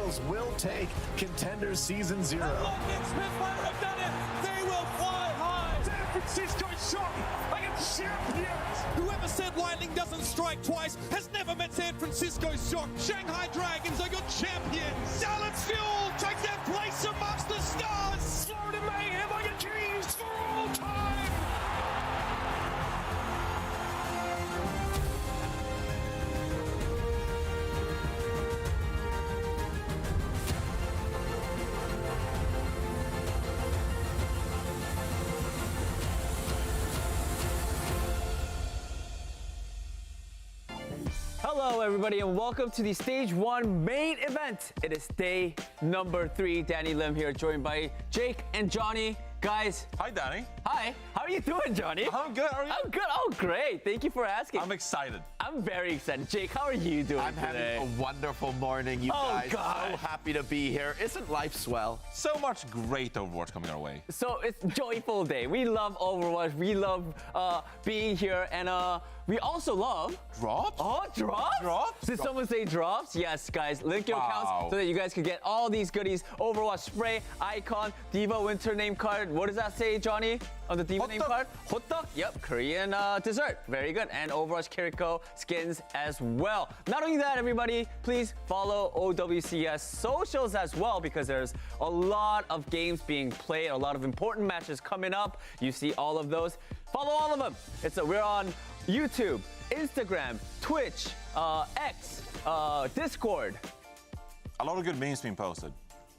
Eagles will take Contender Season 0. Lockett, Smith have done it. They will fly high. San Francisco shot like a champions. Whoever said lightning doesn't strike twice has never met San Francisco's shock. Shanghai Dragons are your champions. Dallas Fuel takes their place amongst the stars. Florida Mayhem are your kings for all time. Hello everybody and welcome to the Stage 1 main event. It is day number 3. Danny Lim here, joined by Jake and Johnny. Guys. Hi, Danny. Hi. How are you doing, Johnny? I'm good. How are you? I'm good. Oh, great. Thank you for asking. I'm excited. I'm very excited. Jake, how are you doing I'm today? having a wonderful morning, you guys. God. So happy to be here. Isn't life swell? So much great Overwatch coming our way. So it's a joyful day. We love Overwatch. We love being here. And we also love... Drops? Oh, drops? Drops? Did someone say drops? Yes, guys. Link your accounts so that you guys can get all these goodies. Overwatch spray, icon, Diva winter name card. What does that say, Johnny? On the Diva name card? Hotteok. Yep, Korean dessert. Very good. And Overwatch Kiriko skins as well. Not only that, everybody, please follow OWCS socials as well, because there's a lot of games being played, a lot of important matches coming up. You see all of those. Follow all of them. We're on YouTube, Instagram, Twitch, X, Discord. A lot of good memes being posted.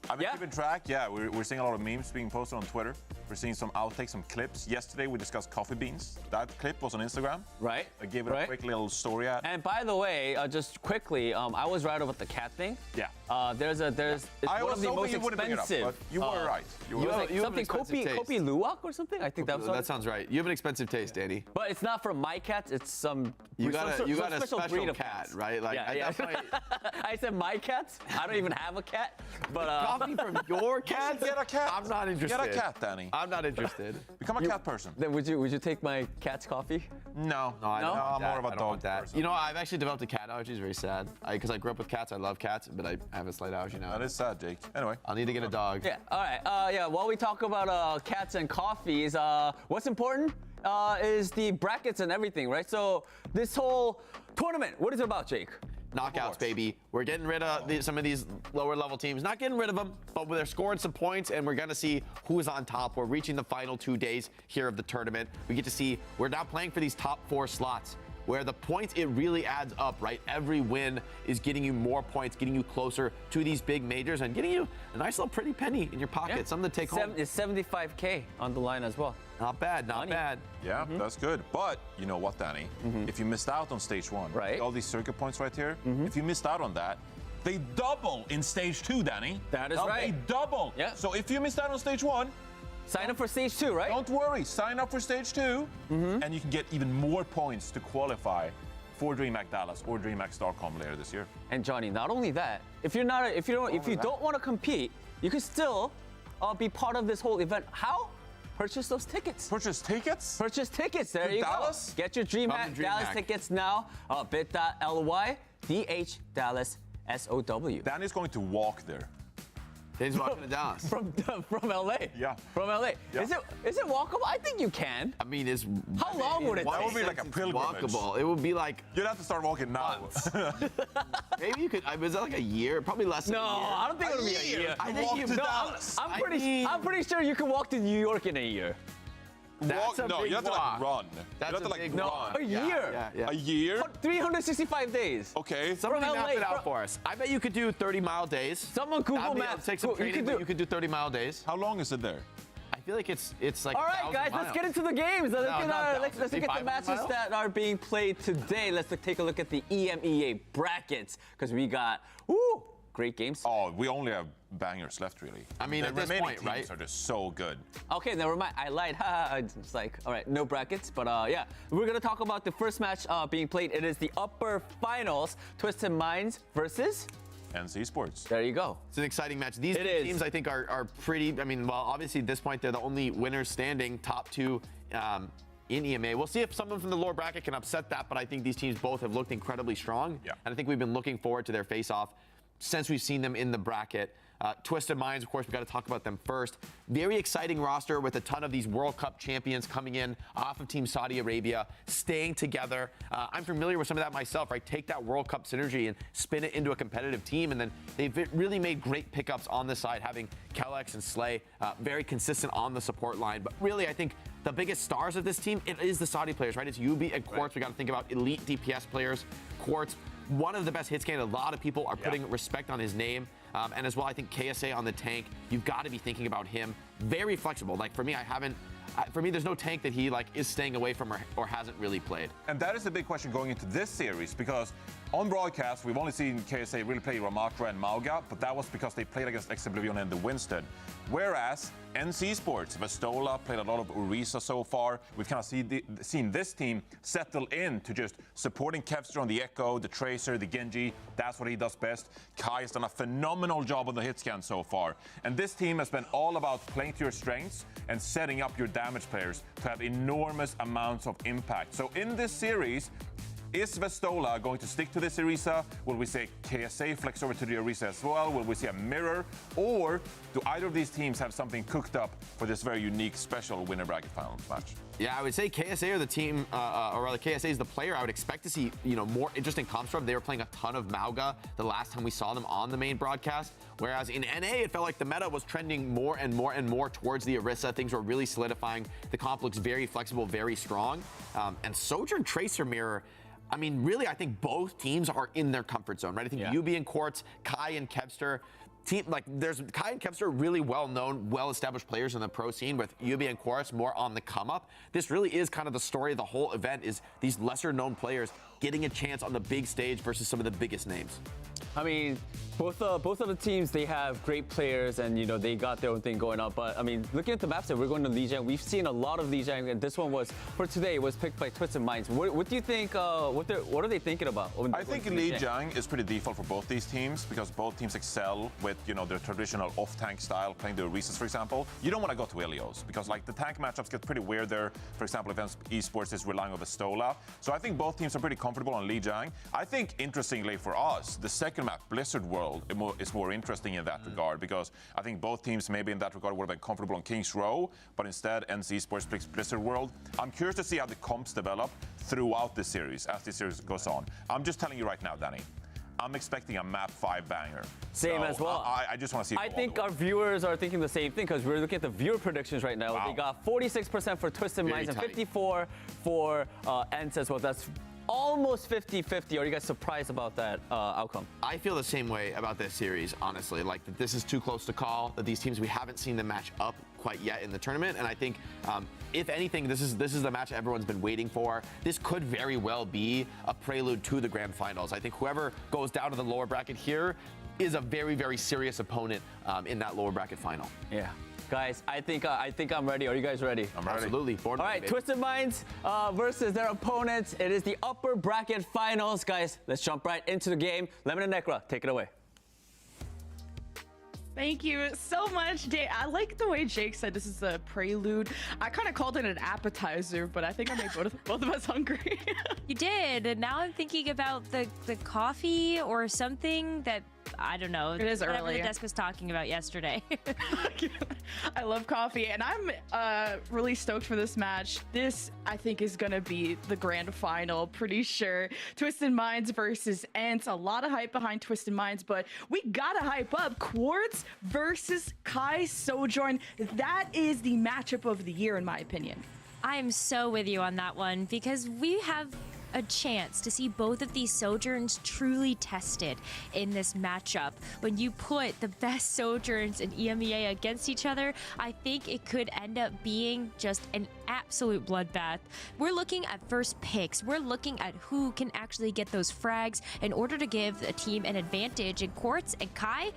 I've been keeping track. Yeah, we're seeing a lot of memes being posted on Twitter. We're seeing some outtakes, some clips. Yesterday, we discussed coffee beans. That clip was on Instagram. Right. I gave it a quick little story at. And by the way, just quickly, I was right about the cat thing. Yeah. It's I one was of the most hoping you wouldn't bring it up, expensive. but you were right. You were right. You have Something an expensive taste. Kopi Luwak or something? I think that was. That sounds right. You have an expensive taste, Danny. But it's not from my cats. It's some. You got a special breed special of cat, cats. right? Like, Yeah. I said my cats. I don't even have a cat. But coffee from your cats? Get a cat. I'm not interested. Get a cat, Danny. I'm not interested. Become a cat person. Then would you take my cat's coffee? No. I don't want I'm that. more of a I don't dog want that. person. You know, I've actually developed a cat allergy. It's very sad. Because I grew up with cats. I love cats, but I have a slight allergy now. That is sad, Jake. Anyway. I'll need to get a dog. Yeah. All right. While we talk about cats and coffees, what's important is the brackets and everything, right? So this whole tournament, what is it about, Jake? Knockouts, baby. We're getting rid of some of these lower level teams. Not getting rid of them, but they're scoring some points, and we're going to see who's on top. We're reaching the final 2 days here of the tournament. We get to see we're now playing for these top 4 slots, where the points, it really adds up, right? Every win is getting you more points, getting you closer to these big majors, and getting you a nice little pretty penny in your pocket, something to take home. It's 75K on the line as well. Not bad, not bad. Yeah, that's good. But you know what, Danny? If you missed out on Stage 1, right? All these circuit points right here, if you missed out on that, they double in Stage 2, Danny. That is right. They double. Yeah. So if you missed out on Stage 1, sign up for Stage 2, right? don't worry. Sign up for Stage 2, and you can get even more points to qualify for DreamHack Dallas or DreamHack Starcom later this year. And Johnny, not only that, if you don't want to compete, you can still be part of this whole event. How? Purchase those tickets. Purchase tickets? Purchase tickets. There To you Dallas? go. Get your DreamHack Dallas tickets now. bit.ly DH Dallas SOW. Danny's going to walk there. He's walking to Dallas. From LA. Yeah. From LA. Yeah. Is it walkable? I think you can. I mean, How long would it That take? would be like a pilgrimage. Walkable. It would be like You'd have to start walking now. maybe you could. Was that like a year? Probably less than a year. No, I don't think it would be a year. I think Walk you to no, Dallas. I'm pretty sure you can walk to New York in a year. That's a No, big you have to walk. like run. That's you have to a like big run. walk. A year. Yeah. A year? 365 days. Okay. Somebody From map LA, it out for us. I bet you could do 30-mile days. Someone Google Maps. Take some training, but you could do 30-mile days. How long is it there? I feel like it's like. All right, guys, let's get into the games. Let's not look at the 500 matches miles. that are being played today. Let's take a look at the EMEA brackets, because we got great games. Oh, we only have bangers left, really. I mean, the at this remaining point, teams right? are just so good. Okay, never mind. I lied. It's like, all right, no brackets. But yeah, we're going to talk about the first match being played. It is the upper finals, Twisted Minds versus NC Esports. There you go. It's an exciting match. These two teams, I think, are pretty. I mean, well, obviously at this point they're the only winners standing, top two in EMEA. We'll see if someone from the lower bracket can upset that, but I think these teams both have looked incredibly strong. Yeah. And I think we've been looking forward to their face-off. since we've seen them in the bracket. Twisted Minds, of course, we got to talk about them first. Very exciting roster with a ton of these World Cup champions coming in off of Team Saudi Arabia, staying together. I'm familiar with some of that myself, right? Take that World Cup synergy and spin it into a competitive team. And then they've really made great pickups on the side, having Kellex and Slay very consistent on the support line. But really, I think the biggest stars of this team, it is the Saudi players, right? It's UB and Quartz. We got to think about elite DPS players. Quartz, one of the best hit scans. A lot of people are putting respect on his name. And as well, I think KSA on the tank, you've got to be thinking about him. Very flexible. Like, for me, for me, there's no tank that he is staying away from or hasn't really played. And that is the big question going into this series, because on broadcast, we've only seen KSA really play Ramakra and Mauga, but that was because they played against Oblivion and the Winston. Whereas NC Esports, Vestola played a lot of Orisa so far. We've kind of seen this team settle in to just supporting Kevster on the Echo, the Tracer, the Genji. That's what he does best. Kai has done a phenomenal job on the hit scan so far. And this team has been all about playing to your strengths and setting up your damage players to have enormous amounts of impact. So in this series, is Vestola going to stick to this Orisa? Will we see KSA flex over to the Orisa as well? Will we see a mirror? Or do either of these teams have something cooked up for this very unique, special winner bracket finals match? Yeah, I would say KSA are the team, or rather KSA is the player I would expect to see, more interesting comps from. They were playing a ton of Mauga the last time we saw them on the main broadcast. Whereas in NA, it felt like the meta was trending more and more and more towards the Orisa. Things were really solidifying. The comp looks very flexible, very strong. And Sojourn Tracer Mirror, I mean, really, I think both teams are in their comfort zone, right? I think UB and Quartz, Kai and Kevster, there's Kai and Kevster really well-known, well-established players in the pro scene, with UB and Quartz more on the come-up. This really is kind of the story of the whole event, is these lesser-known players getting a chance on the big stage versus some of the biggest names. I mean, both of the teams, they have great players, and they got their own thing going on. But I mean, looking at the maps, we're going to Lijiang. We've seen a lot of Lijiang, and this one was for today. It was picked by Twisted Minds. What do you think? What are they thinking about? I think Lijiang is pretty default for both these teams, because both teams excel with their traditional off-tank style, playing the Orisas, for example. You don't want to go to Ilios because the tank matchups get pretty weird there. For example, if Esports is relying on Vestola. So I think both teams are pretty comfortable on Lijiang. I think interestingly for us, the second map, Blizzard World, is more interesting in that regard, because I think both teams maybe in that regard would have been comfortable on King's Row, but instead NC Esports picks Blizzard World. I'm curious to see how the comps develop throughout the series as this series goes on. I'm just telling you right now, Danny, I'm expecting a map 5 banger. Same as well. I just want to see. I think our viewers are thinking the same thing, because we're looking at the viewer predictions right now. Wow. They got 46% for Twisted Minds and 54% for ENCE as well. That's almost 50-50. Are you guys surprised about that outcome? I feel the same way about this series, honestly. That this is too close to call, that these teams, we haven't seen them match up quite yet in the tournament. And I think, if anything, this is the match everyone's been waiting for. This could very well be a prelude to the grand finals. I think whoever goes down to the lower bracket here is a very, very serious opponent in that lower bracket final. Yeah. Guys, I think I'm ready. Are you guys ready? I'm ready. Absolutely. All right, Twisted Minds versus their opponents. It is the upper bracket finals. Guys, let's jump right into the game. Lemon and Necra, take it away. Thank you so much, Jake. I like the way Jake said this is a prelude. I kind of called it an appetizer, but I think I made both of us hungry. You did, and now I'm thinking about the coffee or something that, I don't know. It is whatever early. the desk was talking about yesterday. I love coffee, and I'm really stoked for this match. This, I think, is going to be the grand final, pretty sure. Twisted Minds versus ENCE. A lot of hype behind Twisted Minds, but we got to hype up Quartz versus Kai Sojourn. That is the matchup of the year, in my opinion. I am so with you on that one, because we have a chance to see both of these Sojourns truly tested in this matchup. When you put the best Sojourns in EMEA against each other, I think it could end up being just an absolute bloodbath. We're looking at first picks. We're looking at who can actually get those frags in order to give a team an advantage. And Quartz and Kai,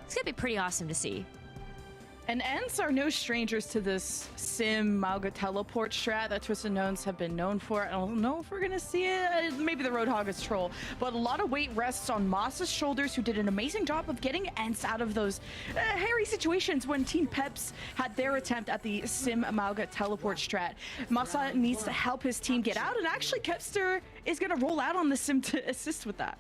it's gonna be pretty awesome to see. And ENCE are no strangers to this sim Mauga teleport strat that Twisted Knowns have been known for. I don't know if we're going to see it. Maybe the Roadhog is troll. But a lot of weight rests on Masa's shoulders, who did an amazing job of getting ENCE out of those hairy situations when Team Peps had their attempt at the sim Mauga teleport strat. Masa needs to help his team get out, and actually Kevster is going to roll out on the sim to assist with that.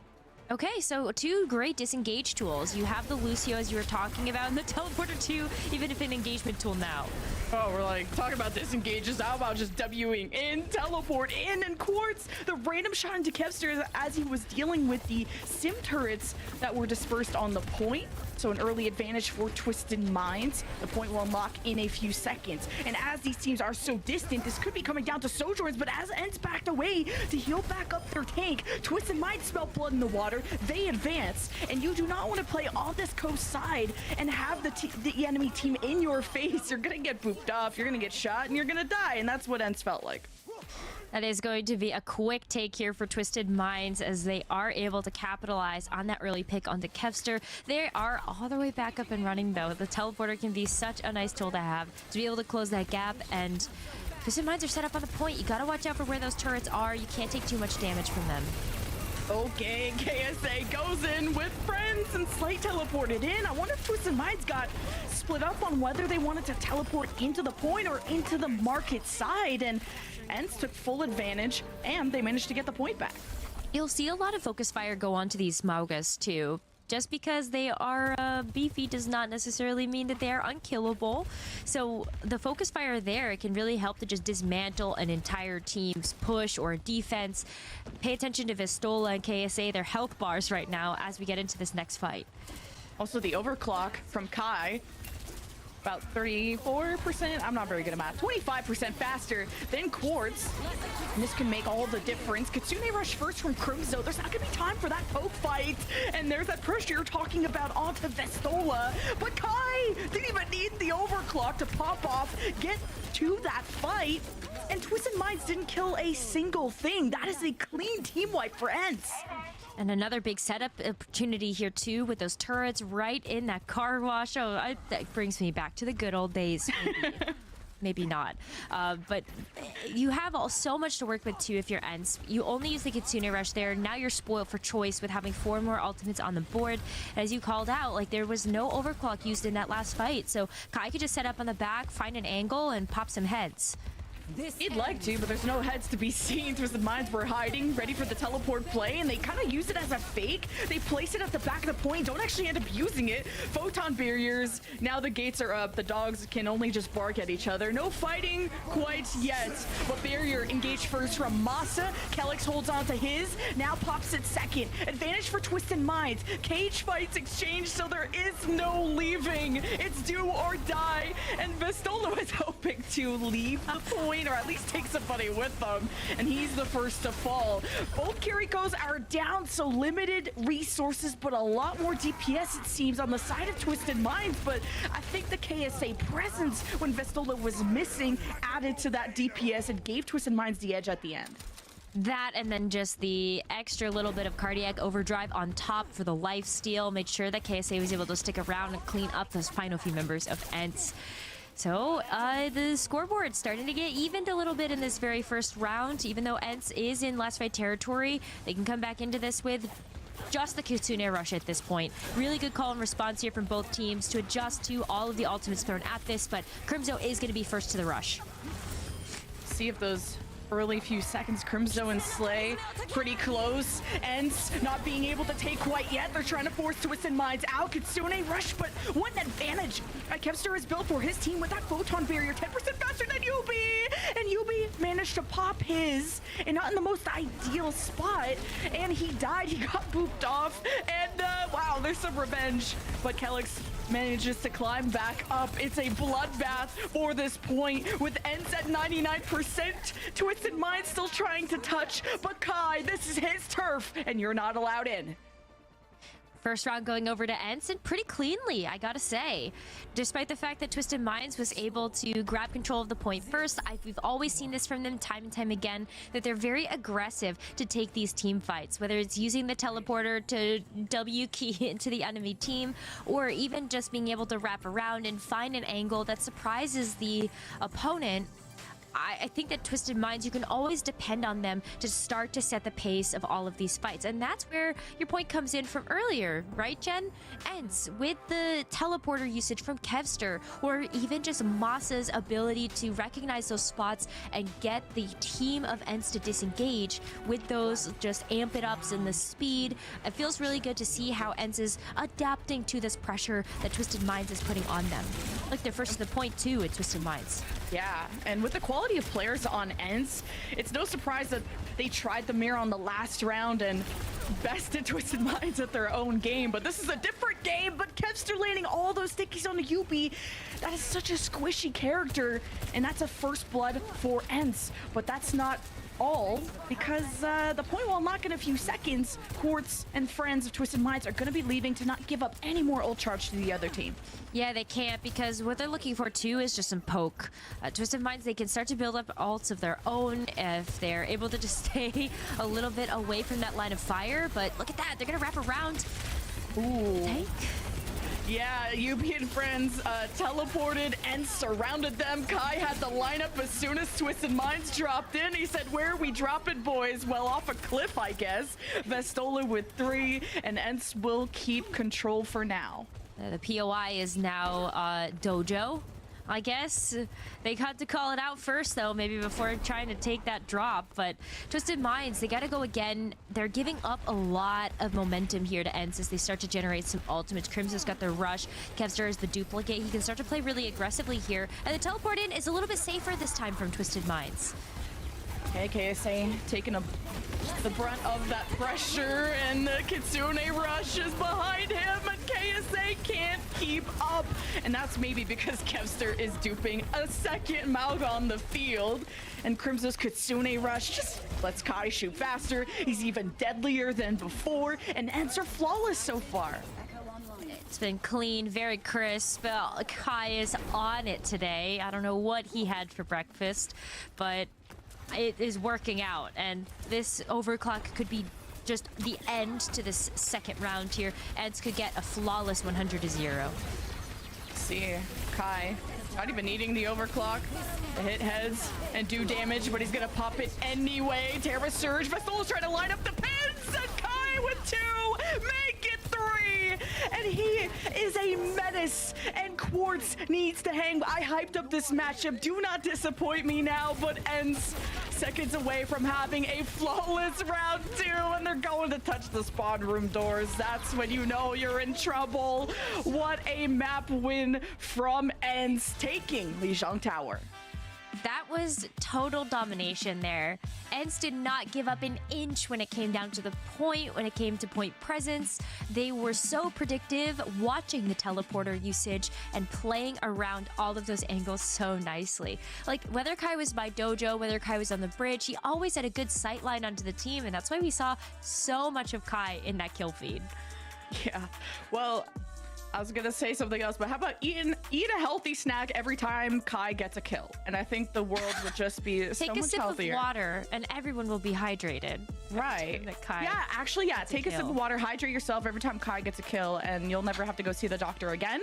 Okay, so two great disengage tools. You have the Lucio, as you were talking about, and the teleporter too, even if an engagement tool now. Oh, we're like, talking about disengages. How about just Wing in, teleport in, and Quartz, the random shot into Kevster as he was dealing with the sim turrets that were dispersed on the point. So an early advantage for Twisted Minds. The point will unlock in a few seconds. And as these teams are so distant, this could be coming down to Sojourns, but as Ents backed away to heal back up their tank, Twisted Minds smell blood in the water, they advance. And you do not want to play on this coast side and have the enemy team in your face. You're gonna get booped off, you're gonna get shot, and you're gonna die, and that's what Ents felt like. That is going to be a quick take here for Twisted Minds as they are able to capitalize on that early pick onto Kevster. They are all the way back up and running though. The teleporter can be such a nice tool to have to be able to close that gap, and Twisted Minds are set up on the point. You gotta watch out for where those turrets are. You can't take too much damage from them. Okay, KSA goes in with friends and Slate teleported in. I wonder if Twisted Minds got split up on whether they wanted to teleport into the point or into the market side, and Ents took full advantage and they managed to get the point back. You'll see a lot of focus fire go onto these Maugas too. Just because they are beefy does not necessarily mean that they are unkillable. So the focus fire there can really help to just dismantle an entire team's push or defense. Pay attention to Vistola and KSA, their health bars right now as we get into this next fight. Also the overclock from Kai, about 34%, I'm not very good at math, 25% faster than Quartz. And this can make all the difference. Kitsune rush first from Crimzo. There's not gonna be time for that poke fight. And there's that pressure you're talking about onto Vistola. But Kai didn't even need the overclock to pop off, get to that fight. And Twisted Minds didn't kill a single thing. That is a clean team wipe for Ents. And another big setup opportunity here too with those turrets right in that car wash. Oh, that brings me back to the good old days. Maybe not. But you have so much to work with too if you're Ents. You only use the Kitsune Rush there. Now you're spoiled for choice with having 4 more ultimates on the board. As you called out, like there was no overclock used in that last fight. So Kai could just set up on the back, find an angle, and pop some heads. He'd like to, but there's no heads to be seen. Twisted Minds were hiding, ready for the teleport play, and they kind of use it as a fake. They place it at the back of the point, don't actually end up using it. Photon barriers, now the gates are up. The dogs can only just bark at each other. No fighting quite yet, but barrier engaged first from Masa. Kelix holds on to his, now pops it second. Advantage for Twisted Minds. Cage fights exchange, so there is no leaving. It's do or die, and Vistola is hoping to leave the point, or at least take somebody with them, and he's the first to fall. Both Kirikos are down, so limited resources, but a lot more DPS it seems on the side of Twisted Minds. But I think the KSA presence when Vistola was missing added to that DPS and gave Twisted Minds the edge at the end. That and then just the extra little bit of cardiac overdrive on top for the life steal made sure that KSA was able to stick around and clean up those final few members of Ents. So the scoreboard's starting to get evened a little bit in this very first round. Even though Ents is in last fight territory, they can come back into this with just the Kitsune Rush at this point. Really good call and response here from both teams to adjust to all of the ultimates thrown at this, but Crimzo is going to be first to the rush. See if those early few seconds, Crimzo and Slay pretty close. Ents not being able to take quite yet. They're trying to force Twisted Minds out. Kitsune rush, but what an advantage Kevster is built for his team with that photon barrier. 10% faster than Yubi, and Yubi managed to pop his, and not in the most ideal spot, and he died. He got booped off, and wow, there's some revenge, but Kelix manages to climb back up. It's a bloodbath for this point with Ents at 99%. Twisted Minds still trying to touch, but Kai, this is his turf, and you're not allowed in. First round going over to Ents, and pretty cleanly, I gotta say. Despite the fact that Twisted Minds was able to grab control of the point first, we've always seen this from them time and time again, that they're very aggressive to take these team fights, whether it's using the teleporter to W key into the enemy team, or even just being able to wrap around and find an angle that surprises the opponent. I think that Twisted Minds, you can always depend on them to start to set the pace of all of these fights. And that's where your point comes in from earlier, right, Jen? Ends with the teleporter usage from Kevster, or even just Masa's ability to recognize those spots and get the team of Ents to disengage with those just amp it ups and the speed. It feels really good to see how Ents is adapting to this pressure that Twisted Minds is putting on them. Like they're first to the point too at Twisted Minds. Yeah, and with the quality of players on Ents, it's no surprise that they tried the mirror on the last round and bested Twisted Minds at their own game. But this is a different game, but Kevster landing all those stickies on the Yubi. That is such a squishy character, and that's a first blood for Ents. But that's not all, because the point will unlock in a few seconds. Quartz and friends of Twisted Minds are going to be leaving to not give up any more ult charge to the other team. Yeah, they can't, because what they're looking for too is just some poke. Twisted Minds, they can start to build up ults of their own if they're able to just stay a little bit away from that line of fire. But look at that, they're gonna wrap around. Ooh. Tank. Yeah, UB and friends teleported and surrounded them. Kai had the lineup as soon as Twisted Minds dropped in. He said, "Where are we dropping, boys?" Well, off a cliff, I guess. Vestola with 3, and Ents will keep control for now. The POI is now Dojo, I guess. They had to call it out first, though, maybe before trying to take that drop. But Twisted Minds, they got to go again. They're giving up a lot of momentum here to Ents as they start to generate some ultimates. Crimson's got the rush. Kevster is the duplicate. He can start to play really aggressively here. And the teleport in is a little bit safer this time from Twisted Minds. Okay, KSA taking the brunt of that pressure, and the Kitsune rush is behind him, and KSA can't keep up. And that's maybe because Kevster is duping a second Mauga on the field, and Crimson's Kitsune rush just lets Kai shoot faster. He's even deadlier than before, and Ents are flawless so far. It's been clean, very crisp. Kai is on it today. I don't know what he had for breakfast, but it is working out, and this overclock could be just the end to this second round here. Ents could get a flawless 100-0. See, Kai not even needing the overclock to hit heads and do damage, but he's gonna pop it anyway. Terra Surge, Vestola's trying to line up the pins, and Kai with 2, make it 3, and he is a menace, and Quartz needs to hang. I hyped up this matchup, do not disappoint me now, but Ents seconds away from having a flawless round 2, and they're going to touch the spawn room doors. That's when you know you're in trouble. What a map win from Ents, taking Lijiang Tower. That was total domination there. Ents did not give up an inch when it came down to the point, when it came to point presence. They were so predictive, watching the teleporter usage and playing around all of those angles so nicely. Like, whether Kai was by Dojo, whether Kai was on the bridge, he always had a good sight line onto the team, and that's why we saw so much of Kai in that kill feed. Yeah, well, I was gonna say something else, but how about eat a healthy snack every time Kai gets a kill? And I think the world would just be so much healthier. Take a sip of water, and everyone will be hydrated. Right. Yeah, actually, yeah. Take a sip of water, hydrate yourself every time Kai gets a kill, and you'll never have to go see the doctor again.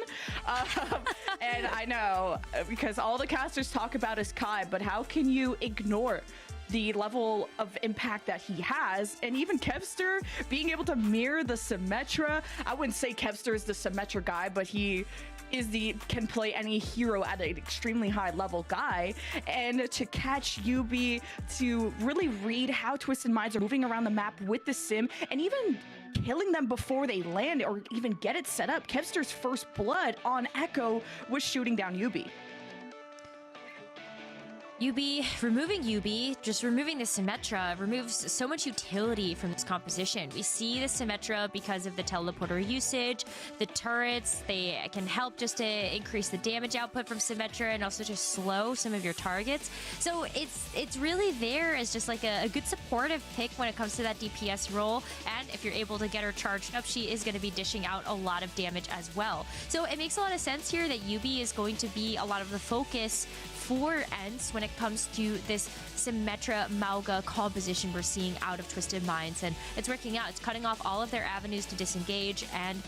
And I know, because all the casters talk about is Kai, but how can you ignore the level of impact that he has? And even Kevster being able to mirror the Symmetra. I wouldn't say Kevster is the Symmetra guy, but he is can play any hero at an extremely high level guy. And to catch Yubi, to really read how Twisted Minds are moving around the map with the sim, and even killing them before they land or even get it set up. Kevster's first blood on Echo was shooting down Yubi. Removing Yubi, just removing the Symmetra, removes so much utility from this composition. We see the Symmetra because of the teleporter usage, the turrets, they can help just to increase the damage output from Symmetra and also just slow some of your targets. So it's really there as just like a good supportive pick when it comes to that DPS role. And if you're able to get her charged up, she is going to be dishing out a lot of damage as well. So it makes a lot of sense here that Yubi is going to be a lot of the focus for Ents when it comes to this Symmetra Mauga composition we're seeing out of Twisted Minds, and it's working out. It's cutting off all of their avenues to disengage, and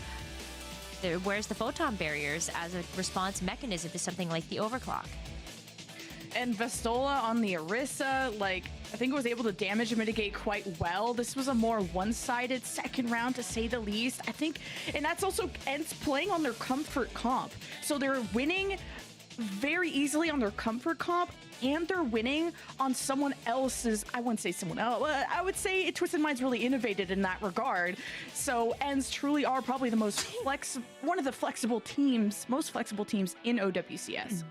where's the photon barriers as a response mechanism to something like the overclock? and Vestola on the Orisa, like, I think it was able to damage and mitigate quite well. This was a more one-sided second round, to say the least. I think, and that's also ENCE playing on their comfort comp. So they're winning very easily on their comfort comp, and they're winning on someone else's, I wouldn't say someone else, I would say Twisted Minds really innovated in that regard. So ENCE truly are probably the most one of the flexible teams, most flexible teams in OWCS.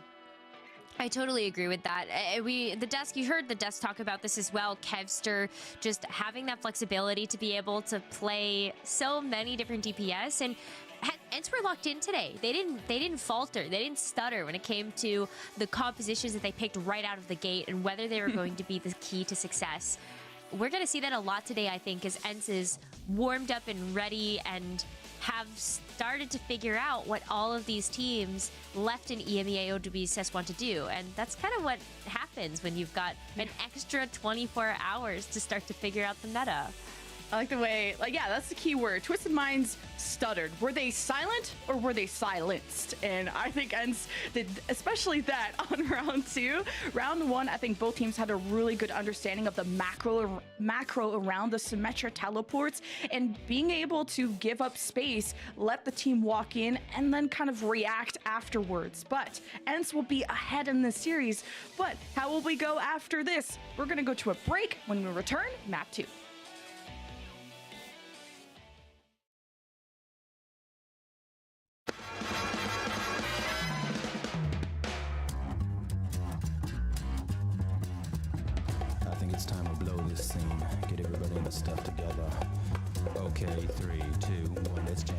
I totally agree with that. You heard the desk talk about this as well. Kevster just having that flexibility to be able to play so many different DPS, and ENCE were locked in today. They didn't falter. They didn't stutter when it came to the compositions that they picked right out of the gate and whether they were going to be the key to success. We're going to see that a lot today, I think, as ENCE is warmed up and ready and have started to figure out what all of these teams left in EMEA OWCS want to do. And that's kind of what happens when you've got an extra 24 hours to start to figure out the meta. I like the way, like, yeah, that's the key word. Twisted Minds stuttered. Were they silent or were they silenced? And I think ENCE did especially that on round 2. Round 1, I think both teams had a really good understanding of the macro around the Symmetra teleports, and being able to give up space, let the team walk in, and then kind of react afterwards. But ENCE will be ahead in this series. But how will we go after this? We're going to go to a break. When we return, map 2. It's time to blow this scene. Get everybody in the stuff together. Okay, 3, 2, 1, let's jam.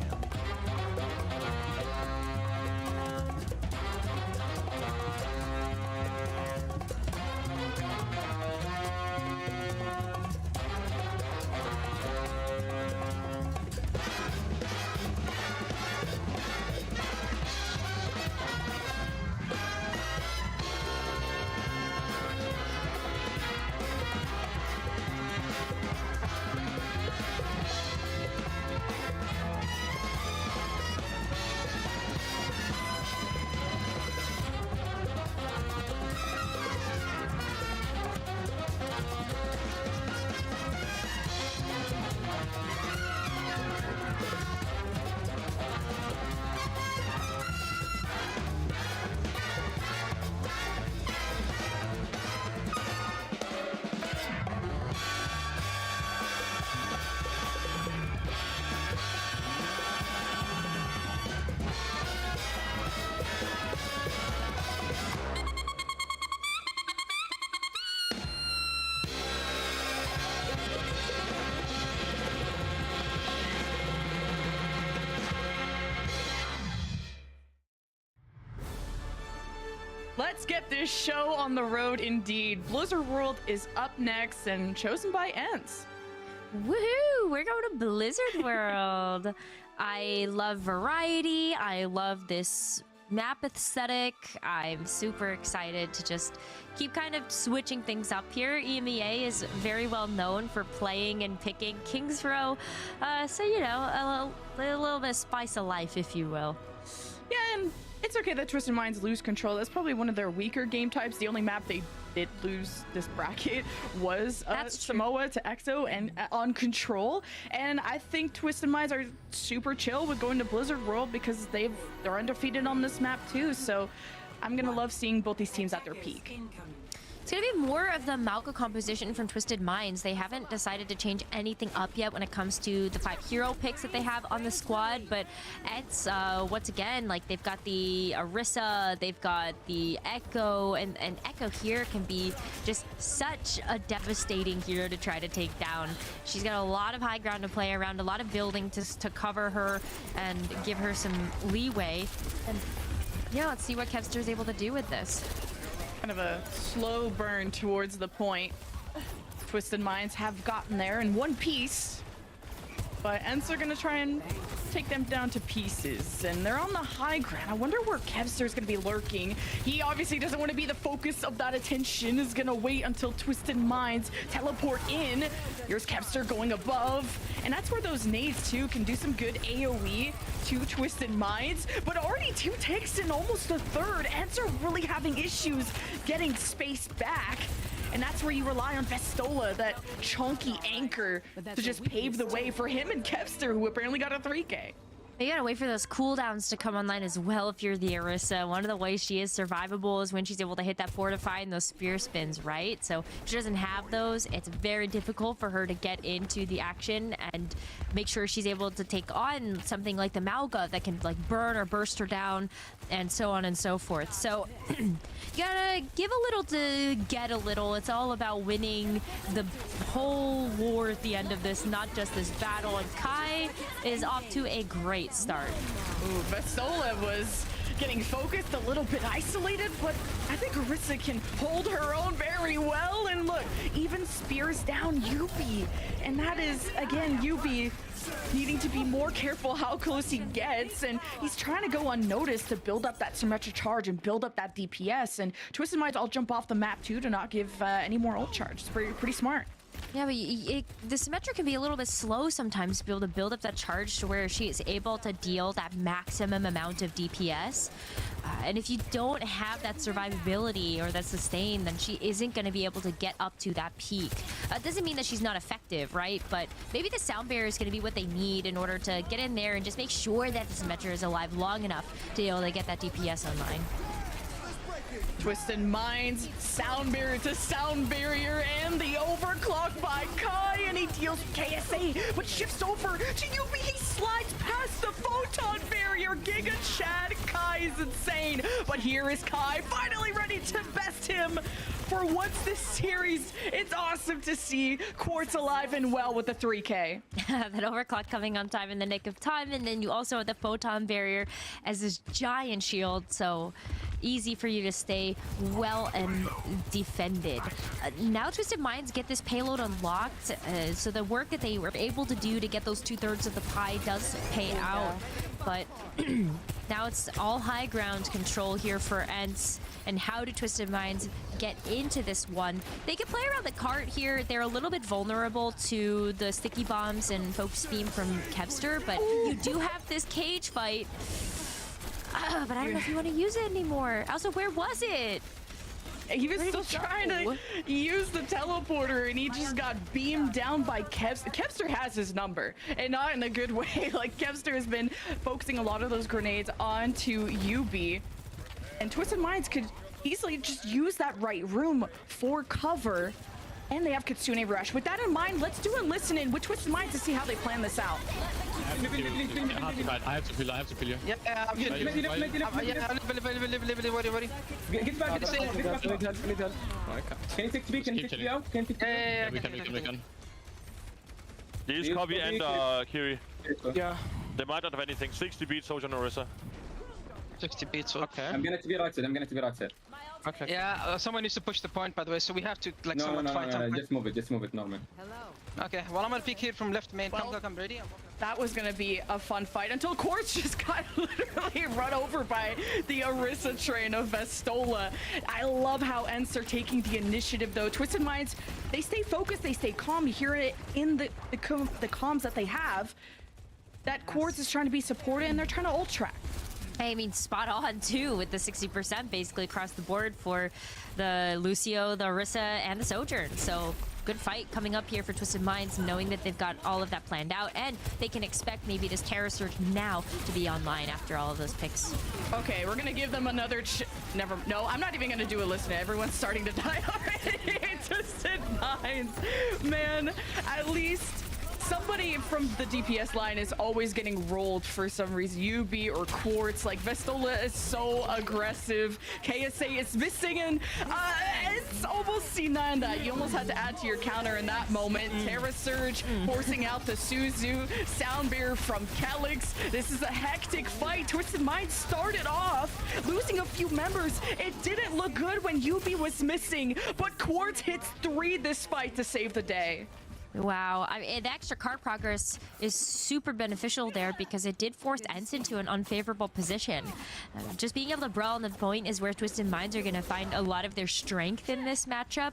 Let's get this show on the road indeed. Blizzard World is up next and chosen by ENCE. Woohoo! We're going to Blizzard World. I love variety. I love this map aesthetic. I'm super excited to just keep kind of switching things up here. EMEA is very well known for playing and picking King's Row. So, you know, a little bit of spice of life, if you will. Yeah, and it's okay that Twisted Minds lose control. That's probably one of their weaker game types. The only map they did lose this bracket was Samoa to EXO and on control. And I think Twisted Minds are super chill with going to Blizzard World because they're undefeated on this map too. So I'm gonna love seeing both these teams at their peak. It's going to be more of the Malca composition from Twisted Minds. They haven't decided to change anything up yet when it comes to the 5 hero picks that they have on the squad, but it's once again, like, they've got the Orisa, they've got the Echo, and Echo here can be just such a devastating hero to try to take down. She's got a lot of high ground to play around, a lot of building to cover her and give her some leeway. And yeah, let's see what Kevster is able to do with this. Kind of a slow burn towards the point. Twisted Minds have gotten there in one piece, but ENCE are gonna try and take them down to pieces, and they're on the high ground. I wonder where Kevster's gonna be lurking. He obviously doesn't want to be the focus of that attention, is gonna wait until Twisted Minds teleport in. Here's Kevster going above, and that's where those nades too can do some good AoE to Twisted Minds, but already 2 takes in almost a third. Ants are really having issues getting space back. And that's where you rely on Vestola, that chunky anchor, to just pave the way for him and Kevster, who apparently got a 3K. You gotta wait for those cooldowns to come online as well if you're the Orisa. One of the ways she is survivable is when she's able to hit that fortify and those spear spins, right? So if she doesn't have those, it's very difficult for her to get into the action and make sure she's able to take on something like the Malga that can like burn or burst her down and so on and so forth. So you gotta give a little to get a little. It's all about winning the whole war at the end of this, not just this battle. And Kai is off to a great start. Ooh, Vestola was getting focused, a little bit isolated, but I think Orisa can hold her own very well. And look, even spears down Yubi. And that is, again, Yubi needing to be more careful how close he gets, and he's trying to go unnoticed to build up that symmetric charge and build up that DPS. And Twisted Minds all jump off the map too to not give any more ult charge. It's pretty smart. Yeah, but the Symmetra can be a little bit slow sometimes to be able to build up that charge to where she is able to deal that maximum amount of DPS. And if you don't have that survivability or that sustain, then she isn't going to be able to get up to that peak. It doesn't mean that she's not effective, right? But maybe the sound barrier is going to be what they need in order to get in there and just make sure that the Symmetra is alive long enough to be able to get that DPS online. Twisted Minds, sound barrier to sound barrier, and the overclock by Kai, and he deals with KSA, but shifts over to Yubi. He slides past the photon barrier. Giga Chad, Kai is insane, but here is Kai, finally ready to best him. For once this series, it's awesome to see Quartz alive and well with the 3K. That overclock coming on time in the nick of time, and then you also have the photon barrier as this giant shield, so easy for you to stay well and defended. Now Twisted Minds get this payload unlocked, so the work that they were able to do to get those 2/3 of the pie does pay out. But now it's all high ground control here for Ents. And how do Twisted Minds get into this one? They can play around the cart here. They're a little bit vulnerable to the sticky bombs and focus beam from Kevster, but you do have this cage fight. But I don't know if you want to use it anymore. Also, where was it? He was still trying to use the teleporter, and he just got beamed down by Kevster. Kevster has his number, and not in a good way. Like, Kevster has been focusing a lot of those grenades onto Yubi, and Twisted Minds could easily just use that right room for cover. And they have Kitsune Rush. With that in mind, let's do a listen in with Twisted Minds to see how they plan this out. I have to kill you. Yeah, I'm good. Live. Worry. Get back. Can you take to be? Can you take to be out? Can you take Yeah, we can. These copy and Kiri. Yeah. They might not have anything. 60 beats, Soldier and Orisa. 60 beats, okay. I'm gonna to be right side. Okay. Yeah, someone needs to push the point, by the way, so we have to like No, fight on point. just move it, Norman. Okay, well, I'm gonna peek here from left main. Well, Come ready. That was going to be a fun fight until Quartz just got literally run over by the Orisa train of Vestola. I love how Ents are taking the initiative, though. Twisted Minds, they stay focused, they stay calm. You hear it in the comms that they have. That Quartz is trying to be supported, and they're trying to ult track. I mean, spot on too with the 60% basically across the board for the Lucio, the Orisa, and the Sojourn. So good fight coming up here for Twisted Minds, knowing that they've got all of that planned out, and they can expect maybe this Terror Surge now to be online after all of those picks. Okay, we're gonna give them another. No, I'm not even gonna do a listen. Everyone's starting to die already. Twisted Minds, man. At least somebody from the DPS line is always getting rolled for some reason. Yubi or Quartz. Like, Vestola is so aggressive. KSA is missing, and it's almost C9 that you almost had to add to your counter in that moment. Terra Surge forcing out the Suzu. Soundbear from Calyx. This is a hectic fight. Twisted Minds started off losing a few members. It didn't look good when Yubi was missing, but Quartz hits 3 this fight to save the day. Wow, I mean, the extra card progress is super beneficial there because it did force ENCE into an unfavorable position. Just being able to brawl on the point is where Twisted Minds are going to find a lot of their strength in this matchup.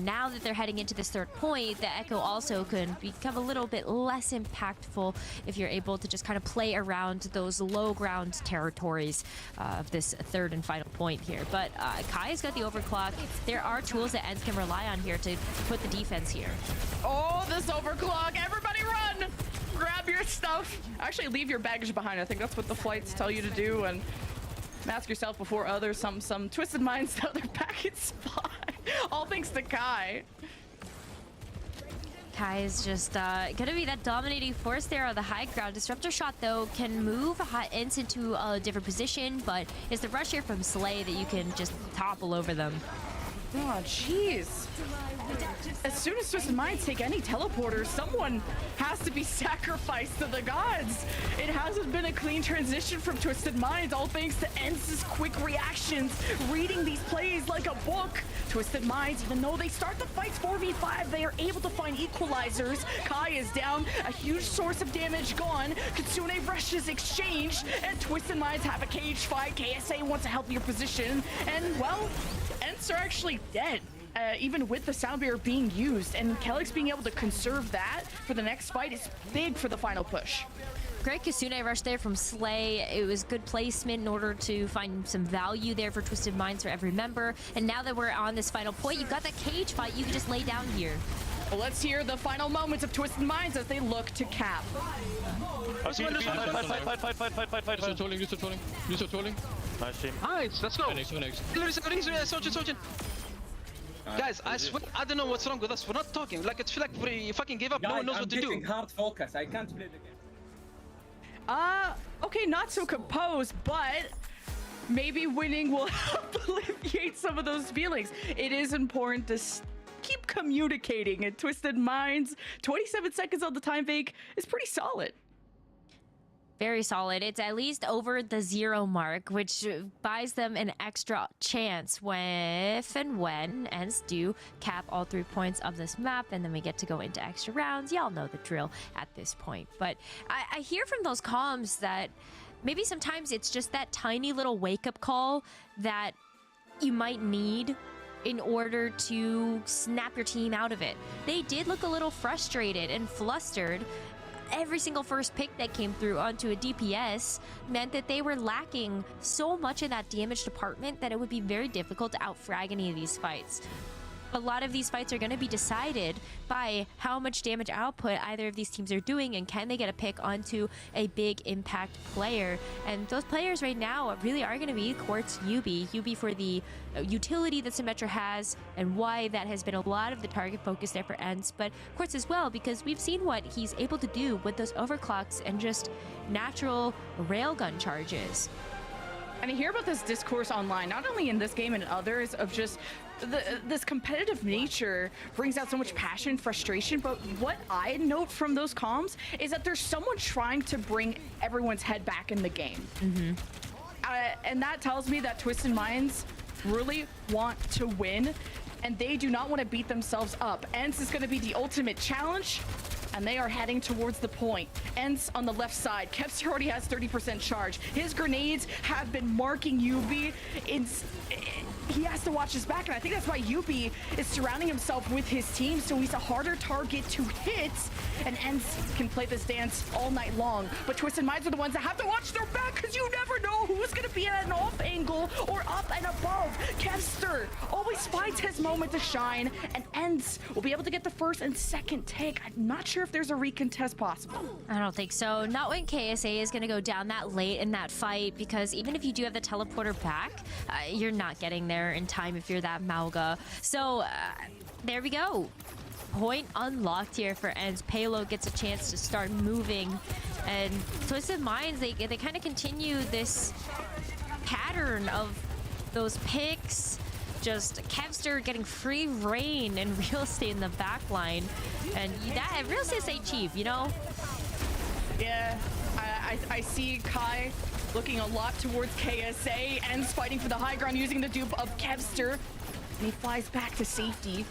Now that they're heading into this third point, the Echo also could become a little bit less impactful if you're able to just kind of play around those low ground territories of this third and final point here. But Kai's got the overclock. There are tools that ENCE can rely on here to put the defense here. Oh, this overclock. Everybody run! Grab your stuff. Actually, leave your baggage behind. I think that's what the flights tell you to do. And mask yourself before others. Some Twisted Minds know their packet spot. All thanks to Kai. Kai is just gonna be that dominating force there on the high ground. Disruptor shot, though, can move ENCE into a different position, but it's the rush here from Slay that you can just topple over them. Oh, jeez. As soon as Twisted Minds take any teleporter, someone has to be sacrificed to the gods. It hasn't been a clean transition from Twisted Minds, all thanks to ENCE's quick reactions, reading these plays like a book. Twisted Minds, even though they start the fights 4v5, they are able to find equalizers. Kai is down, a huge source of damage gone. Kitsune rushes exchanged, and Twisted Minds have a cage fight. KSA wants a healthier position, and well, ENCE are actually dead. Even with the sound barrier being used, and Kelix being able to conserve that for the next fight is big for the final push. Great Kitsune rush there from Slay. It was good placement in order to find some value there for Twisted Minds for every member. And now that we're on this final point, you've got that cage fight you can just lay down here. Well, let's hear the final moments of Twisted Minds as they look to cap. Fight. Use your trolling. Nice team. Nice, let's go. Soldier. Guys, I swear, I don't know what's wrong with us. We're not talking. Like, it's like we fucking gave up. No one knows what to do. Hard focus. I can't play the game. Okay, not so composed, but maybe winning will help alleviate some of those feelings. It is important to keep communicating, and Twisted Minds, 27 seconds on the time fake is pretty solid. Very solid. It's at least over the 0 mark, which buys them an extra chance if and when ENCE do cap all 3 points of this map, and then we get to go into extra rounds. Y'all know the drill at this point. But I hear from those comms that maybe sometimes it's just that tiny little wake-up call that you might need in order to snap your team out of it. They did look a little frustrated and flustered. Every single first pick that came through onto a DPS meant that they were lacking so much in that damage department that it would be very difficult to outfrag any of these fights. A lot of these fights are going to be decided by how much damage output either of these teams are doing, and can they get a pick onto a big impact player. And those players right now really are going to be Quartz, Yubi for the utility that Symmetra has, and why that has been a lot of the target focus there for ENCE, but Quartz as well, because we've seen what he's able to do with those overclocks and just natural railgun charges. And I hear about this discourse online, not only in this game and others, of just this competitive nature brings out so much passion, frustration. But what I note from those comms is that there's someone trying to bring everyone's head back in the game. And that tells me that Twisted Minds really want to win, and they do not want to beat themselves up. ENCE is going to be the ultimate challenge, and they are heading towards the point. ENCE on the left side. Kevster already has 30% charge. His grenades have been marking Yubi. He has to watch his back, and I think that's why Yubi is surrounding himself with his team, so he's a harder target to hit, and ENCE can play this dance all night long. But Twisted Minds are the ones that have to watch their back, because you never know who's going to be at an off angle or up and above. Kevster always finds his moment to shine, and ENCE will be able to get the first and second take. I'm not sure if there's a recontest possible. I don't think so. Not when KSA is going to go down that late in that fight, because even if you do have the teleporter back, you're not getting there in time if you're that Mauga. So there we go. Point unlocked here for ENCE. Payload gets a chance to start moving, and Twisted Minds, they kind of continue this pattern of those picks. Just Kevster getting free reign and real estate in the back line, and that real estate's ain't cheap, you know? Yeah, I see Kai looking a lot towards KSA, ENCE fighting for the high ground using the dupe of Kevster, and he flies back to safety.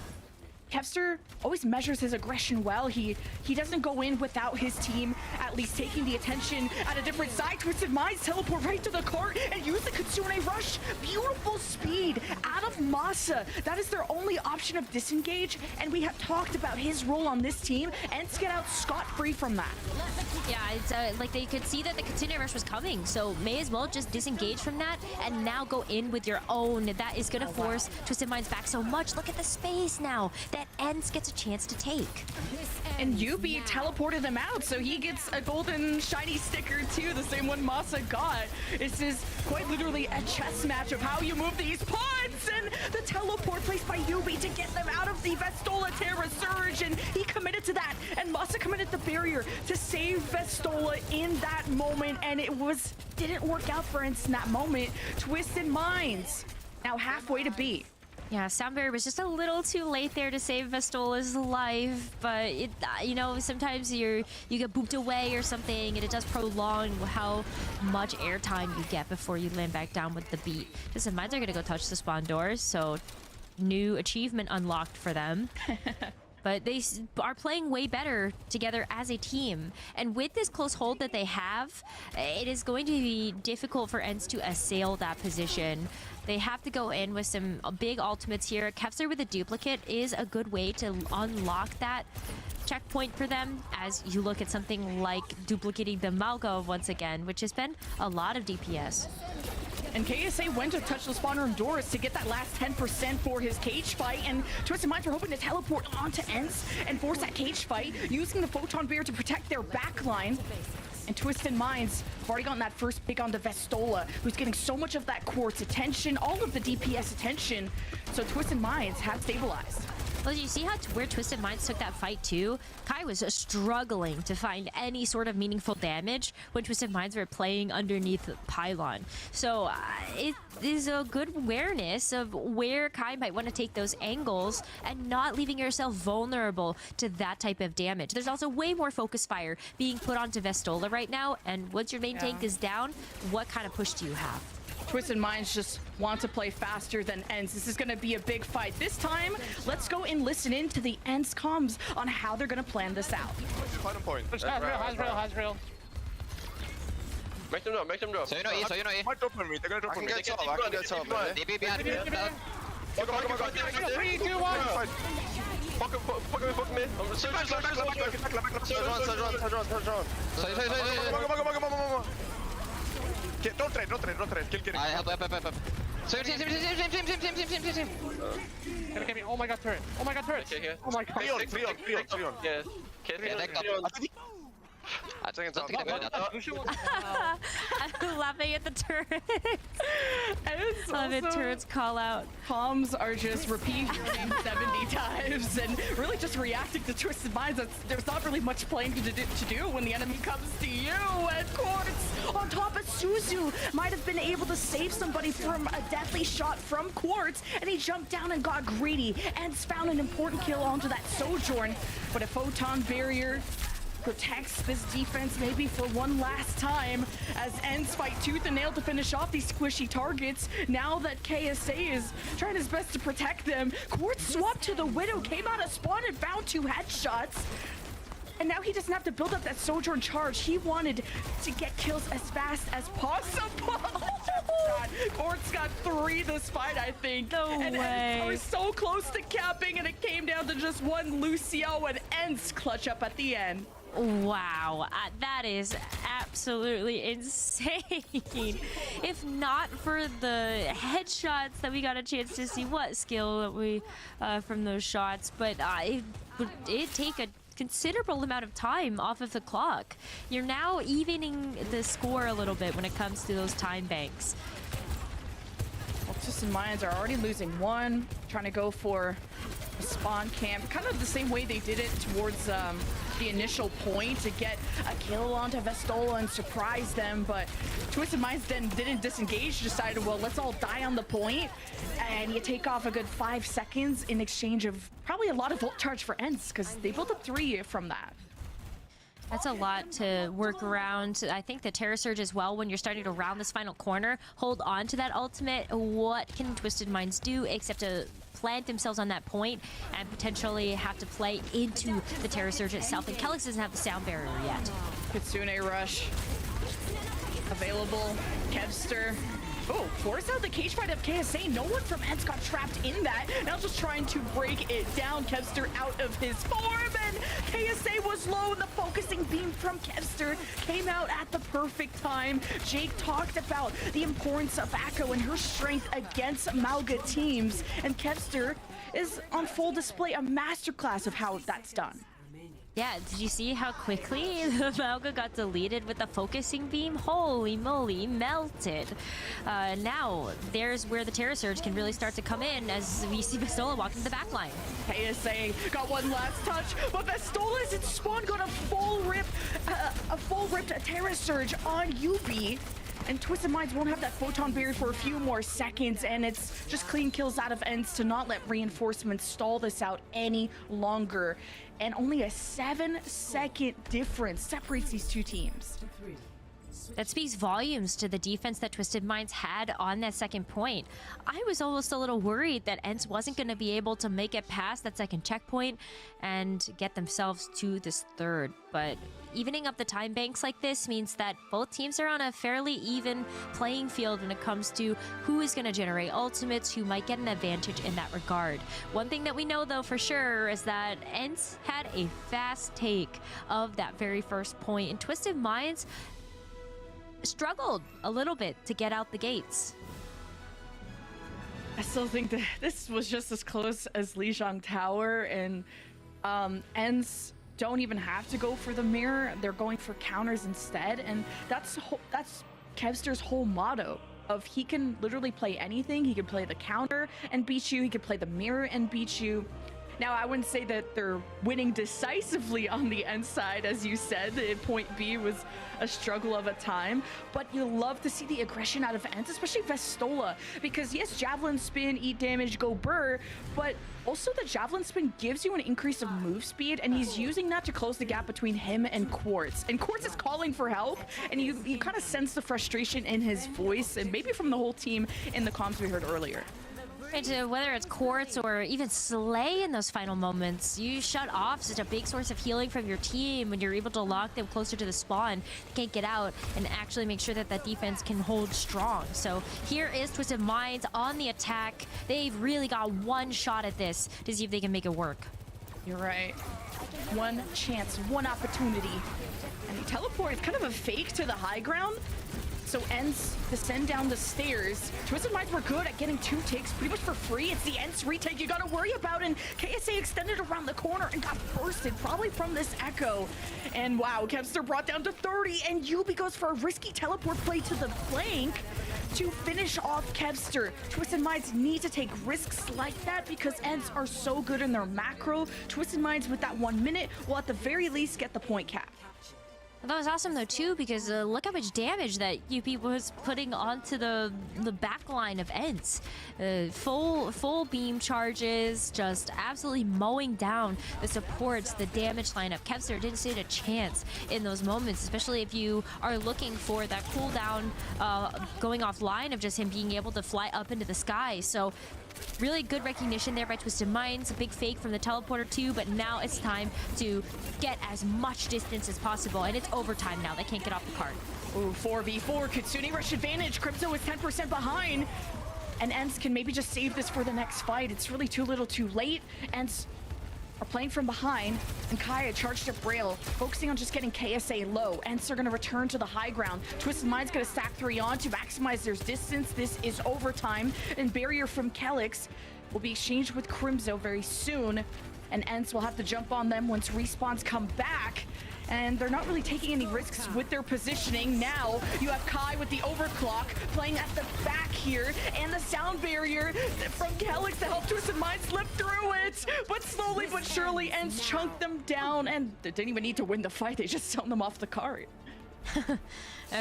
Kevster always measures his aggression well. He doesn't go in without his team at least taking the attention at a different side. Twisted Minds teleport right to the cart and use the Kitsune rush. Beautiful speed out of Masa. That is their only option of disengage, and we have talked about his role on this team, and to get out scot-free from that. Yeah, it's like they could see that the Kitsune rush was coming, so may as well just disengage from that and now go in with your own. That is going to force Twisted Minds back so much. Look at the space now that ENCE gets a chance to take. And Yubi teleported them out, so he gets a golden shiny sticker too, the same one Masa got. This is quite literally a chess match of how you move these pods, and the teleport placed by Yubi to get them out of the Vestola Terra Surge, and he committed to that, and Masa committed the barrier to save Vestola in that moment, and it didn't work out for ENCE in that moment. Twisted Minds now halfway to B. Yeah, Sound Barrier was just a little too late there to save Vestola's life, but it, you know, sometimes you get booped away or something, and it does prolong how much airtime you get before you land back down with the beat. Twisted Minds are gonna go touch the spawn doors, so new achievement unlocked for them. But they are playing way better together as a team. And with this close hold that they have, it is going to be difficult for ENCE to assail that position. They have to go in with some big ultimates here. Kevster with a duplicate is a good way to unlock that checkpoint for them, as you look at something like duplicating the Malga once again, which has been a lot of DPS. And KSA went to touch the spawn room doors to get that last 10% for his cage fight, and Twisted Minds were hoping to teleport onto ENCE and force that cage fight, using the Photon Barrier to protect their backline. And Twisted Minds have already gotten that first pick onto Vestola, who's getting so much of that Quartz attention, all of the DPS attention. So Twisted Minds have stabilized. Well, you see how where Twisted Minds took that fight too? Kai was struggling to find any sort of meaningful damage when Twisted Minds were playing underneath the pylon. So it is a good awareness of where Kai might want to take those angles and not leaving yourself vulnerable to that type of damage. There's also way more focus fire being put onto Vestola right now, and once your main tank is down, what kind of push do you have? Twisted Minds just want to play faster than ENCE. This is going to be a big fight. This time, let's go and listen in to the ENCE comms on how they're going to plan this out. Final point. Has real. Make them drop. So you know E, so you know E. Might drop on me. They're gonna drop on me. I can get top, man. DP behind. Fuck me. 3, 2, 1. Fuck me. Don't trade. Kill. Help. So team. Oh my god, turret. Oh my god. 3 on. Yeah. I'm laughing at the turret. Love it, turrets call out. Comms are just repeating your name 70 times and really just reacting to Twisted Minds. There's not really much playing to do when the enemy comes to you. And Quartz on top of Suzu might have been able to save somebody from a deadly shot from Quartz, and he jumped down and got greedy and found an important kill onto that Sojourn. But a Photon Barrier protects this defense maybe for one last time as ENCE fight tooth and nail to finish off these squishy targets. Now that KSA is trying his best to protect them, Quartz swapped to the Widow, came out of spawn and found 2 headshots. And now he doesn't have to build up that Sojourn charge. He wanted to get kills as fast as possible. God, Quartz got 3 this fight, I think. No and way. We're so close to capping, and it came down to just one Lucio and ENCE clutch up at the end. Wow, that is absolutely insane. If not for the headshots that we got a chance to see, what skill that we from those shots, but it take a considerable amount of time off of the clock. You're now evening the score a little bit when it comes to those time banks. Well, Twisted Minds are already losing 1, trying to go for a spawn camp, kind of the same way they did it towards the initial point to get a kill onto Vestola and surprise them, but Twisted Minds then didn't disengage, decided, well, let's all die on the point, and you take off a good 5 seconds in exchange of probably a lot of volt charge for ENCE, because they built up 3 from that. That's a lot to work around. I think the Terror Surge as well, when you're starting to round this final corner, hold on to that ultimate. What can Twisted Minds do except to plant themselves on that point and potentially have to play into the Terror Surge itself? And Kelix doesn't have the sound barrier yet. Kitsune rush available. Kevster. Oh, force out the cage fight of KSA. No one from ENCE got trapped in that. Now just trying to break it down. Kevster out of his form, and KSA was low, and the focusing beam from Kevster came out at the perfect time. Jake talked about the importance of Akko and her strength against Mauga teams, and Kevster is on full display, a masterclass of how that's done. Yeah, did you see how quickly the Mauga got deleted with the focusing beam? Holy moly, melted. Now, there's where the Terror Surge can really start to come in as we see Vestola walk into the back line. KSA got one last touch, but Vestola's in spawn got a full ripped Terror Surge on UB. And Twisted Minds won't have that photon barrier for a few more seconds, and it's just clean kills out of ENCE to not let reinforcements stall this out any longer. And only a 7-second difference separates these two teams. That speaks volumes to the defense that Twisted Minds had on that second point. I was almost a little worried that ENCE wasn't going to be able to make it past that second checkpoint and get themselves to this third. But evening up the time banks like this means that both teams are on a fairly even playing field when it comes to who is going to generate ultimates, who might get an advantage in that regard. One thing that we know though for sure is that ENCE had a fast take of that very first point, and Twisted Minds struggled a little bit to get out the gates. I still think that this was just as close as Lijiang Tower, and ENCE don't even have to go for the mirror. They're going for counters instead, and that's Kevster's whole motto of he can literally play anything. He can play the counter and beat you. He can play the mirror and beat you. Now, I wouldn't say that they're winning decisively on the ENCE side, as you said. The point B was a struggle of a time, but you love to see the aggression out of ENCE, especially Vestola, because yes, Javelin Spin, eat damage, go burr, but also the Javelin Spin gives you an increase of move speed, and he's using that to close the gap between him and Quartz. And Quartz is calling for help, and you kind of sense the frustration in his voice, and maybe from the whole team in the comms we heard earlier. And whether it's Quartz or even Slay in those final moments, you shut off such a big source of healing from your team when you're able to lock them closer to the spawn. They can't get out and actually make sure that that defense can hold strong. So here is Twisted Minds on the attack. They've really got one shot at this to see if they can make it work. You're right. One chance, one opportunity. And the teleport is kind of a fake to the high ground. So ENCE descend down the stairs. Twisted Minds were good at getting 2 takes pretty much for free. It's the ENCE retake you gotta worry about, and KSA extended around the corner and got bursted, probably from this echo. And wow, Kevster brought down to 30, and Yubi goes for a risky teleport play to the flank to finish off Kevster. Twisted Minds need to take risks like that because ENCE are so good in their macro. Twisted Minds with that 1 minute will at the very least get the point cap. That was awesome though too, because look how much damage that UP was putting onto the back line of ENCE. Full beam charges, just absolutely mowing down the supports, the damage lineup. Kevster didn't stand a chance in those moments, especially if you are looking for that cooldown going offline of just him being able to fly up into the sky. So really good recognition there by Twisted Minds. A big fake from the teleporter too, but now it's time to get as much distance as possible, and it's overtime now. They can't get off the cart. Ooh, 4v4, Kitsune rush advantage. Crypto is 10% behind, and ENCE can maybe just save this for the next fight. It's really too little too late. ENCE are playing from behind, and Kaya charged up rail, focusing on just getting KSA low. ENCE are going to return to the high ground. Twisted Mind's going to stack 3 on to maximize their distance. This is overtime, and barrier from Kelix will be exchanged with Crimzo very soon, and ENCE will have to jump on them once respawns come back. And they're not really taking any risks with their positioning. Now you have Kai with the overclock playing at the back here, and the sound barrier from Kelix to help Twisted Minds slip through it. But slowly but surely ENCE chunked them down, and they didn't even need to win the fight. They just sent them off the cart.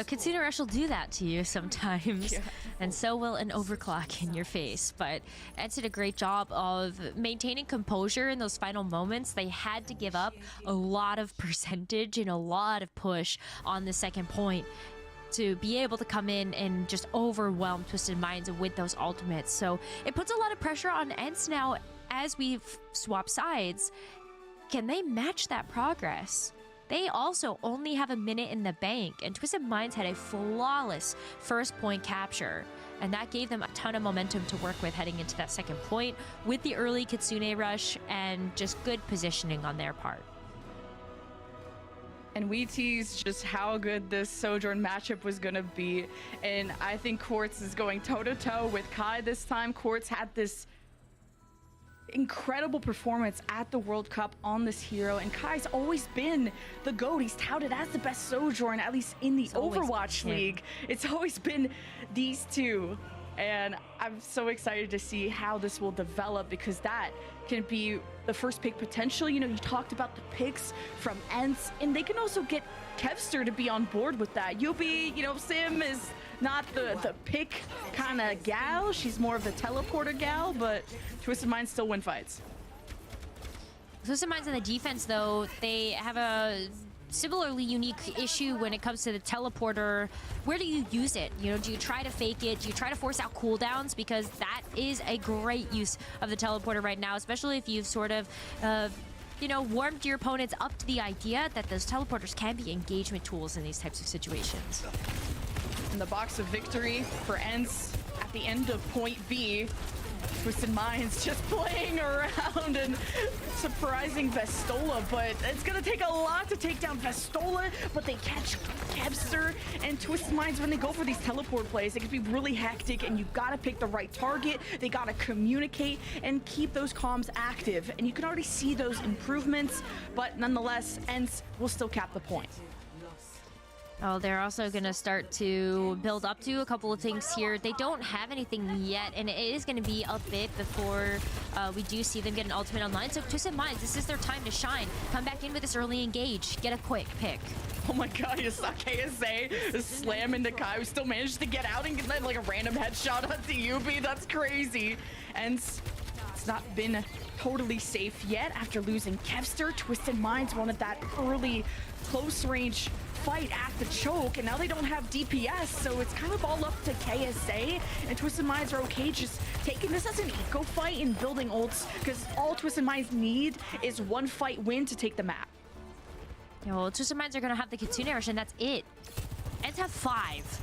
Kitsune Rush will do that to you sometimes, and so will an overclock in your face. But ENCE did a great job of maintaining composure in those final moments. They had to give up a lot of percentage and a lot of push on the second point to be able to come in and just overwhelm Twisted Minds with those ultimates. So it puts a lot of pressure on ENCE now as we've swapped sides. Can they match that progress? They also only have a minute in the bank, and Twisted Minds had a flawless first point capture, and that gave them a ton of momentum to work with heading into that second point with the early Kitsune Rush and just good positioning on their part. And we teased just how good this Sojourn matchup was going to be, and I think Quartz is going toe-to-toe with Kai this time. Quartz had this incredible performance at the World Cup on this hero, and Kai's always been the GOAT. He's touted as the best Sojourn, at least in the Overwatch League. It's always been these two, and I'm so excited to see how this will develop, because that can be the first pick potential. You know, you talked about the picks from ENCE, and they can also get Kevster to be on board with that. Yubi, you know, Sim is not the pick kind of gal. She's more of the teleporter gal, but Twisted Minds still win fights. Twisted Minds on the defense, though, they have a similarly unique issue when it comes to the teleporter. Where do you use it? You know, do you try to fake it? Do you try to force out cooldowns? Because that is a great use of the teleporter right now, especially if you've sort of you know, warmed your opponents up to the idea that those teleporters can be engagement tools in these types of situations. In the box of victory for ENCE at the end of point B, Twisted Minds just playing around and surprising Vestola, but it's gonna take a lot to take down Vestola, but they catch Kevster, and Twisted Minds, when they go for these teleport plays, it can be really hectic, and you gotta pick the right target. They gotta communicate and keep those comms active, and you can already see those improvements, but nonetheless, ENCE will still cap the point. Oh, they're also going to start to build up to a couple of things here. They don't have anything yet, and it is going to be a bit before we do see them get an ultimate online. So Twisted Minds, this is their time to shine. Come back in with this early engage. Get a quick pick. Oh my god, you saw KSA slam into Kai, who still managed to get out and get like a random headshot onto Yubi. That's crazy. And it's not been totally safe yet after losing Kevster. Twisted Minds wanted that early close range fight at the choke, and now they don't have DPS, so it's kind of all up to KSA, and Twisted Minds are okay just taking this as an eco fight and building ults, because all Twisted Minds need is one fight win to take the map. Yeah, well, Twisted Minds are going to have the Kitsune Rush, and that's it. ENCE have 5.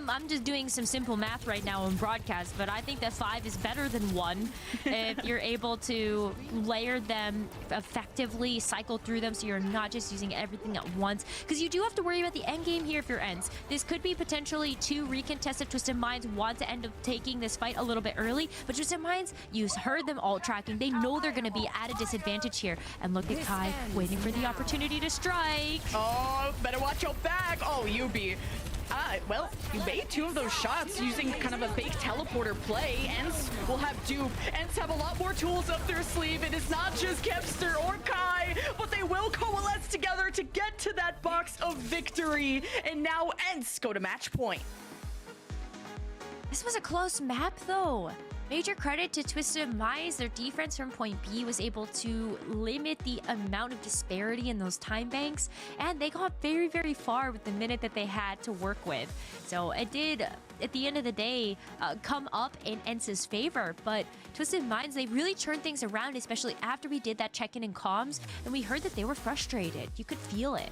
I'm just doing some simple math right now on broadcast, but I think that 5 is better than 1 if you're able to layer them effectively, cycle through them, so you're not just using everything at once. Because you do have to worry about the end game here if you're ENCE. This could be potentially 2 recontested. Twisted Minds want to end up taking this fight a little bit early, but Twisted Minds, you heard them alt tracking. They know they're going to be at a disadvantage here. And look at Kai waiting for the opportunity to strike. Oh, better watch your back. Oh, Yubi. Well, you made 2 of those shots using kind of a fake teleporter play. ENCE will have dupe. ENCE have a lot more tools up their sleeve. It is not just Kevster or Kai, but they will coalesce together to get to that box of victory. And now ENCE go to match point. This was a close map, though. Major credit to Twisted Minds. Their defense from point B was able to limit the amount of disparity in those time banks, and they got very, very far with the minute that they had to work with. So it did, at the end of the day, come up in ENCE's favor, but Twisted Minds, they really turned things around, especially after we did that check-in in comms, and we heard that they were frustrated. You could feel it.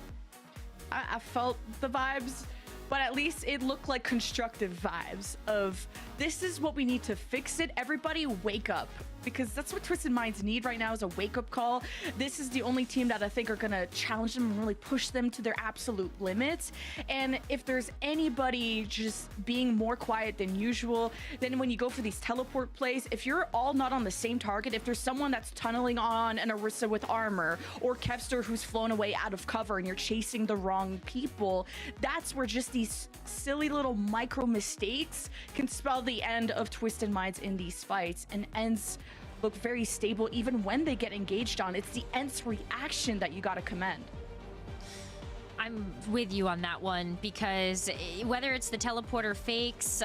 I felt the vibes, but at least it looked like constructive vibes of, this is what we need to fix it. Everybody wake up, because that's what Twisted Minds need right now, is a wake-up call. This is the only team that I think are gonna challenge them and really push them to their absolute limits. And if there's anybody just being more quiet than usual, then when you go for these teleport plays, if you're all not on the same target, if there's someone that's tunneling on an Orisa with armor, or Kevster who's flown away out of cover and you're chasing the wrong people, that's where just these silly little micro mistakes can spell the end of Twisted Minds in these fights. And ENCE look very stable even when they get engaged on. It's the ENCE reaction that you gotta commend. I'm with you on that one because whether it's the teleporter fakes,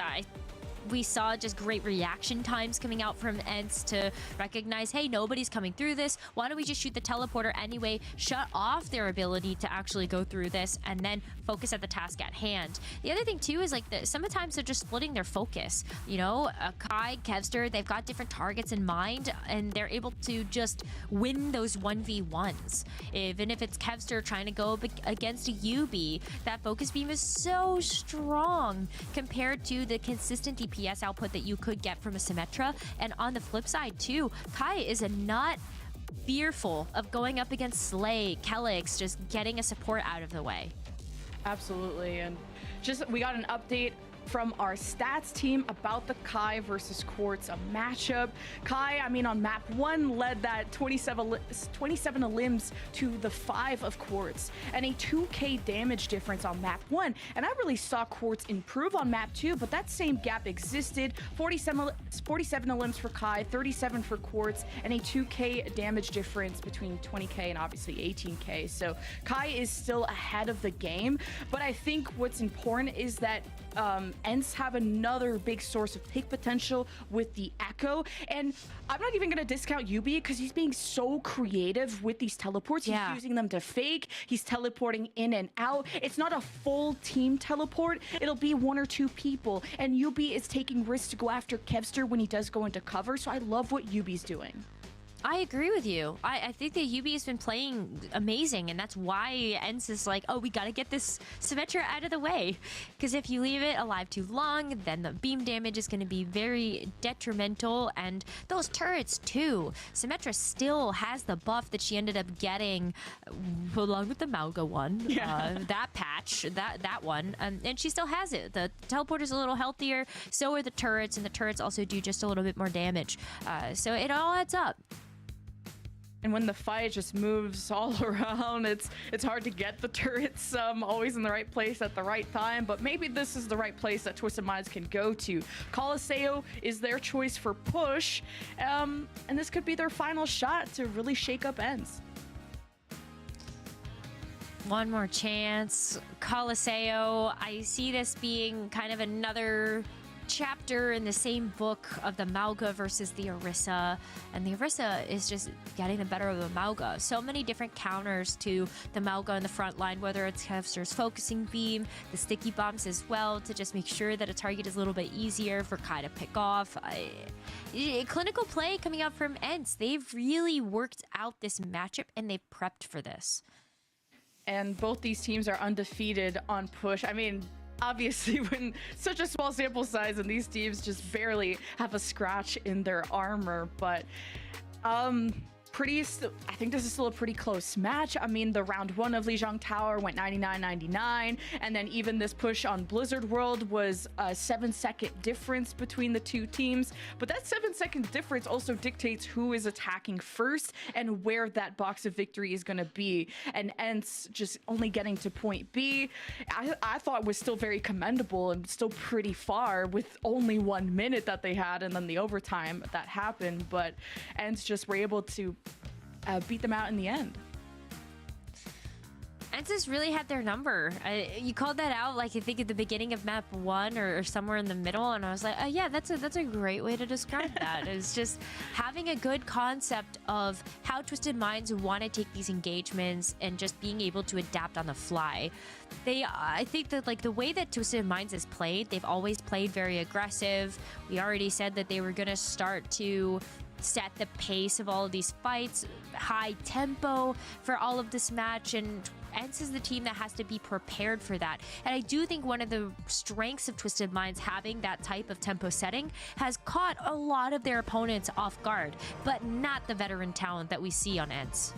we saw just great reaction times coming out from ENCE to recognize, hey, nobody's coming through this. Why don't we just shoot the teleporter anyway, shut off their ability to actually go through this, and then focus at the task at hand. The other thing, too, is like sometimes they're just splitting their focus. You know, Kai, Kevster, they've got different targets in mind, and they're able to just win those 1v1s. Even if it's Kevster trying to go up against a UB, that focus beam is so strong compared to the consistent DPS output that you could get from a Symmetra. And on the flip side too, Kai is not fearful of going up against Slay, Kelix, just getting a support out of the way. Absolutely. And just we got an update from our stats team about the Kai versus Quartz matchup. Kai, I mean, on map 1 led that 27 elims to the 5 of Quartz and a 2k damage difference on map 1. And I really saw Quartz improve on map 2, but that same gap existed. 47 elims for Kai, 37 for Quartz, and a 2k damage difference between 20k and obviously 18k. So Kai is still ahead of the game, but I think what's important is that ENCE have another big source of pick potential with the Echo, and I'm not even going to discount Yubi because he's being so creative with these teleports. He's using them to fake, he's teleporting in and out. It's not a full team teleport, it'll be 1 or 2 people, and Yubi is taking risks to go after Kevster when he does go into cover, so I love what Yubi's doing. I agree with you. I think that UB has been playing amazing, and that's why ENCE is like, oh, we got to get this Symmetra out of the way. Because if you leave it alive too long, then the beam damage is going to be very detrimental, and those turrets too. Symmetra still has the buff that she ended up getting along with the Mauga one. That patch, that one. And she still has it. The teleporter's a little healthier, so are the turrets, and the turrets also do just a little bit more damage. So it all adds up. And when the fight just moves all around, it's hard to get the turrets always in the right place at the right time, but maybe this is the right place that Twisted Minds can go to. Colosseo is their choice for push, and this could be their final shot to really shake up ENCE. One more chance. Colosseo, I see this being kind of another chapter in the same book of the Mauga versus the Orisa, and the Orisa is just getting the better of the Mauga. So many different counters to the Mauga in the front line, whether it's Kevster's focusing beam, the sticky bombs as well, to just make sure that a target is a little bit easier for Kai to pick off. Clinical play coming out from ENCE. They've really worked out this matchup, and they've prepped for this. And both these teams are undefeated on push. I mean, obviously, when such a small sample size and these teams just barely have a scratch in their armor, but I think this is still a pretty close match. I mean, the round 1 of Lijiang Tower went 99-99, and then even this push on Blizzard World was a 7-second difference between the two teams. But that 7-second difference also dictates who is attacking first and where that box of victory is going to be. And ENCE just only getting to point B, I thought was still very commendable and still pretty far with only 1 minute that they had and then the overtime that happened. But ENCE just were able to beat them out in the end. ENCE really had their number. You called that out, like, I think at the beginning of map 1 or somewhere in the middle, and I was like, oh yeah, that's a great way to describe that. It's just having a good concept of how Twisted Minds want to take these engagements and just being able to adapt on the fly. I think that, like, the way that Twisted Minds has played, they've always played very aggressive. We already said that they were going to start to set the pace of all of these fights, high tempo for all of this match, and ENCE is the team that has to be prepared for that. And I do think one of the strengths of Twisted Minds having that type of tempo setting has caught a lot of their opponents off guard, but not the veteran talent that we see on ENCE.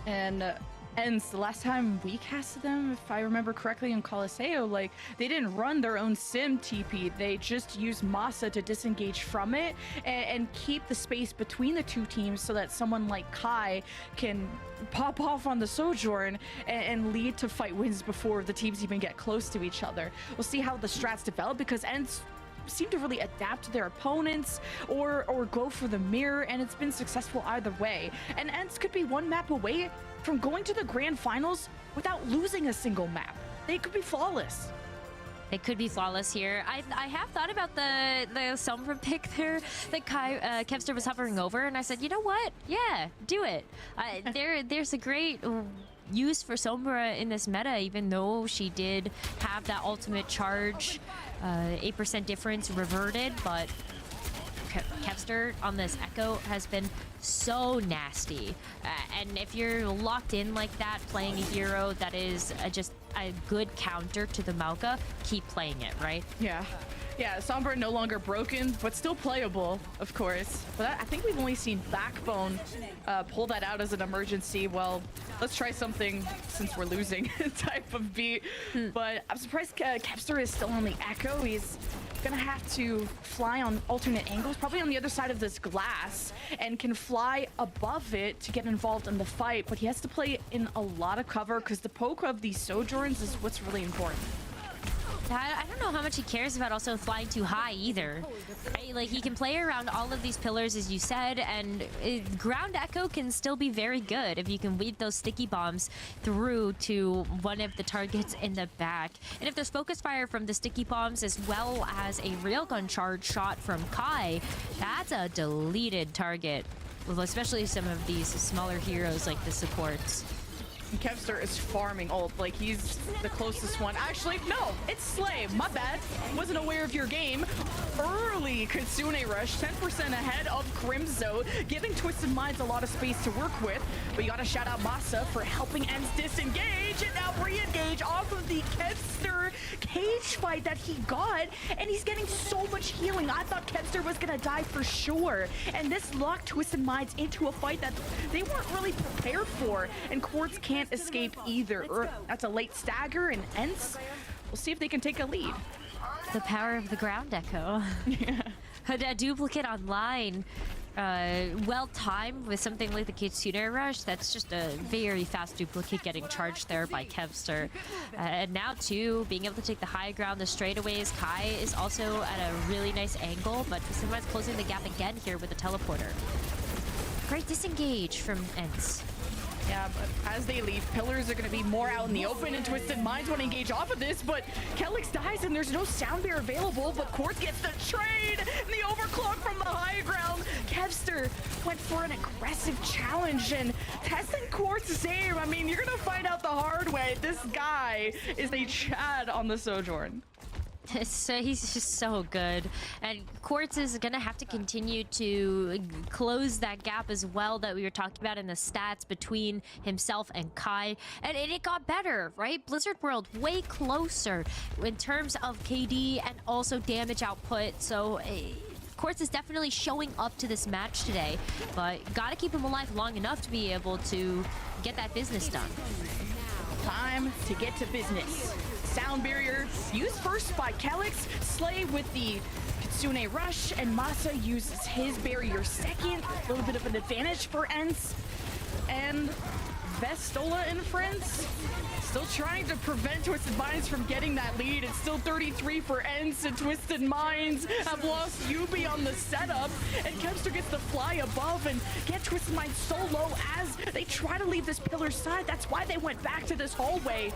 And ENCE, the last time we casted them, if I remember correctly, in Colosseo, like, they didn't run their own sim TP. They just used Masa to disengage from it and keep the space between the two teams so that someone like Kai can pop off on the Sojourn and lead to fight wins before the teams even get close to each other. We'll see how the strats develop, because ENCE seem to really adapt to their opponents or go for the mirror, and it's been successful either way. And ENCE could be one map away from going to the grand finals without losing a single map. They could be flawless. They could be flawless here. I have thought about the Sombra pick there that Kevster was hovering over, and I said, you know what? Yeah, do it. There's a great use for Sombra in this meta, even though she did have that ultimate charge, 8% difference reverted, but Kevster on this Echo has been so nasty. And if you're locked in like that, playing a hero that is just a good counter to the Mauga, keep playing it, right? Yeah. Yeah, Sombra no longer broken, but still playable, of course. But I think we've only seen Backbone pull that out as an emergency. Well, let's try something since we're losing type of beat. But I'm surprised Kevster is still on the Echo. He's gonna have to fly on alternate angles, probably on the other side of this glass, and can fly above it to get involved in the fight. But he has to play in a lot of cover because the poke of these Sojourns is what's really important. I don't know how much he cares about also flying too high either. Right? Like, he can play around all of these pillars, as you said, and ground echo can still be very good if you can weave those sticky bombs through to one of the targets in the back. And if there's focus fire from the sticky bombs as well as a railgun charge shot from Kai, that's a deleted target. Well, especially some of these smaller heroes like the supports. Kevster is farming ult, like he's the closest one. Actually, no, it's Slay. My bad. Wasn't aware of your game. Early Kitsune Rush, 10% ahead of Crimzo, giving Twisted Minds a lot of space to work with. But you gotta shout out Masa for helping Ents disengage and now re-engage off of the Kevster cage fight that he got. And he's getting so much healing. I thought Kevster was gonna die for sure. And this locked Twisted Minds into a fight that they weren't really prepared for. And Quartz can't escape either. That's a late stagger, and Ents, we'll see if they can take a lead. The power of the ground echo. Yeah. A duplicate online, well timed with something like the Kitsune Rush. That's just a very fast duplicate getting charged there by Kevster. And now too, being able to take the high ground, the straightaways. Kai is also at a really nice angle, but sometimes closing the gap again here with the teleporter. Great disengage from Ents. Yeah, but as they leave, pillars are going to be more out in the open, and Twisted Minds want to engage off of this, but Kelix dies and there's no sound bear available, but Quartz gets the trade, and the overclock from the high ground. Kevster went for an aggressive challenge, and testing Quartz's aim. I mean, you're going to find out the hard way. This guy is a Chad on the Sojourn. So he's just so good, and Quartz is gonna have to continue to close that gap as well that we were talking about in the stats between himself and Kai, and it got better, right? Blizzard World way closer in terms of KD and also damage output. So Quartz is definitely showing up to this match today, but gotta keep him alive long enough to be able to get that business done. Time to get to business. Sound barrier used first by Kelix, Slay with the Kitsune Rush, and Masa uses his barrier second. A little bit of an advantage for Ents. And Vestola and friends still trying to prevent Twisted Minds from getting that lead. It's still 33 for Ents, and Twisted Minds have lost Yubi on the setup, and Kevster gets to fly above and get Twisted Minds so low as they try to leave this pillar side. That's why they went back to this hallway.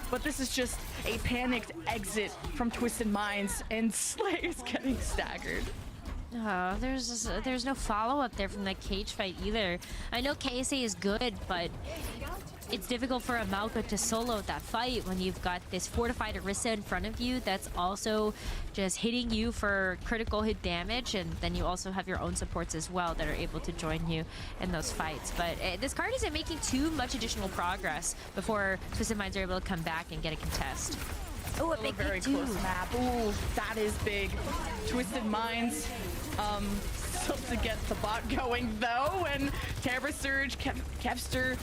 But this is just a panicked exit from Twisted Minds, and Slay is getting staggered. Oh, there's no follow-up there from that cage fight either. I know KSA is good, but it's difficult for a Mauga to solo that fight when you've got this fortified Orisa in front of you that's also just hitting you for critical hit damage, and then you also have your own supports as well that are able to join you in those fights. But this card isn't making too much additional progress before Twisted Minds are able to come back and get a contest. Oh, a big very close map. Ooh, that is big. Twisted Minds still to get the bot going though, and Terra Surge, Kevster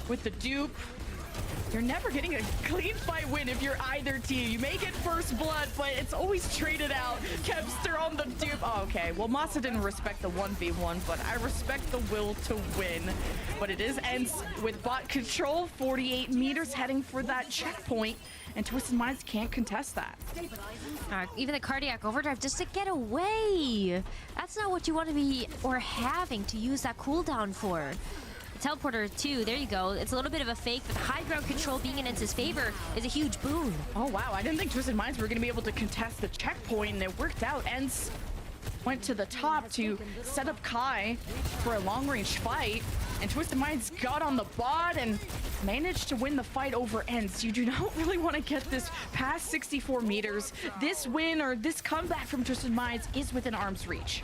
with the dupe. You're never getting a clean fight win if you're either team. You may get first blood, but it's always traded out. Kevster on the dupe. Oh, okay, well, Masa didn't respect the 1v1, but I respect the will to win. But it is Ents with bot control, 48 meters heading for that checkpoint, and Twisted Minds can't contest that. Even the cardiac overdrive just to get away. That's not what you want to be or having to use that cooldown for. teleporter too. There you go. It's a little bit of a fake, but high ground control being in Enz's favor is a huge boon. Oh wow, I didn't think Twisted Minds were going to be able to contest the checkpoint, and it worked out. Enz went to the top to set up Kai for a long-range fight, and Twisted Minds got on the bot and managed to win the fight over Enz. You do not really want to get this past 64 meters. This win or this comeback from Twisted Minds is within arm's reach.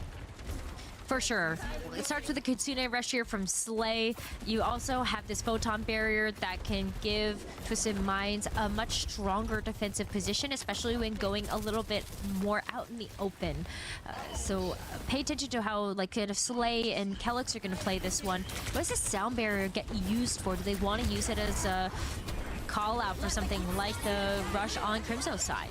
For sure. It starts with a Kitsune Rush here from Slay. You also have this Photon Barrier that can give Twisted Minds a much stronger defensive position, especially when going a little bit more out in the open. So pay attention to how like kind of Slay and Kelix are going to play this one. What does this Sound Barrier get used for? Do they want to use it as a call out for something like the rush on Crimso's side?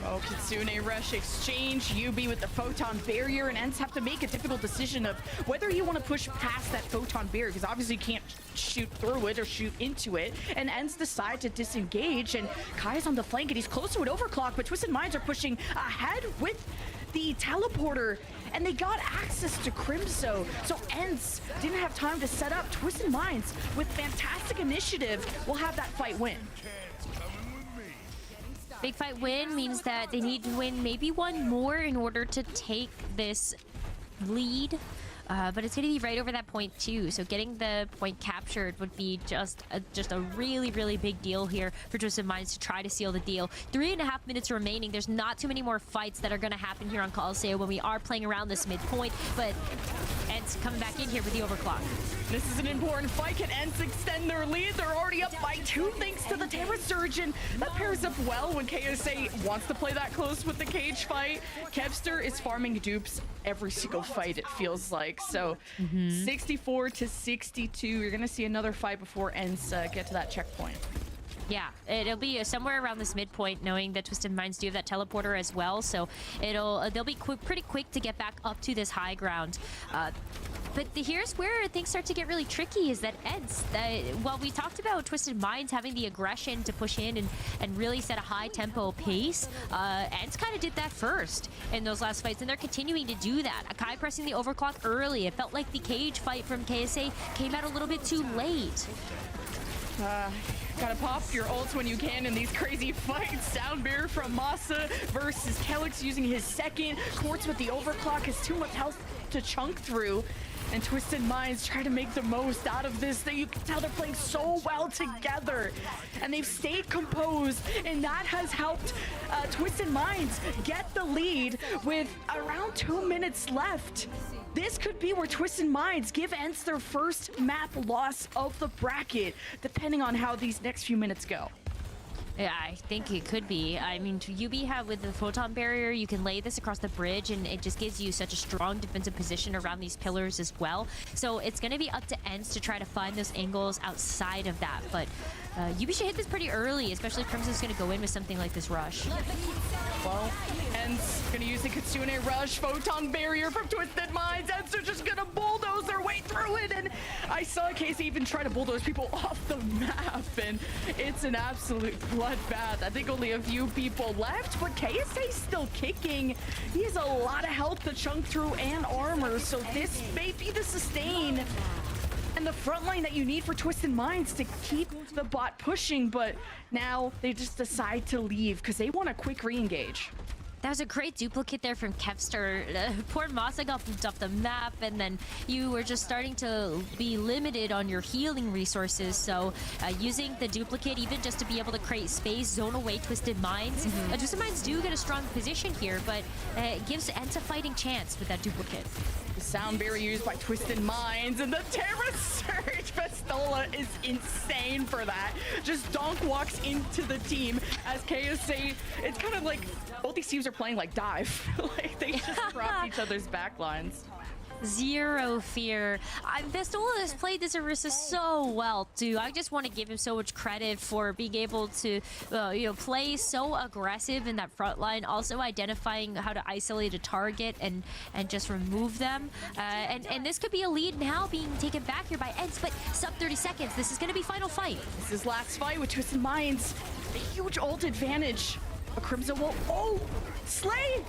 Oh, Kitsune Rush exchange, UB with the Photon Barrier, and Enz have to make a difficult decision of whether you want to push past that Photon Barrier, because obviously you can't shoot through it or shoot into it, and Enz decide to disengage, and Kai's on the flank, and he's close to an overclock, but Twisted Minds are pushing ahead with the teleporter, and they got access to Crimso, so Enz didn't have time to set up. Twisted Minds, with fantastic initiative, will have that fight win. Big fight win means that they need to win maybe one more in order to take this lead. But it's going to be right over that point too. So getting the point captured would be just a really, really big deal here for Twisted Minds to try to seal the deal. 3.5 minutes remaining. There's not too many more fights that are going to happen here on Colosseo when we are playing around this midpoint. But Enz coming back in here with the overclock. This is an important fight. Can Enz extend their lead? They're already up by 2 thanks to the Terra Surgeon. That pairs up well when KSA wants to play that close with the cage fight. Kevster is farming dupes every single fight, it feels like. So 64 to 62. You're going to see another fight before Enz get to that checkpoint. Yeah, it'll be somewhere around this midpoint, knowing that Twisted Minds do have that teleporter as well. So they'll be pretty quick to get back up to this high ground. But here's where things start to get really tricky, is that Enz, while we talked about Twisted Minds having the aggression to push in and really set a high tempo pace, Enz kind of did that first in those last fights, and they're continuing to do that. Akai pressing the overclock early. It felt like the cage fight from KSA came out a little bit too late. Gotta pop your ults when you can in these crazy fights. Sound Barrier from Masa versus Kelix using his second. Quartz with the overclock has too much health to chunk through. And Twisted Minds try to make the most out of this. You can tell they're playing so well together. And they've stayed composed, and that has helped Twisted Minds get the lead with around 2 minutes left. This could be where Twisted Minds give Enz their first map loss of the bracket, depending on how these next few minutes go. Yeah, I think it could be. I mean, UB have with the Photon Barrier, you can lay this across the bridge, and it just gives you such a strong defensive position around these pillars as well. So it's going to be up to Enz to try to find those angles outside of that. But UB should hit this pretty early, especially if Crimson's going to go in with something like this rush. Well, Enz going to use the Kitsune Rush, Photon Barrier from Twisted Minds. Enz are just going to bulldoze their way through it. And I saw Casey even try to bulldoze people off the map. And it's an absolute bloodbath. I think only a few people left, but KSA's still kicking. He has a lot of health to chunk through and armor. So this may be the sustain and the front line that you need for Twisted Minds to keep the bot pushing, but now they just decide to leave because they want a quick re-engage. That was a great duplicate there from Kevster. Poor Masa got moved off the map, and then you were just starting to be limited on your healing resources. So using the duplicate, even just to be able to create space, zone away Twisted Minds. Twisted Minds do get a strong position here, but it gives Enz a fighting chance with that duplicate. The Sound Barrier used by Twisted Minds, and the Terra Surge Pistola is insane for that. Just donk walks into the team as KSA, it's kind of like both these teams are playing like dive. Like they just cross each other's back lines. Zero fear. Pistola has played this Orisa so well too. I just want to give him so much credit for being able to play so aggressive in that front line, also identifying how to isolate a target and just remove them. And this could be a lead now being taken back here by Enz, but sub 30 seconds. This is going to be final fight. This is last fight with Twisted Minds. A huge ult advantage. A Crimson will, oh, Slay!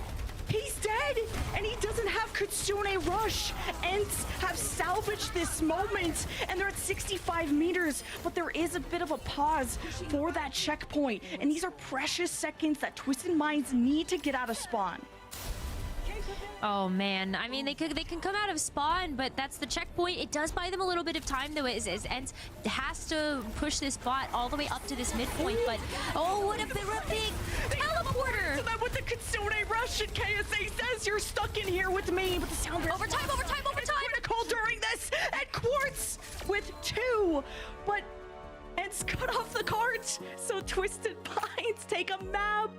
He's dead, and he doesn't have Kitsune rush. Ents have salvaged this moment, and they're at 65 meters, but there is a bit of a pause for that checkpoint, and these are precious seconds that Twisted Minds need to get out of spawn. Oh man, I mean they can come out of spawn, but that's the checkpoint. It does buy them a little bit of time though, as Ents has to push this bot all the way up to this midpoint. But oh, what a big teleporter! So that with the Kitsune rush, and KSA says you're stuck in here with me. But the sound overtime. Critical during this, and Quartz with 2, but Ents cut off the cards. So Twisted Minds take a map.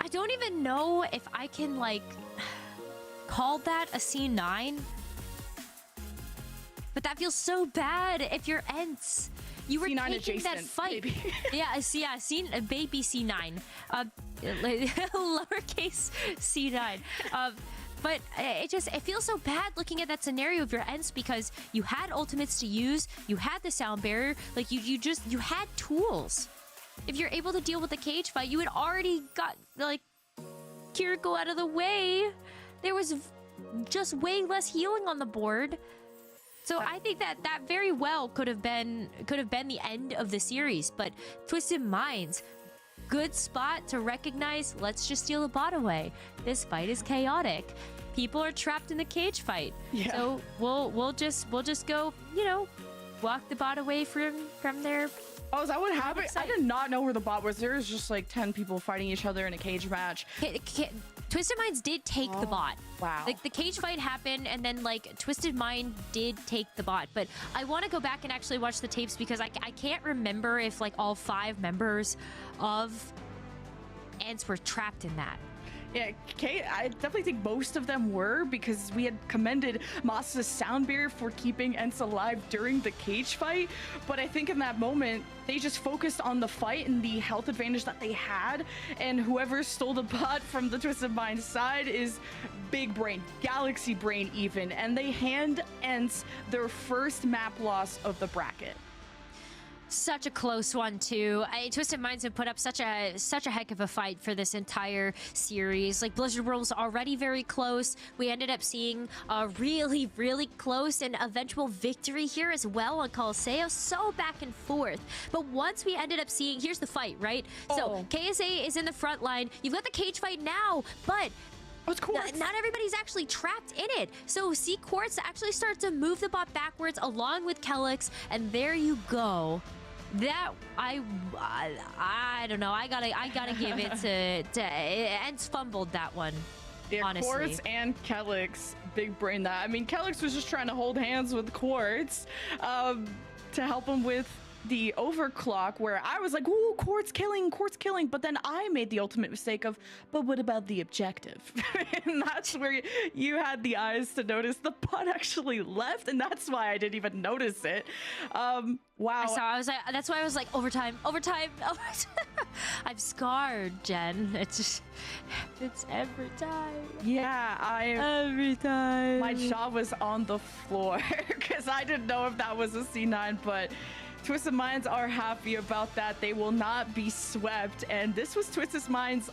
I don't even know if I can like call that a C9, but that feels so bad if you're Ents. You were C9 taking that adjacent, fight. baby. Baby C9, lowercase C9. But it feels so bad looking at that scenario of your Ents, because you had ultimates to use, you had the sound barrier, like you had tools. If you're able to deal with the cage fight, you had already got like Kiriko out of the way. There was just way less healing on the board. So I think that very well could have been the end of the series. But Twisted Minds, good spot to recognize, let's just steal the bot away. This fight is chaotic. People are trapped in the cage fight. Yeah. So we'll just go, walk the bot away from their. Oh, is that what happened? I did not know where the bot was. There was just like 10 people fighting each other in a cage match. Twisted Minds did take the bot. Wow. Like the cage fight happened, and then like Twisted Mind did take the bot. But I want to go back and actually watch the tapes, because I can't remember if like all 5 members of Ents were trapped in that. Yeah, I definitely think most of them were, because we had commended Masa's sound barrier for keeping Ents alive during the cage fight. But I think in that moment, they just focused on the fight and the health advantage that they had. And whoever stole the bot from the Twisted Mind side is big brain, galaxy brain even. And they hand Ents their first map loss of the bracket. Such a close one too. Twisted Minds have put up such a heck of a fight for this entire series. Like Blizzard World was already very close. We ended up seeing a really, really close and eventual victory here as well on Colosseo. So back and forth. But once we ended up seeing, here's the fight, right? So KSA is in the front line. You've got the cage fight now, but not everybody's actually trapped in it. So see Quartz actually start to move the bot backwards along with Kelix, and there you go. That I don't know. I gotta give it to Ents fumbled that one. Yeah, honestly. Quartz and Kelix, big brain that. I mean, Kelix was just trying to hold hands with Quartz to help him with the overclock, where I was like, ooh, Quartz killing, but then I made the ultimate mistake of, but what about the objective? And that's where you had the eyes to notice the bot actually left, and that's why I didn't even notice it. Wow. I was like, that's why I was like, overtime. I'm scarred, Jen. It's every time. Yeah, every time. My jaw was on the floor because I didn't know if that was a C9, but Twisted Minds are happy about that. They will not be swept. And this was Twisted Minds'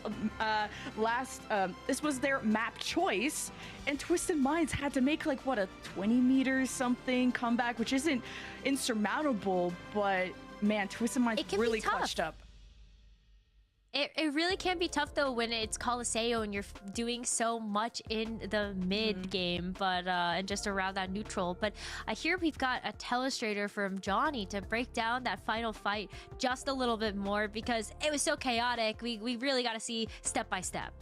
this was their map choice. And Twisted Minds had to make like, what, a 20 meters something comeback, which isn't insurmountable, but man, Twisted Minds really clutched up. It really can be tough though when it's Colosseo and you're doing so much in the mid game, but and just around that neutral. But I hear we've got a telestrator from Johnny to break down that final fight just a little bit more, because it was so chaotic. We really got to see step by step.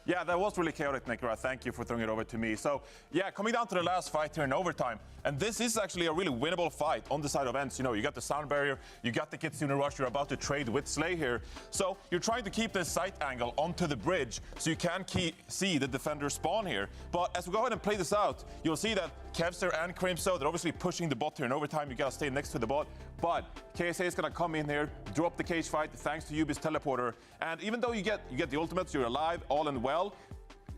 Yeah, that was really chaotic, Nekra. Thank you for throwing it over to me. So, yeah, coming down to the last fight here in overtime. And this is actually a really winnable fight on the side of Ents. You know, you got the sound barrier, you got the Kitsune rush, you're about to trade with Slay here. So you're trying to keep this sight angle onto the bridge so you can see the defender spawn here. But as we go ahead and play this out, you'll see that Kevster and Crimso, they're obviously pushing the bot here in overtime. You got to stay next to the bot. But KSA is going to come in here, drop the cage fight thanks to Yubi's teleporter. And even though you get the ultimates, you're alive, all and well,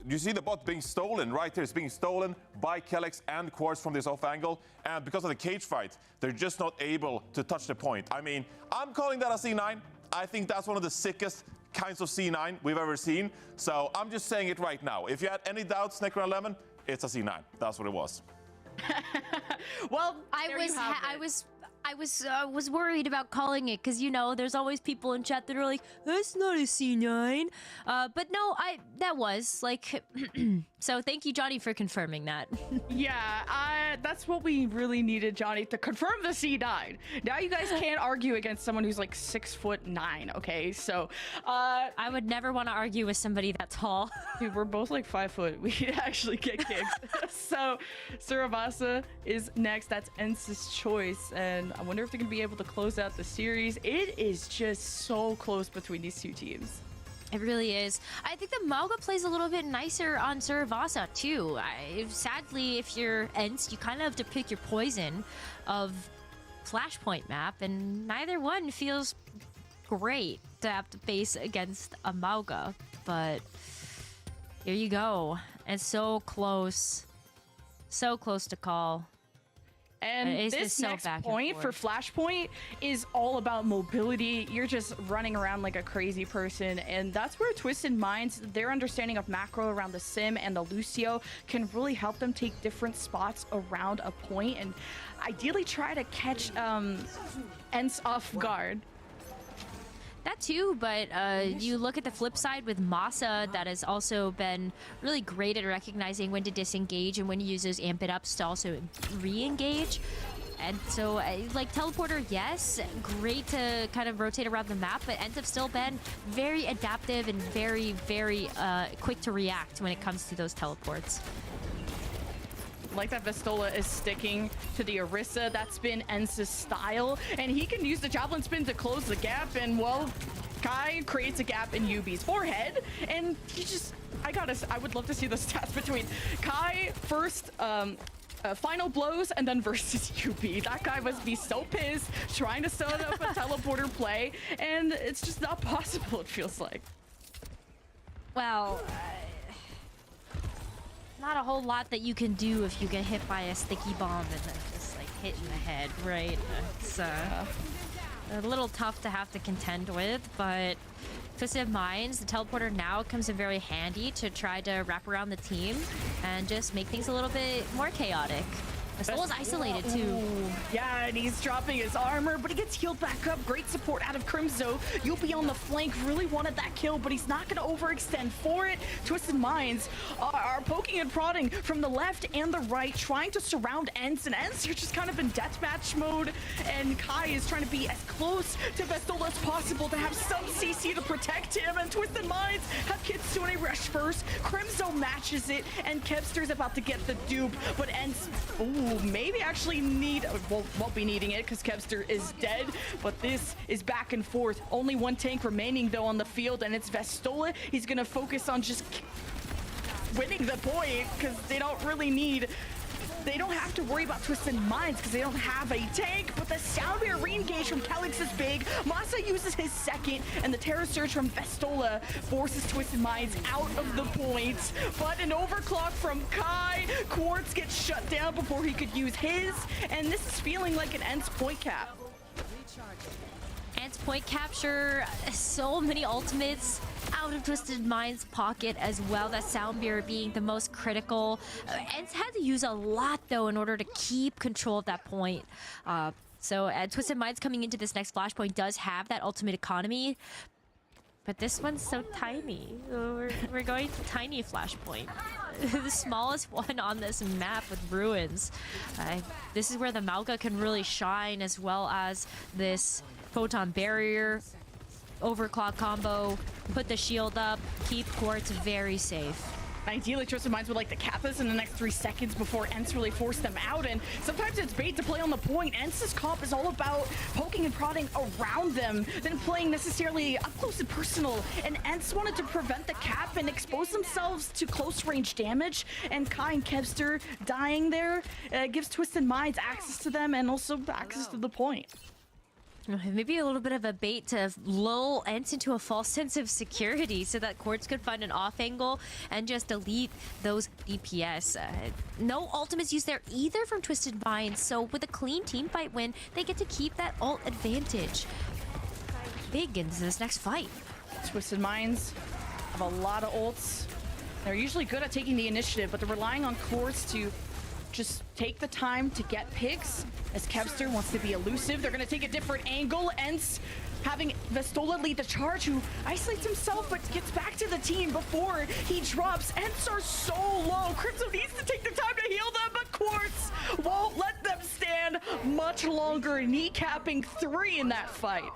you see the bot being stolen right here. It's being stolen by Kelix and Quartz from this off angle. And because of the cage fight, they're just not able to touch the point. I mean, I'm calling that a C9. I think that's one of the sickest kinds of C9 we've ever seen. So I'm just saying it right now. If you had any doubts, next round 11, it's a C9. That's what it was. Well, I was worried about calling it because, you know, there's always people in chat that are like, that's not a C9. But no, that was like, so thank you, Johnny, for confirming that. Yeah, that's what we really needed, Johnny, to confirm the C9. Now you guys can't argue against someone who's like 6'9", okay? So, I would never want to argue with somebody that tall. Dude, we're both like 5 foot. We could actually get kicked. So, Surabasa is next. That's Ence's choice. And I wonder if they're going to be able to close out the series. It is just so close between these two teams. It really is. I think the Mauga plays a little bit nicer on Surabasa too. Sadly, if you're Ents, you kind of have to pick your poison of Flashpoint map, and neither one feels great to have to face against a Mauga. But here you go. And so close to call. And this next point for Flashpoint is all about mobility. You're just running around like a crazy person. And that's where Twisted Minds, their understanding of macro around the sim and the Lucio can really help them take different spots around a point and ideally try to catch Ents off guard. That too, but you look at the flip side with Masa, that has also been really great at recognizing when to disengage and when to use those amp it ups to also re-engage. And so, like, Teleporter, yes, great to kind of rotate around the map, but Ents have still been very adaptive and very, very quick to react when it comes to those teleports. Like that Vestola is sticking to the Orisa. That's been Ence's style. And he can use the Javelin Spin to close the gap. And, well, Kai creates a gap in UB's forehead. And he just... I would love to see the stats between Kai first... final blows and then versus UB. That guy must be so pissed trying to set up a teleporter play. And it's just not possible, it feels like. Well... not a whole lot that you can do if you get hit by a sticky bomb and then just like hit in the head, right? It's a little tough to have to contend with, but Twisted Minds, the teleporter now comes in very handy to try to wrap around the team and just make things a little bit more chaotic. Vestola's isolated too. Yeah, and he's dropping his armor, but he gets healed back up. Great support out of Crimzo. You'll be on the flank. Really wanted that kill, but he's not going to overextend for it. Twisted Minds are poking and prodding from the left and the right, trying to surround Ents, and Ents are just kind of in deathmatch mode, and Kai is trying to be as close to Vestola as possible to have some CC to protect him, and Twisted Minds have Kitsune rush first. Crimzo matches it, and Kevster's about to get the dupe, but Ents... Ooh, maybe actually won't be needing it because Kevster is dead, but this is back and forth. Only one tank remaining though on the field, and it's Vestola. He's gonna focus on just winning the point because they don't have to worry about Twisted Minds because they don't have a tank, but the Soundware re-engage from Calyx is big. Masa uses his second, and the Terror Surge from Vestola forces Twisted Minds out of the points. But an overclock from Kai. Quartz gets shut down before he could use his, and this is feeling like an Ents point cap. Ents point capture, so many ultimates out of Twisted Mind's pocket as well. That Soundbeer being the most critical. Ents had to use a lot though in order to keep control of that point. So Twisted Minds coming into this next flashpoint does have that ultimate economy, but this one's so tiny. We're going to tiny flashpoint. The smallest one on this map with ruins. This is where the Mauga can really shine, as well as this photon barrier, overclock combo, put the shield up, keep Quartz very safe. Ideally, Twisted Minds would like to cap this in the next 3 seconds before Ents really force them out, and sometimes it's bait to play on the point. Ents' comp is all about poking and prodding around them than playing necessarily up close and personal, and Ents wanted to prevent the cap and expose themselves to close range damage, and Kai and Kevster dying there gives Twisted Minds access to them and also access to the point. Maybe a little bit of a bait to lull Ents into a false sense of security so that Quartz could find an off angle and just delete those DPS. No ultimates used there either from Twisted Minds, so with a clean team fight win, they get to keep that ult advantage. Big into this next fight. Twisted Minds have a lot of ults. They're usually good at taking the initiative, but they're relying on Quartz to just take the time to get picks. As Kevster wants to be elusive, they're going to take a different angle. Ents having Vestola lead the charge, who isolates himself but gets back to the team before he drops. Ents are so low. Crypto needs to take the time to heal them, but Quartz won't let them stand much longer, kneecapping 3 in that fight.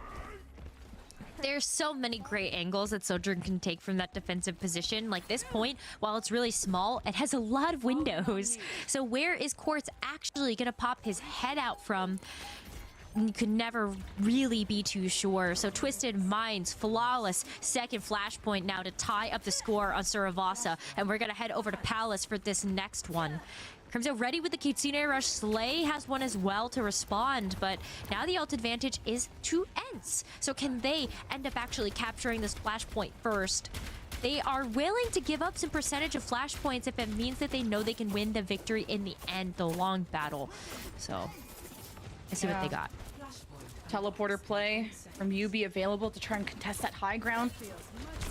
There's so many great angles that Sojourn can take from that defensive position. Like this point, while it's really small, it has a lot of windows. So where is Quartz actually going to pop his head out from? You could never really be too sure. So Twisted Minds, flawless second flashpoint now to tie up the score on Suravasa. And we're going to head over to Palace for this next one. Crimso ready with the Kitsune Rush. Slay has one as well to respond, but now the ult advantage is to Ents. So can they end up actually capturing this flashpoint first? They are willing to give up some percentage of flashpoints if it means that they know they can win the victory in the end, the long battle. So let's see what they got. Teleporter play from UB available to try and contest that high ground,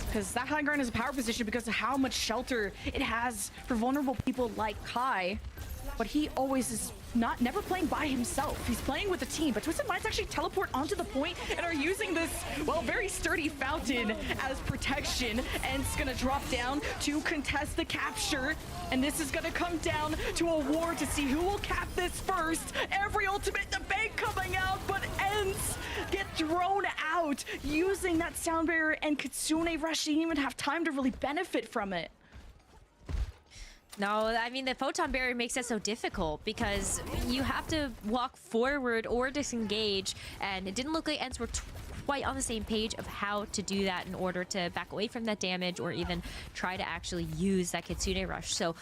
because that high ground is a power position because of how much shelter it has for vulnerable people like Kai. But he always is never playing by himself. He's playing with a team, but Twisted Minds actually teleport onto the point and are using this, well, very sturdy fountain as protection. And it's gonna drop down to contest the capture. And this is gonna come down to a war to see who will cap this first. Every ultimate debate coming out, but Ents get thrown out using that sound barrier, and Kitsune Rush didn't even have time to really benefit from it. No, I mean, the photon barrier makes it so difficult because you have to walk forward or disengage, and it didn't look like Ents were quite on the same page of how to do that in order to back away from that damage or even try to actually use that Kitsune Rush. So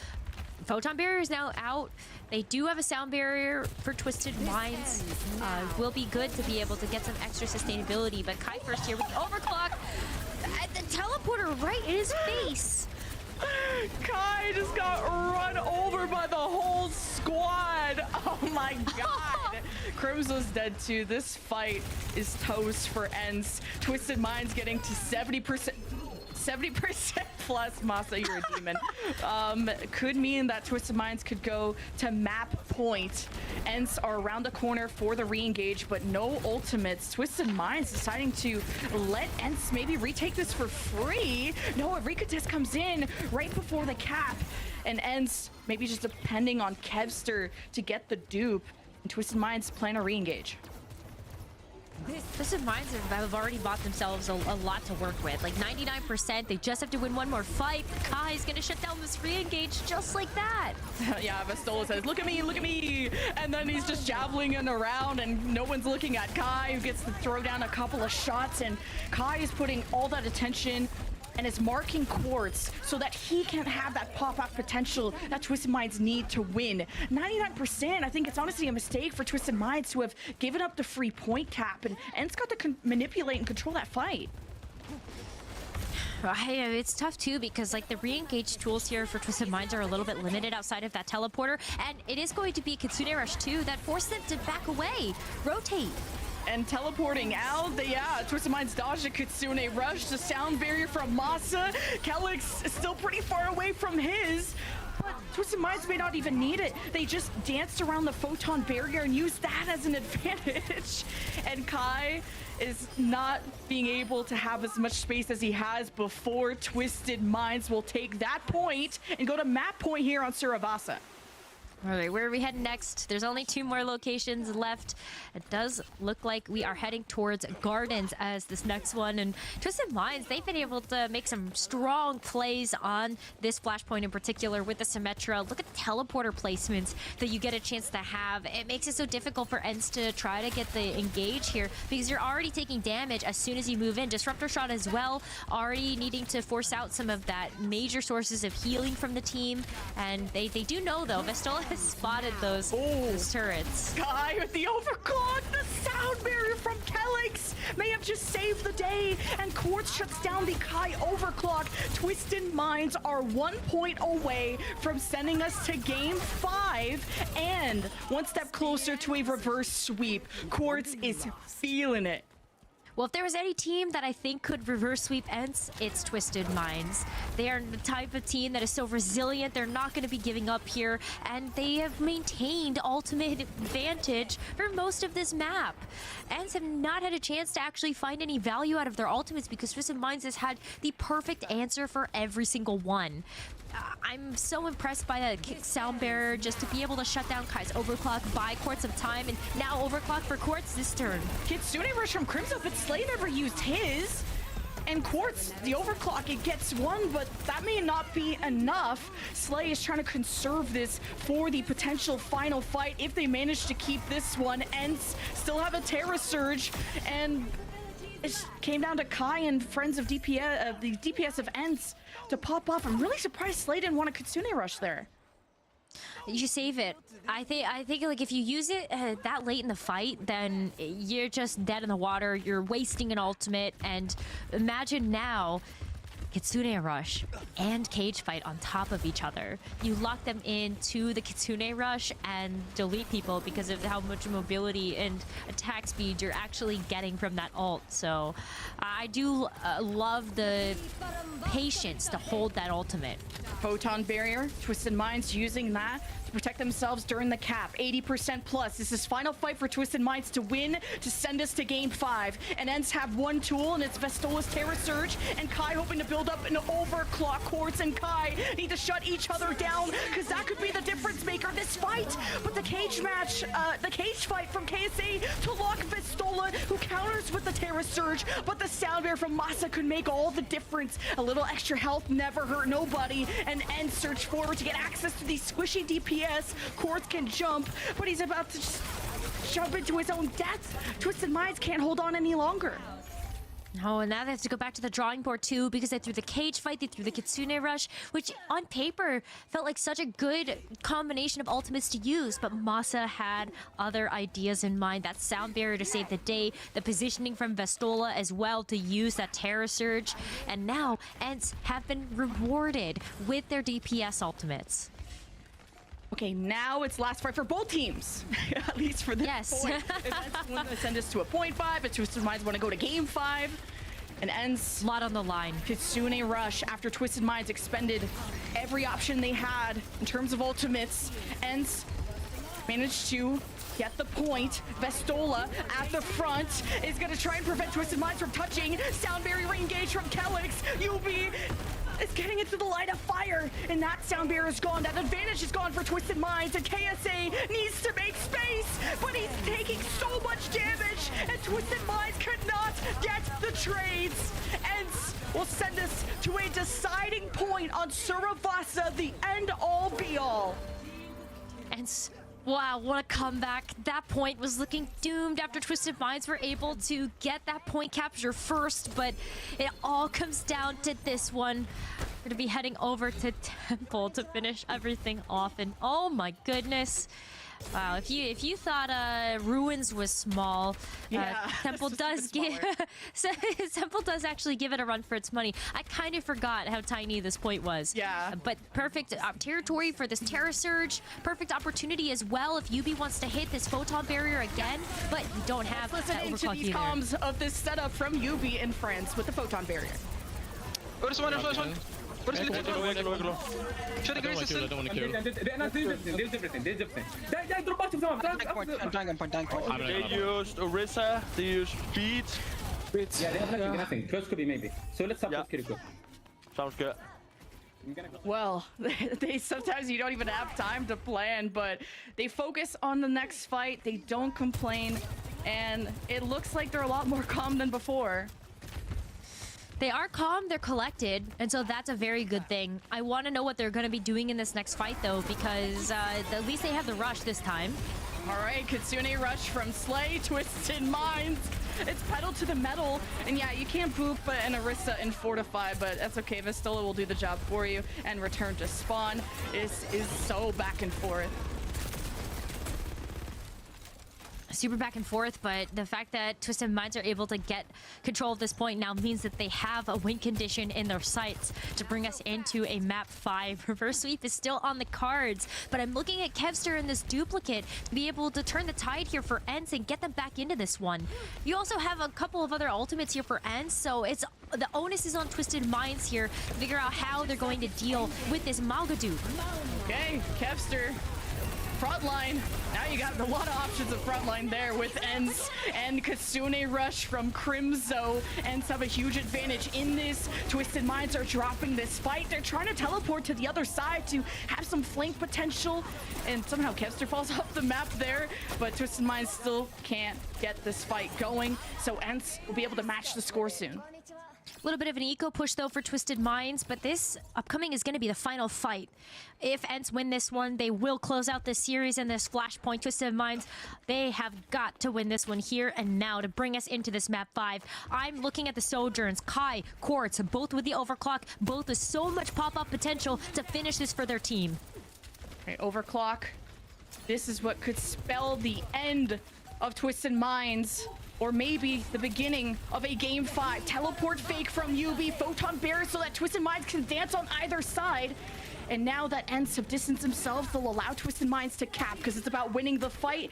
photon barrier is now out. They do have a sound barrier for Twisted Minds. Will be good to be able to get some extra sustainability, but Kai first here with the overclock. The teleporter right in his face. Kai just got run over by the whole squad. Oh my god. Crimso's dead too. This fight is toast for Ents. Twisted Minds getting to 70% plus. Masa, you're a demon. Could mean that Twisted Minds could go to map point. Ents are around the corner for the re-engage, but no ultimates. Twisted Minds deciding to let Ents maybe retake this for free. No, a recontest comes in right before the cap, and Ents maybe just depending on Kevster to get the dupe, and Twisted Minds plan a re-engage. Twisted Minds have already bought themselves a lot to work with. Like 99%, they just have to win one more fight. Kai's gonna shut down this re-engage just like that. Yeah, Vestola says, look at me, and then he's just javelinging around and no one's looking at Kai, who gets to throw down a couple of shots, and Kai is putting all that attention and is marking Quartz so that he can't have that pop-off potential that Twisted Minds need to win. 99%, I think it's honestly a mistake for Twisted Minds to have given up the free point cap, and Ents got to manipulate and control that fight. It's tough too because like the re-engage tools here for Twisted Minds are a little bit limited outside of that teleporter, and it is going to be Kitsune Rush too that forced them to back away, rotate. And teleporting out, Twisted Minds dodged a Kitsune Rush, the sound barrier from Masa. Kelix is still pretty far away from his, but Twisted Minds may not even need it. They just danced around the photon barrier and used that as an advantage. And Kai is not being able to have as much space as he has before. Twisted Minds will take that point and go to map point here on Suravasa. All right, where are we heading next? There's only 2 more locations left. It does look like we are heading towards Gardens as this next one. And Twisted Minds, they've been able to make some strong plays on this flashpoint in particular with the Symmetra. Look at the teleporter placements that you get a chance to have. It makes it so difficult for Ents to try to get the engage here because you're already taking damage as soon as you move in. Disruptor shot as well, already needing to force out some of that major sources of healing from the team. And they do know, though, Vestola has spotted those turrets. Kai with the overclock, the sound barrier from Kelix may have just saved the day, and Quartz shuts down the Kai overclock. Twisted Minds are 1 point away from sending us to game 5, and one step closer to a reverse sweep. Quartz is feeling it. Well, if there was any team that I think could reverse sweep ENCE, it's Twisted Minds. They are the type of team that is so resilient. They're not going to be giving up here, and they have maintained ultimate advantage for most of this map. ENCE have not had a chance to actually find any value out of their ultimates because Twisted Minds has had the perfect answer for every single one. I'm so impressed by that sound barrier just to be able to shut down Kai's overclock, buy Quartz some time, and now overclock for Quartz this turn. Kitsune Rush from Crimson, but Slay never used his. And Quartz, the overclock, it gets one, but that may not be enough. Slay is trying to conserve this for the potential final fight if they manage to keep this one. ENCE still have a Terra Surge, and it came down to Kai and friends of DPS, the DPS of ENCE to pop off. I'm really surprised Slay didn't want a Kitsune Rush there. You save it. I think like if you use it that late in the fight, then you're just dead in the water. You're wasting an ultimate. And imagine now, Kitsune Rush and Cage Fight on top of each other. You lock them into the Kitsune Rush and delete people because of how much mobility and attack speed you're actually getting from that ult. So I do love the patience to hold that ultimate. Photon Barrier, Twisted Minds using that to protect themselves during the cap. 80% plus. This is final fight for Twisted Minds to win, to send us to game 5. And ENCE have one tool, and it's Vestola's Terra Surge, and Kai hoping to build up an overclock. Quartz and Kai need to shut each other down, because that could be the difference maker this fight. But the cage match, the cage fight from KSA to lock Vestola, who counters with the Terra Surge, but the sound barrier from Masa could make all the difference. A little extra health never hurt nobody, and ENCE search forward to get access to these squishy DPS. Quartz can jump, but he's about to just jump into his own death. Twisted Minds can't hold on any longer. Oh, and now they have to go back to the drawing board too because they threw the cage fight, they threw the Kitsune Rush, which on paper felt like such a good combination of ultimates to use, but Masa had other ideas in mind. That sound barrier to save the day, the positioning from Vestola as well to use that Terra Surge, and now ENCE have been rewarded with their DPS ultimates. Okay, now it's last fight for both teams, at least for this point. If ENCE want to send us to a 0.5, but Twisted Minds want to go to game 5. And ENCE, a lot on the line. Kitsune Rush after Twisted Minds expended every option they had in terms of ultimates. ENCE managed to get the point. Vestola at the front is going to try and prevent Twisted Minds from touching. Sound barrier re-engaged from Kelix. UB is getting into the line of fire, and that sound barrier is gone. That advantage is gone for Twisted Minds, and KSA needs to make space, but he's taking so much damage, and Twisted Minds could not get the trades. ENCE will send us to a deciding point on Suravasa, the end-all be-all. ENCE, wow, what a comeback. That point was looking doomed after Twisted Minds were able to get that point capture first, but it all comes down to this one. We're gonna be heading over to Temple to finish everything off, and oh my goodness. Wow, if you thought Ruins was small, Temple does give Temple does actually give it a run for its money. I kind of forgot how tiny this point was. Yeah. But perfect territory for this Terra Surge. Perfect opportunity as well if UB wants to hit this photon barrier again, but you don't have that Listen into overclock these either. comms of this setup from UB and friends with the photon barrier. Oh, there's one, there's one. What is it? Should I go resist? They used Orisa, they used Beat. Yeah, they have nothing. Close could be maybe. So let's support Kiriko. Sounds good. Well, they sometimes you don't even have time to plan, but they focus on the next fight. They don't complain, and it looks like they're a lot more calm than before. They are calm, they're collected, and so that's a very good thing. I want to know what they're going to be doing in this next fight, though, because at least they have the rush this time. All right, Kitsune Rush from Slay, Twisted Minds. It's pedal to the metal, and yeah, you can't boop an Orisa and Fortify, but that's okay. Vestola will do the job for you, and return to spawn is so back and forth. super back and forth, but the fact that Twisted Minds are able to get control of this point now means that they have a win condition in their sights to bring us into a map 5. Reverse sweep is still on the cards, but I'm looking at Kevster and this duplicate to be able to turn the tide here for ENCE and get them back into this one. You also have a couple of other ultimates here for ENCE, so it's the onus is on Twisted Minds here to figure out how they're going to deal with this Mauga dupe. Okay, Kevster. Frontline. Now you got a lot of options of frontline there with ENCE and Kitsune Rush from Crimzo. ENCE have a huge advantage in this. Twisted Minds are dropping this fight. They're trying to teleport to the other side to have some flank potential. And somehow Kevster falls off the map there, but Twisted Minds still can't get this fight going. So ENCE will be able to match the score soon. A little bit of an eco push though for Twisted Minds, but this upcoming is going to be the final fight. If ENCE win this one, they will close out this series and this flashpoint. Twisted Minds, they have got to win this one here and now to bring us into this map 5. I'm looking at the Sojourns, Kai, Quartz, both with the overclock, both with so much pop-up potential to finish this for their team. Okay, overclock. This is what could spell the end of Twisted Minds. Or maybe the beginning of a game 5. Teleport fake from UB, Photon Barrier so that Twisted Minds can dance on either side. And now that ENCE have distanced themselves, they'll allow Twisted Minds to cap because it's about winning the fight.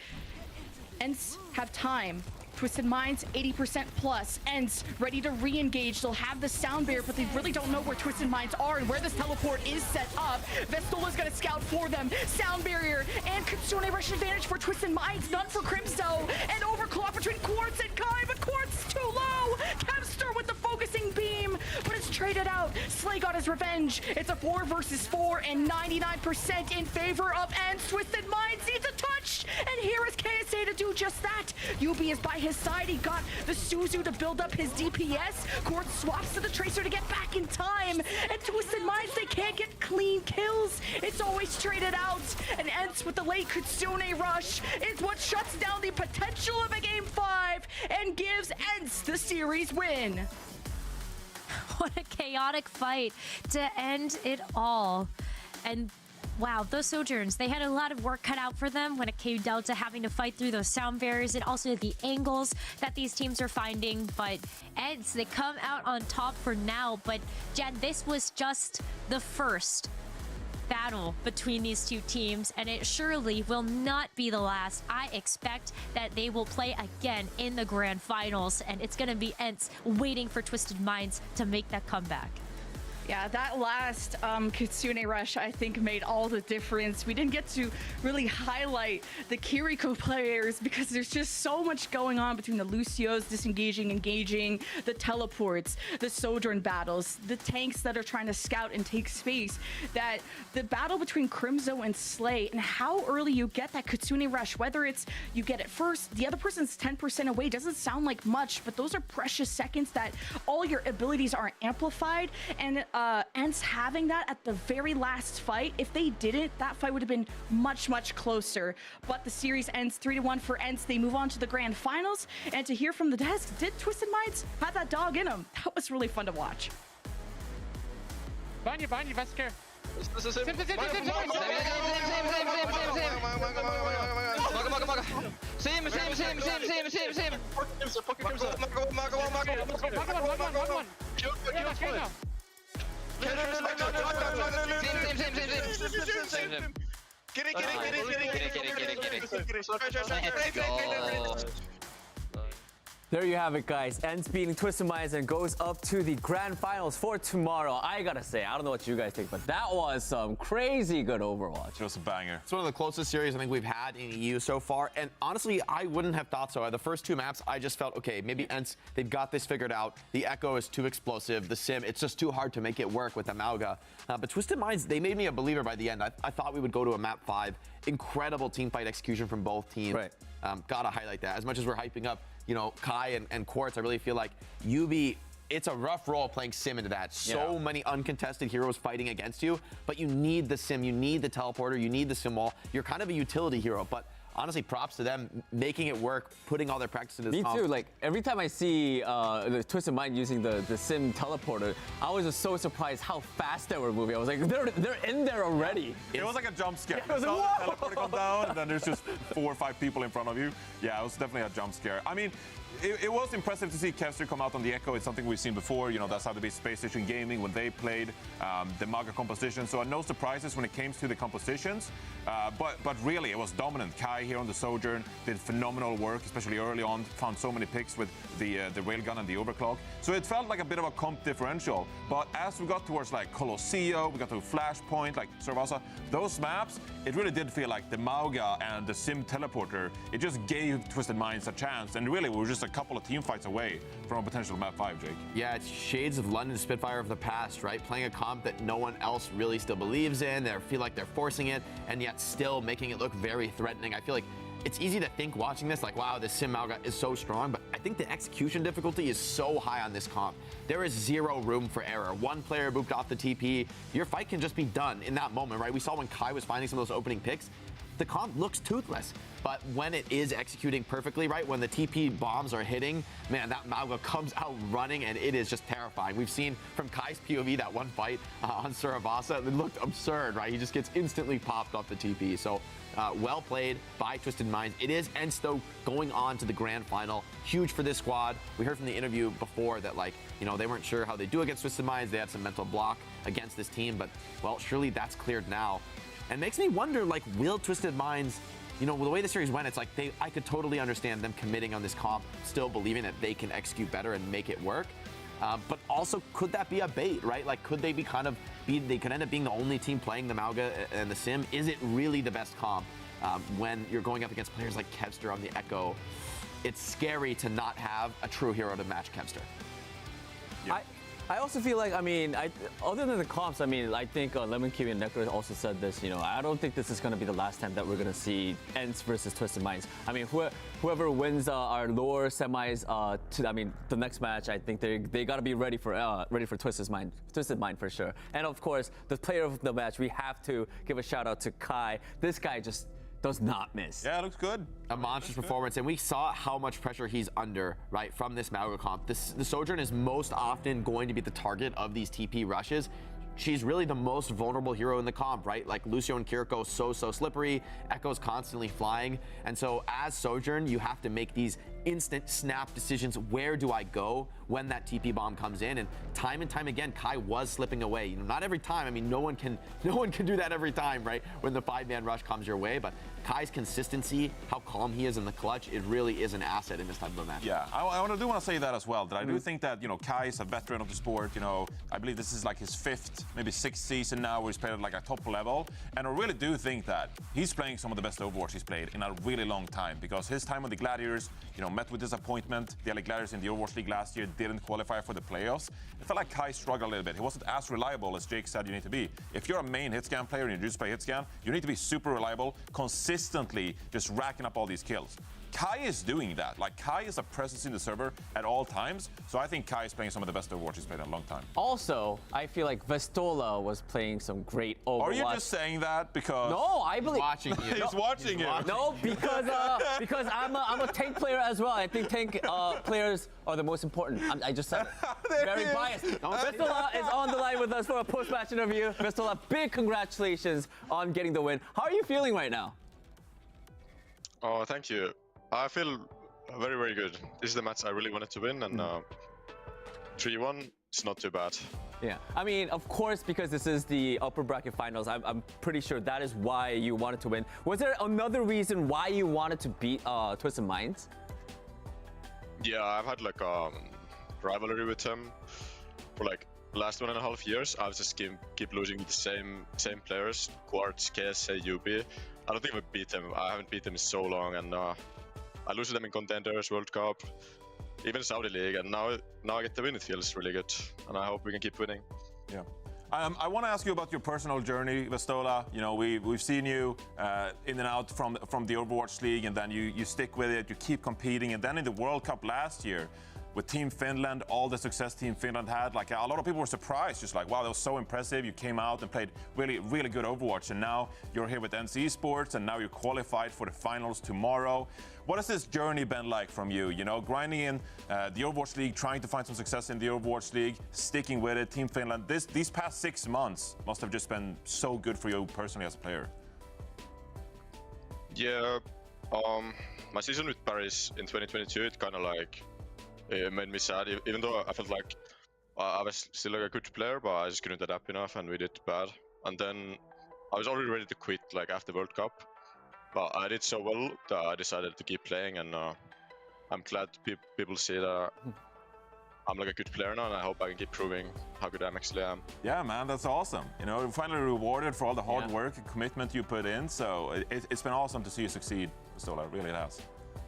ENCE have time. Twisted Minds, 80% plus. ENCE ready to re-engage. They'll have the sound barrier, but they really don't know where Twisted Minds are and where this teleport is set up. Vestola's gonna scout for them. Sound barrier and Kitsune Rush advantage for Twisted Minds, none for Crimzo. And overclock between Quartz and Kai, but Quartz too low. Kevster with the focusing beam, but it's traded out. Slay got his revenge. It's a 4 versus 4 and 99% in favor of ENCE. Twisted Minds needs a touch, and here is KSA to do just that. UB is by his side. He got the Suzu to build up his DPS. Quartz swaps to the Tracer to get back in time. And Twisted Minds, they can't get clean kills. It's always traded out. And ENCE with the late Kitsune Rush is what shuts down the potential of a game 5 and gives ENCE the series win. What a chaotic fight to end it all. And wow, those Sojourns, they had a lot of work cut out for them when it came down to having to fight through those sound barriers and also the angles that these teams are finding. But ENCE, they come out on top for now. But Jen, this was just the first battle between these two teams, and it surely will not be the last. I expect that they will play again in the grand finals, and it's going to be ENCE waiting for Twisted Minds to make that comeback. Yeah, that last Kitsune Rush, I think, made all the difference. We didn't get to really highlight the Kiriko players because there's just so much going on between the Lucios disengaging, engaging, the teleports, the Sojourn battles, the tanks that are trying to scout and take space, that the battle between Crimzo and Slay and how early you get that Kitsune Rush, whether it's you get it first, the other person's 10% away, doesn't sound like much, but those are precious seconds that all your abilities are amplified. And ENCE having that at the very last fight, if they didn't, that fight would have been much, much closer. But the series ends 3-1 for ENCE. They move on to the grand finals. And to hear from the desk, did Twisted Minds have that dog in them? That was really fun to watch. Behind you, Vesker. Same. Get it. There you have it, guys. ENCE beating Twisted Minds and goes up to the grand finals for tomorrow. I gotta say, I don't know what you guys think, but that was some crazy good Overwatch. It was a banger. It's one of the closest series I think we've had in EU so far. And honestly, I wouldn't have thought so. The first two maps, I just felt, okay, maybe ENCE, they've got this figured out. The Echo is too explosive. The Sim, it's just too hard to make it work with the Mauga. But Twisted Minds, they made me a believer by the end. I thought we would go to a map 5. Incredible team fight execution from both teams. Right. Gotta highlight that. As much as we're hyping up, you know, Kai and Quartz, I really feel like UB, it's a rough role playing Sim into that. So many uncontested heroes fighting against you, but you need the Sim, you need the teleporter, you need the Sim wall. You're kind of a utility hero, but honestly, props to them making it work, putting all their practice into this. Me too. Like every time I see the Twisted Mind using the sim teleporter, I was just so surprised how fast they were moving. I was like, they're in there already. It was like a jump scare. Yeah, it was you like, saw the teleporter come down, and then there's just 4 or 5 people in front of you. Yeah, it was definitely a jump scare. I mean, it was impressive to see Kevster come out on the Echo. It's something we've seen before. You know, that's how they beat Space Station Gaming when they played the Mauga composition. So no surprises when it came to the compositions. But really, it was dominant. Kai here on the Sojourn did phenomenal work, especially early on. Found so many picks with the railgun and the overclock. So it felt like a bit of a comp differential. But as we got towards like Colosseo, we got to Flashpoint, like Cervasa, those maps, it really did feel like the Mauga and the Sim Teleporter, it just gave Twisted Minds a chance. And really, we were just a couple of team fights away from a potential map 5, Jake. Yeah, it's shades of London Spitfire of the past, right? Playing a comp that no one else really still believes in. They feel like they're forcing it, and yet still making it look very threatening. I feel like it's easy to think watching this, like, wow, this Sim Mauga is so strong, but I think the execution difficulty is so high on this comp. There is zero room for error. One player booped off the TP. Your fight can just be done in that moment, right? We saw when Kai was finding some of those opening picks, the comp looks toothless. But when it is executing perfectly, right, when the TP bombs are hitting, man, that Mauga comes out running, and it is just terrifying. We've seen from Kai's POV that one fight on Suravasa, it looked absurd, right? He just gets instantly popped off the TP. So well played by Twisted Minds. It is Ensto going on to the grand final. Huge for this squad. We heard from the interview before that, like, you know, they weren't sure how they do against Twisted Minds. They had some mental block against this team, but, well, surely that's cleared now. And makes me wonder, like, will Twisted Minds, you know, the way the series went, it's like I could totally understand them committing on this comp, still believing that they can execute better and make it work. But also, could that be a bait, right? Like, could they be they could end up being the only team playing the Mauga and the Sim? Is it really the best comp when you're going up against players like Kevster on the Echo? It's scary to not have a true hero to match Kevster. Yeah. I also feel like, I mean, other than the comps, I mean, I think Lemon Kiwi and Necro also said this, you know, I don't think this is going to be the last time that we're going to see Ents versus Twisted Minds. I mean, whoever wins our lower semis, I mean, the next match, I think they got to be ready for Twisted Mind for sure. And of course, the player of the match, we have to give a shout out to Kai. This guy just does not miss. Yeah, it looks good. A monstrous performance, and we saw how much pressure he's under, right, from this Mauga comp. The Sojourn is most often going to be the target of these TP rushes. She's really the most vulnerable hero in the comp, right? Like Lucio and Kiriko, so slippery. Echo's constantly flying. And so as Sojourn, you have to make these instant snap decisions. Where do I go when that TP bomb comes in? And time again, Kai was slipping away. You know, not every time. I mean, no one can do that every time, right? When the 5-man rush comes your way. But Kai's consistency, how calm he is in the clutch, it really is an asset in this type of a match. Yeah, I do want to say that as well. That I do think that, you know, Kai is a veteran of the sport. You know, I believe this is like his 5th, maybe 6th season now where he's played at like a top level. And I really do think that he's playing some of the best Overwatch he's played in a really long time, because his time on the Gladiators, you know, met with disappointment. The LA Gladiators in the Overwatch League last year didn't qualify for the playoffs. It felt like Kai struggled a little bit. He wasn't as reliable as Jake said you need to be. If you're a main hitscan player and you just play hitscan, you need to be super reliable, consistently just racking up all these kills. Kai is doing that. Like, Kai is a presence in the server at all times. So I think Kai is playing some of the best Overwatch he's played in a long time. Also, I feel like Vestola was playing some great Overwatch. Are you just saying that because... No, I believe... He's watching you. He's watching you. No, because I'm a tank player as well. I think tank players are the most important. I just said it. Very biased. Vestola is on the line with us for a post-match interview. Vestola, big congratulations on getting the win. How are you feeling right now? Oh, thank you. I feel very, very good. This is the match I really wanted to win, and 3-1 is not too bad. Yeah, I mean, of course, because this is the upper bracket finals, I'm pretty sure that is why you wanted to win. Was there another reason why you wanted to beat Twisted Minds? Yeah, I've had like a rivalry with him for like the last 1.5 years. I've just keep losing with the same players, Quartz, KSA, UB. I don't think I beat him. I haven't beat him in so long, and I lose to them in Contenders, World Cup, even Saudi League, and now I get the win. It feels really good, and I hope we can keep winning. Yeah. I want to ask you about your personal journey, Vestola. You know, we've seen you in and out from the Overwatch League, and then you stick with it, you keep competing, and then in the World Cup last year, with Team Finland, all the success Team Finland had. Like, a lot of people were surprised, just like, wow, that was so impressive. You came out and played really, really good Overwatch, and now you're here with NC Esports, and now you're qualified for the finals tomorrow. What has this journey been like from you? You know, grinding in the Overwatch League, trying to find some success in the Overwatch League, sticking with it, Team Finland. These past 6 months must have just been so good for you personally as a player. Yeah, my season with Paris in 2022, it kind of like it made me sad, even though I felt like I was still like a good player, but I just couldn't adapt enough and we did bad. And then I was already ready to quit like after World Cup, but I did so well that I decided to keep playing, and I'm glad people see that I'm like a good player now, and I hope I can keep proving how good I actually am. Yeah, man, that's awesome. You know, you're finally rewarded for all the hard work and commitment you put in. So it's been awesome to see you succeed, Vistola. It really has.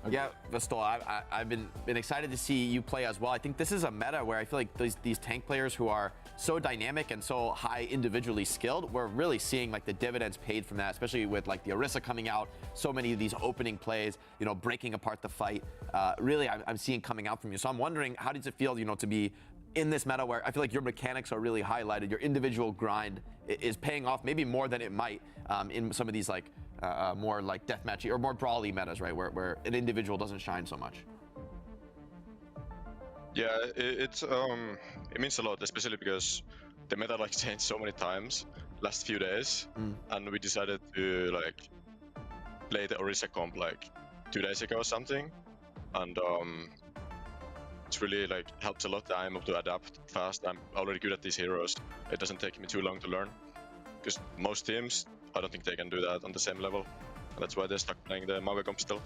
Okay. Yeah, Vistola, I've been excited to see you play as well. I think this is a meta where I feel like these tank players who are so dynamic and so high individually skilled, we're really seeing like the dividends paid from that, especially with like the Orisa coming out, so many of these opening plays, you know, breaking apart the fight. Really, I'm seeing coming out from you. So I'm wondering, how does it feel, you know, to be in this meta where I feel like your mechanics are really highlighted, your individual grind is paying off maybe more than it might in some of these like more like deathmatchy or more brawly metas, right, where an individual doesn't shine so much. Yeah, it means a lot, especially because the meta like changed so many times last few days, and we decided to like play the Orisa comp like 2 days ago or something, and it's really like helps a lot that I'm able to adapt fast. I'm already good at these heroes. It doesn't take me too long to learn, because most teams, I don't think they can do that on the same level, and that's why they're stuck playing the Mauga comp still.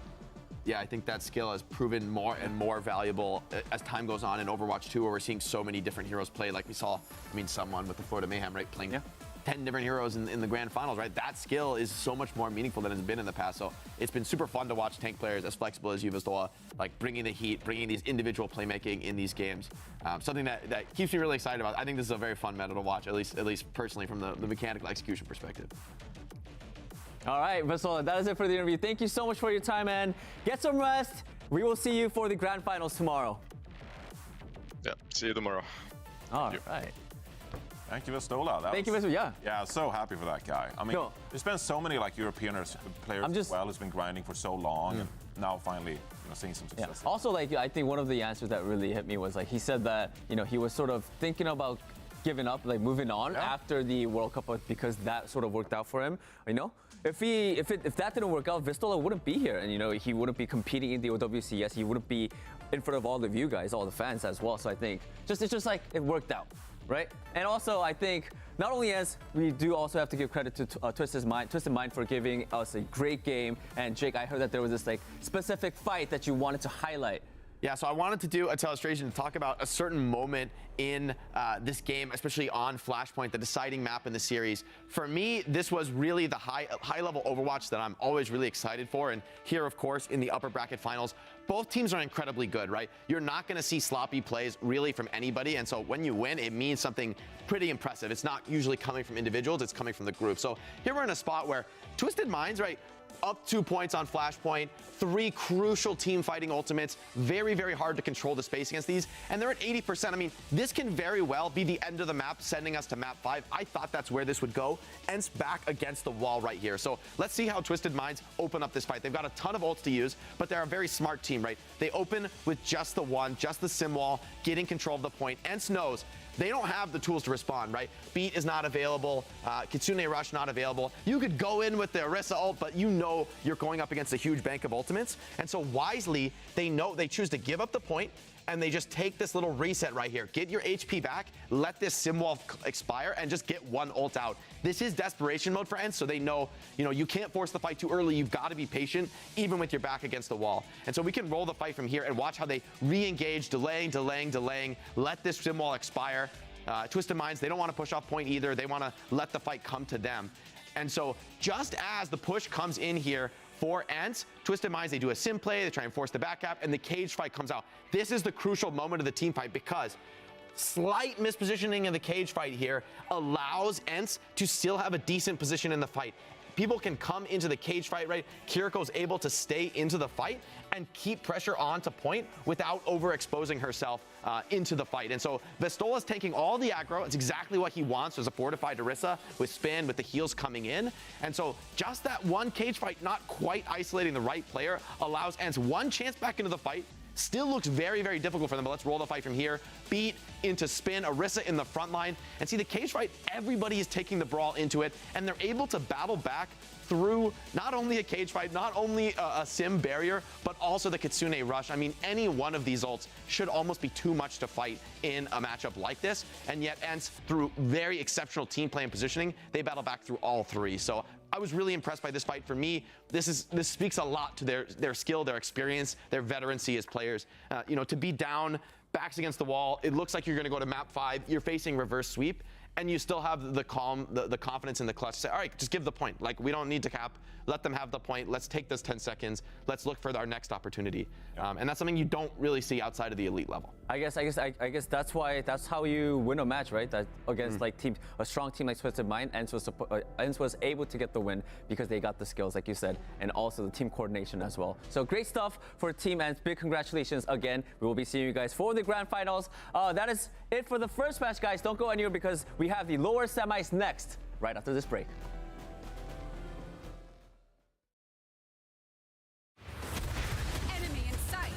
Yeah, I think that skill has proven more and more valuable as time goes on in Overwatch 2, where we're seeing so many different heroes play. Like we saw, I mean, someone with the Florida Mayhem, right, playing 10 different heroes in the grand finals, right? That skill is so much more meaningful than it's been in the past. So it's been super fun to watch tank players as flexible as you, Vistola, like bringing the heat, bringing these individual playmaking in these games. Something that keeps me really excited about. I think this is a very fun meta to watch, at least personally from the mechanical execution perspective. All right, Vistola, that is it for the interview. Thank you so much for your time, and get some rest. We will see you for the grand finals tomorrow. Yeah, see you tomorrow. All right. Thank you, Vistola. Thank you, Vistola. Yeah. Yeah, so happy for that guy. I mean, there's been so many like European players as well who's been grinding for so long, and now finally, you know, seeing some success. Yeah. Also, like, I think one of the answers that really hit me was like he said that, you know, he was sort of thinking about giving up, like moving on after the World Cup, because that sort of worked out for him. You know, if that didn't work out, Vistola wouldn't be here, and you know, he wouldn't be competing in the OWCS. He wouldn't be in front of all of you guys, all the fans as well. So I think it's just like it worked out, right? And also, I think not only as we do also have to give credit to Twisted Mind for giving us a great game. And Jake, I heard that there was this like specific fight that you wanted to highlight. Yeah, so I wanted to do a illustration to talk about a certain moment in this game, especially on Flashpoint, the deciding map in the series. For me, this was really the high-level Overwatch that I'm always really excited for. And here, of course, in the upper bracket finals, both teams are incredibly good, right? You're not going to see sloppy plays really from anybody. And so when you win, it means something pretty impressive. It's not usually coming from individuals, it's coming from the group. So here we're in a spot where Twisted Minds, right, up 2 points on Flashpoint, 3 crucial team fighting ultimates, very, very hard to control the space against these, and they're at 80%. I mean, this can very well be the end of the map, sending us to map 5. I thought that's where this would go. Ents back against the wall right here. So let's see how Twisted Minds open up this fight. They've got a ton of ults to use, but they're a very smart team, right? They open with just the one, just the sim wall, getting control of the point. Ents knows they don't have the tools to respond, right? Beat is not available. Kitsune Rush not available. You could go in with the Orisa ult, but you know you're going up against a huge bank of ultimates. And so wisely, they choose to give up the point, and they just take this little reset right here. Get your HP back, let this sim wall expire, and just get one ult out. This is desperation mode for Ents, so they know, you know, you can't force the fight too early. You've got to be patient, even with your back against the wall. And so we can roll the fight from here and watch how they re-engage, delaying, let this sim wall expire. Twisted Minds, they don't want to push off point either. They want to let the fight come to them. And so just as the push comes in here for Ents, Twisted Minds, they do a sim play, they try and force the back gap, and the cage fight comes out. This is the crucial moment of the team fight, because slight mispositioning in the cage fight here allows Ents to still have a decent position in the fight. people can come into the cage fight, right? Kiriko's able to stay into the fight and keep pressure on to point without overexposing herself into the fight. And so Vestola's taking all the aggro. It's exactly what he wants. There's a fortified Orisa with spin, with the heals coming in. And so just that one cage fight, not quite isolating the right player, allows ENCE one chance back into the fight. Still looks very, very difficult for them, but let's roll the fight from here. Beat into spin, Orisa in the front line. And see the cage fight, everybody is taking the brawl into it, and they're able to battle back through not only a cage fight, not only a sim barrier, but also the Kitsune rush. I mean, any one of these ults should almost be too much to fight in a matchup like this. And yet ENCE, through very exceptional team play and positioning, they battle back through all three. So I was really impressed by this fight. For me, this speaks a lot to their skill, their experience, their veterancy as players. You know, to be down, backs against the wall, it looks like you're going to go to map 5, you're facing reverse sweep, and you still have the calm, the confidence in the clutch to say, all right, just give the point. Like, we don't need to cap. Let them have the point. Let's take this 10 seconds. Let's look for our next opportunity. And that's something you don't really see outside of the elite level. I guess that's how you win a match, right? That against like a strong team like Swiss Mind, ENCE was able to get the win because they got the skills, like you said, and also the team coordination as well. So great stuff for Team ENCE. Big congratulations again. We will be seeing you guys for the grand finals. That is it for the first match, guys. Don't go anywhere because we have the lower semis next, right after this break. Enemy in sight.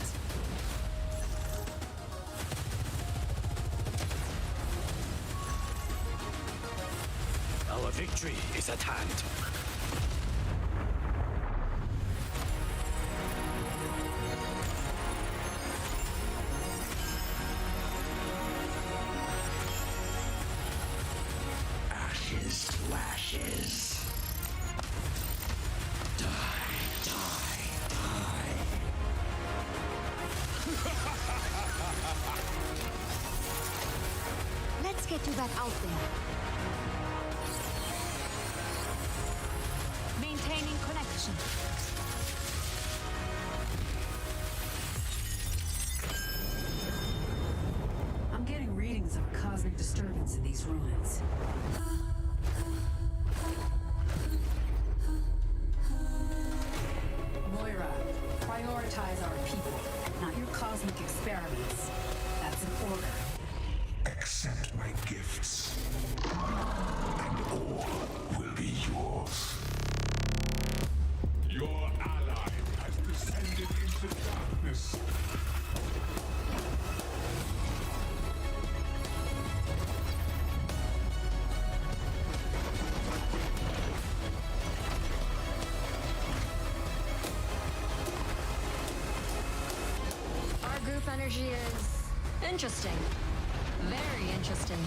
Our victory is at hand. Ashes to ashes. Die, die, die. Let's get you back out there. Maintaining connection. I'm getting readings of a cosmic disturbance in these ruins. Moira, prioritize our people, not your cosmic experiments. That's an order. Accept my gifts, and all will be yours. Your ally has descended into darkness. Our group energy is interesting. Very interesting.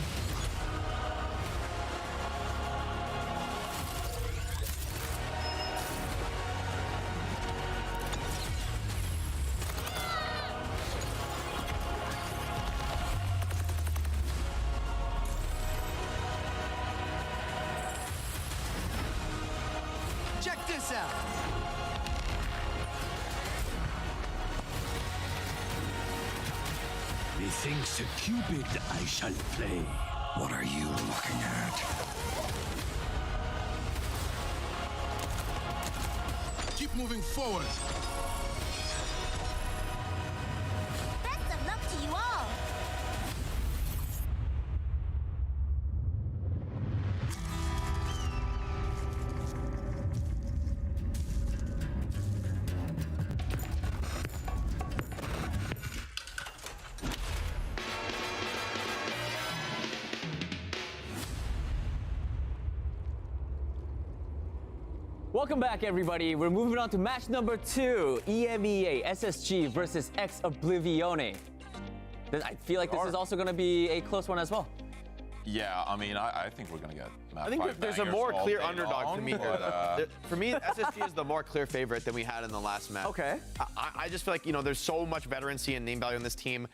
Check this out. Methinks a Cupid I shall play. What are you looking at? Keep moving forward. Best of luck to you all. Welcome back, everybody. We're moving on to match number 2, EMEA SSG versus Ex Oblivione. I feel like this is also going to be a close one as well. Yeah, I mean, I think we're going to get map I think 5 there's a bangers more all clear day underdog long, to me. but, For me, SSG is the more clear favorite than we had in the last match. Okay. I just feel like, you know, there's so much veterancy and name value on this team.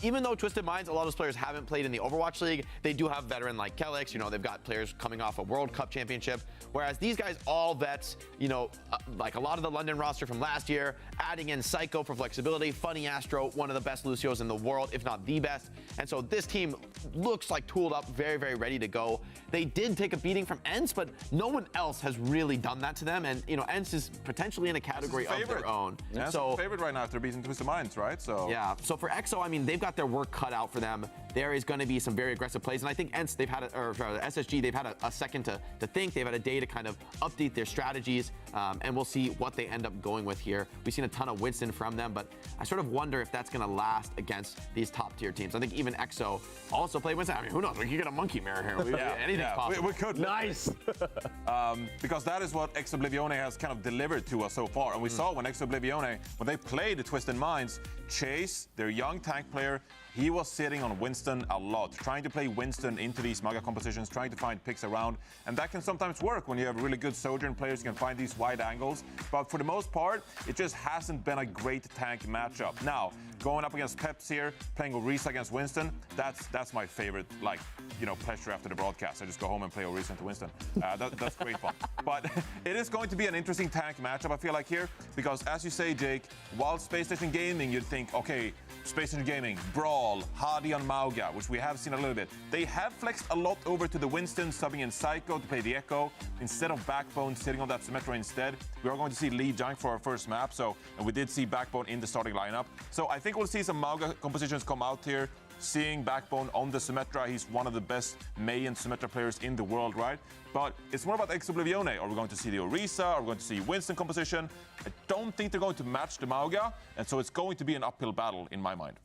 even though Twisted Minds, a lot of those players haven't played in the Overwatch League, they do have veteran like Kelix. You know, they've got players coming off a World Cup championship. Whereas these guys, all vets, you know, like a lot of the London roster from last year, adding in Psycho for flexibility, Funny Astro, one of the best Lucios in the world, if not the best. And so this team looks like tooled up, very, very ready to go. They did take a beating from ENCE, but no one else has really done that to them. And, you know, ENCE is potentially in a category of their own. Yeah, so favorite right now after beating Twisted Minds, right? So yeah. So for EXO, I mean, they've got their work cut out for them. There is going to be some very aggressive plays, and I think ENCE, they've had, SSG, they've had a second to think. They've had a day to kind of update their strategies, and we'll see what they end up going with here. We've seen a ton of Winston from them, but I sort of wonder if that's going to last against these top-tier teams. I think even EXO also played Winston. I mean, who knows? We could get a monkey mirror here. Anything's possible. We could. Nice. Because that is what Ex Oblivione has kind of delivered to us so far. And we saw when Ex Oblivione, when they played the Twisted Minds, Chase, their young tank player, he was sitting on Winston a lot, trying to play Winston into these Maga compositions, trying to find picks around. And that can sometimes work when you have really good Sojourn players. You can find these wide angles. But for the most part, it just hasn't been a great tank matchup. Now, going up against Peps here, playing Orisa against Winston, that's my favorite, like, you know, pleasure after the broadcast. I just go home and play Orisa into Winston. That's great fun. But it is going to be an interesting tank matchup, I feel like, here, because as you say, Jake, while Space Station Gaming, you'd think, okay, Space Station Gaming, Brawl, Hadi on Mauga, which we have seen a little bit. They have flexed a lot over to the Winston, subbing in Psycho to play the Echo instead of Backbone sitting on that Symmetra instead. We are going to see Lijiang for our first map, and we did see Backbone in the starting lineup. So I think we'll see some Mauga compositions come out here. Seeing Backbone on the Symmetra, he's one of the best Mei and Symmetra players in the world, right? But it's more about Ex Oblivione. Are we going to see the Orisa? Are we going to see Winston composition? I don't think they're going to match the Mauga, and so it's going to be an uphill battle in my mind.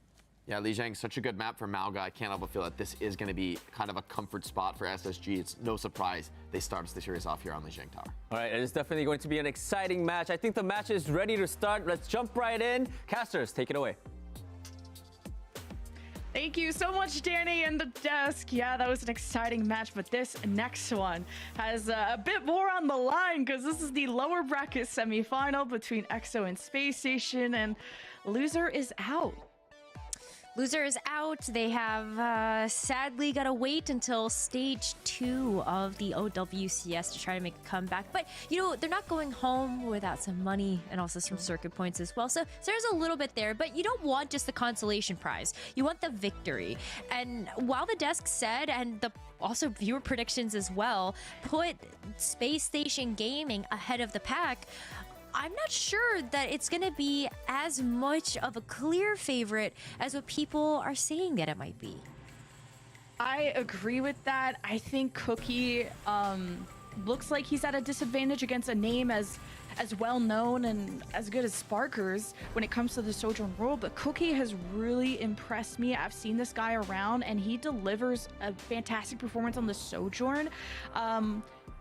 Yeah, Lijiang, such a good map for Mauga. I can't help but feel that this is going to be kind of a comfort spot for SSG. It's no surprise they start the series off here on Lijiang Tower. All right, it is definitely going to be an exciting match. I think the match is ready to start. Let's jump right in. Casters, take it away. Thank you so much, Danny and the desk. Yeah, that was an exciting match, but this next one has a bit more on the line because this is the lower bracket semifinal between EXO and Space Station, and loser is out. Loser is out. They have sadly got to wait until stage 2 of the OWCS to try to make a comeback. But, you know, they're not going home without some money and also some circuit points as well. So there's a little bit there, but you don't want just the consolation prize. You want the victory. And while the desk said, and the also viewer predictions as well, put Space Station Gaming ahead of the pack, I'm not sure that it's going to be as much of a clear favorite as what people are saying that it might be. I agree with that. I think Cookie looks like he's at a disadvantage against a name as well known and as good as Sparkers when it comes to the Sojourn role, but Cookie has really impressed me. I've seen this guy around and he delivers a fantastic performance on the Sojourn.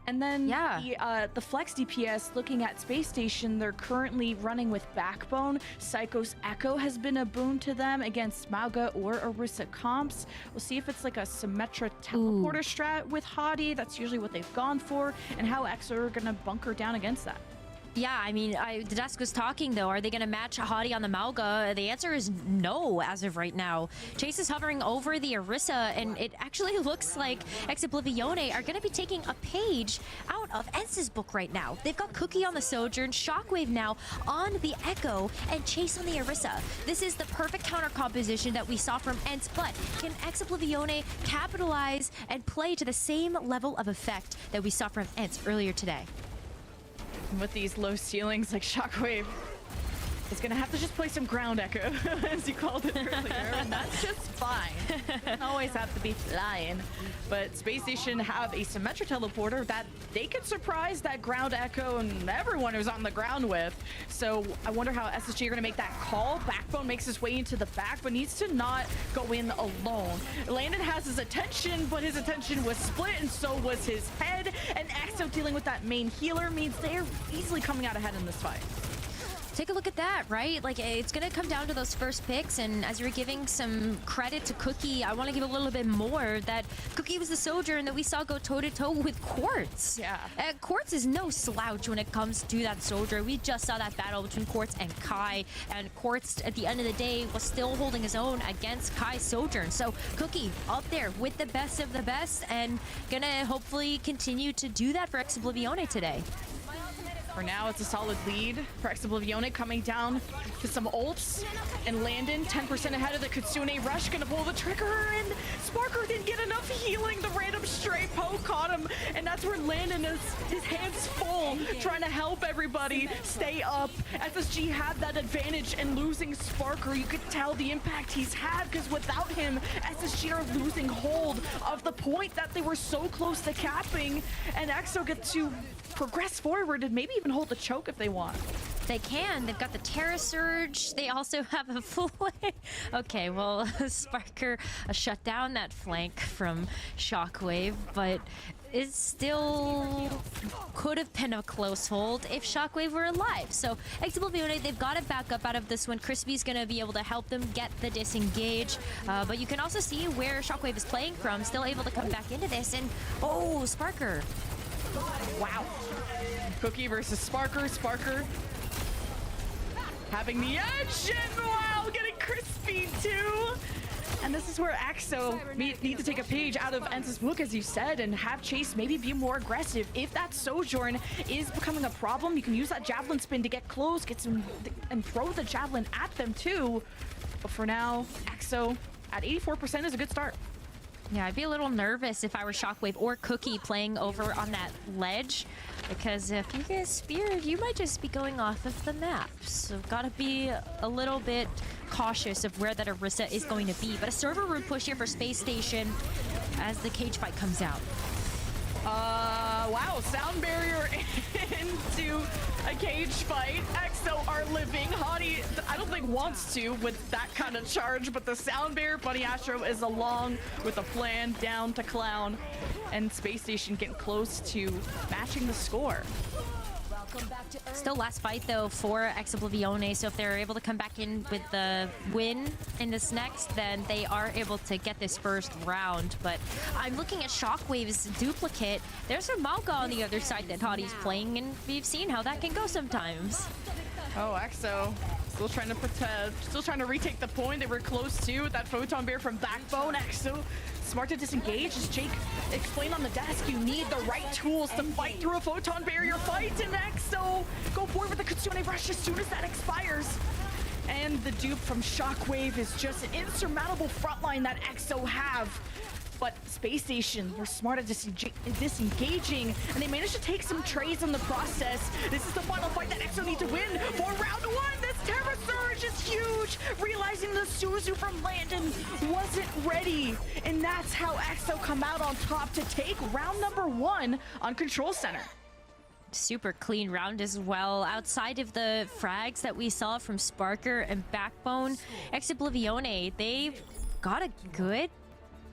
And then the Flex DPS, looking at Space Station, they're currently running with Backbone. Psycho's Echo has been a boon to them against Mauga or Orisa comps. We'll see if it's like a Symmetra teleporter strat with Hadi. That's usually what they've gone for, and how EXO are going to bunker down against that. Yeah, I mean, the desk was talking, though. Are they going to match Hadi on the Mauga? The answer is no as of right now. Chase is hovering over the Orisa, and it actually looks like Ex Oblivione are going to be taking a page out of ENCE's book right now. They've got Cookie on the Sojourn, Shockwave now on the Echo, and Chase on the Orisa. This is the perfect counter composition that we saw from ENCE, but can Ex Oblivione capitalize and play to the same level of effect that we saw from ENCE earlier today? With these low ceilings like Shockwave, it's gonna have to just play some ground echo, as you called it earlier, and that's just fine. Doesn't always have to be flying. But Space Station have a Symmetra teleporter that they could surprise that ground echo and everyone who's on the ground with. So I wonder how SSG are gonna make that call. Backbone makes his way into the back, but needs to not go in alone. Landon has his attention, but his attention was split, and so was his head. And EXO dealing with that main healer means they're easily coming out ahead in this fight. Take a look at that, right? Like, it's going to come down to those first picks, and as you're giving some credit to Cookie, I want to give a little bit more that Cookie was the soldier and that we saw go toe-to-toe with Quartz. Yeah. Quartz is no slouch when it comes to that soldier. We just saw that battle between Quartz and Kai, and Quartz, at the end of the day, was still holding his own against Kai's Sojourn. So Cookie up there with the best of the best, and gonna hopefully continue to do that for Exoblivione today. For now, it's a solid lead for Exoblivione, coming down to some ults. And Landon, 10% ahead of the Kitsune Rush, gonna pull the trigger, and Sparker didn't get enough healing. The random stray poke caught him, and that's where Landon is his hands full, trying to help everybody stay up. SSG had that advantage, and losing Sparker, you could tell the impact he's had, because without him, SSG are losing hold of the point that they were so close to capping, and Exo get to progress forward and maybe even hold the choke if they want. They can. They've got the Terra Surge. They also have a flank. Okay, well, Sparker shut down that flank from Shockwave, but it still could have been a close hold if Shockwave were alive. So Exoblivione, they've got to back up out of this one. Crispy's going to be able to help them get the disengage. But you can also see where Shockwave is playing from, still able to come back into this. And, oh, Sparker. Wow. Cookie versus Sparker. Sparker having the edge, and wow, getting Crispy too. And this is where Axo need to take a page out of Ence's book, as you said, and have Chase maybe be more aggressive. If that Sojourn is becoming a problem, you can use that Javelin spin to get close, get some, and throw the Javelin at them too. But for now, Axo at 84% is a good start. Yeah, I'd be a little nervous if I were Shockwave or Cookie playing over on that ledge, because if you get speared, you might just be going off of the map. So gotta be a little bit cautious of where that Orisa is going to be. But a server room push here for Space Station as the cage fight comes out. Wow, sound barrier into a cage fight. Exo are living. Hottie, I don't think wants to with that kind of charge, but the sound barrier, Bunny Astro is along with a plan down to Clown, and Space Station getting close to matching the score. Still last fight though for Exoblivione, so if they're able to come back in with the win in this next, then they are able to get this first round. But I'm looking at Shockwave's duplicate. There's a Malga on the other side that Hottie's playing, and we've seen how that can go sometimes. Oh, Exo still trying to protect, still trying to retake the point. They were close to with that Photon Bear from Backbone. Exo smart to disengage. As Jake explained on the desk, you need the right tools to fight through a Photon Barrier fight, and Exo go forward with the Kitsune Rush as soon as that expires. And the dupe from Shockwave is just an insurmountable frontline that Exo have. But Space Station were smart at disengaging, and they managed to take some trades in the process. This is the final fight that Exo need to win for round one. This Terra Surge is huge, realizing the Suzu from Landon wasn't ready. And that's how Exo come out on top to take round number one on Control Center. Super clean round as well. Outside of the frags that we saw from Sparker and Backbone, Exoblivione, they've got a good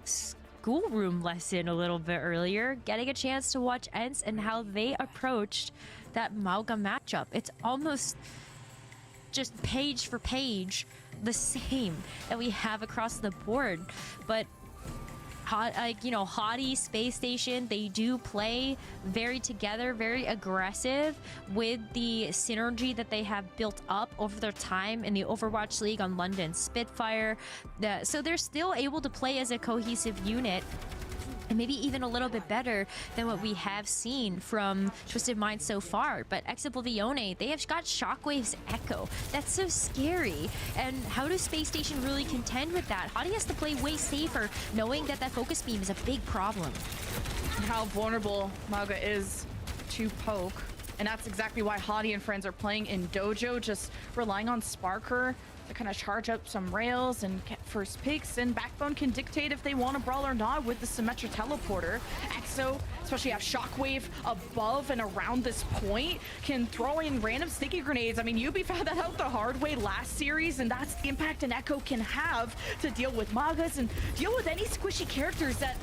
schoolroom lesson a little bit earlier, getting a chance to watch Ents and how they approached that Malga matchup. It's almost just page for page the same that we have across the board, but Hottie, Space Station, they do play very together, very aggressive with the synergy that they have built up over their time in the Overwatch League on London Spitfire. So they're still able to play as a cohesive unit, and maybe even a little bit better than what we have seen from Twisted Mind so far. But Exoblivione, they have got Shockwave's Echo. That's so scary. And how does Space Station really contend with that? Hottie has to play way safer, knowing that that focus beam is a big problem. And how vulnerable Malga is to poke. And that's exactly why Hottie and friends are playing in Dojo, just relying on Sparker to kind of charge up some rails and get first picks, and Backbone can dictate if they want to brawl or not with the Symmetra teleporter. Exo, especially have Shockwave above and around this point, can throw in random sticky grenades. I mean, Yubi found that out the hard way last series, and that's the impact an Echo can have to deal with Magas and deal with any squishy characters that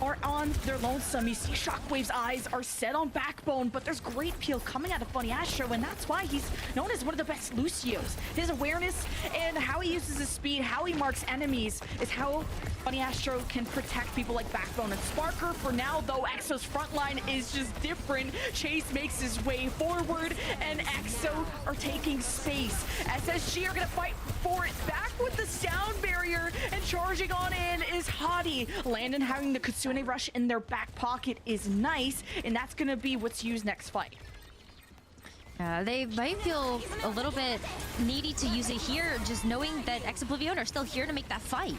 are on their lonesome. You see Shockwave's eyes are set on Backbone, but there's great peel coming out of Bunny Astro, and that's why he's known as one of the best Lucios. His awareness and how he uses his speed, how he marks enemies, is how Bunny Astro can protect people like Backbone and Sparker. For now, though, EXO's front line is just different. Chase makes his way forward, and EXO are taking space. SSG are gonna fight for it back with the sound barrier, and charging on in is Hottie. Landon having the Kitsune Rush in their back pocket is nice, and that's gonna be what's used next fight. They might feel a little bit needy to use it here, just knowing that Oblivion are still here to make that fight.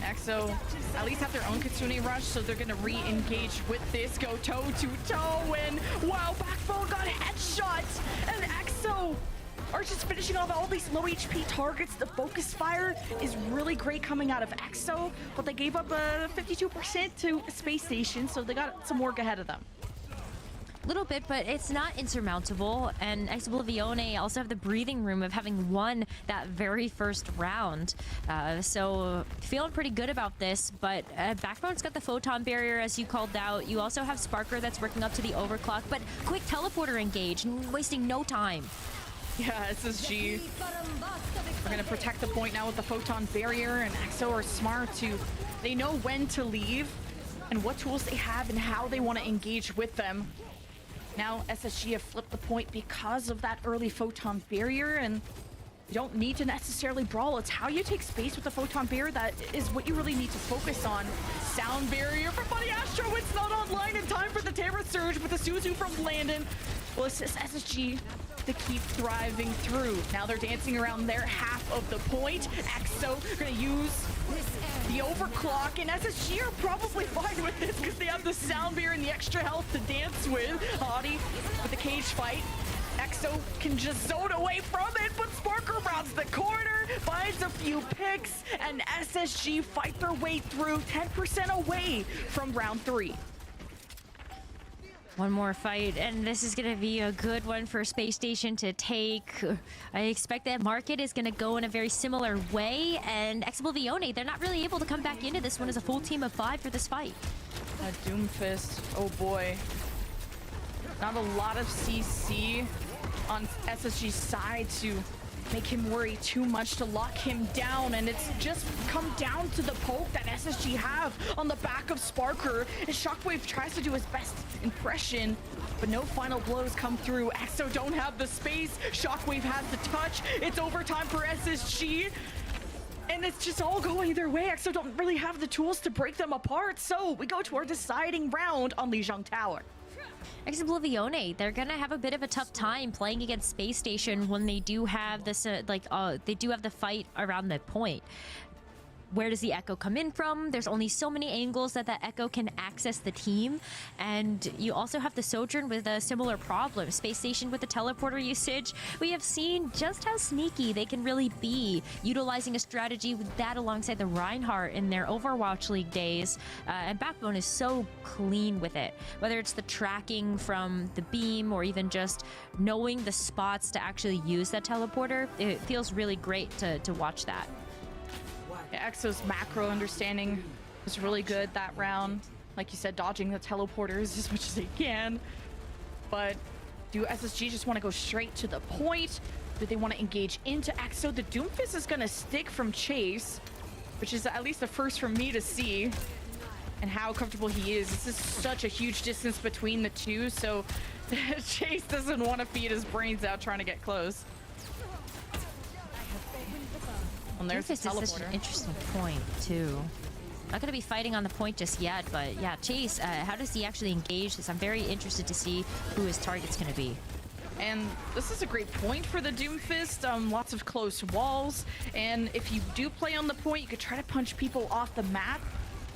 EXO at least have their own Kitsune Rush, so they're gonna re-engage with this, go toe-to-toe, and wow, Backbone got headshot, and EXO are just finishing off all these low HP targets. The focus fire is really great coming out of EXO, but they gave up 52% to Space Station, so they got some work ahead of them. Little bit, but it's not insurmountable, and Oblivion also have the breathing room of having won that very first round. So feeling pretty good about this, but Backbone's got the photon barrier, as you called out. You also have Sparker that's working up to the overclock, but quick teleporter engage, wasting no time. Yeah, SSG. We're gonna protect the point now with the photon barrier, and EXO are smart they know when to leave and what tools they have and how they want to engage with them. Now SSG have flipped the point because of that early photon barrier, and you don't need to necessarily brawl. It's how you take space with the photon barrier that is what you really need to focus on. Sound barrier for Bunny Astro. It's not online in time for the Terra Surge, but the Suzu from Landon will assist SSG to keep thriving through. Now they're dancing around their half of the point. EXO gonna use the overclock, and SSG are probably fine with this because they have the sound barrier and the extra health to dance with. Hottie with the cage fight. EXO can just zone away from it, but Sparker rounds the corner, finds a few picks, and SSG fight their way through, 10% away from round 3. One more fight, and this is going to be a good one for Space Station to take. I expect that market is going to go in a very similar way, and Oblivion, they're not really able to come back into this one as a full team of 5 for this fight. Doomfist, oh boy. Not a lot of CC on SSG's side to make him worry too much, to lock him down, and it's just come down to the poke that SSG have on the back of Sparker, and Shockwave tries to do his best impression, but no final blows come through. EXO don't have the space, Shockwave has the touch, it's overtime for SSG, and it's just all going their way. EXO don't really have the tools to break them apart, so we go to our deciding round on Lijiang Tower. Oblivion, they're gonna have a bit of a tough time playing against Space Station when they do have this, they do have the fight around the point. Where does the Echo come in from? There's only so many angles that the Echo can access the team. And you also have the Sojourn with a similar problem. Space Station with the teleporter usage. We have seen just how sneaky they can really be, utilizing a strategy with that alongside the Reinhardt in their Overwatch League days. And Backbone is so clean with it. Whether it's the tracking from the beam or even just knowing the spots to actually use that teleporter, it feels really great to watch that. Yeah, EXO's macro understanding was really good that round. Like you said, dodging the teleporters as much as they can. But do SSG just want to go straight to the point? Do they want to engage into EXO? The Doomfist is going to stick from Chase, which is at least the first for me to see. And how comfortable he is. This is such a huge distance between the two, so Chase doesn't want to feed his brains out trying to get close. And there's the teleporter. Is such an interesting point too. Not going to be fighting on the point just yet, but yeah, Chase, how does he actually engage this? I'm very interested to see who his target's going to be. And this is a great point for the Doomfist. Lots of close walls, and if you do play on the point, you could try to punch people off the map.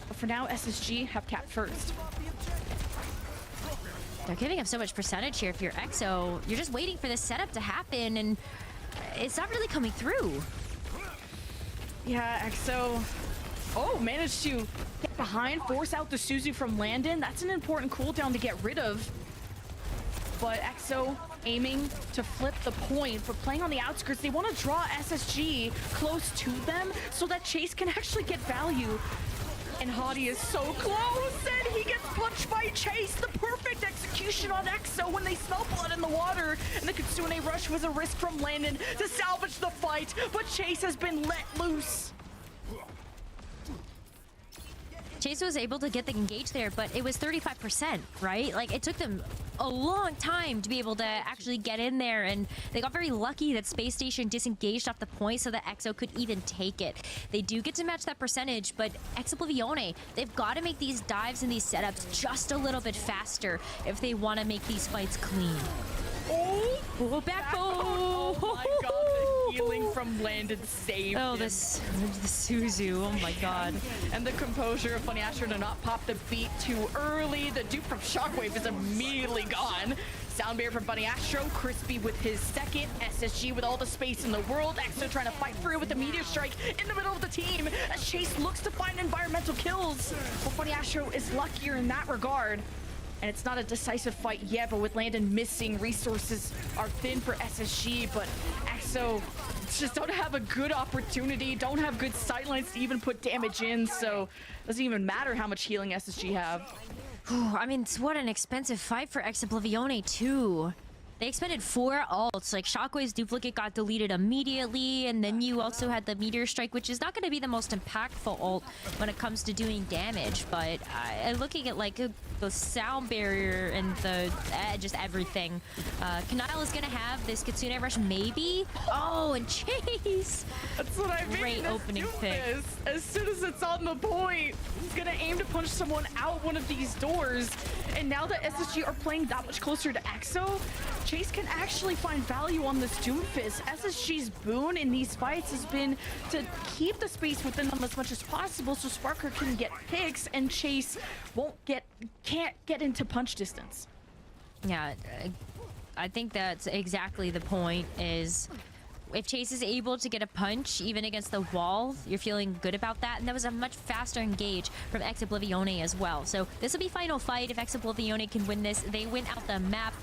But for now, SSG have capped first. They're giving up so much percentage here. If you're EXO, you're just waiting for this setup to happen, and it's not really coming through. Yeah, EXO, managed to get behind, force out the Suzu from Landon. That's an important cooldown to get rid of. But EXO aiming to flip the point, but playing on the outskirts. They want to draw SSG close to them so that Chase can actually get value. And Hadi is so close, and he gets punched by Chase. The perfect execution on EXO when they smell blood in the water. And the Kitsune rush was a risk from Landon to salvage the fight, but Chase has been let loose. Chase was able to get the engage there, but it was 35%, right? Like, it took them a long time to be able to actually get in there, and they got very lucky that Space Station disengaged off the point so that EXO could even take it. They do get to match that percentage, but Exoblivione, they've got to make these dives and these setups just a little bit faster if they want to make these fights clean. Oh, backbone! Oh my god, the healing from Landon saved him. The Suzu, oh my god. And the composure of Funny Astro to not pop the beat too early. The dupe from Shockwave is immediately gone. Sound barrier from Bunny Astro, Crispy with his second, SSG with all the space in the world, EXO trying to fight through with the Meteor Strike in the middle of the team as Chase looks to find environmental kills. Well, Bunny Astro is luckier in that regard. And it's not a decisive fight yet, but with Landon missing, resources are thin for SSG, but EXO just don't have a good opportunity, don't have good sightlines to even put damage in, so it doesn't even matter how much healing SSG have. I mean, what an expensive fight for Exoblivione, too. They expended 4 ults, like Shockwave's duplicate got deleted immediately, and then you also had the Meteor Strike, which is not going to be the most impactful ult when it comes to doing damage, but looking at like the sound barrier and the just everything, Kanile is going to have this Kitsune Rush maybe? Oh, and Chase! That's what I mean. Great opening pick. As soon as it's on the point, he's going to aim to punch someone out one of these doors, and now that SSG are playing that much closer to EXO, Chase can actually find value on this Doomfist. SSG's boon in these fights has been to keep the space within them as much as possible so Sparker can get picks and Chase can't get into punch distance. Yeah, I think that's exactly the point. Is if Chase is able to get a punch even against the wall, you're feeling good about that. And that was a much faster engage from Exoblivione as well. So this will be final fight. If Exoblivione can win this, they win out the map.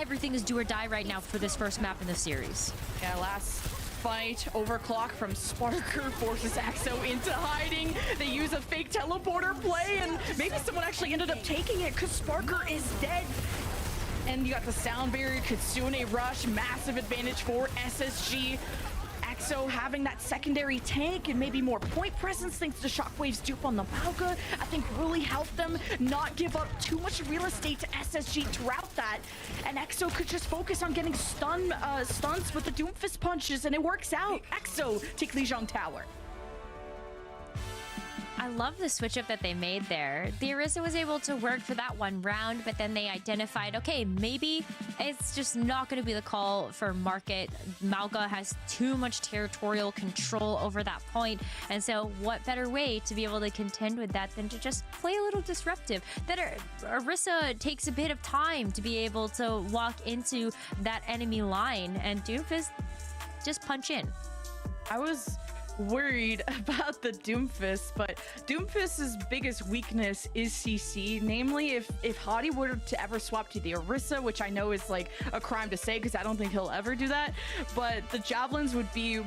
Everything is do or die right now for this first map in the series. Yeah, last fight, overclock from Sparker forces EXO into hiding. They use a fake teleporter play, and maybe someone actually ended up taking it because Sparker is dead. And you got the sound barrier, Kitsune Rush, massive advantage for SSG. EXO having that secondary tank and maybe more point presence thanks to Shockwave's dupe on the Mauga, I think really helped them not give up too much real estate to SSG throughout that. And EXO could just focus on getting stunts with the Doomfist punches, and it works out. EXO take Lijiang Tower. I love the switch up that they made there. The Orisa was able to work for that one round, but then they identified, okay, maybe it's just not going to be the call for Market. Mauga has too much territorial control over that point, and so what better way to be able to contend with that than to just play a little disruptive? That Orisa takes a bit of time to be able to walk into that enemy line, and Doomfist just punch in. I was worried about the Doomfist, but Doomfist's biggest weakness is CC. Namely, if Hadi were to ever swap to the Orisa, which I know is like a crime to say because I don't think he'll ever do that, but the Javelins would be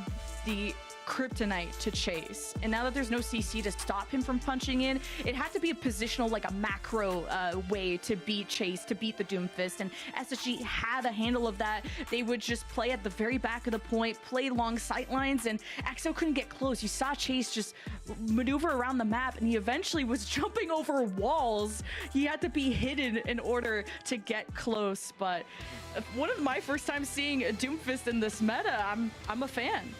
the kryptonite to Chase. And now that there's no CC to stop him from punching in, it had to be a positional, like a macro way to beat Chase, to beat the Doomfist. And SSG had a handle of that. They would just play at the very back of the point, play long sight lines, and EXO couldn't get close. You saw Chase just maneuver around the map, and he eventually was jumping over walls. He had to be hidden in order to get close. But one of my first time seeing a Doomfist in this meta, I'm a fan.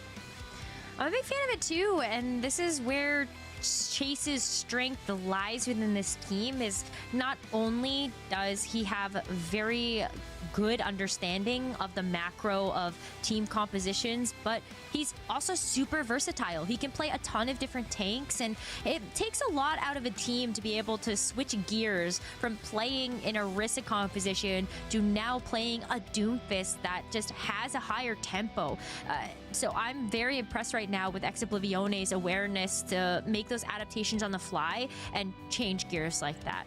I'm a big fan of it too, and this is where Chase's strength lies within this team. Is not only does he have very good understanding of the macro of team compositions, but he's also super versatile. He can play a ton of different tanks, and it takes a lot out of a team to be able to switch gears from playing in a Orisa composition to now playing a Doomfist that just has a higher tempo. So I'm very impressed right now with Exoblivione's awareness to make those adaptations on the fly and change gears like that.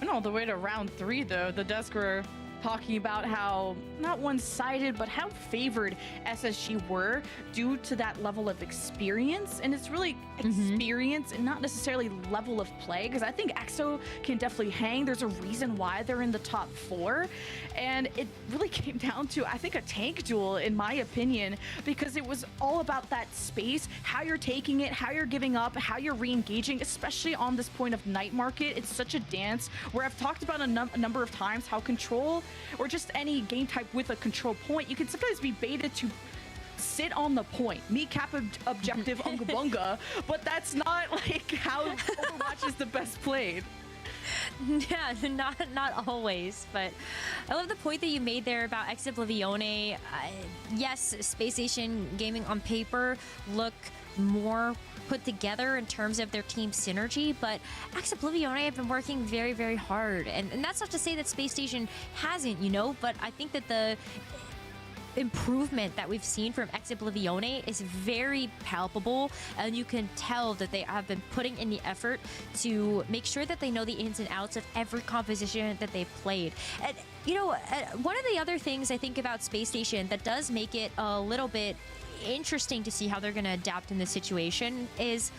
And all the way to round 3, though, the Deskra talking about how not one-sided, but how favored SSG were due to that level of experience. And it's really experience and not necessarily level of play, because I think EXO can definitely hang. There's a reason why they're in the top 4. And it really came down to, I think, a tank duel, in my opinion, because it was all about that space, how you're taking it, how you're giving up, how you're re-engaging, especially on this point of night market. It's such a dance where I've talked about a number of times how control, or just any game type with a control point, you can sometimes be baited to sit on the point, meet cap objective unga bunga, but that's not like how Overwatch is the best played. Yeah, not always, but I love the point that you made there about Ex Oblivione. Yes, Space Station Gaming on paper look more put together in terms of their team synergy, but Ex Oblivione have been working very, very hard, and that's not to say that Space Station hasn't, you know, but I think that the improvement that we've seen from Ex Oblivione is very palpable, and you can tell that they have been putting in the effort to make sure that they know the ins and outs of every composition that they've played. And you know, one of the other things I think about Space Station that does make it a little bit interesting to see how they're going to adapt in this situation is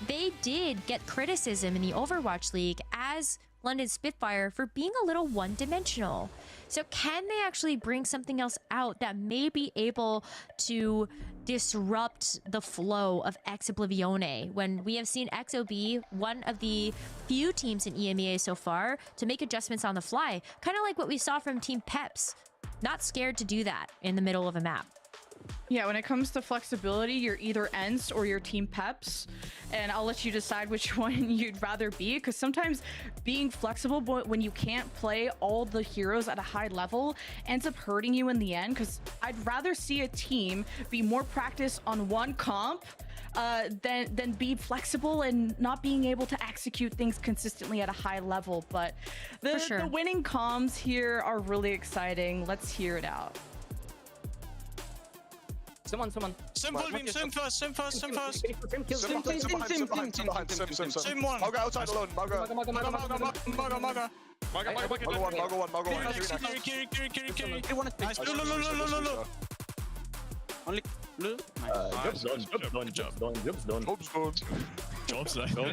they did get criticism in the Overwatch League as London Spitfire for being a little one-dimensional. So can they actually bring something else out that may be able to disrupt the flow of Ex Oblivione, when we have seen EXO be one of the few teams in EMEA so far to make adjustments on the fly, kind of like what we saw from Team Peps. Not scared to do that in the middle of a map. Yeah, when it comes to flexibility, you're either ENCE or you're Team Peps, and I'll let you decide which one you'd rather be, because sometimes being flexible when you can't play all the heroes at a high level ends up hurting you in the end, because I'd rather see a team be more practiced on one comp than be flexible and not being able to execute things consistently at a high level. But the winning comms here are really exciting. Let's hear it out. Someone. Sim volume, sim first. Sim one. I'll go outside alone. Maga one. Kiri. Nice. Blue. Only blue. Job's done.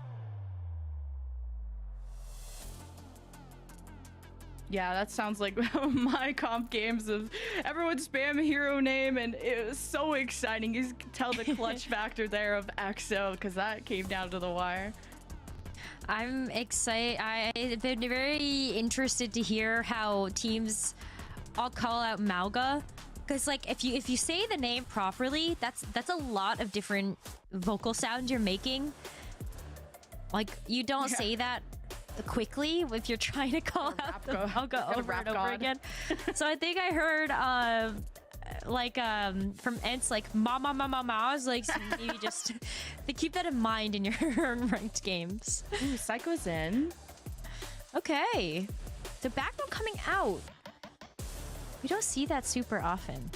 Yeah, that sounds like my comp games of everyone spam a hero name, and it was so exciting. You can tell the clutch factor there of EXO, because that came down to the wire. I'm excited. I've been very interested to hear how teams all call out Mauga, because like if you say the name properly, that's a lot of different vocal sounds you're making. Like you don't say that quickly if you're trying to call out the Mauga over and over again. So I think I heard from ENCE like ma's, like, so maybe just to keep that in mind in your ranked games. Ooh, Psycho's in. Okay, so backbone coming out. We don't see that super often.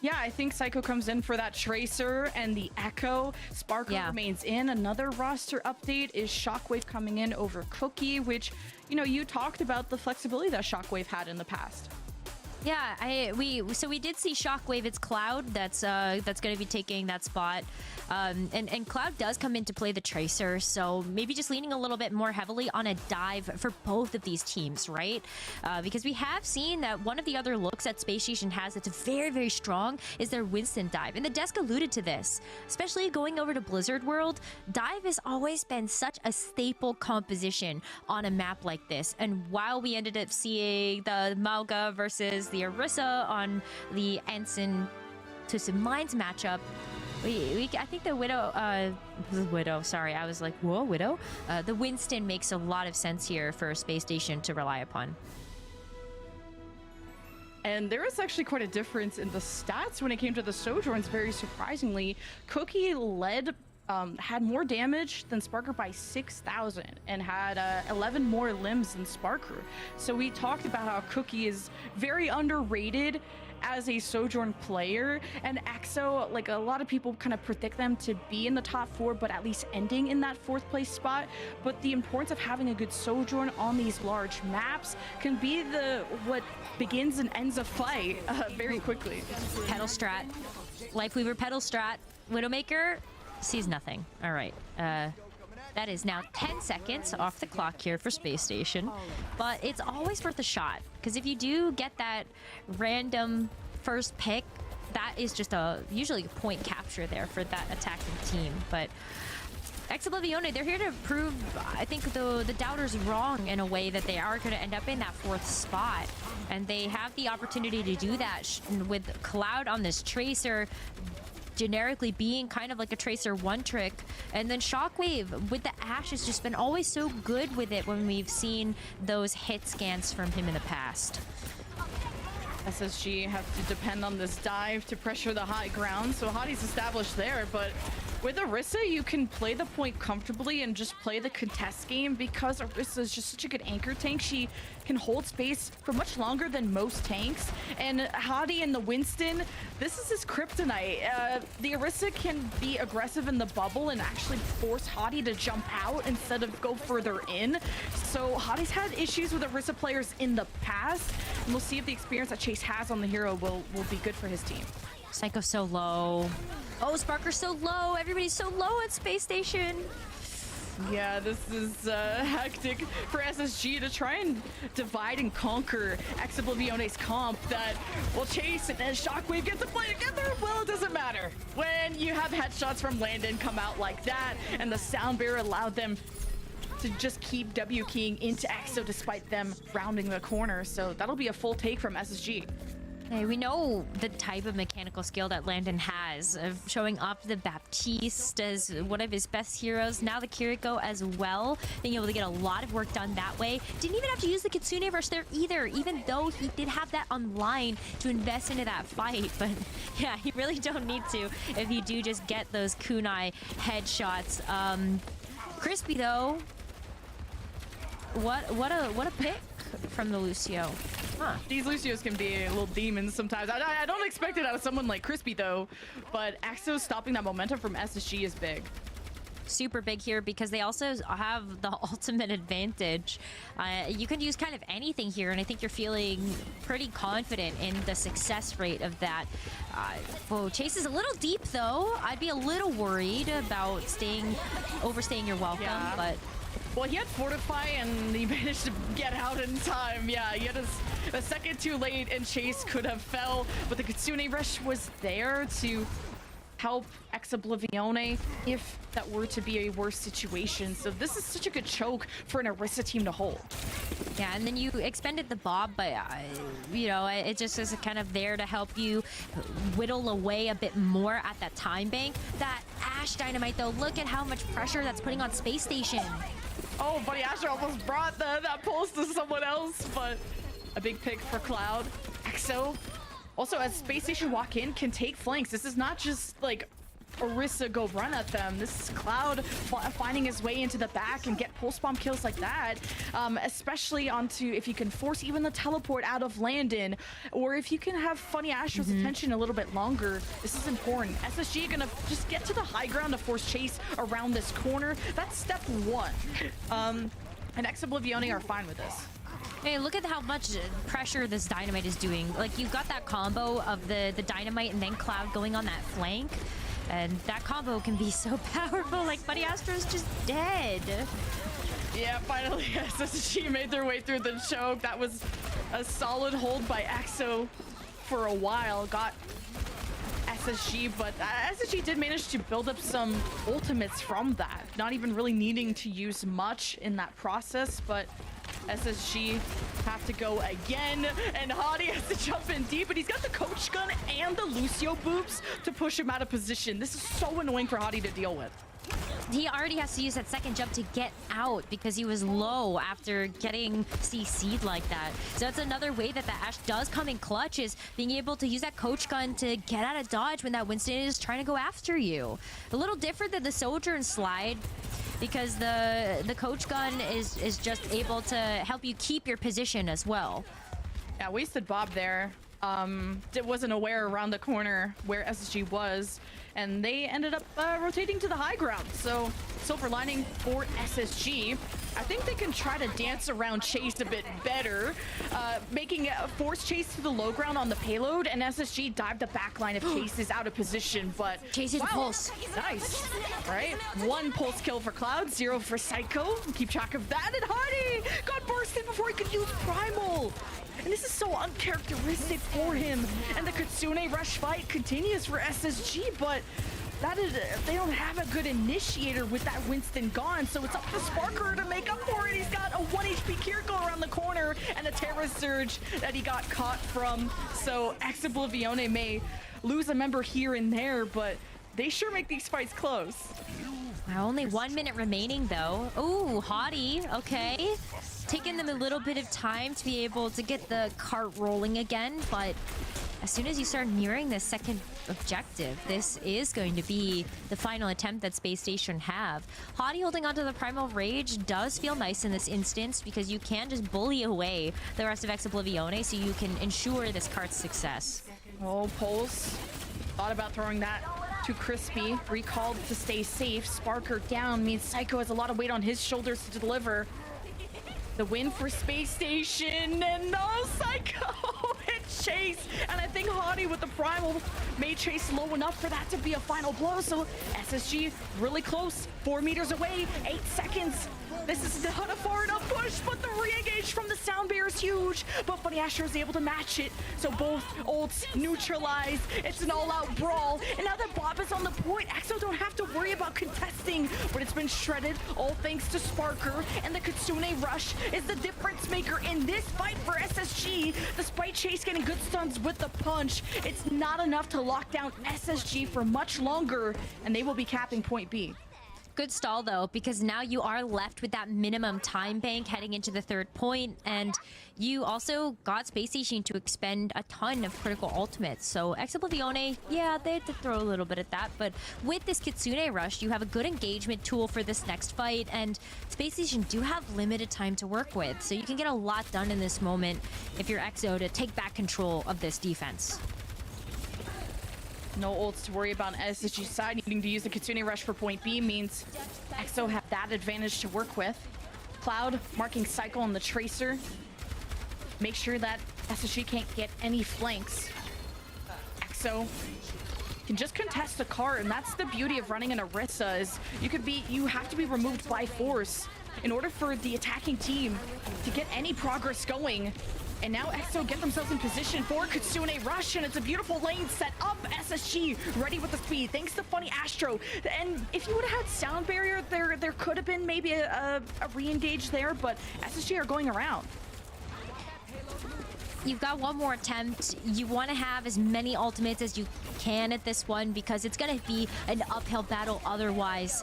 Yeah, I think Psycho comes in for that Tracer and the Echo. Sparker remains in. Another roster update is Shockwave coming in over Cookie, which, you know, you talked about the flexibility that Shockwave had in the past. Yeah, we did see Shockwave. It's Cloud that's going to be taking that spot, and Cloud does come in to play the Tracer. So maybe just leaning a little bit more heavily on a dive for both of these teams, right? Because we have seen that one of the other looks that Space Station has that's very, very strong is their Winston dive, and the desk alluded to this, especially going over to Blizzard World. Dive has always been such a staple composition on a map like this, and while we ended up seeing the Mauga versus the Orisa on the ENCE Twisted Minds matchup, I think the Widow, sorry, I was like, whoa, Widow? The Winston makes a lot of sense here for Space Station to rely upon. And there was actually quite a difference in the stats when it came to the Sojourns, very surprisingly. Cookie had more damage than Sparker by 6,000 and had 11 more limbs than Sparker. So we talked about how Cookie is very underrated as a Sojourn player, and EXO, like a lot of people kind of predict them to be in the top 4, but at least ending in that 4th place spot. But the importance of having a good Sojourn on these large maps can be what begins and ends a fight very quickly. Pedal strat. Lifeweaver pedal strat. Widowmaker sees nothing. All right. That is now 10 seconds off the clock here for Space Station. But it's always worth a shot, because if you do get that random first pick, that is just usually a point capture there for that attacking team. But Oblivione, they're here to prove, I think, the doubters wrong in a way that they are going to end up in that 4th spot. And they have the opportunity to do that with Cloud on this Tracer, generically being kind of like a Tracer one trick. And then Shockwave with the Ashe has just been always so good with it when we've seen those hit scans from him in the past. SSG have to depend on this dive to pressure the high ground, so Hadi's established there, but with Orisa, you can play the point comfortably and just play the contest game because Orisa is just such a good anchor tank. She can hold space for much longer than most tanks. And Hadi and the Winston, this is his kryptonite. The Orisa can be aggressive in the bubble and actually force Hadi to jump out instead of go further in. So Hadi's had issues with Orisa players in the past, and we'll see if the experience that Chase has on the hero will be good for his team. Psycho's so low. Oh, Sparker's so low. Everybody's so low at Space Station. Yeah, this is hectic for SSG to try and divide and conquer Oblivione's comp that will Chase and Shockwave get to play together. Well, it doesn't matter. When you have headshots from Landon come out like that and the sound barrier allowed them to just keep W keying into EXO despite them rounding the corner. So that'll be a full take from SSG. Hey, we know the type of mechanical skill that Landon has of showing off the Baptiste as one of his best heroes. Now the Kiriko as well, being able to get a lot of work done that way. Didn't even have to use the Kitsune rush there either, even though he did have that online to invest into that fight. But yeah, you really don't need to if you do just get those kunai headshots. Crispy though, what a pick from the Lucio. Huh. These Lucios can be little demons sometimes. I don't expect it out of someone like Crispy though, but Axo stopping that momentum from SSG is big. Super big here because they also have the ultimate advantage. You can use kind of anything here, and I think you're feeling pretty confident in the success rate of that. Whoa, Chase is a little deep though. I'd be a little worried about overstaying your welcome, yeah. But well, he had Fortify and he managed to get out in time. Yeah, he had a second too late and Chase could have fell, but the Kitsune Rush was there to help Oblivione if that were to be a worse situation. So this is such a good choke for an Orisa team to hold. Yeah, and then you expended the Bob, but you know, it just is kind of there to help you whittle away a bit more at that time bank. That Ashe Dynamite though, look at how much pressure that's putting on Space Station. Oh, Buddy Asher almost brought that pulse to someone else, but a big pick for Cloud. EXO, also as Space Station walk in, can take flanks. This is not just like Orisa go run at them. This is Cloud finding his way into the back and get pulse bomb kills like that, especially onto if you can force even the teleport out of Landon, or if you can have Funny Asher's attention a little bit longer. This is important. SSG gonna just get to the high ground to force Chase around this corner. That's step one. And Oblivione are fine with this. Hey, look at how much pressure this Dynamite is doing. Like, you've got that combo of the Dynamite and then Cloud going on that flank. And that combo can be so powerful. Like, Buddy Astro's just dead. Yeah, finally SSG made their way through the choke. That was a solid hold by EXO for a while. Got SSG, but SSG did manage to build up some ultimates from that. Not even really needing to use much in that process, but SSG have to go again, and Hadi has to jump in deep, but he's got the coach gun and the Lucio boops to push him out of position. This is so annoying for Hadi to deal with. He already has to use that second jump to get out because he was low after getting CC'd like that. So that's another way that the Ashe does come in clutch, is being able to use that coach gun to get out of dodge when that Winston is trying to go after you. A little different than the Sojourn slide, because the coach gun is just able to help you keep your position as well. Yeah, wasted Bob there. wasn't aware around the corner where SSG was, and they ended up rotating to the high ground. So silver lining for SSG. I think they can try to dance around Chase a bit better, making a force Chase to the low ground on the payload, and SSG dived the back line if Chase is out of position, but Chase is pulse. Nice, right? 1 pulse kill for Cloud, 0 for Psycho. Keep track of that, and Hardy got bursted before he could use Primal. And this is so uncharacteristic for him. And the Kitsune rush fight continues for SSG, but that is, they don't have a good initiator with that Winston gone, so it's up to Sparker to make up for it. He's got a 1 HP Kiriko around the corner and a Terra Surge that he got caught from. So Oblivione may lose a member here and there, but they sure make these fights close. Only 1 minute remaining though. Ooh, Haughty, okay. Taking them a little bit of time to be able to get the cart rolling again, but as soon as you start nearing this second objective, this is going to be the final attempt that Space Station have. Haughty holding onto the Primal Rage does feel nice in this instance because you can just bully away the rest of Oblivione so you can ensure this cart's success. Oh, Pulse thought about throwing that too crispy. Recalled to stay safe. Sparker down means Psycho has a lot of weight on his shoulders to deliver. The win for Space Station, and no Psycho and Chase. And I think Haughty with the Primal made Chase low enough for that to be a final blow. So SSG really close, 4 meters away, 8 seconds. This is not a far enough push, but the re-engage from the sound barrier is huge. But Funny Astro is able to match it. So both ults neutralized. It's an all-out brawl. And now that Bob is on the point, Exo don't have to worry about contesting. But it's been shredded, all thanks to Sparker. And the Kitsune Rush is the difference maker in this fight for SSG. Despite Chase getting good stuns with the punch, it's not enough to lock down SSG for much longer. And they will be capping point B. Good stall though, because now you are left with that minimum time bank heading into the 3rd point, and you also got Space Station to expend a ton of critical ultimates. So Oblivione, yeah, they had to throw a little bit at that, but with this Kitsune Rush, you have a good engagement tool for this next fight, and Space Station do have limited time to work with, so you can get a lot done in this moment if you're Exo to take back control of this defense. No ults to worry about on SSG side. Needing to use the Kitsune Rush for point B means Exo have that advantage to work with. Cloud marking Cycle on the Tracer. Make sure that SSG can't get any flanks. Exo can just contest the cart, and that's the beauty of running an Orisa, is you have to be removed by force in order for the attacking team to get any progress going. And now Exo get themselves in position for Kitsune Rush, and it's a beautiful lane set up. SSG ready with the speed, thanks to Funny Astro. And if you would have had sound barrier, there could have been maybe a re-engage there, but SSG are going around. You've got one more attempt. You want to have as many ultimates as you can at this one because it's going to be an uphill battle otherwise.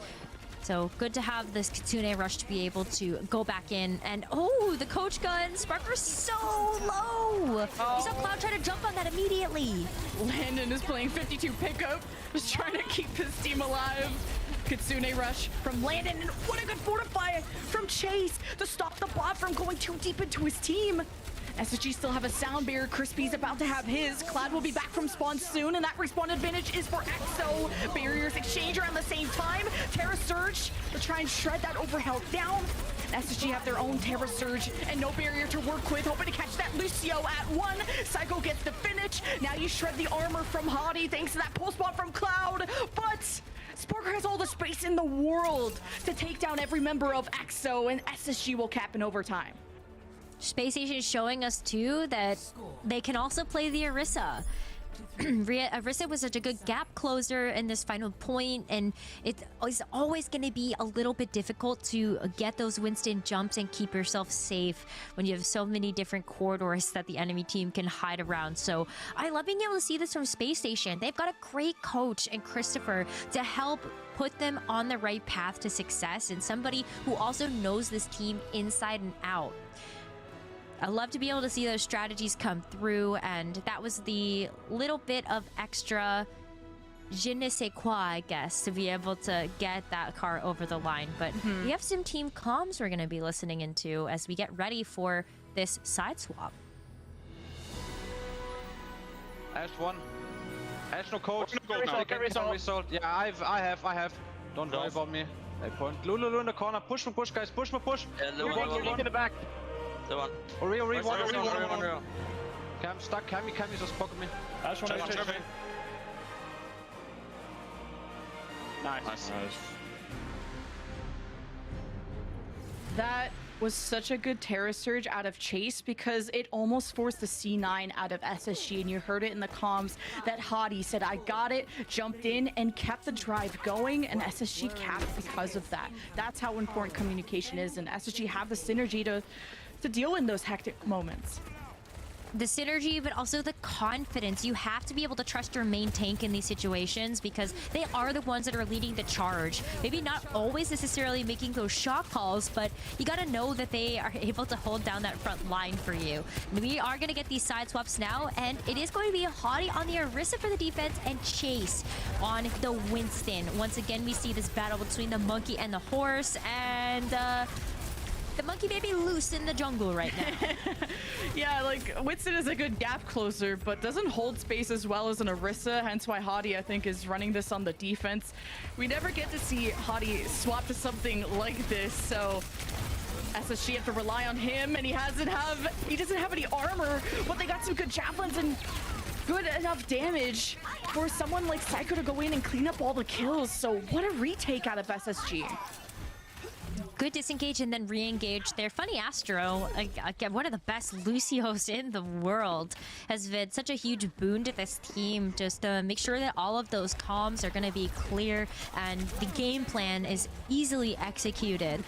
So good to have this Kitsune Rush to be able to go back in. And oh, the coach gun. Sparker's so low. You saw Cloud try to jump on that immediately. Landon is playing 52 pickup, just trying to keep his team alive. Kitsune Rush from Landon, and what a good fortify from Chase to stop the bot from going too deep into his team. SSG still have a sound barrier. Crispy's about to have his. Cloud will be back from spawn soon, and that respawn advantage is for Exo. Barriers exchange around the same time. Terra Surge to try and shred that overhead down. SSG have their own Terra Surge and no barrier to work with. Hoping to catch that Lucio at 1. Psycho gets the finish. Now you shred the armor from Haughty thanks to that pull spot from Cloud. But Sparker has all the space in the world to take down every member of Exo, and SSG will cap in overtime. Space Station is showing us too that they can also play the Orisa. Orisa was such a good gap closer in this final point, and it's always going to be a little bit difficult to get those Winston jumps and keep yourself safe when you have so many different corridors that the enemy team can hide around. So I love being able to see this from Space Station. They've got a great coach and Christopher to help put them on the right path to success, and somebody who also knows this team inside and out. I love to be able to see those strategies come through, and that was the little bit of extra je ne sais quoi, I guess, to be able to get that car over the line. But we have some team comms we're going to be listening into as we get ready for this side swap. Ash 1. Ash no coach. Result. Yeah, I have. Don't worry about me. I point. Lulu in the corner. Push me, guys. Push me. One in the back. The one. Ori, one. Cam stuck. Cammy just pocket me. Ash 1. Nice. That was such a good Terra Surge out of Chase because it almost forced the C9 out of SSG, and you heard it in the comms that Hadi said, I got it, jumped in, and kept the drive going, and SSG capped because of that. That's how important communication is, and SSG have the synergy to deal in those hectic moments. The synergy, but also the confidence. You have to be able to trust your main tank in these situations because they are the ones that are leading the charge. Maybe not always necessarily making those shot calls, but you got to know that they are able to hold down that front line for you. And we are going to get these side swaps now, and it is going to be a Hadi on the Orisa for the defense and Chase on the Winston. Once again, we see this battle between the monkey and the horse, and the monkey may be loose in the jungle right now. Yeah, like, Winston is a good gap closer, but doesn't hold space as well as an Orisa, hence why Hadi, I think, is running this on the defense. We never get to see Hadi swap to something like this, so SSG have to rely on him, and he doesn't have any armor, but they got some good javelins and good enough damage for someone like Psycho to go in and clean up all the kills, so what a retake out of SSG. Good disengage and then re-engage there. Funny Astro, again, one of the best Lucios in the world, has been such a huge boon to this team. Just to make sure that all of those comms are going to be clear and the game plan is easily executed.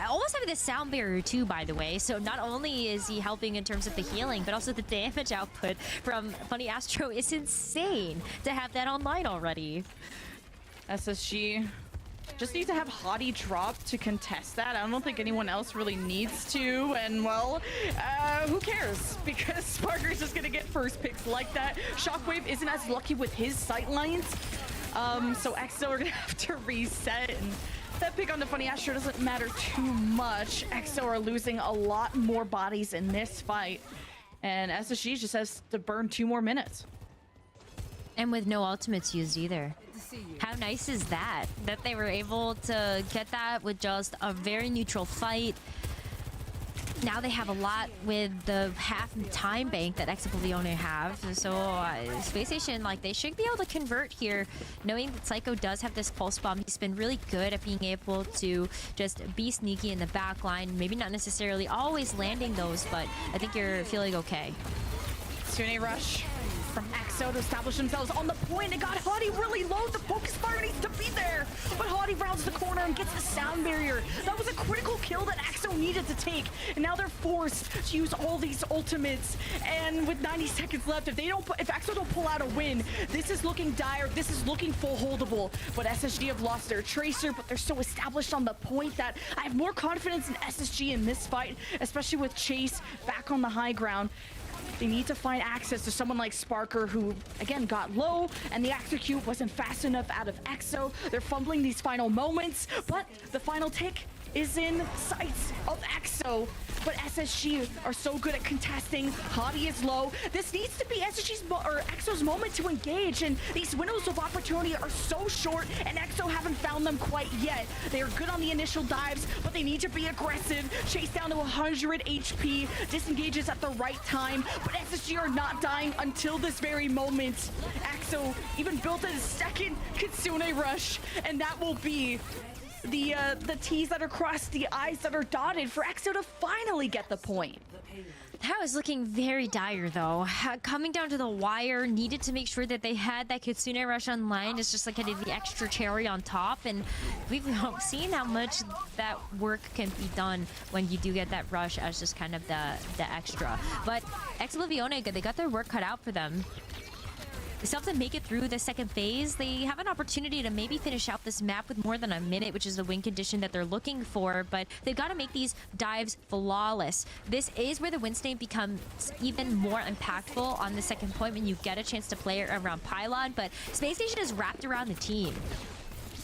Almost having this sound barrier too, by the way. So not only is he helping in terms of the healing, but also the damage output from Funny Astro is insane to have that online already. SSG just need to have Hadi drop to contest that. I don't think anyone else really needs to, and well, who cares? Because Sparker's just gonna get first picks like that. Shockwave isn't as lucky with his sight lines, so EXO are gonna have to reset, and that pick on the Funny Astro doesn't matter too much. EXO are losing a lot more bodies in this fight, and SSG just has to burn 2 more minutes. And with no ultimates used either. How nice is that? That they were able to get that with just a very neutral fight. Now they have a lot with the half time bank that Exoblione have. So Space Station, like, they should be able to convert here, knowing that Psycho does have this pulse bomb. He's been really good at being able to just be sneaky in the back line. Maybe not necessarily always landing those, but I think you're feeling okay. Sune rush from EXO to establish themselves on the point. It got Hadi really low. The focus fire needs to be there. But Hadi rounds the corner and gets the sound barrier. That was a critical kill that EXO needed to take. And now they're forced to use all these ultimates. And with 90 seconds left, if EXO don't pull out a win, this is looking dire. This is looking full holdable. But SSG have lost their Tracer, but they're so established on the point that I have more confidence in SSG in this fight, especially with Chase back on the high ground. They need to find access to someone like Sparker, who, again, got low, and the execute wasn't fast enough out of EXO. They're fumbling these final moments, but the final tick is in sights of EXO. But SSG are so good at contesting. Hadi is low. This needs to be EXO's moment to engage, and these windows of opportunity are so short, and EXO haven't found them quite yet. They are good on the initial dives, but they need to be aggressive. Chase down to 100 HP, disengages at the right time, but SSG are not dying until this very moment. EXO even built a second Kitsune rush, and that will be the T's that are crossed, the I's that are dotted for EXO to finally get the point. That was looking very dire, though. Coming down to the wire, needed to make sure that they had that Kitsune rush online. It's just like getting the extra cherry on top, and we've seen how much that work can be done when you do get that rush as just kind of the extra. But Exoblione, they got their work cut out for them. They still have to make it through the second phase. They have an opportunity to maybe finish out this map with more than a minute, which is the win condition that they're looking for, but they've got to make these dives flawless. This is where the win state becomes even more impactful on the second point when you get a chance to play it around Pylon, but Space Station is wrapped around the team.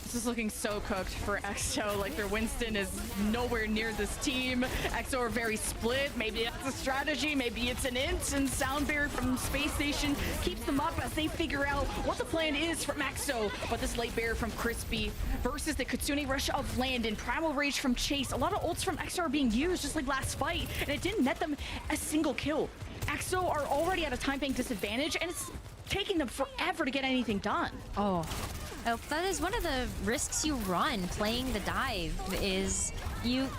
This is looking so cooked for EXO. Like, their Winston is nowhere near this team. EXO are very split. Maybe that's a strategy. Maybe it's an int. And Sound Barrier from Space Station keeps them up as they figure out what the plan is from EXO. But this late barrier from Crispy versus the Kitsune Rush of Landon. Primal Rage from Chase. A lot of ults from EXO are being used, just like last fight. And it didn't net them a single kill. EXO are already at a time bank disadvantage, and it's taking them forever to get anything done. Oh, that is one of the risks you run playing the dive is you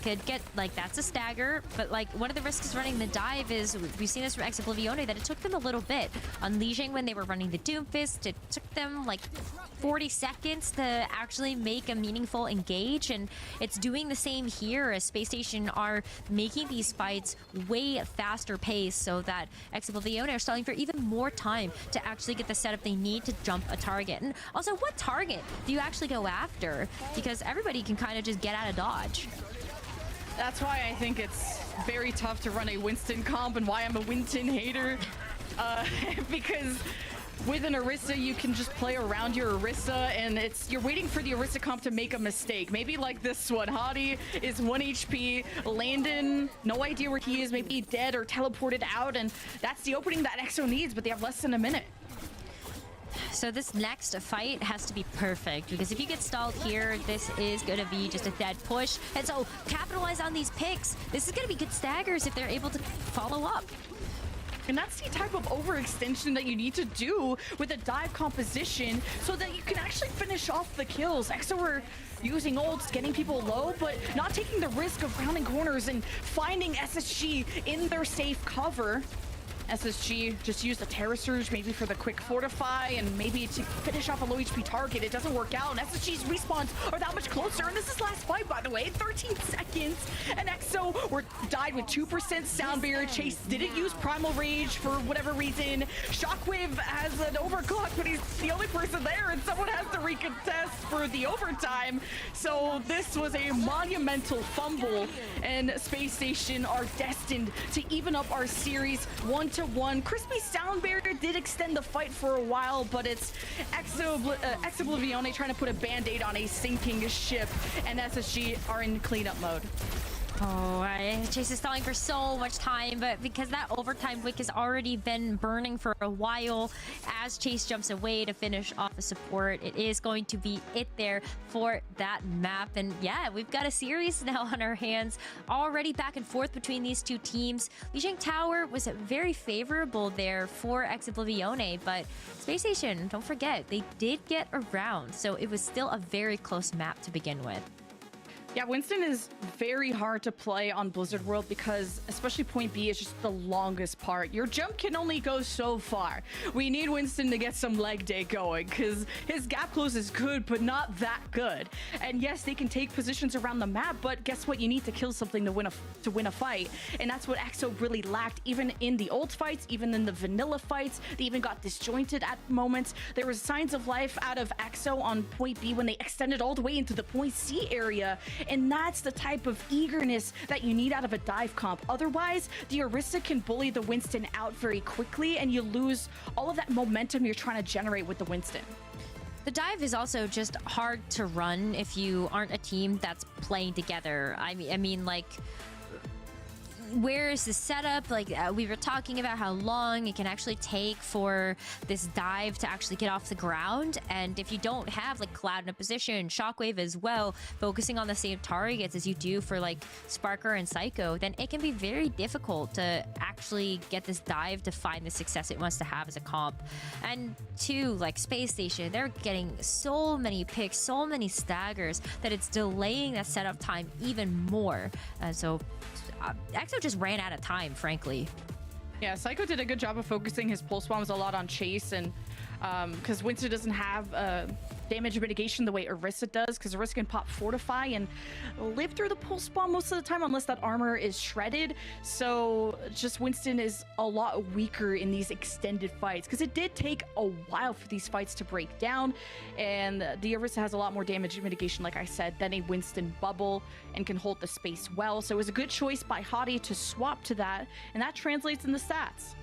could get, like, that's a stagger, but like one of the risks running the dive is, we've seen this from Oblivione, that it took them a little bit. On Lijiang, when they were running the Doomfist, it took them like 40 seconds to actually make a meaningful engage, and it's doing the same here as Space Station are making these fights way faster pace so that Oblivione are stalling for even more time to actually get the setup they need to jump a target. And also, what target do you actually go after? Because everybody can kind of just get out of dodge. That's why I think it's very tough to run a Winston comp and why I'm a Winston hater. Because with an Orisa, you can just play around your Orisa, and you're waiting for the Orisa comp to make a mistake. Maybe like this one. Hadi is 1 HP. Landon, no idea where he is. Maybe dead or teleported out, and that's the opening that EXO needs, but they have less than a minute. So this next fight has to be perfect, because if you get stalled here, this is going to be just a dead push. And so capitalize on these picks. This is going to be good staggers if they're able to follow up. And that's the type of overextension that you need to do with a dive composition so that you can actually finish off the kills. EXO are using ults, getting people low, but not taking the risk of rounding corners and finding SSG in their safe cover. SSG just used a Terra Surge maybe for the quick fortify and maybe to finish off a low HP target. It doesn't work out, and SSG's respawns are that much closer. And this is last fight, by the way, 13 seconds. And EXO died with 2% Sound Barrier. Chase didn't use Primal Rage for whatever reason. Shockwave has an overclock, but he's the only person there, and someone has to recontest for the overtime. So this was a monumental fumble, and Space Station are destined to even up our series 1-1. Crispy Sound Barrier did extend the fight for a while, but it's Oblivione trying to put a band-aid on a sinking ship, and SSG are in cleanup mode. Oh, Chase is stalling for so much time, but because that overtime wick has already been burning for a while, as Chase jumps away to finish off the support, it is going to be it there for that map. And yeah, we've got a series now on our hands, already back and forth between these two teams. Lijiang Tower was very favorable there for Oblivione, but Space Station, don't forget, they did get around, so it was still a very close map to begin with. Yeah, Winston is very hard to play on Blizzard World because especially point B is just the longest part. Your jump can only go so far. We need Winston to get some leg day going because his gap close is good, but not that good. And yes, they can take positions around the map, but guess what? You need to kill something to win a fight. And that's what EXO really lacked, even in the ult fights, even in the vanilla fights. They even got disjointed at moments. There was signs of life out of EXO on point B when they extended all the way into the point C area. And that's the type of eagerness that you need out of a dive comp. Otherwise, the Orisa can bully the Winston out very quickly, and you lose all of that momentum you're trying to generate with the Winston. The dive is also just hard to run if you aren't a team that's playing together. I mean, like, where is the setup? Like, we were talking about how long it can actually take for this dive to actually get off the ground, and if you don't have like Cloud in a position, Shockwave as well, focusing on the same targets as you do for like Sparker and Psycho, then it can be very difficult to actually get this dive to find the success it wants to have as a comp. And two, like Space Station, they're getting so many picks, so many staggers, that it's delaying that setup time even more. And so EXO just ran out of time, frankly. Yeah, Psycho did a good job of focusing his pulse bombs a lot on Chase, and because Winston doesn't have damage mitigation the way Orisa does, because Orisa can pop Fortify and live through the pulse bomb most of the time unless that armor is shredded. So just Winston is a lot weaker in these extended fights, because it did take a while for these fights to break down, and the Orisa has a lot more damage mitigation, like I said, than a Winston bubble, and can hold the space well. So it was a good choice by Hadi to swap to that, and that translates in the stats.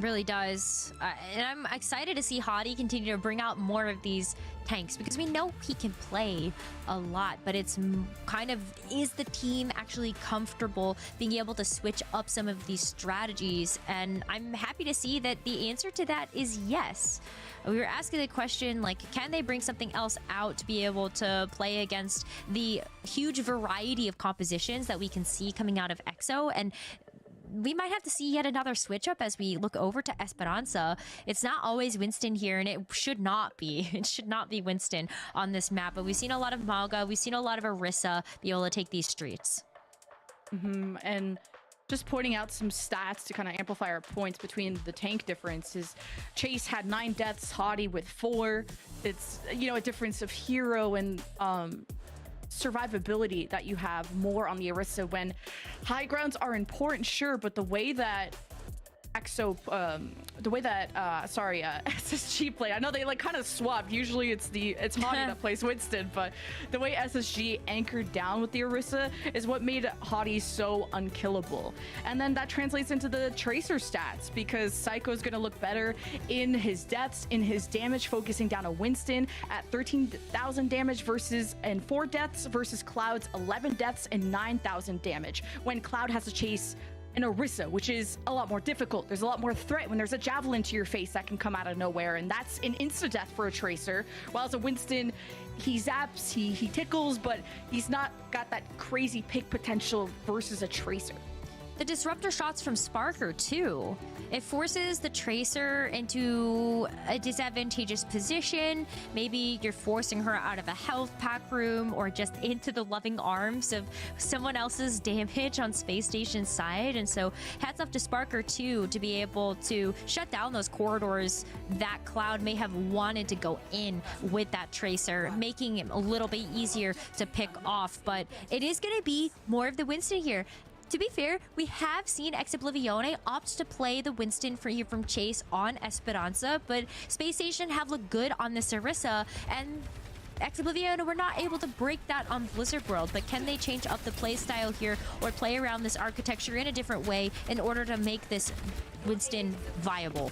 Really does. And I'm excited to see Hadi continue to bring out more of these tanks because we know he can play a lot, but it's kind of, is the team actually comfortable being able to switch up some of these strategies? And I'm happy to see that the answer to that is yes. We were asking the question, like, can they bring something else out to be able to play against the huge variety of compositions that we can see coming out of EXO? And we might have to see yet another switch up as we look over to Esperanza. It's not always Winston here, and it should not be. It should not be Winston on this map. But we've seen a lot of Mauga. We've seen a lot of Orisa be able to take these streets. And just pointing out some stats to kind of amplify our points between the tank differences. Chase had 9 deaths, Hadi with 4. It's, you know, a difference of hero and survivability that you have more on the Orisa when high grounds are important, sure, but the way that SSG play, I know they like kind of swapped. Usually it's Hadi that plays Winston, but the way SSG anchored down with the Orisa is what made Hadi so unkillable. And then that translates into the Tracer stats because Psycho's gonna look better in his deaths, in his damage, focusing down a Winston at 13,000 damage and 4 deaths versus Cloud's 11 deaths and 9,000 damage. When Cloud has to chase an Orisa, which is a lot more difficult. There's a lot more threat when there's a javelin to your face that can come out of nowhere, and that's an insta-death for a Tracer. While as a Winston, he zaps, he tickles, but he's not got that crazy pick potential versus a Tracer. The disruptor shots from Sparker too. It forces the Tracer into a disadvantageous position. Maybe you're forcing her out of a health pack room or just into the loving arms of someone else's damage on Space Station's side. And so hats off to Sparker too to be able to shut down those corridors that Cloud may have wanted to go in with that Tracer, making it a little bit easier to pick off. But it is going to be more of the Winston here. To be fair, we have seen Oblivione opt to play the Winston from Chase on Esperanza, but Space Station have looked good on the Orisa, and Oblivione were not able to break that on Blizzard World. But can they change up the play style here or play around this architecture in a different way in order to make this Winston viable?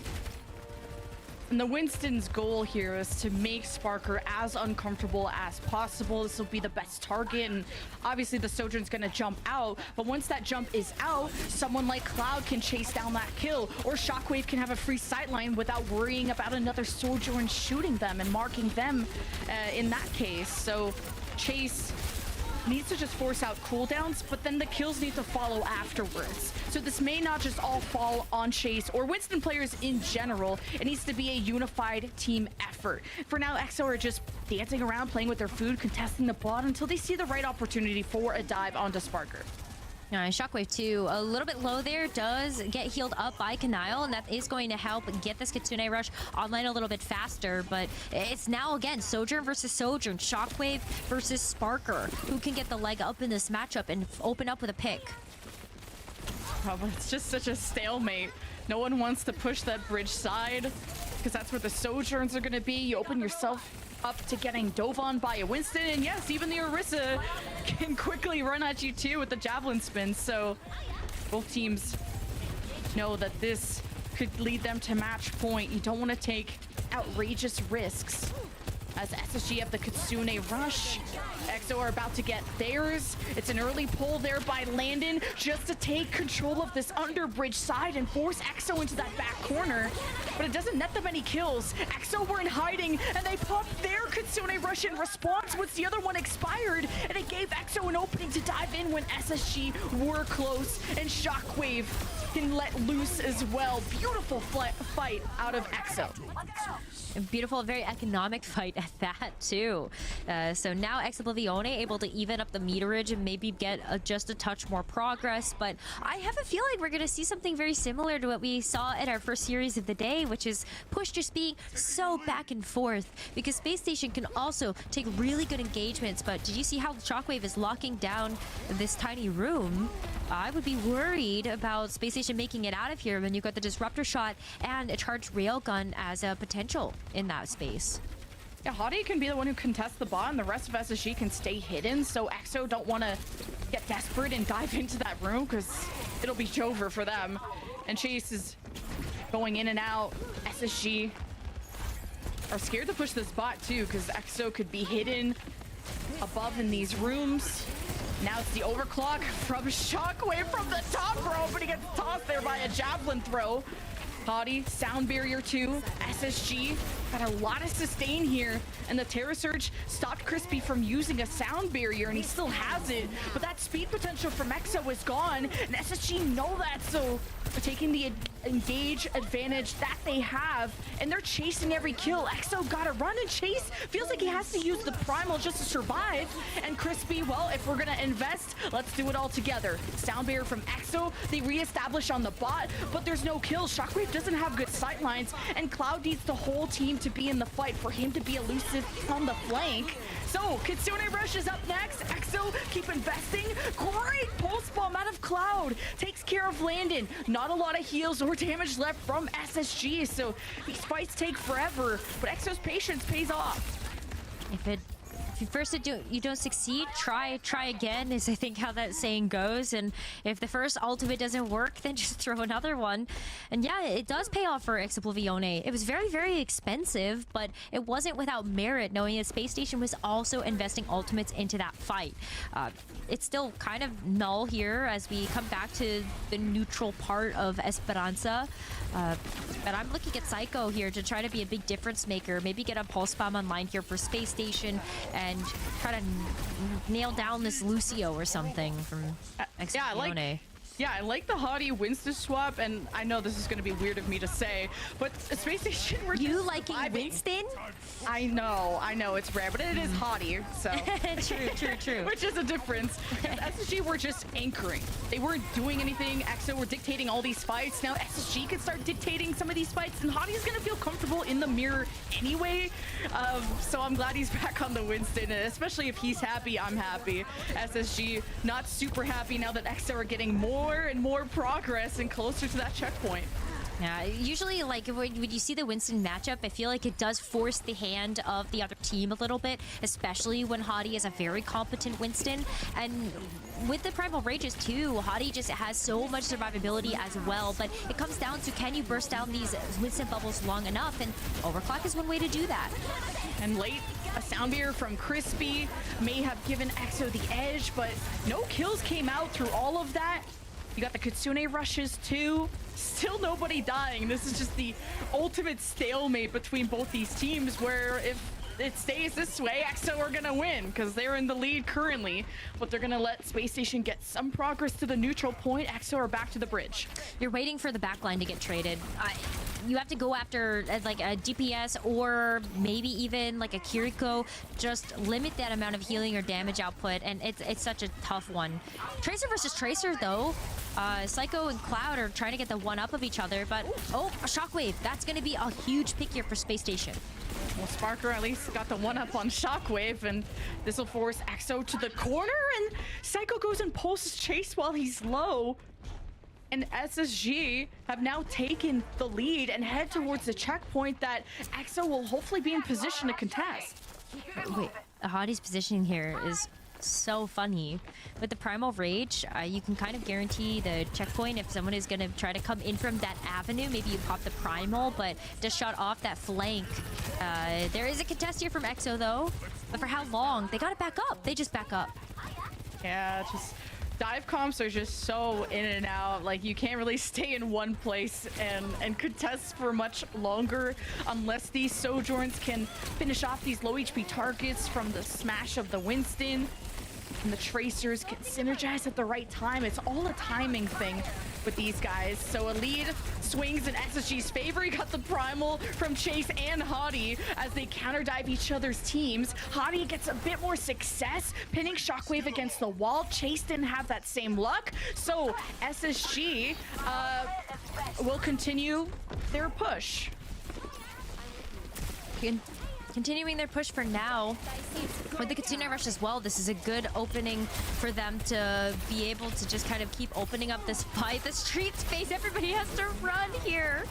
And the Winston's goal here is to make Sparker as uncomfortable as possible. This will be the best target, and obviously the Sojourn's gonna jump out, but once that jump is out, someone like Cloud can chase down that kill, or Shockwave can have a free sightline without worrying about another Sojourn shooting them and marking them in that case. So Chase needs to just force out cooldowns, but then the kills need to follow afterwards. So this may not just all fall on Chase or Winston players in general. It needs to be a unified team effort. For now, EXO are just dancing around, playing with their food, contesting the bot until they see the right opportunity for a dive onto Sparker. Shockwave 2, a little bit low there, does get healed up by Kanile, and that is going to help get this Kitsune Rush online a little bit faster. But it's now, again, Sojourn versus Sojourn, Shockwave versus Sparker. Who can get the leg up in this matchup and open up with a pick? Oh, but it's just such a stalemate. No one wants to push that bridge side, because that's where the Sojourns are going to be. You open yourself up to getting dove on by a Winston, and yes, even the Orisa can quickly run at you too with the javelin spin. So both teams know that this could lead them to match point. You don't want to take outrageous risks. As SSG have the Kitsune Rush, EXO are about to get theirs. It's an early pull there by Landon just to take control of this underbridge side and force EXO into that back corner. But it doesn't net them any kills. EXO were in hiding and they popped their Kitsune Rush in response once the other one expired, and it gave EXO an opening to dive in when SSG were close, and Shockwave can let loose as well. Beautiful fight out of EXO. A beautiful, very economic fight at that too. So now Oblivione able to even up the meterage and maybe get just a touch more progress. But I have a feeling we're going to see something very similar to what we saw at our first series of the day, which is Push just being so back and forth, because Space Station can also take really good engagements. But did you see how Shockwave is locking down this tiny room? I would be worried about Space Station making it out of here when you've got the Disruptor shot and a charged railgun as a potential in that space. Yeah, Hadi can be the one who contests the bot, and the rest of SSG can stay hidden, so EXO don't want to get desperate and dive into that room, because it'll be over for them. And Chase is going in and out. SSG are scared to push this bot too, because EXO could be hidden above in these rooms. Now it's the overclock from Shockwave from the top row, but he gets tossed there by a javelin throw. Hottie, sound barrier too. SSG got a lot of sustain here, and the Terra Surge stopped Crispy from using a sound barrier, and he still has it, but that speed potential from EXO is gone, and SSG know that, so they're taking the engage advantage that they have, and they're chasing every kill. EXO gotta run and chase, feels like he has to use the primal just to survive, and Crispy, well, if we're gonna invest, let's do it all together. Sound barrier from EXO, they reestablish on the bot, but there's no kills. Shockwave doesn't have good sight lines, and Cloud needs the whole team to be in the fight for him to be elusive on the flank. So Kitsune Rush is up next. EXO keep investing. Great pulse bomb out of Cloud, takes care of Landon. Not a lot of heals or damage left from SSG, so these fights take forever, but EXO's patience pays off. If you first you don't succeed, try again, is I think how that saying goes. And if the first ultimate doesn't work, then just throw another one. And yeah, it does pay off for Exoblivione. It was very, very expensive, but it wasn't without merit, knowing that Space Station was also investing ultimates into that fight. It's still kind of null here as we come back to the neutral part of Esperanza. But I'm looking at Psycho here to try to be a big difference maker. Maybe get a pulse bomb online here for Space Station and try to nail down this Lucio or something from Exoblivione. Yeah, I like the Hottie Winston swap, and I know this is going to be weird of me to say, but Space Station, we're you just liking Winston? I know it's rare, but it is Hottie, so true. Which is a difference. SSG were just anchoring. They weren't doing anything. EXO were dictating all these fights. Now SSG can start dictating some of these fights, and Hottie's going to feel comfortable in the mirror anyway. So I'm glad he's back on the Winston, and especially if he's happy, I'm happy. SSG not super happy now that EXO are getting more and more progress and closer to that checkpoint. Yeah, usually like when you see the Winston matchup, I feel like it does force the hand of the other team a little bit, especially when Hottie is a very competent Winston. And with the Primal Rages too, Hottie just has so much survivability as well, but it comes down to, can you burst down these Winston bubbles long enough? And Overclock is one way to do that. And late, a sound barrier from Crispy may have given EXO the edge, but no kills came out through all of that. You got the Kitsune rushes too. Still nobody dying. This is just the ultimate stalemate between both these teams, where if it stays this way, EXO are gonna win because they're in the lead currently, but they're gonna let Space Station get some progress to the neutral point. EXO are back to the bridge. You're waiting for the backline to get traded. You have to go after like a DPS or maybe even like a Kiriko. Just limit that amount of healing or damage output, and it's such a tough one. Tracer versus Tracer though. Psycho and Cloud are trying to get the one-up of each other, but oh, a Shockwave. That's going to be a huge pick here for Space Station. Well, Sparker at least got the one-up on Shockwave, and this will force EXO to the corner, and Psycho goes and pulses Chase while he's low. And SSG have now taken the lead and head towards the checkpoint that EXO will hopefully be in position to contest. Wait, Hottie's positioning here is so funny. With the Primal Rage, you can kind of guarantee the checkpoint if someone is going to try to come in from that avenue. Maybe you pop the Primal, but just shot off that flank. There is a contest here from EXO though, but for how long? They got to back up. They just back up. Yeah, just dive comps are just so in and out. Like, you can't really stay in one place and contest for much longer unless these Sojourns can finish off these low HP targets from the smash of the Winston. And the Tracers can synergize at the right time. It's all a timing thing with these guys. So a lead swings in SSG's favor. He got the Primal from Chase and Hottie as they counter dive each other's teams. Hottie gets a bit more success pinning Shockwave against the wall. Chase didn't have that same luck. So SSG will continue their push. Continuing their push for now. With the Kitsune Rush as well, this is a good opening for them to be able to just kind of keep opening up this fight. The street space, everybody has to run here.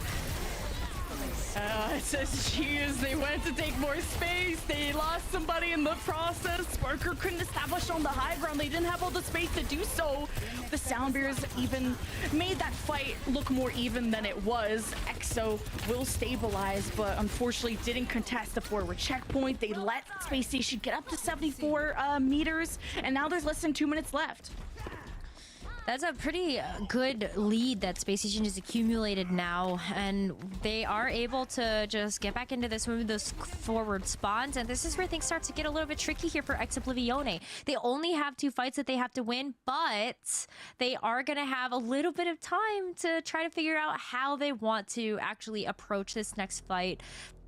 It says, geez, they went to take more space. They lost somebody in the process. Sparker couldn't establish on the high ground. They didn't have all the space to do so. The Soundbears even made that fight look more even than it was. EXO will stabilize, but unfortunately didn't contest the forward checkpoint. They let Space Station get up to 74 meters, and now there's less than 2 minutes left. That's a pretty good lead that Space Station has accumulated now, and they are able to just get back into this one with those forward spawns, and this is where things start to get a little bit tricky here for Oblivione. They only have 2 fights that they have to win, but they are going to have a little bit of time to try to figure out how they want to actually approach this next fight.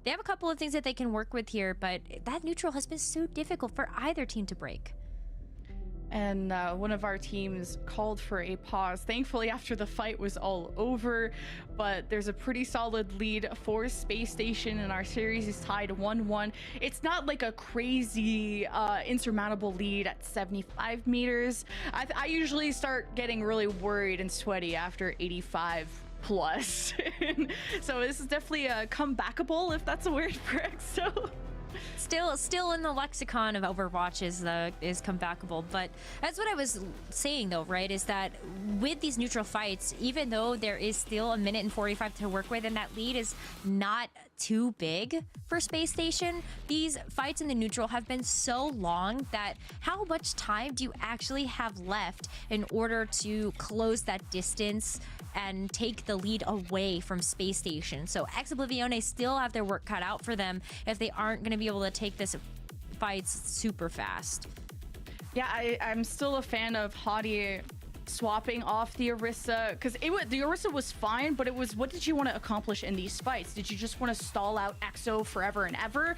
They have a couple of things that they can work with here, but that neutral has been so difficult for either team to break. And one of our teams called for a pause, thankfully, after the fight was all over. But there's a pretty solid lead for Space Station, and our series is tied 1-1. It's not like a crazy insurmountable lead at 75 meters. I usually start getting really worried and sweaty after 85 plus. So this is definitely a comebackable, if that's a word for EXO. Still in the lexicon of Overwatch is comebackable, but that's what I was saying though, right? Is that with these neutral fights, even though there is still 1 minute and 45 to work with, and that lead is not too big for Space Station, these fights in the neutral have been so long that how much time do you actually have left in order to close that distance and take the lead away from Space Station? So Oblivione still have their work cut out for them if they aren't going to be able to take this fight super fast. Yeah, I'm still a fan of Hadi swapping off the Orisa, because the Orisa was fine, but it was, what did you want to accomplish in these fights? Did you just want to stall out EXO forever and ever?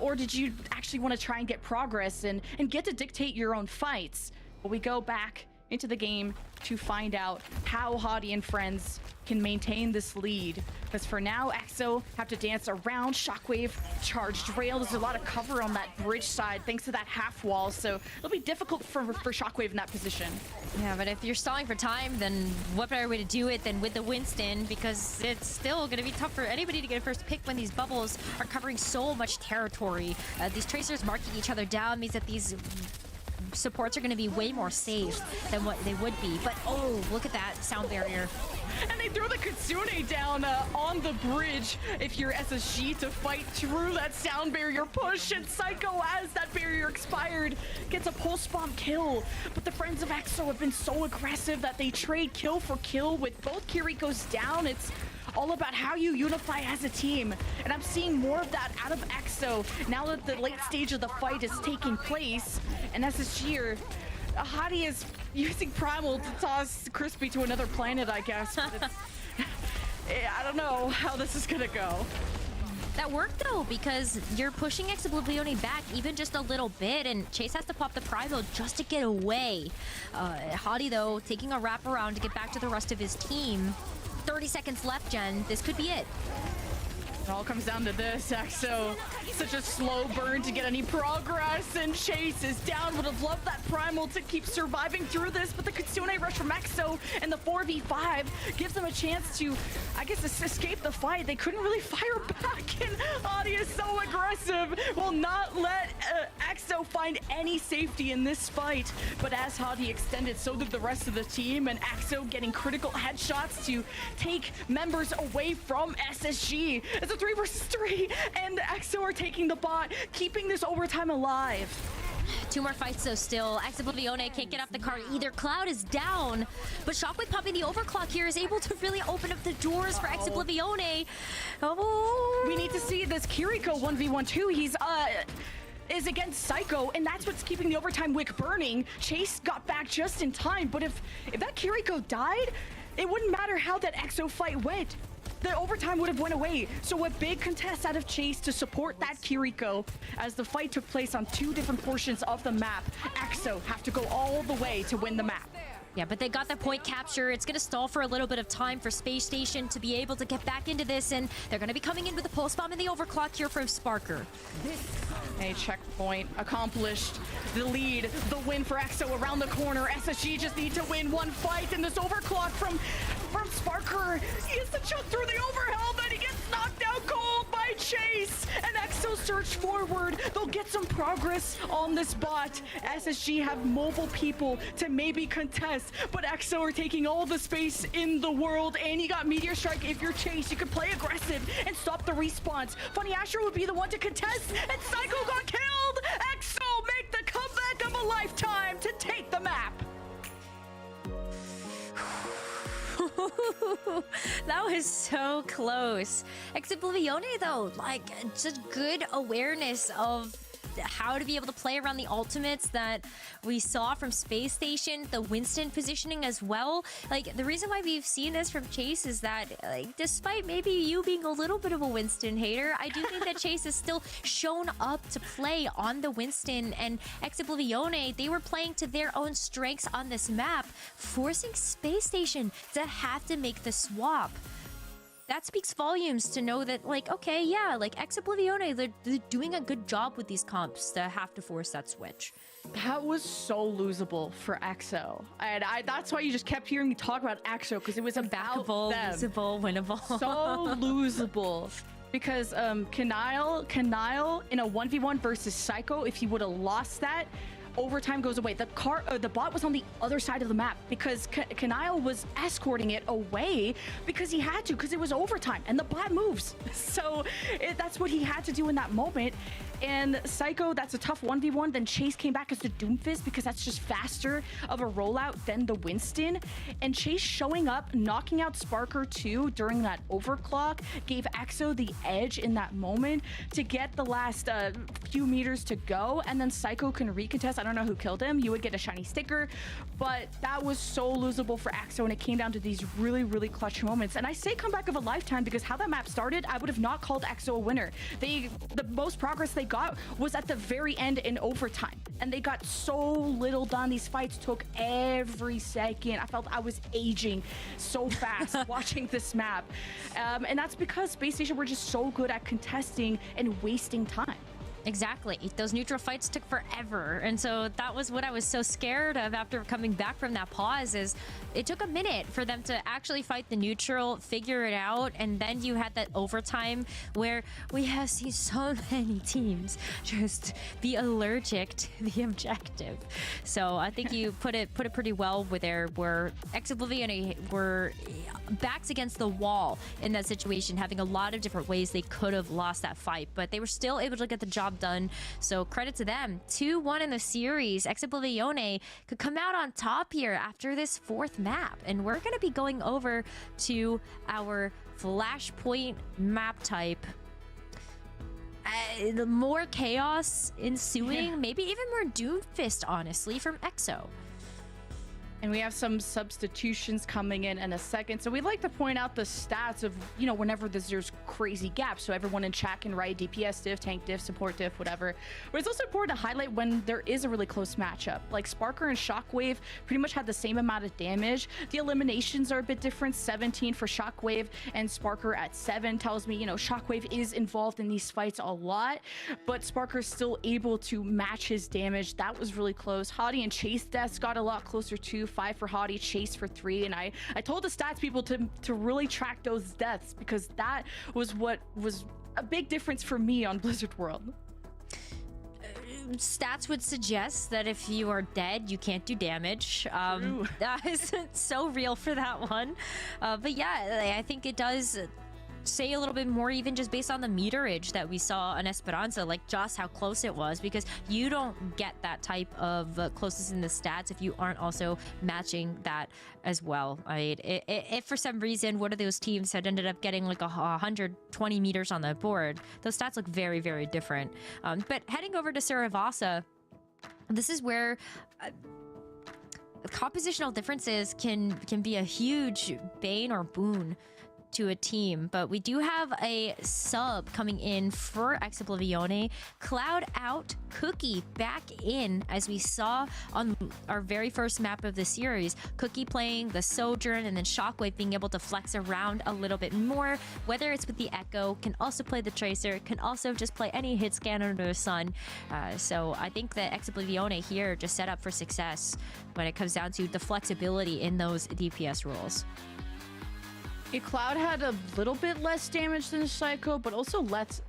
Or did you actually want to try and get progress and get to dictate your own fights? Well, we go back into the game to find out how Hadi and friends can maintain this lead, because for now EXO have to dance around Shockwave, charged rail. There's a lot of cover on that bridge side thanks to that half wall, so it'll be difficult for Shockwave in that position. Yeah, but if you're stalling for time, then what better way to do it than with the Winston, because it's still going to be tough for anybody to get a first pick when these bubbles are covering so much territory. These tracers marking each other down means that these supports are going to be way more safe than what they would be. But oh, look at that sound barrier. And they throw the Kitsune down on the bridge if you're SSG to fight through that sound barrier push. And Psycho, as that barrier expired, gets a pulse bomb kill. But the friends of EXO have been so aggressive that they trade kill for kill with both Kirikos down. It's all about how you unify as a team, and I'm seeing more of that out of EXO now that the late stage of the fight is taking place. And SSG, Hadi is using Primal to toss Crispy to another planet, I guess. But I don't know how this is gonna go. That worked though, because you're pushing Oblivione back even just a little bit, and Chase has to pop the Primal just to get away. Hadi though, taking a wrap around to get back to the rest of his team. 30 seconds left, Jen. This could be it. It all comes down to this. EXO, such a slow burn to get any progress, and Chase is down. Would have loved that Primal to keep surviving through this, but the Kitsune rush from EXO and the 4v5 gives them a chance to, I guess, escape the fight. They couldn't really fire back, and Hadi is so aggressive. Will not let EXO find any safety in this fight. But as Hadi extended, so did the rest of the team, and EXO getting critical headshots to take members away from SSG. It's a 3 versus 3, and EXO are taking the bot, keeping this overtime alive. 2 more fights though still. Oblivione can't get up the card either. Cloud is down, but Shockwave popping the overclock here is able to really open up the doors for Oblivione. Oh. We need to see this Kiriko 1v1-2. He's is against Psycho, and that's what's keeping the overtime wick burning. Chase got back just in time, but if that Kiriko died, it wouldn't matter how that EXO fight went. The overtime would have went away. So a big contest out of Chase to support that Kiriko as the fight took place on 2 different portions of the map. EXO have to go all the way to win the map. Yeah, but they got the point capture. It's going to stall for a little bit of time for Space Station to be able to get back into this, and they're going to be coming in with the pulse bomb and the overclock here from Sparker. A checkpoint accomplished. The lead, the win for EXO around the corner. SSG just need to win one fight, and this overclock from from Sparker. He gets the chunk through the overhead, then he gets knocked out cold by Chase. And Exo surge forward. They'll get some progress on this bot. SSG have mobile people to maybe contest, but Exo are taking all the space in the world. And you got Meteor Strike. If you're Chase, you can play aggressive and stop the respawns. Funny Asher would be the one to contest, and Psycho got killed. Exo make the comeback of a lifetime to take the map. That was so close. Exoblivione though, like just good awareness of how to be able to play around the ultimates that we saw from Space Station, the Winston positioning as well. Like the reason why we've seen this from Chase is that, like, despite maybe you being a little bit of a Winston hater, I do think that Chase has still shown up to play on the Winston, and Exoblivione, they were playing to their own strengths on this map, forcing Space Station to have to make the swap. That speaks volumes to know that, like, okay, yeah, like Exoblivione, they're doing a good job with these comps to have to force that switch. That was so losable for Exo. And that's why you just kept hearing me talk about Exo, because it was about Backable, them. losable, winnable. So losable. Because Kanile in a 1v1 versus Psycho, if he would have lost that, overtime goes away. The bot was on the other side of the map because Kanile was escorting it away because he had to, because it was overtime and the bot moves. So that's what he had to do in that moment. And Psycho, that's a tough 1v1. Then Chase came back as the Doomfist because that's just faster of a rollout than the Winston. And Chase showing up, knocking out Sparker too during that overclock, gave Exo the edge in that moment to get the last few meters to go. And then Psycho can recontest. I don't know who killed him. You would get a shiny sticker. But that was so losable for Exo, and it came down to these really, really clutch moments. And I say comeback of a lifetime because how that map started, I would have not called Exo a winner. The most progress they got was at the very end in overtime, and they got so little done. These fights took every second. I felt I was aging so fast watching this map, and that's because Space Station were just so good at contesting and wasting time. Exactly. Those neutral fights took forever. And so that was what I was so scared of after coming back from that pause, is it took a minute for them to actually fight the neutral, figure it out, and then you had that overtime where we have seen so many teams just be allergic to the objective. So I think you put it pretty well with there, where Exoblivione were backs against the wall in that situation, having a lot of different ways they could have lost that fight, but they were still able to get the job done. So credit to them. 2-1 in the series. Exoblivione could come out on top here after this fourth map, and we're going to be going over to our Flashpoint map type. The more chaos ensuing, maybe even more Doomfist, honestly, from Exo. And we have some substitutions coming in a second. So we'd like to point out the stats of, you know, whenever there's crazy gaps. So everyone in chat can write DPS diff, tank diff, support diff, whatever. But it's also important to highlight when there is a really close matchup. Like Sparker and Shockwave pretty much had the same amount of damage. The eliminations are a bit different. 17 for Shockwave and Sparker at 7 tells me, you know, Shockwave is involved in these fights a lot, but Sparker's still able to match his damage. That was really close. Hottie and Chase deaths got a lot closer too. 5 for Hottie, Chase for 3, and I told the stats people to really track those deaths, because that was what was a big difference for me on Blizzard World. Stats would suggest that if you are dead, you can't do damage. That isn't so real for that one. But yeah, I think it does say a little bit more, even just based on the meterage that we saw on Esperanza, like just how close it was, because you don't get that type of closeness in the stats if you aren't also matching that as well. I mean, if for some reason one of those teams had ended up getting like 120 meters on the board, those stats look very, very different. But heading over to Saravasa, this is where compositional differences can be a huge bane or boon to a team. But we do have a sub coming in for Exoblivione. Cloud out, Cookie back in, as we saw on our very first map of the series. Cookie playing the Sojourn, and then Shockwave being able to flex around a little bit more, whether it's with the Echo, can also play the Tracer, can also just play any hit scan under the sun. So I think that Exoblivione here just set up for success when it comes down to the flexibility in those DPS roles. Cloud had a little bit less damage than Psycho, but also less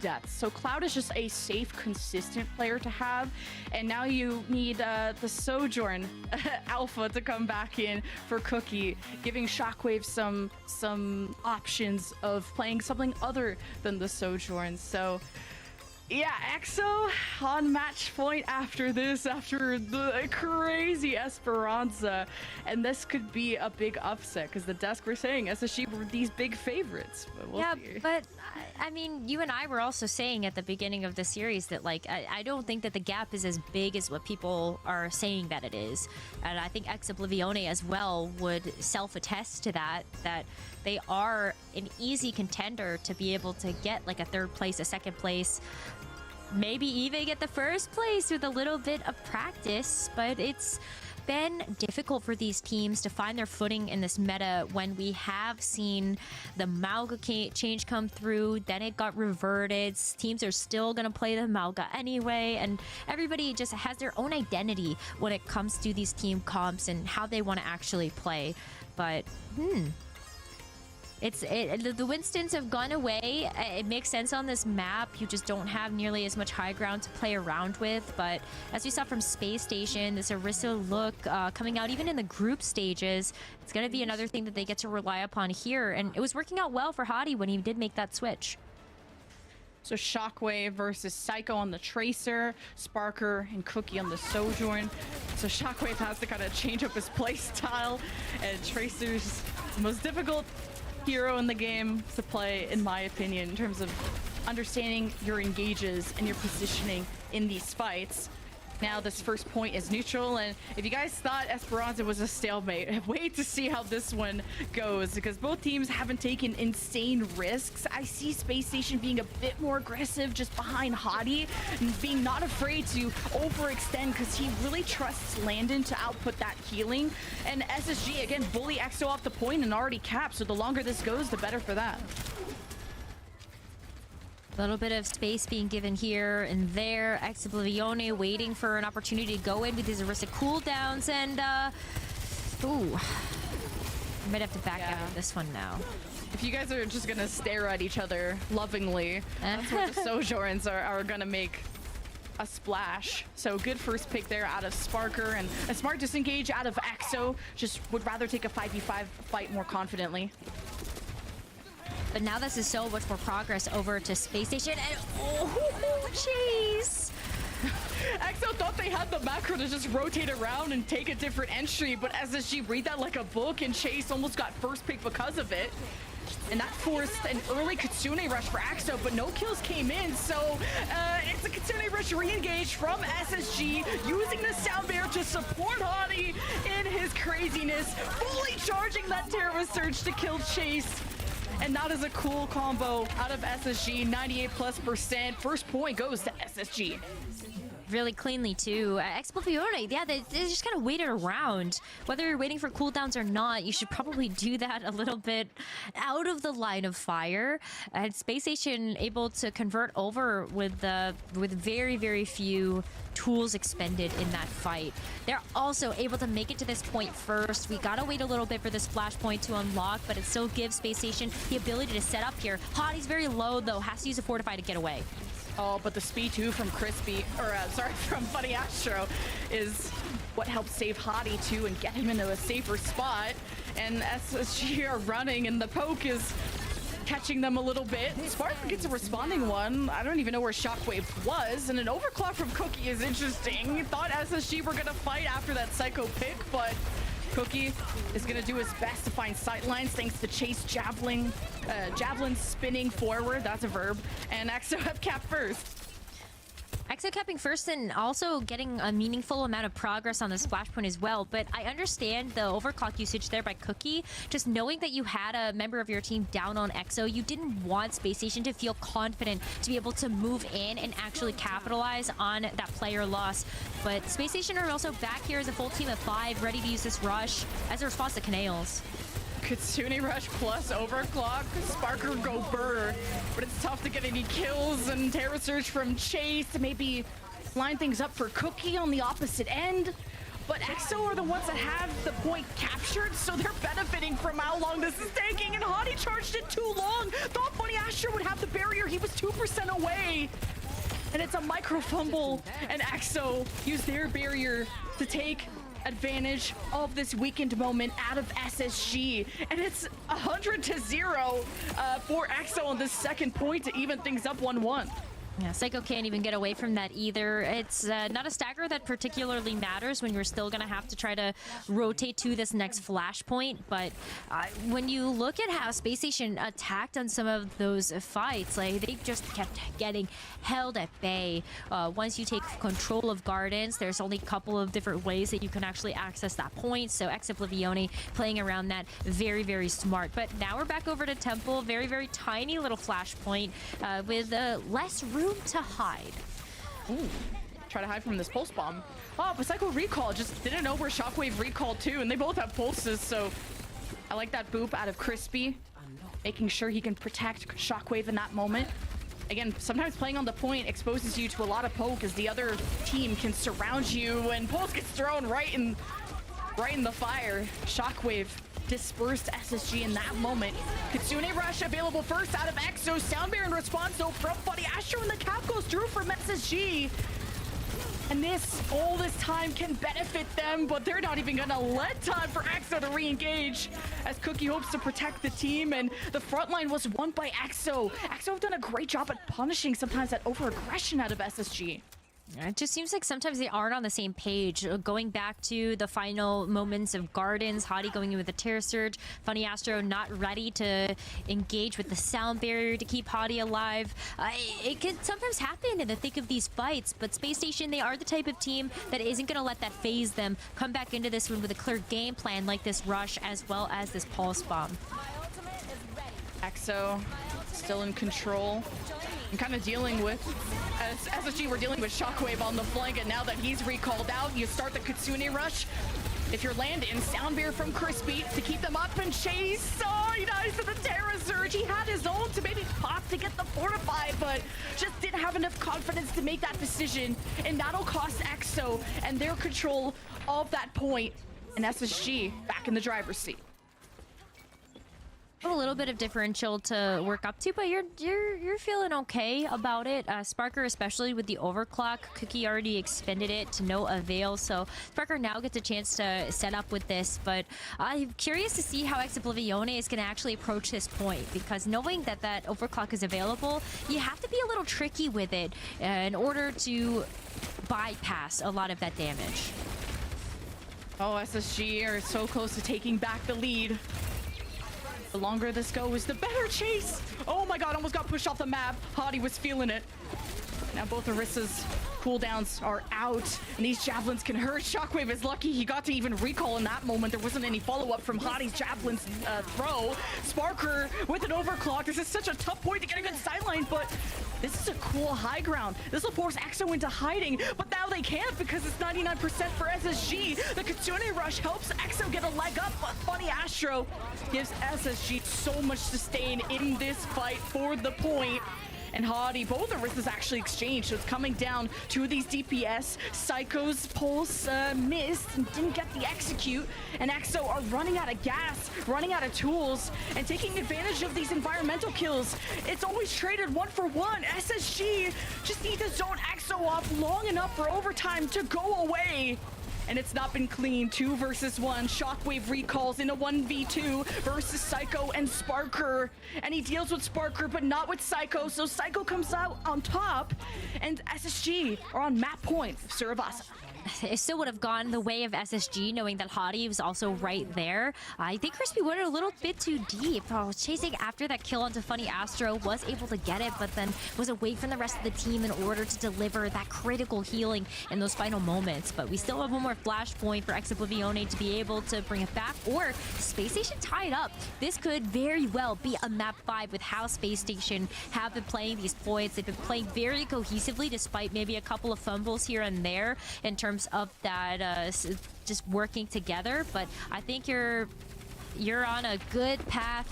deaths. So Cloud is just a safe, consistent player to have. And now you need the Sojourn Alpha to come back in for Cookie, giving Shockwave some options of playing something other than the Sojourn. So yeah, EXO on match point after the crazy Esperanza. And this could be a big upset because the desk were saying SSG were these big favorites. But we'll see. But I mean, you and I were also saying at the beginning of the series that, like, I don't think that the gap is as big as what people are saying that it is. And I think Oblivione as well would self-attest to that they are an easy contender to be able to get like a third place, a second place, maybe even get the first place with a little bit of practice. But it's been difficult for these teams to find their footing in this meta when we have seen the Mauga change come through, then it got reverted. Teams are still going to play the Mauga anyway, and everybody just has their own identity when it comes to these team comps and how they want to actually play. But the Winstons have gone away. It makes sense on this map. You just don't have nearly as much high ground to play around with. But as we saw from Space Station, this Orisa look coming out even in the group stages, it's going to be another thing that they get to rely upon here. And it was working out well for Hadi when he did make that switch. So Shockwave versus Psycho on the Tracer, Sparker and Cookie on the Sojourn. So Shockwave has to kind of change up his play style, and Tracer's the most difficult hero in the game to play, in my opinion, in terms of understanding your engages and your positioning in these fights. Now this first point is neutral, and if you guys thought Esperanza was a stalemate, wait to see how this one goes, because both teams haven't taken insane risks. I see Space Station being a bit more aggressive just behind Hadi, and being not afraid to overextend because he really trusts Landon to output that healing. And SSG, again, bully EXO off the point and already capped, so the longer this goes, the better for that. A little bit of space being given here and there. Oblivione waiting for an opportunity to go in with his Orisa cooldowns, and ooh, I might have to back out of this one now. If you guys are just gonna stare at each other lovingly, that's where the Sojourns are gonna make a splash. So good first pick there out of Sparker, and a smart disengage out of EXO. Just would rather take a 5v5 fight more confidently. But now this is so much more progress over to Space Station, and oh, jeez. EXO thought they had the macro to just rotate around and take a different entry, but SSG read that like a book, and Chase almost got first pick because of it. And that forced an early Kitsune rush for EXO, but no kills came in, so it's a Kitsune rush re-engage from SSG, using the sound barrier to support Hadi in his craziness, fully charging that Terra Surge to kill Chase. And that is a cool combo out of SSG, 98+%. First point goes to SSG. Really cleanly too. Oblivione, yeah, they just kind of waited around. Whether you're waiting for cooldowns or not, you should probably do that a little bit out of the line of fire. And Space Station able to convert over with very, very few tools expended in that fight. They're also able to make it to this point first. We gotta wait a little bit for this splash point to unlock, but it still gives Space Station the ability to set up here. Hadi's very low though, has to use a Fortify to get away. Oh, but the speed 2 from from Funny Astro is what helps save Hadi too and get him into a safer spot. And SSG are running, and the poke is catching them a little bit. Spartan gets a responding one. I don't even know where Shockwave was, and an overclock from Cookie is interesting. Thought SSG were gonna fight after that Psycho pick, but Cookie is gonna do his best to find sightlines thanks to Chase javelin spinning forward. That's a verb. And EXO have capped first. EXO capping first and also getting a meaningful amount of progress on the splash point as well. But I understand the overclock usage there by Cookie. Just knowing that you had a member of your team down on EXO, you didn't want Space Station to feel confident to be able to move in and actually capitalize on that player loss. But Space Station are also back here as a full team of 5, ready to use this rush as a response to Canales. Kitsune rush plus overclock. Sparker go burr, but it's tough to get any kills, and Terra Surge from Chase to maybe line things up for Cookie on the opposite end. but EXO are the ones that have the point captured, so they're benefiting from how long this is taking, and Hadi charged it too long. Thought Funny Astro would have the barrier. He was 2% away. And it's a micro fumble, and EXO used their barrier to take advantage of this weakened moment out of SSG, and it's 100-0 for EXO on this second point to even things up 1-1. Yeah, Psycho can't even get away from that either. It's not a stagger that particularly matters when you're still going to have to try to rotate to this next flashpoint. But when you look at how Space Station attacked on some of those fights, like they just kept getting held at bay. Once you take control of Gardens, there's only a couple of different ways that you can actually access that point. So Oblivione playing around that very, very smart. But now we're back over to Temple. Very, very tiny little flashpoint with less room to hide. Ooh, try to hide from this pulse bomb. Oh, but Psycho recall, just didn't know where Shockwave recalled too, and they both have pulses, so I like that boop out of Crispy, making sure he can protect Shockwave in that moment. Again, sometimes playing on the point exposes you to a lot of poke as the other team can surround you, and pulse gets thrown right in the fire. Shockwave dispersed SSG in that moment. Kitsune Rush available first out of EXO. Soundbear in response though from Funny Astro, and the cap goes through from SSG. And all this time can benefit them, but they're not even gonna let time for EXO to re-engage as Cookie hopes to protect the team, and the front line was won by EXO. EXO have done a great job at punishing sometimes that over-aggression out of SSG. It just seems like sometimes they aren't on the same page. Going back to the final moments of Gardens, Hadi going in with the Terror Surge, Funny Astro not ready to engage with the sound barrier to keep Hadi alive. It can sometimes happen in the thick of these fights, but Space Station, they are the type of team that isn't going to let that phase them. Come back into this one with a clear game plan like this rush as well as this pulse bomb. EXO still in control. I'm kind of dealing with, as SSG, we're dealing with Shockwave on the flank, and now that he's recalled out, you start the Kitsune Rush. If you're landing, Soundbear from Crispy to keep them up and chase. Oh, he dies to the Terra Surge. He had his own to maybe pop to get the Fortify, but just didn't have enough confidence to make that decision, and that'll cost EXO and their control of that point, and SSG back in the driver's seat. A little bit of differential to work up to, but you're feeling okay about it. Sparker, especially with the overclock, Cookie already expended it to no avail, so Sparker now gets a chance to set up with this. But I'm curious to see how Oblivione is going to actually approach this point, because knowing that that overclock is available, you have to be a little tricky with it in order to bypass a lot of that damage. Oh, SSG are so close to taking back the lead. The longer this goes, the better chase. Oh my god, almost got pushed off the map. Hadi was feeling it. Now both Orissa's cooldowns are out, and these javelins can hurt. Shockwave is lucky he got to even recall in that moment. There wasn't any follow-up from Hadi's javelin's throw. Sparker with an overclock. This is such a tough point to get a good sideline, but this is a cool high ground. This will force EXO into hiding, but now they can't because it's 99% for SSG. The Kitsune Rush helps EXO get a leg up, but Funny Astro gives SSG so much sustain in this fight for the point. And Hadi, both Orissas actually exchanged, so it's coming down to these DPS. Psycho's pulse missed and didn't get the execute, and EXO are running out of gas, running out of tools, and taking advantage of these environmental kills. It's always traded 1-for-1. SSG just need to zone EXO off long enough for overtime to go away. And it's not been clean. 2 versus 1. Shockwave recalls in a 1v2 versus Psycho and Sparker. And he deals with Sparker, but not with Psycho. So Psycho comes out on top, and SSG are on map point of Surabasa. It still would have gone the way of SSG, knowing that Hadi was also right there. I think Crispy went a little bit too deep. Chasing after that kill onto Funny Astro, was able to get it, but then was away from the rest of the team in order to deliver that critical healing in those final moments. But we still have one more flashpoint for Oblivione to be able to bring it back, or Space Station tied up. This could very well be a map 5 with how Space Station have been playing these points. They've been playing very cohesively despite maybe a couple of fumbles here and there in terms of that just working together, but I think you're on a good path.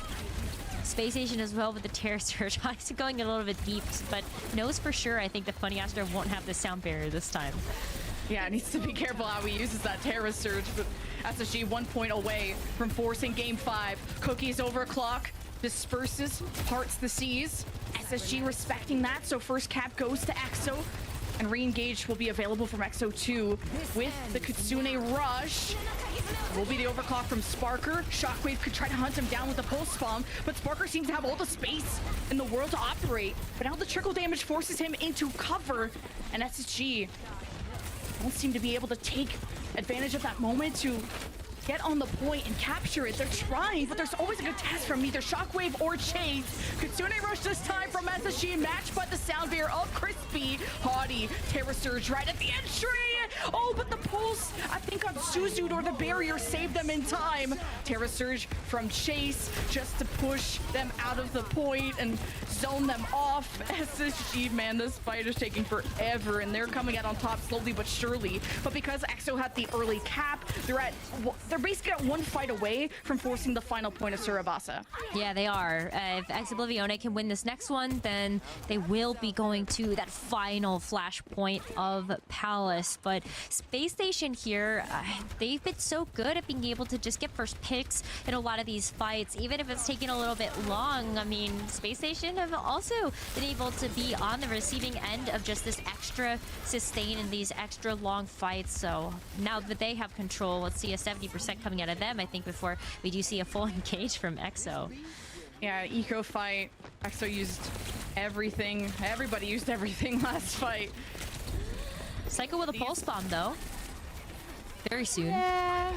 Space Station as well with the Terror Surge. He's going a little bit deep, but knows for sure I think the Funny Astro won't have the sound barrier this time. Yeah, needs to be careful how he uses that Terra Surge, but SSG 1 point away from forcing game 5. Cookie's overclock, disperses, parts the seas. SSG respecting that, so first cap goes to EXO, and re-engage will be available from EXO 2 with the Kitsune Rush. Will be the overclock from Sparker. Shockwave could try to hunt him down with a pulse bomb, but Sparker seems to have all the space in the world to operate. But now the trickle damage forces him into cover, and SSG don't seem to be able to take advantage of that moment to get on the point and capture it. They're trying, but there's always a good test from either Shockwave or Chase. Kitsune Rush this time from SSG, matched by the sound barrier of Crispy. Haughty, Terra Surge right at the entry. Oh, but the pulse, I think on Suzu or the barrier saved them in time. Terra Surge from Chase just to push them out of the point and zone them off. SSG, man, this fight is taking forever, and they're coming out on top slowly but surely. But because EXO had the early cap, they're basically at 1 fight away from forcing the final point of Surabasa. Yeah, they are. If Exoblivione can win this next one, then they will be going to that final flashpoint of Palace. But Space Station here, they've been so good at being able to just get first picks in a lot of these fights, even if it's taking a little bit long. I mean, Space Station have also been able to be on the receiving end of just this extra sustain in these extra long fights. So now that they have control, let's see a 70% coming out of them, I think, before we do see a full engage from EXO. Yeah, eco fight. EXO used everything. Everybody used everything last fight. Psycho with a pulse bomb, though. Very soon. Yeah.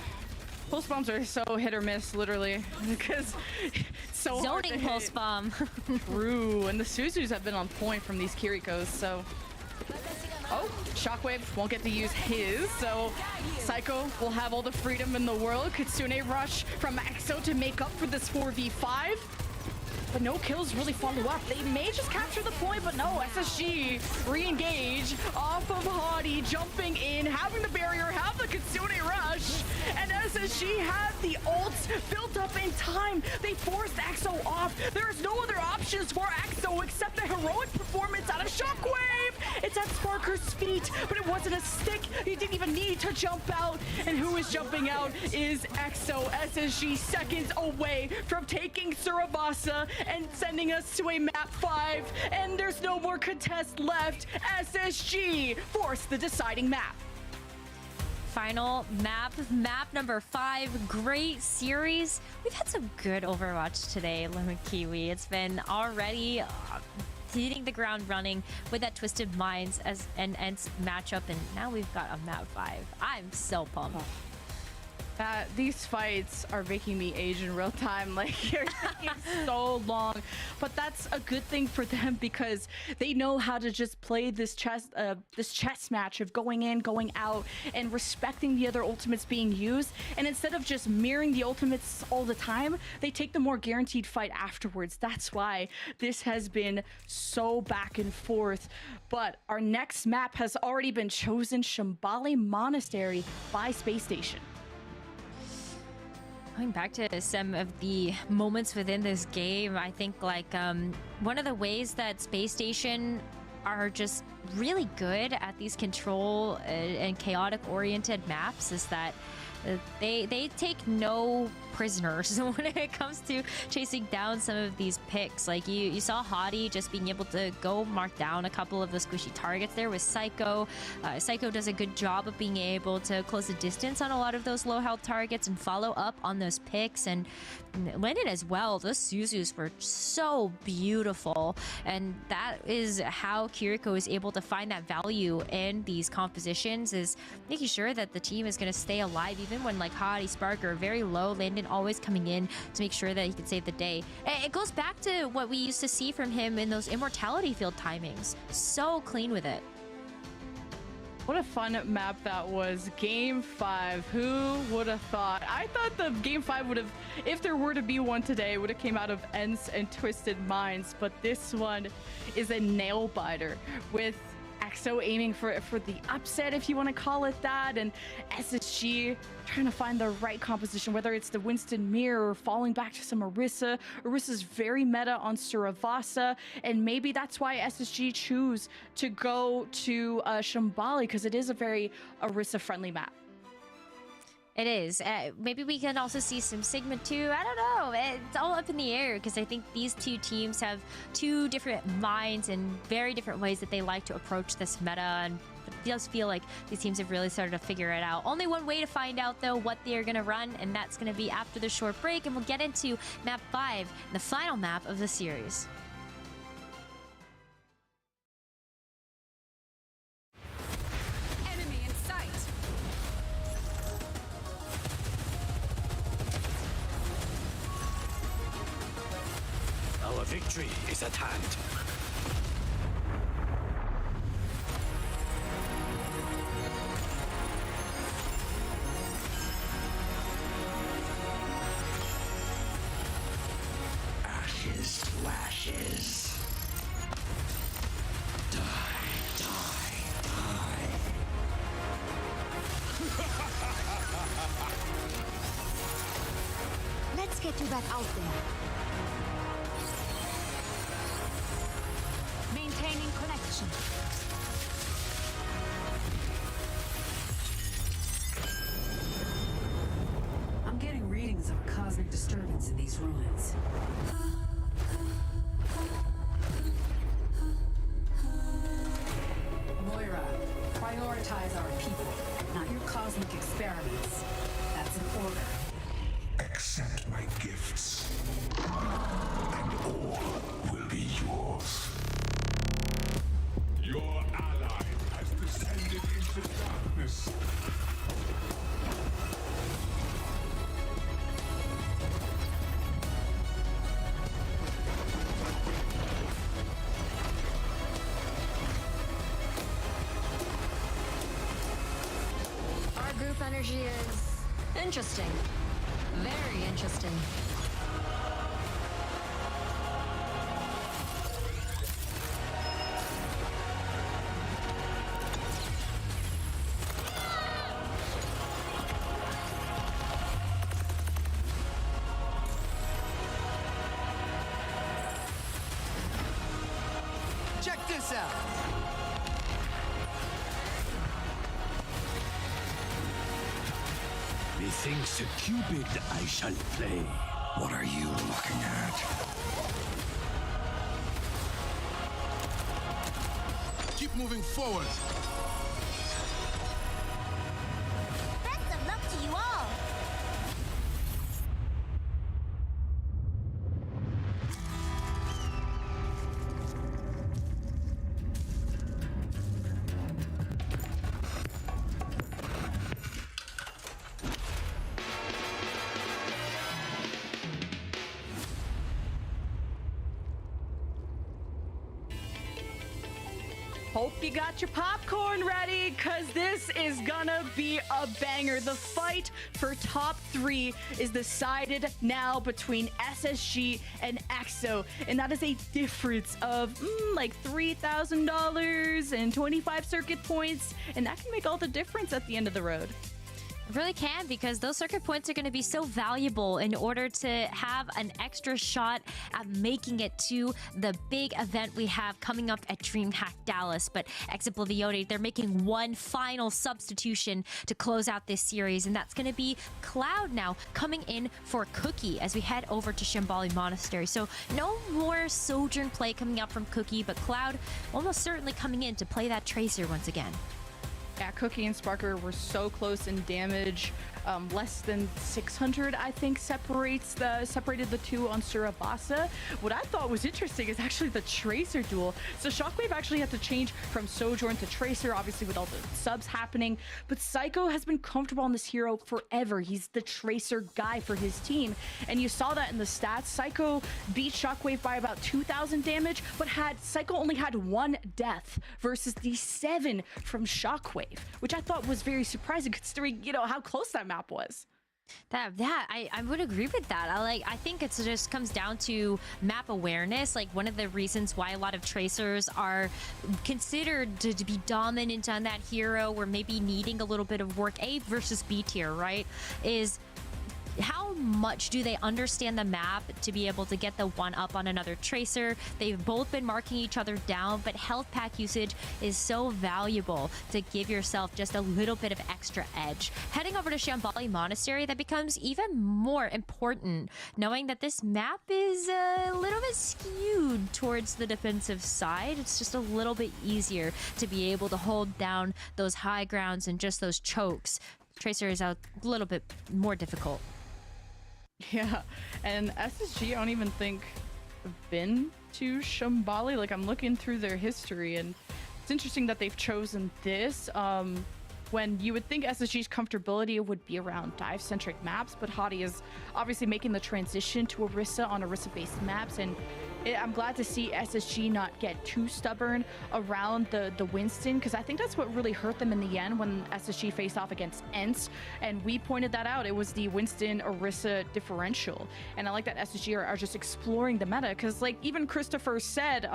Pulse bombs are so hit or miss, literally, because it's so hard to Zoning hit. pulse bomb. True, and the Suzus have been on point from these Kirikos, so... Oh, Shockwave won't get to use his, so Psycho will have all the freedom in the world. Kitsune Rush from EXO to make up for this 4v5. But no kills really follow up. They may just capture the point, but no, SSG re-engage off of Haughty, jumping in, having the barrier, have the Kitsune Rush, and SSG have the ults built up in time. They forced EXO off. There is no other options for EXO except the heroic performance out of Shockwave. It's at Sparker's feet, but it wasn't a stick. He didn't even need to jump out. And who is jumping out is EXO. SSG seconds away from taking Surabasa and sending us to a map 5. And there's no more contest left. SSG forced the deciding map. Final map number 5. Great series. We've had some good Overwatch today, Lemon Kiwi. It's been already hitting the ground running with that Twisted Minds as an Ents matchup, and now we've got a map 5. I'm so pumped. These fights are making me age in real time. Like, you're taking so long, but that's a good thing for them because they know how to just play this chess match of going in, going out, and respecting the other ultimates being used. And instead of just mirroring the ultimates all the time, they take the more guaranteed fight afterwards. That's why this has been so back and forth. But our next map has already been chosen: Shambhala Monastery by Space Station. Going back to some of the moments within this game, I think like one of the ways that Space Station are just really good at these control and chaotic oriented maps is that they take no prisoners when it comes to chasing down some of these picks. Like you saw Haughty just being able to go mark down a couple of the squishy targets there with Psycho. Psycho does a good job of being able to close the distance on a lot of those low health targets and follow up on those picks, and Linden as well. Those Suzus were so beautiful, and that is how Kiriko is able to find that value in these compositions, is making sure that the team is going to stay alive even when like Haughty, Sparker are very low. Linden always coming in to make sure that he can save the day. It goes back to what we used to see from him in those immortality field timings. So clean with it. What a fun map that was. Game 5. Who would have thought? I thought the Game 5 would have, if there were to be one today, would have came out of Ents and Twisted Minds. But this one is a nail biter with EXO aiming for the upset, if you want to call it that, and SSG trying to find the right composition, whether it's the Winston Mirror or falling back to some Orisa. Orisa's very meta on Suravasa, and maybe that's why SSG choose to go to Shambali, because it is a very Orisa-friendly map. It is. Maybe we can also see some Sigma too. I don't know. It's all up in the air because I think these two teams have two different minds and very different ways that they like to approach this meta. And it does feel like these teams have really started to figure it out. Only one way to find out, though, what they're going to run, and that's going to be after the short break. And we'll get into map 5, the final map of the series. Enemy in sight. Our victory is at hand. Ashes to ashes. Die, die, die. Let's get you back out there. Maintaining connection. I'm getting readings of a cosmic disturbance in these ruins. Moira, prioritize our people, not your cosmic experiments. That's an order. Accept my gifts, and all will be yours. Your ally has descended into darkness. Our group energy is interesting. Very interesting. Check this out. Methinks a Cupid I shall play. What are you looking at? Keep moving forward. Best of luck to you all. Hope you got your popcorn ready, because this is gonna be a banger. The fight for top 3 is decided now between SSG and EXO, and that is a difference of like $3,000 and 25 circuit points, and that can make all the difference at the end of the road. It really can, because those circuit points are going to be so valuable in order to have an extra shot at making it to the big event we have coming up at DreamHack Dallas. But Exoblivione, they're making one final substitution to close out this series, and that's going to be Cloud now coming in for Cookie as we head over to Shambali Monastery. So no more Sojourn play coming up from Cookie, but Cloud almost certainly coming in to play that Tracer once again. Yeah, Cookie and Sparker were so close in damage. Less than 600, I think, separated the two on Suravasa. What I thought was interesting is actually the Tracer duel. So Shockwave actually had to change from Sojourn to Tracer, obviously with all the subs happening. But Psycho has been comfortable on this hero forever. He's the Tracer guy for his team. And you saw that in the stats. Psycho beat Shockwave by about 2,000 damage, but Psycho only had 1 death versus the 7 from Shockwave, which I thought was very surprising considering, how close that map was. I would agree with that. I think it just comes down to map awareness. Like, one of the reasons why a lot of tracers are considered to be dominant on that hero, or maybe needing a little bit of work, A versus B tier, right, is how much do they understand the map to be able to get the one up on another tracer? They've both been marking each other down, but health pack usage is so valuable to give yourself just a little bit of extra edge. Heading over to Shambali Monastery, that becomes even more important, knowing that this map is a little bit skewed towards the defensive side. It's just a little bit easier to be able to hold down those high grounds and just those chokes. Tracer is a little bit more difficult. Yeah, and SSG, I don't even think have been to Shambali. Like, I'm looking through their history, and it's interesting that they've chosen this. When you would think SSG's comfortability would be around dive-centric maps, but Hadi is obviously making the transition to Orisa on Orisa-based maps, and I'm glad to see SSG not get too stubborn around the Winston, because I think that's what really hurt them in the end when SSG faced off against ENCE, and we pointed that out. It was the Winston Orisa differential, and I like that SSG are just exploring the meta, because like even Christopher said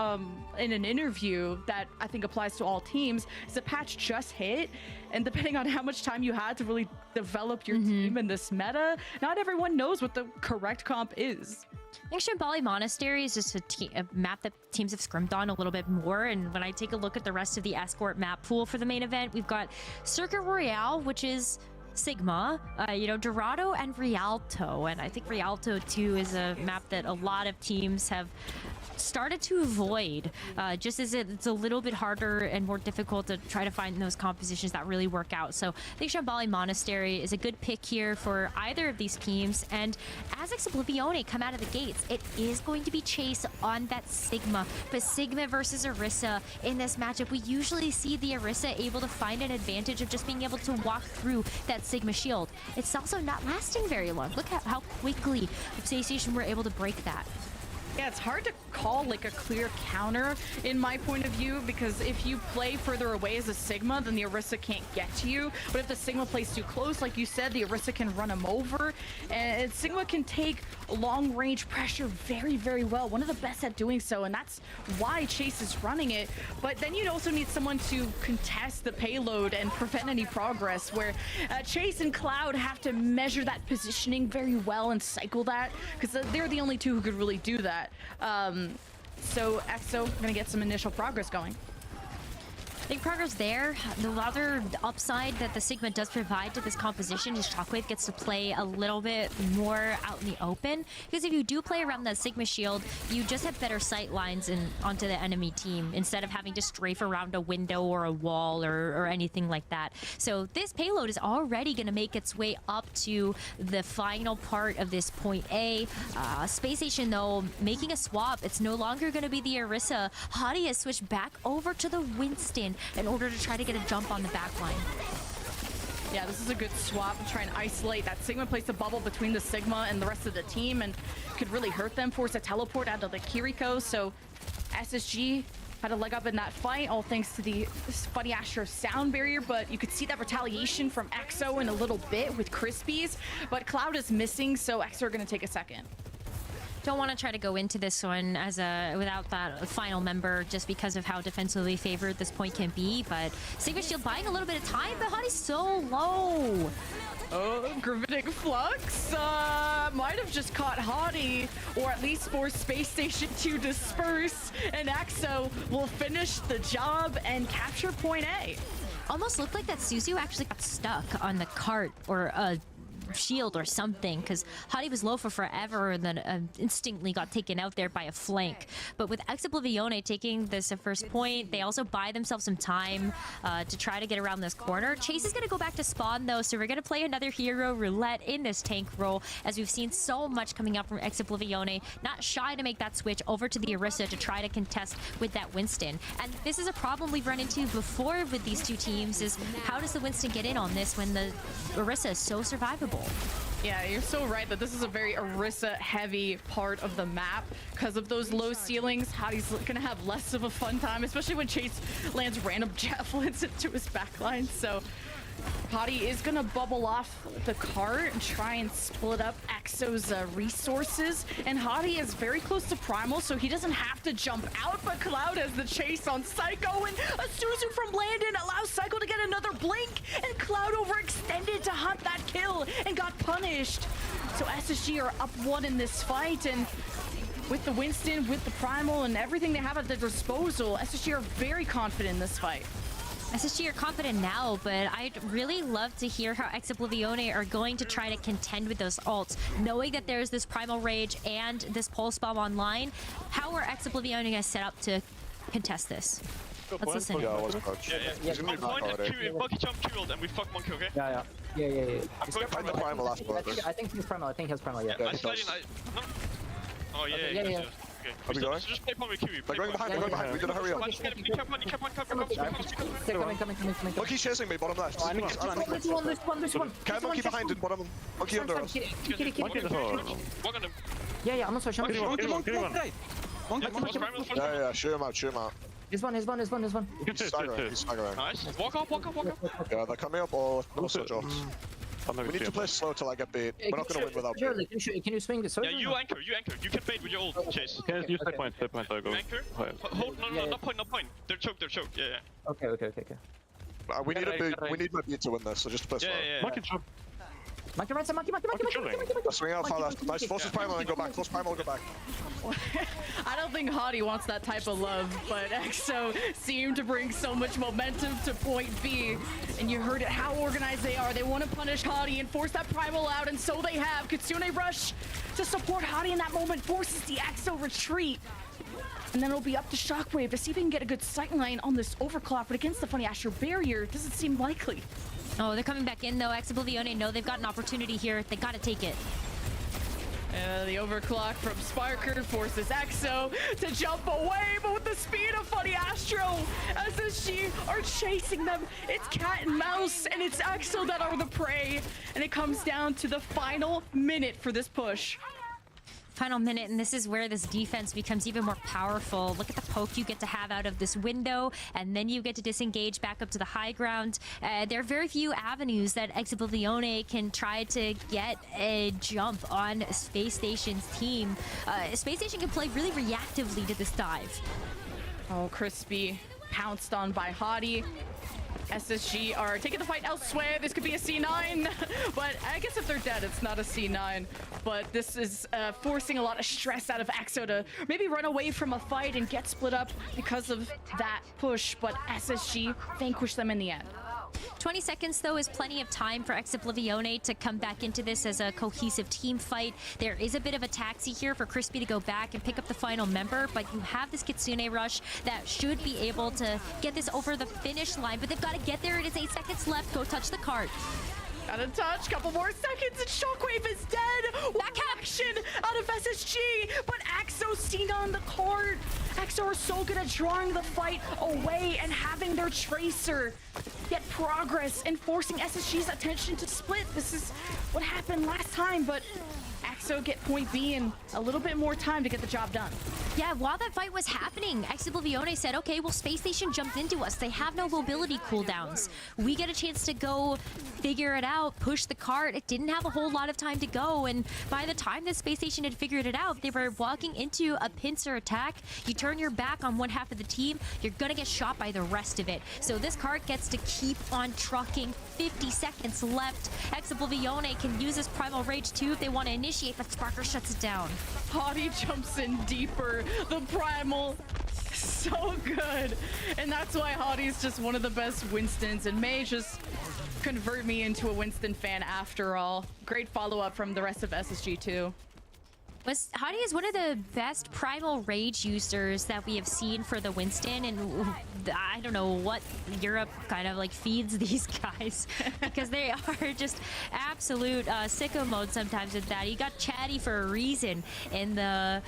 in an interview that I think applies to all teams, is the patch just hit, and depending on how much time you had to really develop your team in this meta, not everyone knows what the correct comp is. I think Shambali Monastery is just a map that teams have scrimmed on a little bit more, and when I take a look at the rest of the Escort map pool for the main event, we've got Circuit Royale, which is Sigma, Dorado and Rialto, and I think Rialto too is a map that a lot of teams have started to avoid, just as it's a little bit harder and more difficult to try to find those compositions that really work out. So I think Shambali Monastery is a good pick here for either of these teams, and as Oblivione come out of the gates, it is going to be Chase on that Sigma, but Sigma versus Orisa in this matchup, we usually see the Orisa able to find an advantage of just being able to walk through that Sigma shield. It's also not lasting very long. Look at how quickly PlayStation were able to break that. Yeah, it's hard to call like a clear counter in my point of view, because if you play further away as a Sigma, then the Orisa can't get to you. But if the Sigma plays too close, like you said, the Orisa can run him over, and Sigma can take long range pressure very, very well. One of the best at doing so, and that's why Chase is running it. But then you also need someone to contest the payload and prevent any progress, where Chase and Cloud have to measure that positioning very well and cycle that, because they're the only two who could really do that. So EXO gonna get some initial progress going. Big progress there. The other upside that the Sigma does provide to this composition is Shockwave gets to play a little bit more out in the open, because if you do play around that Sigma shield, you just have better sight lines onto the enemy team instead of having to strafe around a window or a wall or anything like that. So this payload is already going to make its way up to the final part of this point A. Space Station, though, making a swap. It's no longer going to be the Orisa. Hadi has switched back over to the Winston in order to try to get a jump on the back line. Yeah, this is a good swap to try and isolate that Sigma, place a bubble between the Sigma and the rest of the team, and could really hurt them, force a teleport out of the Kiriko. So SSG had a leg up in that fight, all thanks to the Funny Astro sound barrier, but you could see that retaliation from EXO in a little bit with Crispies, but Cloud is missing, so EXO are going to take a second. Don't want to try to go into this one without that final member, just because of how defensively favored this point can be. But Sigma Shield buying a little bit of time, but Hadi's so low. Oh, Gravitic Flux might have just caught Hadi, or at least forced Space Station to disperse, and EXO will finish the job and capture point A. Almost looked like that Suzu actually got stuck on the cart or a shield or something, because Hadi was low for forever and then instantly got taken out there by a flank. But with Oblivione taking this first point, they also buy themselves some time to try to get around this corner. Chase is going to go back to spawn though, so we're going to play another hero roulette in this tank role, as we've seen so much coming up from Oblivione, not shy to make that switch over to the Orisa to try to contest with that Winston. And this is a problem we've run into before with these two teams, is how does the Winston get in on this when the Orisa is so survivable? Yeah, you're so right that this is a very Orisa heavy part of the map. Because of those low ceilings, Hadi's gonna have less of a fun time, especially when Chase lands random javelins into his backline. So Hadi is gonna bubble off the cart and try and split up Exo's resources. And Hadi is very close to Primal, so he doesn't have to jump out. But Cloud has the chase on Psycho, and a Suzu from Landon allows Psycho to get another blink. And Cloud overextended to hunt that kill and got punished. So SSG are up 1 in this fight, and with the Winston, with the Primal, and everything they have at their disposal, SSG are very confident in this fight. SSG are confident now, but I'd really love to hear how Oblivione are going to try to contend with those ults. Knowing that there's this Primal Rage and this Pulse Bomb online, how are Oblivione going to set up to contest this? Let's listen. Yeah. Monkey jump killed and we fuck Monkey, okay? Yeah. I'm going for the Primal last one. I think he's Primal. Yeah. I'm sliding. Oh, yeah. Okay. Are we going? So just play Palm with Kiwi. They're going behind. We gotta hurry up. Coming. Monkey's chasing me, bottom left. This one. Can Monkey behind and bottom. Monkey under us. Walk on him. Yeah, I'm not so sure. Yeah, shoot him out. His one. He's staggering. Nice. Walk up. Yeah, they're coming up all jobs. We need to play slow till I get beat. We're not gonna win without bait. Can you swing this? Yeah, you anchor. You can bait with your ult, Chase. You can use that point, I'll go. Anchor. Hold, no point. They're choked. Yeah. Okay. We need my beat to win this, so just play slow. Yeah. Monkey jump. Monkey right side, monkey. Swing out far left. Nice, forces Primal and go back. Force Primal, go back. I don't think Hadi wants that type of love, but EXO seem to bring so much momentum to point B. And you heard it, how organized they are. They want to punish Hadi and force that Primal out, and so they have. Kitsune Rush to support Hadi in that moment forces the EXO retreat. And then it'll be up to Shockwave to see if he can get a good sight line on this overclock, but against the Funny Astro barrier, it doesn't seem likely. Oh, they're coming back in though. Oblivione know they've got an opportunity here. They gotta take it. The overclock from Sparker forces EXO to jump away, but with the speed of Funny Astro, SSG are chasing them. It's cat and mouse, and it's EXO that are the prey. And it comes down to the final minute for this push. Final minute, and this is where this defense becomes even more powerful. Look at the poke you get to have out of this window, and then you get to disengage back up to the high ground. There are very few avenues that Oblivione can try to get a jump on Space Station's team. Space Station can play really reactively to this dive. Oh, Crispy pounced on by Hadi. SSG are taking the fight elsewhere. This could be a C9, but I guess if they're dead, it's not a C9. But this is forcing a lot of stress out of EXO to maybe run away from a fight and get split up because of that push, but SSG vanquish them in the end. 20 seconds, though, is plenty of time for Oblivione to come back into this as a cohesive team fight. There is a bit of a taxi here for Crispy to go back and pick up the final member, but you have this Kitsune Rush that should be able to get this over the finish line, but they've got to get there. It is 8 seconds left. Go touch the cart. Gotta touch, couple more seconds, and Shockwave is dead! Back action out of SSG, but EXO seen on the card. EXO are so good at drawing the fight away and having their Tracer get progress and forcing SSG's attention to split. This is what happened last time, but EXO get point B and a little bit more time to get the job done. Yeah, while that fight was happening, Oblivione said, okay, well, Space Station jumped into us. They have no mobility cooldowns. We get a chance to go figure it out, push the cart. It didn't have a whole lot of time to go, and by the time that Space Station had figured it out, they were walking into a pincer attack. You turn your back on one half of the team, you're gonna get shot by the rest of it. So this cart gets to keep on trucking. 50 seconds left. Oblivione can use this Primal Rage too if they want to initiate, but Sparker shuts it down. Hadi jumps in deeper. The Primal, so good. And that's why Hadi's just one of the best Winstons, and may just convert me into a Winston fan after all. Great follow-up from the rest of SSG too. Hadi is one of the best Primal Rage users that we have seen for the Winston, and I don't know what Europe kind of like feeds these guys because they are just absolute sicko mode sometimes with that. He got Chatty for a reason in the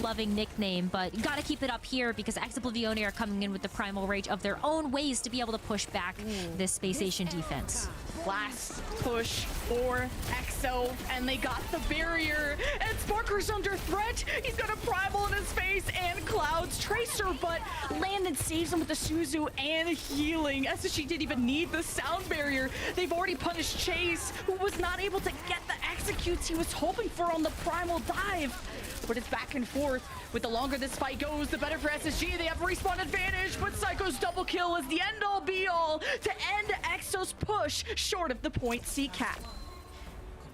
loving nickname, but you gotta keep it up here because Oblivione are coming in with the Primal Rage of their own ways to be able to push back this Space Station defense. Last push for EXO, and they got the barrier, and Sparker's under threat. He's got a Primal in his face. Chase and Cloud's Tracer, but Landon saves him with the Suzu and healing. SSG didn't even need the sound barrier. They've already punished Chase, who was not able to get the executes he was hoping for on the Primal Dive. But it's back and forth. With the longer this fight goes, the better for SSG. They have respawn advantage, but Psycho's double kill is the end-all be-all to end Exo's push short of the point C cap.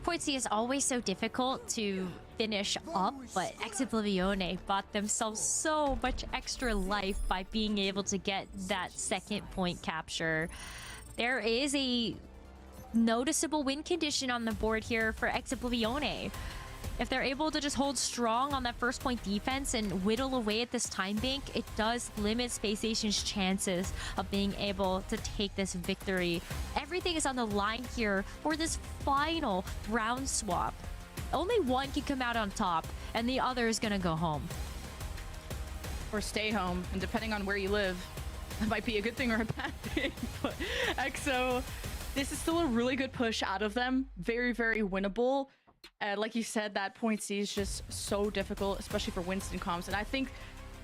Point C is always so difficult to finish up, but Oblivione bought themselves so much extra life by being able to get that second point capture. There is a noticeable win condition on the board here for Oblivione. If they're able to just hold strong on that first point defense and whittle away at this time bank, it does limit Space Station's chances of being able to take this victory. Everything is on the line here for this final round swap. Only one can come out on top, and the other is gonna go home. Or stay home, and depending on where you live, that might be a good thing or a bad thing. But EXO, this is still a really good push out of them. Very, very winnable. Like you said, that point C is just so difficult, especially for Winston comms. And I think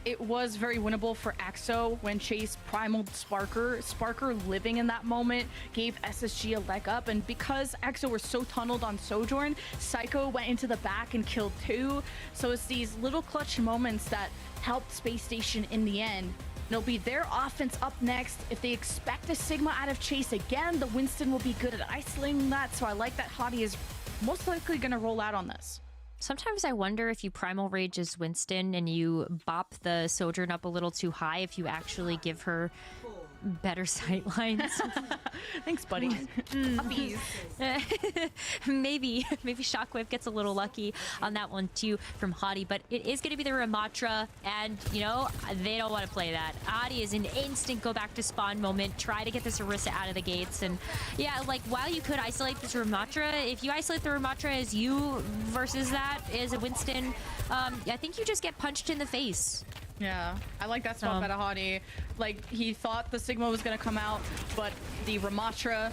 it was very winnable for EXO when Chase primaled Sparker. Sparker living in that moment gave SSG a leg up. And because EXO were so tunneled on Sojourn, Psycho went into the back and killed 2. So it's these little clutch moments that helped Space Station in the end. It'll be their offense up next. If they expect a Sigma out of Chase again, the Winston will be good at isolating that. So I like that Hottie is most likely going to roll out on this. Sometimes I wonder if you Primal Rage as Winston and you bop the Sojourn up a little too high, if you actually give her better sight lines. Thanks, buddy. Puppies. Maybe Shockwave gets a little lucky on that one too from Hottie, but it is going to be the Ramatra, and you know they don't want to play that. Hottie is an instant go back to spawn moment, try to get this Orisa out of the gates, and yeah, like while you could isolate this Ramatra, if you isolate the Ramatra as you versus that as a Winston, I think you just get punched in the face. Yeah, I like that swap out of Hottie. Like, he thought the Sigma was going to come out, but the Ramatra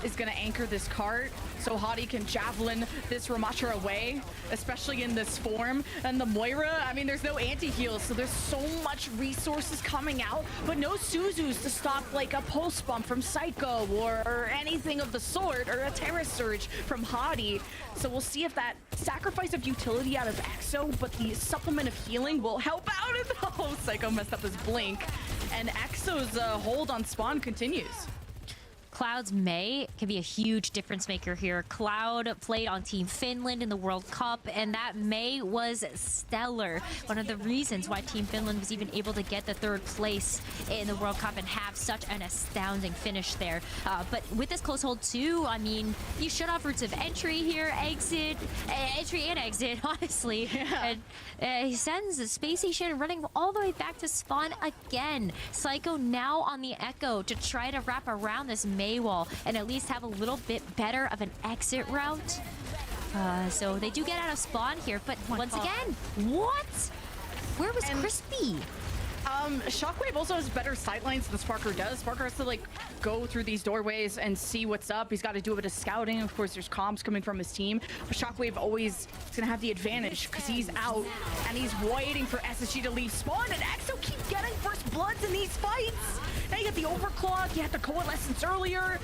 is going to anchor this cart, so Hottie can javelin this Ramatra away, especially in this form. And the Moira, I mean, there's no anti-heal, so there's so much resources coming out, but no Suzus to stop, like, a pulse bump from Psycho or anything of the sort, or a Terra Surge from Hottie. So we'll see if that sacrifice of utility out of EXO, but the supplement of healing will help out. Oh, Psycho messed up his blink. And EXO's hold on spawn continues. Cloud's May can be a huge difference maker here. Cloud played on Team Finland in the World Cup, and that May was stellar. One of the reasons why Team Finland was even able to get the 3rd place in the World Cup and have such an astounding finish there. But with this close hold too, I mean, you shut off routes of entry here, exit, entry and exit, honestly. Yeah. And he sends the Space Station running all the way back to spawn again. Psycho now on the Echo to try to wrap around this May wall and at least have a little bit better of an exit route. So they do get out of spawn here, but once again, what? Where was Crispy? Shockwave also has better sightlines than Sparker does. Sparker has to like go through these doorways and see what's up. He's got to do a bit of scouting. Of course, there's comms coming from his team, but Shockwave always is gonna have the advantage because he's out and he's waiting for SSG to leave spawn. And EXO keep getting first bloods in these fights. Now you get the overclock. You had the coalescence earlier.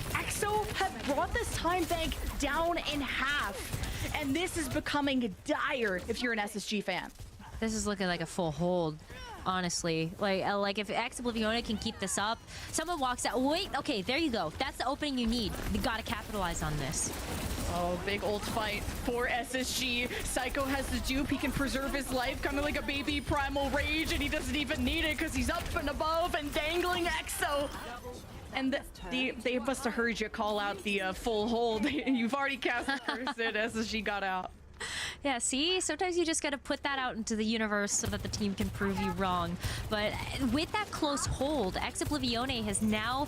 EXO have brought this time bank down in half, and this is becoming dire if you're an SSG fan. This is looking like a full hold. Honestly, like if Oblivione can keep this up, someone walks out. Wait, okay, there you go. That's the opening you need. You gotta capitalize on this. Oh, big ult fight for SSG. Psycho has the dupe. He can preserve his life, kind of like a baby Primal Rage, and he doesn't even need it because he's up and above and dangling EXO. And they must have heard you call out the full hold. You've already cast the first hit. SSG got out. Yeah, see? Sometimes you just gotta put that out into the universe so that the team can prove you wrong. But with that close hold, Oblivione has now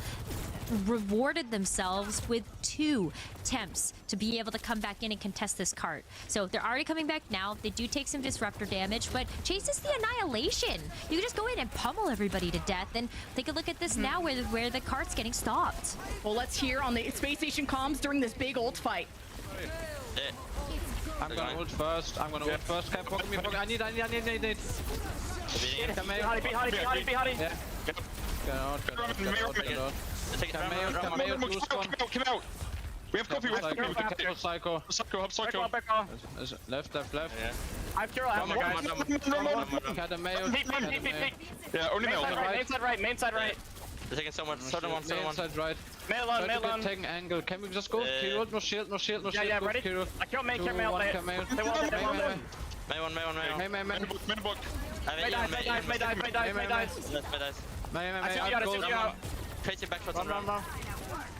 rewarded themselves with 2 attempts to be able to come back in and contest this cart. So they're already coming back now. They do take some disruptor damage, but Chase is the annihilation. You can just go in and pummel everybody to death, and take a look at this now where the cart's getting stopped. Well, let's hear on the Space Station comms during this big ult fight. I'm gonna ult first. Okay, poke me. I need. Beat Hardy. Yeah. Get out. Come out. We have copy. Psycho. Back off. Left. I have Kira. Yeah, only main side right. They're taking so much. Southern one. Side right. Mail on. Taking angle. Can we just go? Kiro, no shield. Yeah, ready? I killed main. They won't. Main book. May dies. I'll go. Crazy back shots.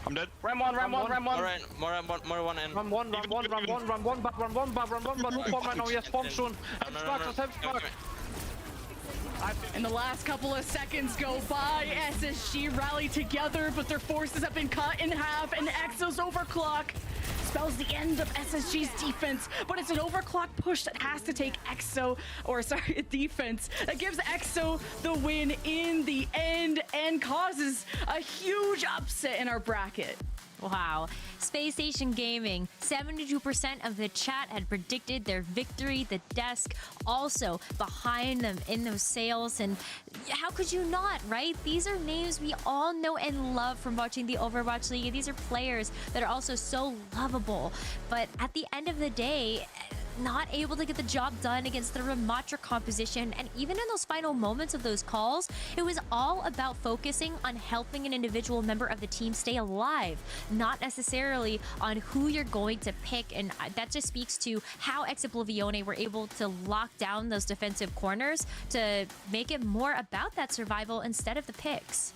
I'm dead. Ram one. More one in. Run one, right now, yes, bomb soon. Help spark. And the last couple of seconds go by. SSG rally together, but their forces have been cut in half, and Exo's overclock spells the end of SSG's defense, but it's an overclock push that has to take a defense that gives EXO the win in the end and causes a huge upset in our bracket. Wow. Space Station Gaming, 72% of the chat had predicted their victory. The desk also behind them in those sales. And how could you not, right? These are names we all know and love from watching the Overwatch League. These are players that are also so lovable. But at the end of the day, not able to get the job done against the Ramatra composition. And even in those final moments of those calls, it was all about focusing on helping an individual member of the team stay alive, not necessarily on who you're going to pick. And that just speaks to how Exoblivione were able to lock down those defensive corners to make it more about that survival instead of the picks.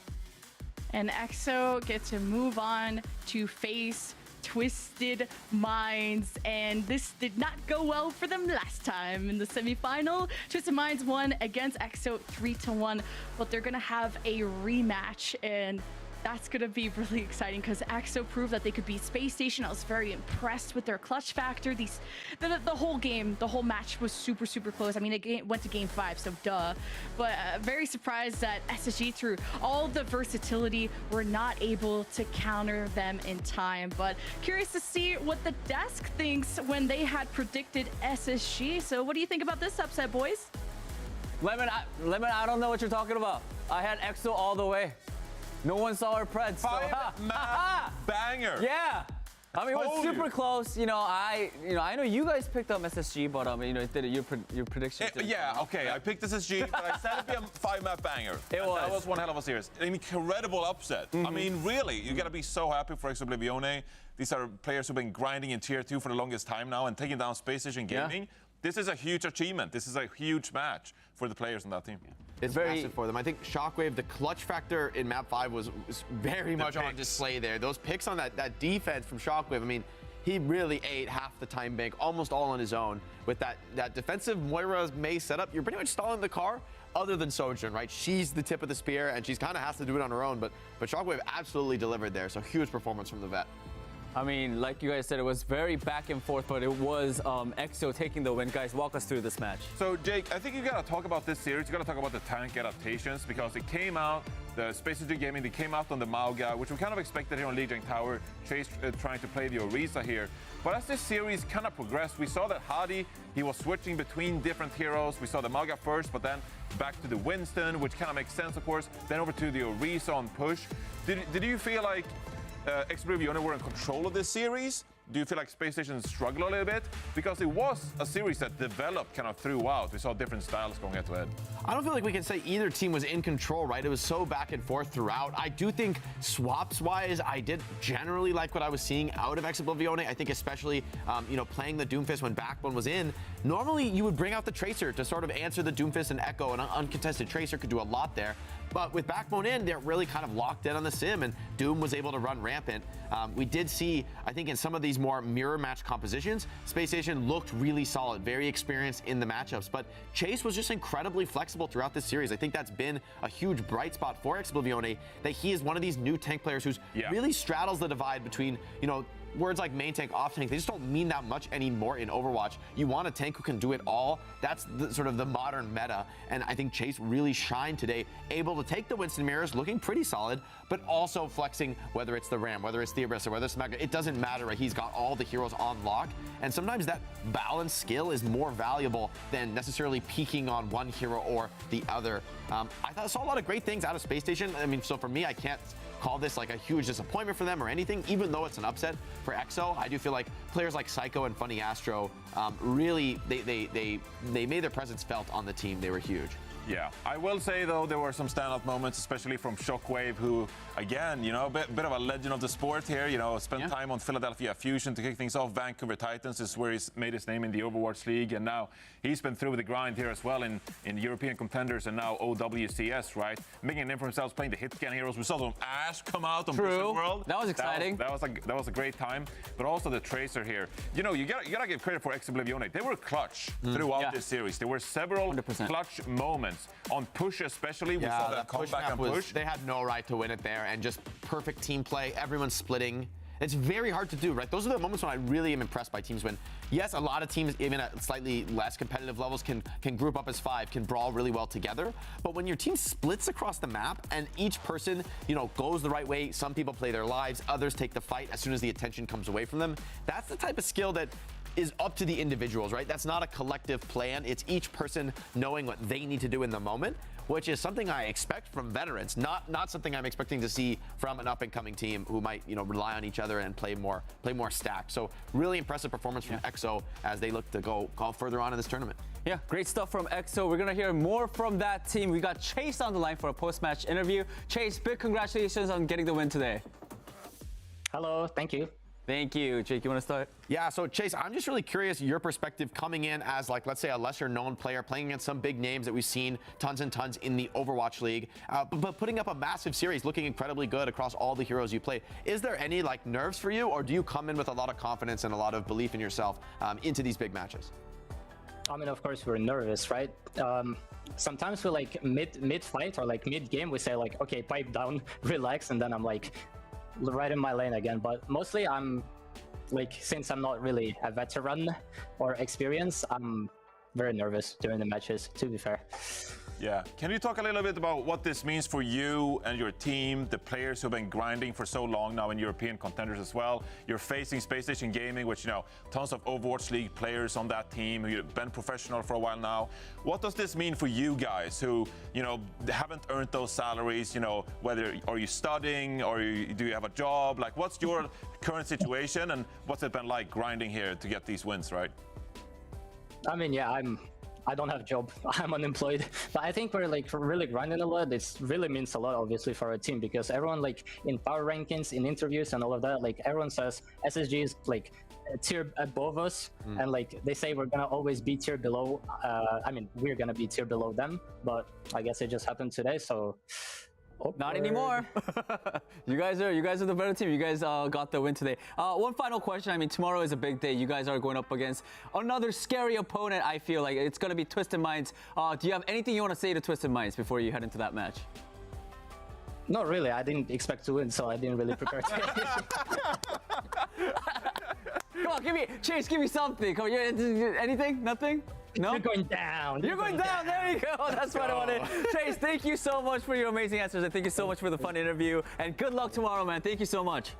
And EXO get to move on to face Twisted Minds, and this did not go well for them last time in the semifinal. Twisted Minds won against EXO 3-1, but they're gonna have a rematch, and that's gonna be really exciting because EXO proved that they could beat Space Station. I was very impressed with their clutch factor. The whole game, the whole match was super close. I mean, it went to game 5, so duh. But very surprised that SSG, through all the versatility, were not able to counter them in time. But curious to see what the desk thinks when they had predicted SSG. So what do you think about this upset, boys? Lemon, I don't know what you're talking about. I had EXO all the way. No one saw her pred. Banger. Yeah. I mean, it was super close. I know you guys picked up SSG, but your prediction. Okay. I picked SSG, but I said it'd be a 5-map banger. That was one hell of a series. An incredible upset. I mean, really, you gotta be so happy for Exoblivione. These are players who've been grinding in Tier 2 for the longest time now and taking down Space Station Gaming. This is a huge achievement. This is a huge match for the players on that team. It's massive for them. I think Shockwave, the clutch factor in map 5 was very much on display there. Those picks on that defense from Shockwave, I mean, he really ate half the time bank, almost all on his own. With that defensive Moira Mei setup, you're pretty much stalling the car, other than Sojourn, right? She's the tip of the spear, and she's kind of has to do it on her own, but Shockwave absolutely delivered there, so huge performance from the vet. I mean, like you guys said, it was very back and forth, but it was EXO taking the win. Guys, walk us through this match. So, Jake, I think you got to talk about this series. You got to talk about the tank adaptations because it came out, the Space Station Gaming, they came out on the Mauga, which we kind of expected here on Lijiang Tower. Chase trying to play the Orisa here. But as this series kind of progressed, we saw that Hadi, he was switching between different heroes. We saw the Mauga first, but then back to the Winston, which kind of makes sense, of course. Then over to the Orisa on push. Did you feel like Exoblivione were in control of this series? Do you feel like Space Station struggled a little bit? Because it was a series that developed kind of throughout. We saw different styles going head to head. I don't feel like we can say either team was in control, right? It was so back and forth throughout. I do think swaps-wise, I did generally like what I was seeing out of Exoblivione. I think especially, playing the Doomfist when Backbone was in. Normally, you would bring out the Tracer to sort of answer the Doomfist and Echo, and an uncontested Tracer could do a lot there. But with Backbone in, they're really kind of locked in on the sim, and Doom was able to run rampant. We did see, I think, in some of these more mirror match compositions, Space Station looked really solid, very experienced in the matchups. But Chase was just incredibly flexible throughout this series. I think that's been a huge bright spot for Exoblivione, that he is one of these new tank players who's really straddles the divide between, words like main tank, off tank, they just don't mean that much anymore in Overwatch. You want a tank who can do it all. That's sort of the modern meta. And I think Chase really shined today, able to take the Winston mirrors, looking pretty solid, but also flexing, whether it's the Ram, whether it's the Orisa, whether it's Magna, it doesn't matter, right? He's got all the heroes on lock. And sometimes that balanced skill is more valuable than necessarily peaking on one hero or the other. I saw a lot of great things out of Space Station. I mean, so for me, I can't call this like a huge disappointment for them or anything, even though it's an upset for EXO. I do feel like players like Psycho and Funny Astro really, they made their presence felt on the team. They were huge. Yeah, I will say though there were some standout moments, especially from Shockwave, who, again, you know, a bit of a legend of the sport here. You know, spent time on Philadelphia Fusion to kick things off. Vancouver Titans is where he's made his name in the Overwatch League, and now he's been through the grind here as well in European contenders and now OWCS, right? Making a name for himself, playing the hit scan heroes. We saw some Ash come out on Blizzard World. That was exciting. That was a great time, but also the Tracer here. You know, you gotta give credit for Ex-Oblivione. They were clutch throughout this series. There were several 100%. Clutch moments. On push especially, we saw that comeback and push. They had no right to win it there, and just perfect team play, everyone splitting. It's very hard to do, right? Those are the moments when I really am impressed by teams when, yes, a lot of teams, even at slightly less competitive levels, can group up as 5, can brawl really well together. But when your team splits across the map and each person, you know, goes the right way, some people play their lives, others take the fight as soon as the attention comes away from them, that's the type of skill that is up to the individuals, right? That's not a collective plan. It's each person knowing what they need to do in the moment, which is something I expect from veterans, not something I'm expecting to see from an up-and-coming team who might, you know, rely on each other and play more stacked. So really impressive performance from EXO as they look to go further on in this tournament. Yeah, great stuff from EXO. We're gonna hear more from that team. We got Chase on the line for a post-match interview. Chase, big congratulations on getting the win today. Hello, thank you. Thank you. Jake, you want to start? Yeah, so Chase, I'm just really curious your perspective coming in as, like, let's say a lesser known player playing against some big names that we've seen tons and tons in the Overwatch League, but putting up a massive series, looking incredibly good across all the heroes you play. Is there any like nerves for you, or do you come in with a lot of confidence and a lot of belief in yourself into these big matches? I mean, of course, we're nervous, right? Sometimes we're like mid-fight or like mid-game, we say like, okay, pipe down, relax, and then I'm like, right in my lane again. But mostly I'm like, since I'm not really a veteran or experienced, I'm very nervous during the matches, to be fair. Yeah. Can you talk a little bit about what this means for you and your team, the players who've been grinding for so long now in European contenders as well? You're facing Space Station Gaming, which, you know, tons of Overwatch League players on that team who've been professional for a while now. What does this mean for you guys who, you know, haven't earned those salaries? You know, whether are you studying or do you have a job? Like, what's your current situation and what's it been like grinding here to get these wins, right? I mean, yeah, I don't have a job. I'm unemployed. But I think we're like really grinding a lot. It really means a lot, obviously, for our team, because everyone, like, in power rankings, in interviews and all of that, like, everyone says SSG is like a tier above us, and like they say we're gonna always be tier below. I mean, we're gonna be tier below them, but I guess it just happened today, so not anymore. You guys are the better team. You guys got the win today. One final question. I mean, tomorrow is a big day. You guys are going up against another scary opponent. I feel like it's going to be Twisted Minds. Do you have anything you want to say to Twisted Minds before you head into that match? Not really. I didn't expect to win, so I didn't really prepare today. Come on, Chase, give me something. Come on, anything? Nothing? No? You're going down. You're going down. There you go. That's what I wanted. Chase, thank you so much for your amazing answers, and thank you so much for the fun interview. And good luck tomorrow, man. Thank you so much.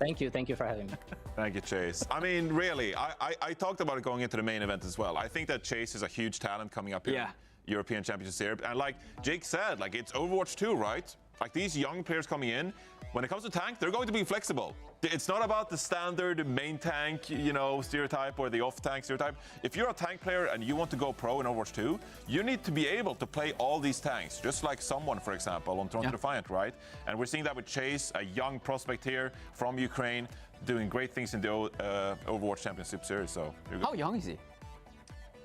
Thank you for having me. Thank you, Chase. I mean, really, I talked about it going into the main event as well. I think that Chase is a huge talent coming up here. Yeah. European Championship Series. And like Jake said, like, it's Overwatch 2, right? Like, these young players coming in, when it comes to tank, they're going to be flexible. It's not about the standard main tank, you know, stereotype or the off tank stereotype. If you're a tank player and you want to go pro in Overwatch 2, you need to be able to play all these tanks, just like someone, for example, on Toronto Defiant, right? And we're seeing that with Chase, a young prospect here from Ukraine, doing great things in the Overwatch Championship Series. So how young is he?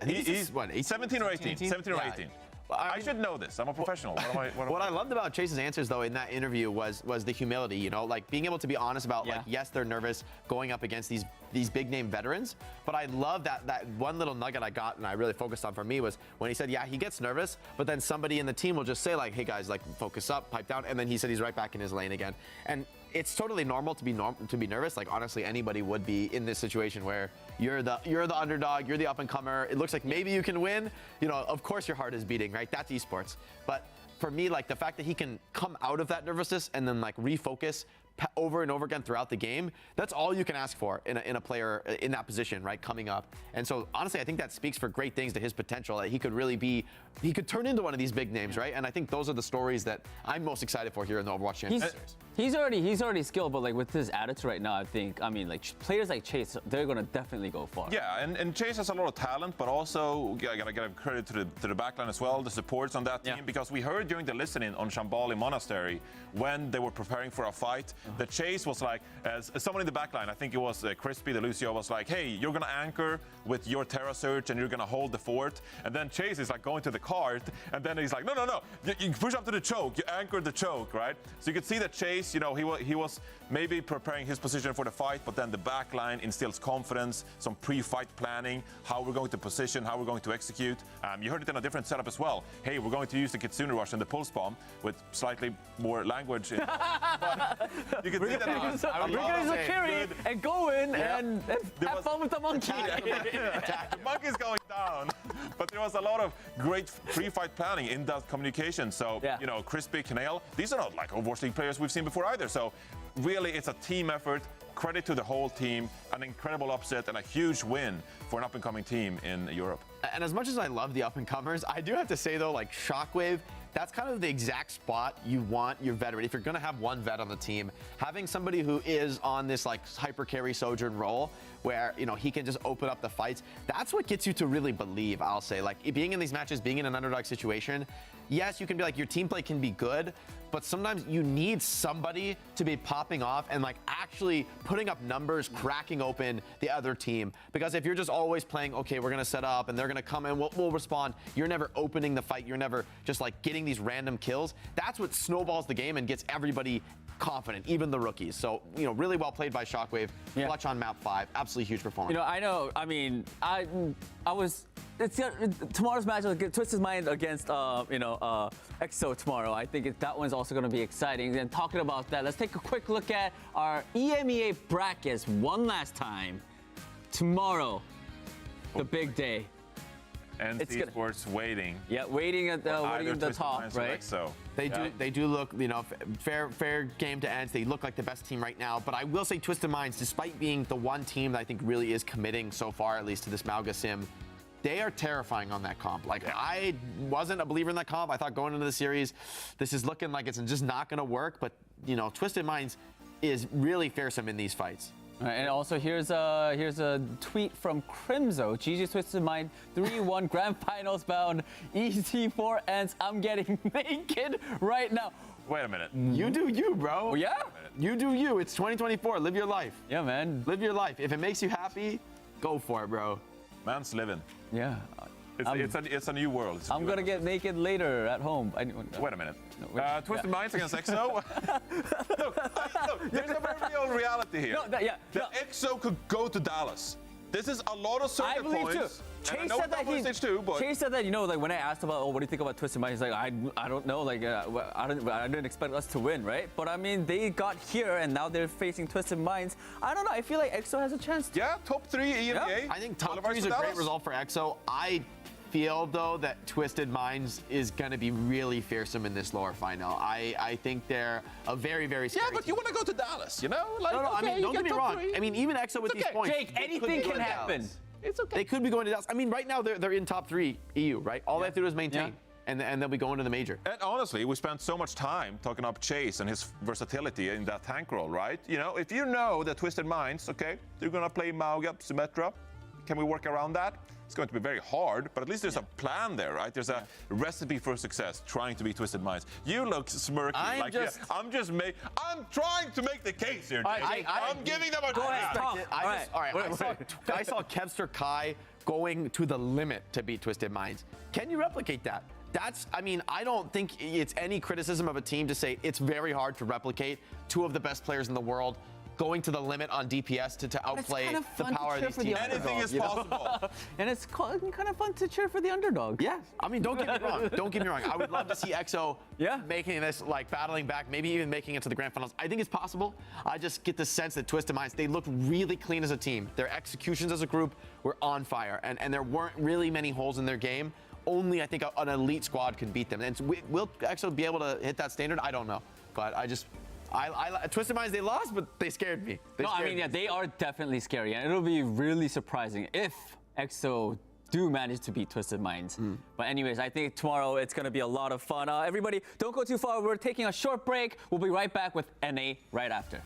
He's what, 17 or 18? 17 or 18. I should know this. I'm a professional. What I loved about Chase's answers, though, in that interview was the humility. You know, like being able to be honest about, like, yes, they're nervous going up against these big name veterans. But I love that one little nugget I got and I really focused on for me was when he said, yeah, he gets nervous, but then somebody in the team will just say, like, hey guys, like, focus up, pipe down, and then he said he's right back in his lane again. And it's totally normal to be nervous. Like honestly, anybody would be in this situation where you're the underdog, you're the up and comer. It looks like maybe you can win. You know, of course your heart is beating, right? That's esports. But for me, like the fact that he can come out of that nervousness and then like refocus over and over again throughout the game, that's all you can ask for in a player in that position, right, coming up. And so honestly, I think that speaks for great things to his potential, that he could turn into one of these big names, right? And I think those are the stories that I'm most excited for here in the Overwatch Champions Series. He's already skilled, but like with his attitude right now, I think, I mean, like players like Chase, they're gonna definitely go far. Yeah, and Chase has a lot of talent, but also I gotta give credit to the backline as well, the supports on that team, because we heard during the listening on Shambhala Monastery when they were preparing for a fight, that Chase was like, as someone in the backline, I think it was Crispy, the Lucio, was like, hey, you're gonna anchor with your Terra Search and you're gonna hold the fort, and then Chase is like going to the cart, and then he's like, no, you push up to the choke, you anchor the choke, right? So you could see that Chase, you know, he was maybe preparing his position for the fight, but then the back line instills confidence, some pre-fight planning, how we're going to position, how we're going to execute. You heard it in a different setup as well. Hey, we're going to use the Kitsune Rush and the Pulse Bomb with slightly more language. But you can see that we're going to carry and go in and have fun with the monkey. The monkey's going down. But there was a lot of great pre-fight planning in that communication. So, you know, Crispy, Canale, these are not like Overwatch League players we've seen before either. So really, it's a team effort. Credit to the whole team, an incredible upset and a huge win for an up-and-coming team in Europe. And as much as I love the up-and-comers, I do have to say though, like Shockwave, that's kind of the exact spot you want your veteran. If you're going to have one vet on the team, having somebody who is on this like hyper carry Sojourn role where, you know, he can just open up the fights, that's what gets you to really believe, I'll say. Like being in these matches, being in an underdog situation, yes, you can be like, your team play can be good, but sometimes you need somebody to be popping off and like actually putting up numbers, cracking open the other team. Because if you're just always playing, okay, we're gonna set up and they're gonna come and we'll respond, you're never opening the fight, you're never just like getting these random kills. That's what snowballs the game and gets everybody confident, even the rookies. So, you know, really well played by Shockwave. Clutch on map 5, absolutely huge performance. You know, I mean, I was. Tomorrow's match, Twisted Mind against, EXO tomorrow. I think that one's also going to be exciting. And talking about that, let's take a quick look at our EMEA brackets one last time. Tomorrow, the big day. And Esports waiting. Yeah, waiting at the top, right? So they do look, you know, fair game to end. They look like the best team right now. But I will say Twisted Minds, despite being the one team that I think really is committing so far, at least to this Mauga sim, they are terrifying on that comp. Like, I wasn't a believer in that comp. I thought going into the series, this is looking like it's just not going to work. But, you know, Twisted Minds is really fearsome in these fights. All right, and also here's a tweet from Crimzo. GG's Twisted Mind 3-1 Grand Finals bound. EC4 ends. I'm getting naked right now. Wait a minute. You do you, bro. Oh, yeah? You do you. It's 2024. Live your life. Yeah, man. Live your life. If it makes you happy, go for it, bro. Man's living. Yeah. It's a new world. I'm going to get naked later at home. Wait a minute. Twisted Minds against EXO? Look, there's a very real reality here. EXO could go to Dallas. This is a lot of circuit points. Chase said that, you know, like when I asked about, what do you think about Twisted Minds? He's like, I don't know, like I didn't expect us to win, right? But I mean, they got here and now they're facing Twisted Minds. I don't know. I feel like EXO has a chance. Yeah, top 3 EMEA. Yeah. I think top 3 is a great result for EXO. I feel though that Twisted Minds is going to be really fearsome in this lower final. I think they're a very, very scary but you want to go to Dallas, you know? Like, no, okay, I mean, don't get me wrong. 3. I mean, even EXO with these points. Jake, anything can happen. It's okay. They could be going to Dallas. I mean, right now they're in top 3 EU, right? All they have to do is maintain. And they'll be going to the major. And honestly, we spent so much time talking up Chase and his versatility in that tank role, right? You know, if you know that Twisted Minds, okay, they're going to play Mauga, Symmetra, can we work around that? It's going to be very hard, but at least there's a plan there, right? There's a recipe for success trying to be Twisted Minds. You look smirky. I'm trying to make the case here, Jake. I'm giving them a chance. I saw Kevster Kai going to the limit to beat Twisted Minds. Can you replicate that? I don't think it's any criticism of a team to say it's very hard to replicate 2 of the best players in the world going to the limit on DPS to outplay the power of these teams. Anything is possible. And it's kind of fun to cheer for the underdog. Yeah, I mean, don't get me wrong. Don't get me wrong. I would love to see EXO making this, like, battling back, maybe even making it to the grand finals. I think it's possible. I just get the sense that Twisted Minds, they looked really clean as a team. Their executions as a group were on fire, and there weren't really many holes in their game. Only, I think, an elite squad could beat them. And will EXO be able to hit that standard? I don't know. But I Twisted Minds, they lost, but they scared me. They are definitely scary, and it'll be really surprising if EXO do manage to beat Twisted Minds. But anyways, I think tomorrow it's going to be a lot of fun. Everybody, don't go too far. We're taking a short break. We'll be right back with NA right after.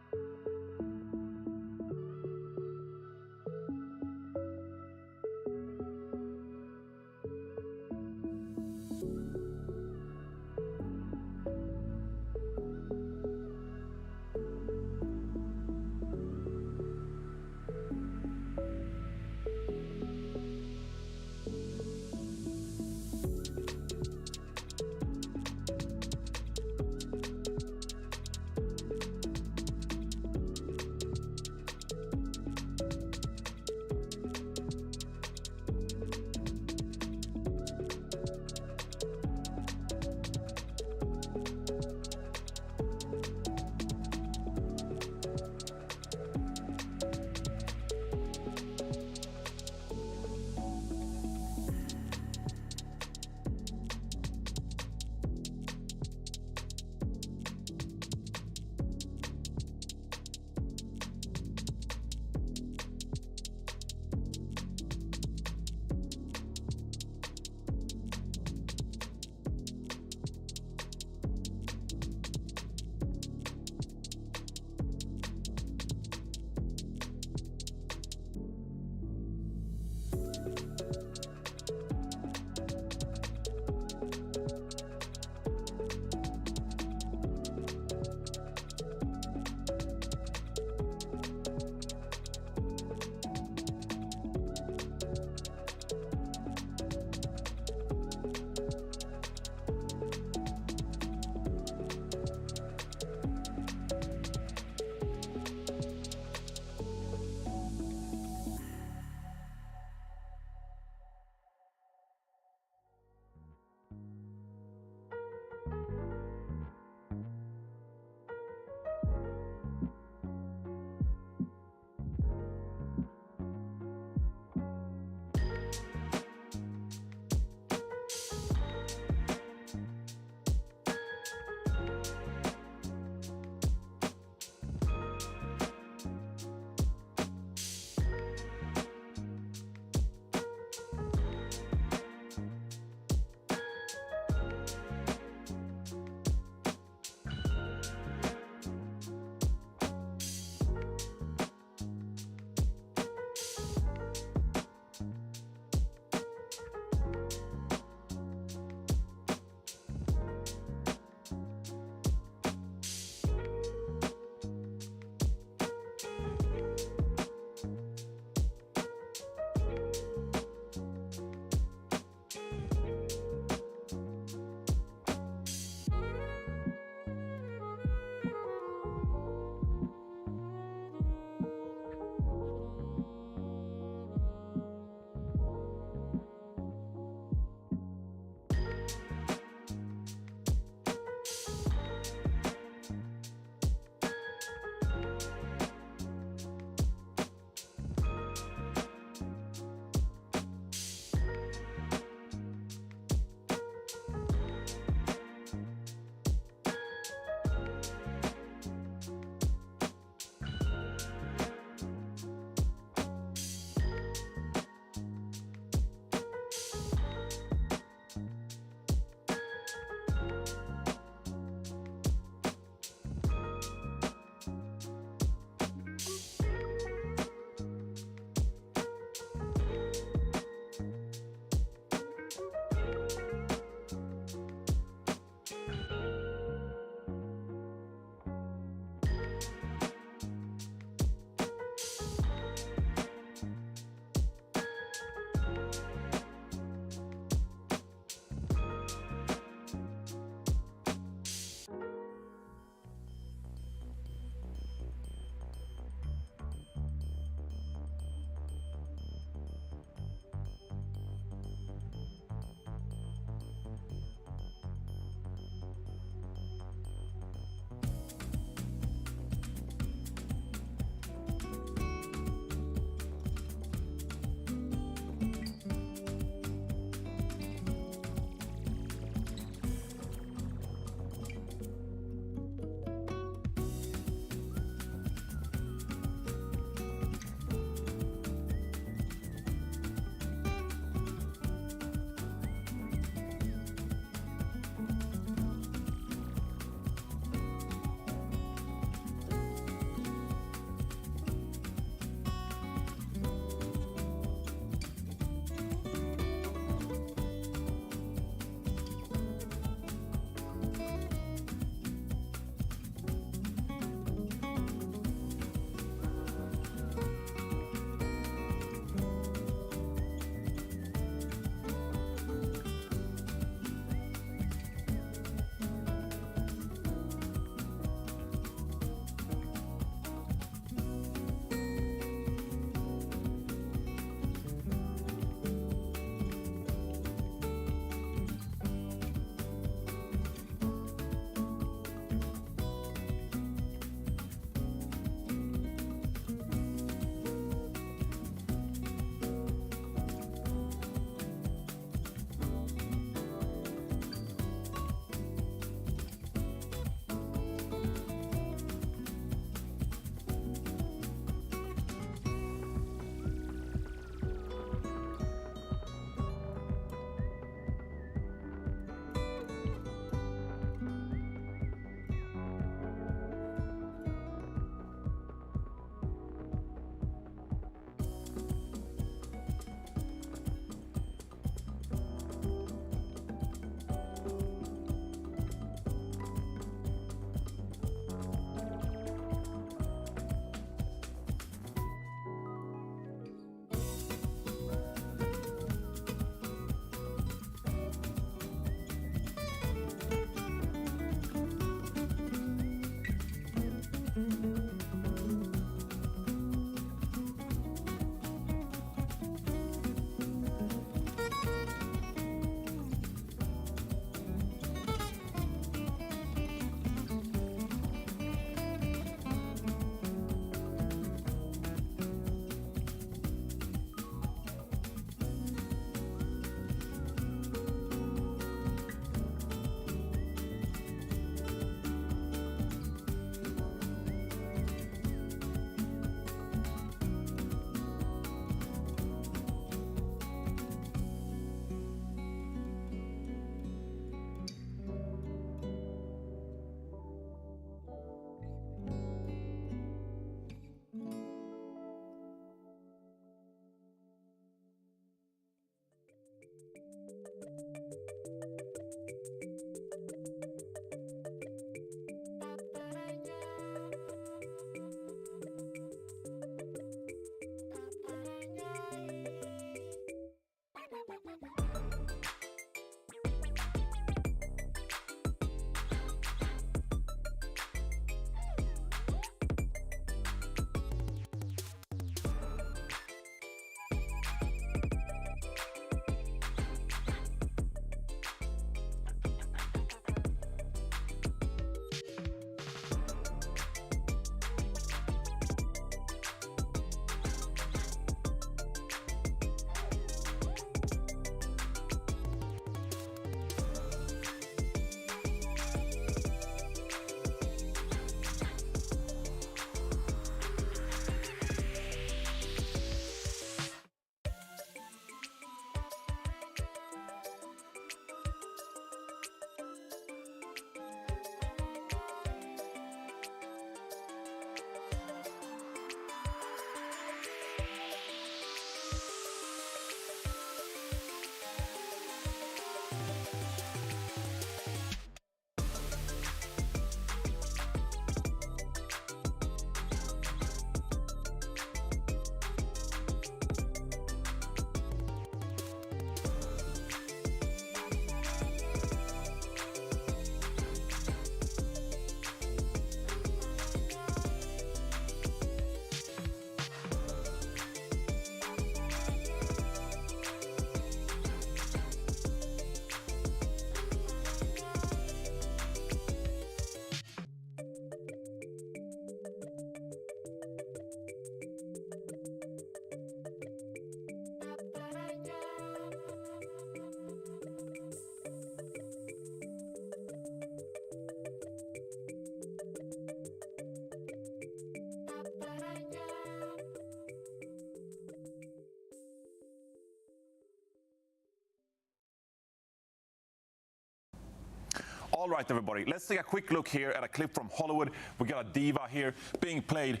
All right, everybody, let's take a quick look here at a clip from Hollywood. We got a diva here being played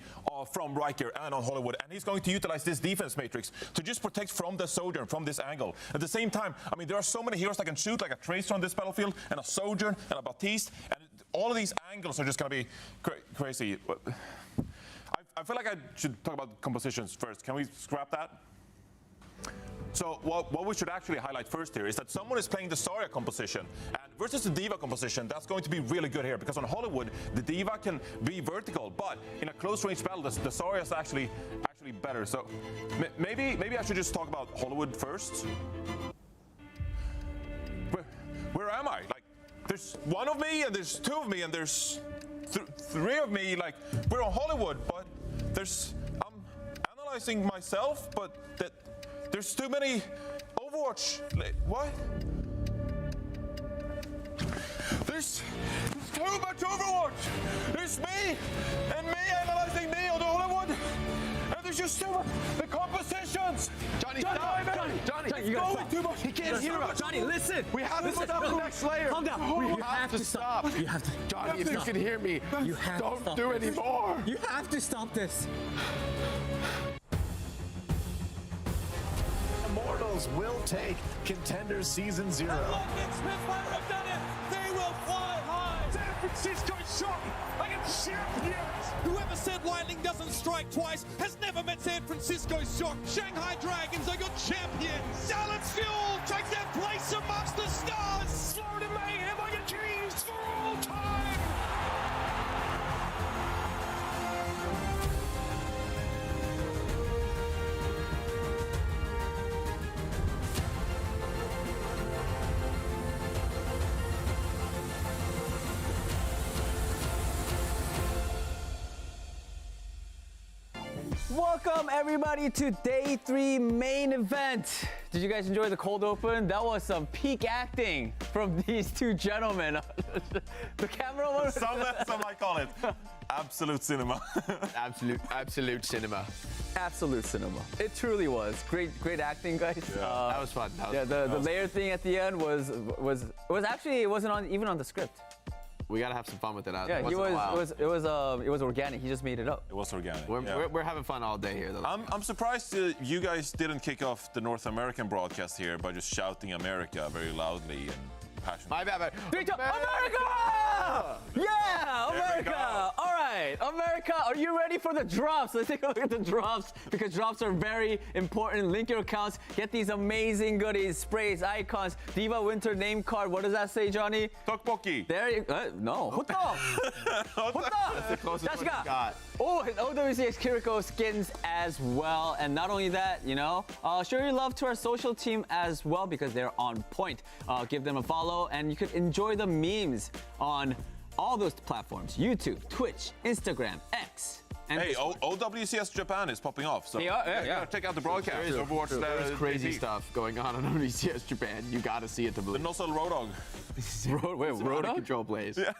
from Riker and on Hollywood, and he's going to utilize this defense matrix to just protect from the Sojourn from this angle. At the same time, I mean, there are so many heroes that can shoot, like a Tracer on this battlefield, and a Sojourn, and a Baptiste, and all of these angles are just going to be crazy. I feel like I should talk about compositions first. Can we scrap that? So what we should actually highlight first here is that someone is playing the Zarya composition, and versus the Diva composition, that's going to be really good here, because on Hollywood, the Diva can be vertical, but in a close-range battle, the Zarya is actually better. So maybe I should just talk about Hollywood first. Where am I? Like, there's one of me, and there's two of me, and there's three of me. Like, we're on Hollywood, but I'm analyzing myself, but there's too many Overwatch. What? There's too much Overwatch. There's me and me analyzing me on the Hollywood. And there's just too much. The compositions. Johnny, Johnny, you got too much. He can't hear us. Johnny, listen. We have to stop the next layer. Calm down. You have to stop. You have to. Johnny, if you can hear me, don't do any more. You have to stop this. Immortals will take Contenders Season 0. have done it. They will fly high. San Francisco shot like a champions. Whoever said lightning doesn't strike twice has never met San Francisco shock. Shanghai Dragons are your champions. Dallas Fuel takes their place amongst the stars. Florida Mayhem are your kings for all time. Welcome everybody to day 3 main event. Did you guys enjoy the cold open? That was some peak acting from these two gentlemen. The camera one. Some might call it absolute cinema. absolute cinema. Absolute cinema. It truly was great acting, guys. Yeah. That was fun. The layer thing at the end was actually, it wasn't even on the script. We gotta have some fun with it. Yeah, it was organic. He just made it up. It was organic. We're having fun all day here, though. I'm surprised you guys didn't kick off the North American broadcast here by just shouting America very loudly and passionately. My bad. America! Yeah, America! All right, America, are you ready for the drops? Let's take a look at the drops, because drops are very important. Link your accounts, get these amazing goodies, sprays, icons, Diva Winter name card. What does that say, Johnny? Tteokbokki. There you no. Hotta! That's the closest one you got. Oh, OWCS Kiriko skins as well. And not only that, show your love to our social team as well, because they're on point. Give them a follow, and you could enjoy the memes on all those platforms: YouTube, Twitch, Instagram, X. And hey, OWCS Japan is popping off, so check out the broadcast. There's crazy stuff going on OWCS Japan. You gotta see it to believe. And also Roadhog. Roadhog? Control plays. Yeah.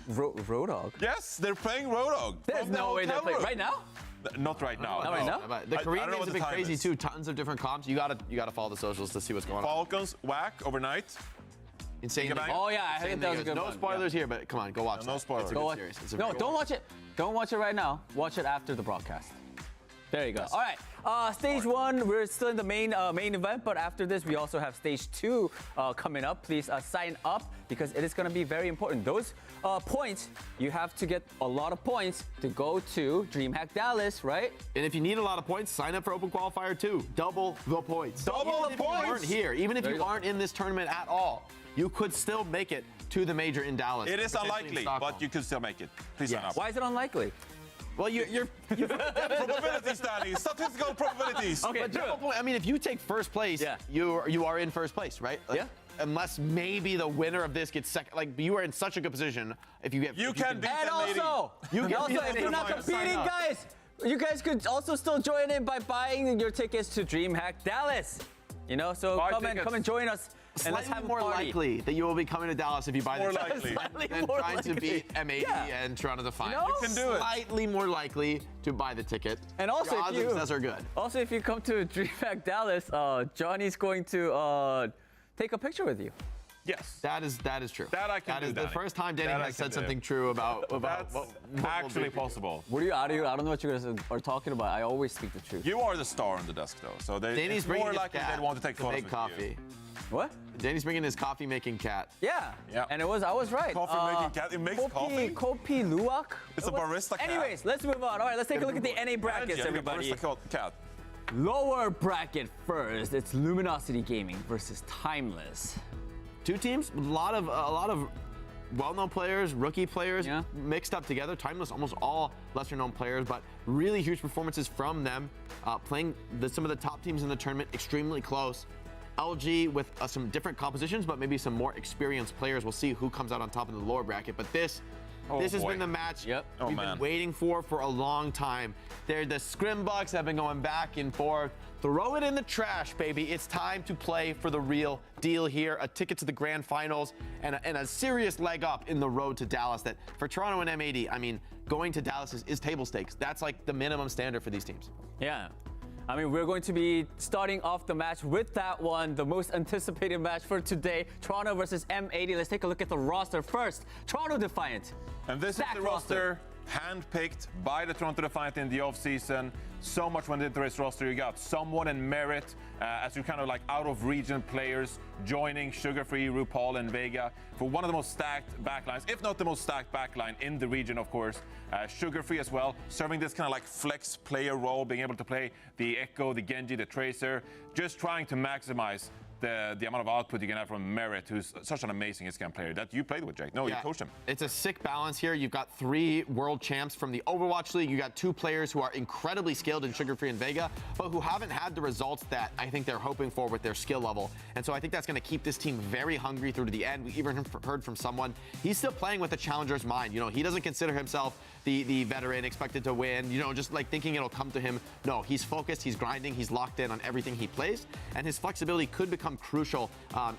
Roadhog? Yes, they're playing Roadhog. There's no way they're playing right now. Not right now. Not right now? The Korean games have been crazy too. Tons of different comps. You gotta follow the socials to see what's going on. Falcons whack overnight. Insane. Oh yeah, I think that was a good one. No spoilers here, but come on, go watch. No spoilers. No, don't watch it. Don't watch it right now. Watch it after the broadcast. There you go. All right, stage 1, we're still in the main event, but after this, we also have stage 2 coming up. Please sign up, because it is going to be very important. Those points, you have to get a lot of points to go to DreamHack Dallas, right? And if you need a lot of points, sign up for Open Qualifier 2. Double the points. Double the points. Even if you aren't here, even if you aren't in this tournament at all, you could still make it to the major in Dallas. It is unlikely, but you could still make it. Please sign up. Why is it unlikely? Well, you're probabilities, Danny. Statistical probabilities. Okay, but I mean, if you take first place, you are in first place, right? Like, yeah. Unless maybe the winner of this gets second. Like, you are in such a good position if you get. You can beat and that lady. If you're not competing, guys, you guys could also still join in by buying your tickets to DreamHack Dallas. So come and join us. And let's have more likely that you will be coming to Dallas if you buy the tickets than trying to beat MAD and Toronto Defiant. You can do it. Slightly more likely to buy the ticket. And also, your odds of success are good. Also, if you come to DreamHack Dallas, Johnny's going to take a picture with you. Yes. That is true. That I can do, the Danny. first time Danny That I has can said do. something true about That's what actually possible. What are you out of here? I don't know what you guys are talking about. I always speak the truth. You are the star on the desk, though, so Danny's it's bringing more his likely cat they'd want to take to photos make with coffee. you. What? Danny's bringing his coffee-making cat. Yeah. Yeah. And I was right. Coffee-making cat? It makes coffee? Kopi Luwak? It's a barista cat. Anyways, let's move on. All right, let's take a look at the NA brackets, Yeah, everybody. barista cat. Lower bracket first. It's Luminosity Gaming versus Timeless. Two teams, a lot of well-known players, rookie players mixed up together. Timeless, almost all lesser-known players, but really huge performances from them, playing some of the top teams in the tournament extremely close. LG with some different compositions, but maybe some more experienced players. We'll see who comes out on top in the lower bracket. But this has been the match we've been waiting for a long time. The Scrimbucks have been going back and forth. Throw it in the trash, baby. It's time to play for the real deal here. A ticket to the grand finals and a serious leg up in the road to Dallas. That for Toronto and M80, I mean, going to Dallas is table stakes. That's like the minimum standard for these teams. Yeah. I mean, we're going to be starting off the match with that one, the most anticipated match for today, Toronto versus M80. Let's take a look at the roster first. Toronto Defiant. And this is the roster handpicked by the Toronto Defiant in the offseason. So much went into this roster. You got someone in Merit as your kind of like out-of-region players joining Sugar-Free, RuPaul, and Vega for one of the most stacked backlines, if not the most stacked backline in the region, of course. Sugar-Free as well, serving this kind of like flex player role, being able to play the Echo, the Genji, the Tracer, just trying to maximize the amount of output you can have from Merit, who's such an amazing ISCAM player that you played with, Jake. No, you coached him. It's a sick balance here. You've got 3 world champs from the Overwatch League. You got 2 players who are incredibly skilled in Sugar-Free and Vega, but who haven't had the results that I think they're hoping for with their skill level. And so I think that's going to keep this team very hungry through to the end. We even heard from someone, he's still playing with the challenger's mind. You know, he doesn't consider himself the veteran expected to win, you know, just like thinking it'll come to him. No, he's focused, he's grinding, he's locked in on everything he plays, and his flexibility could become crucial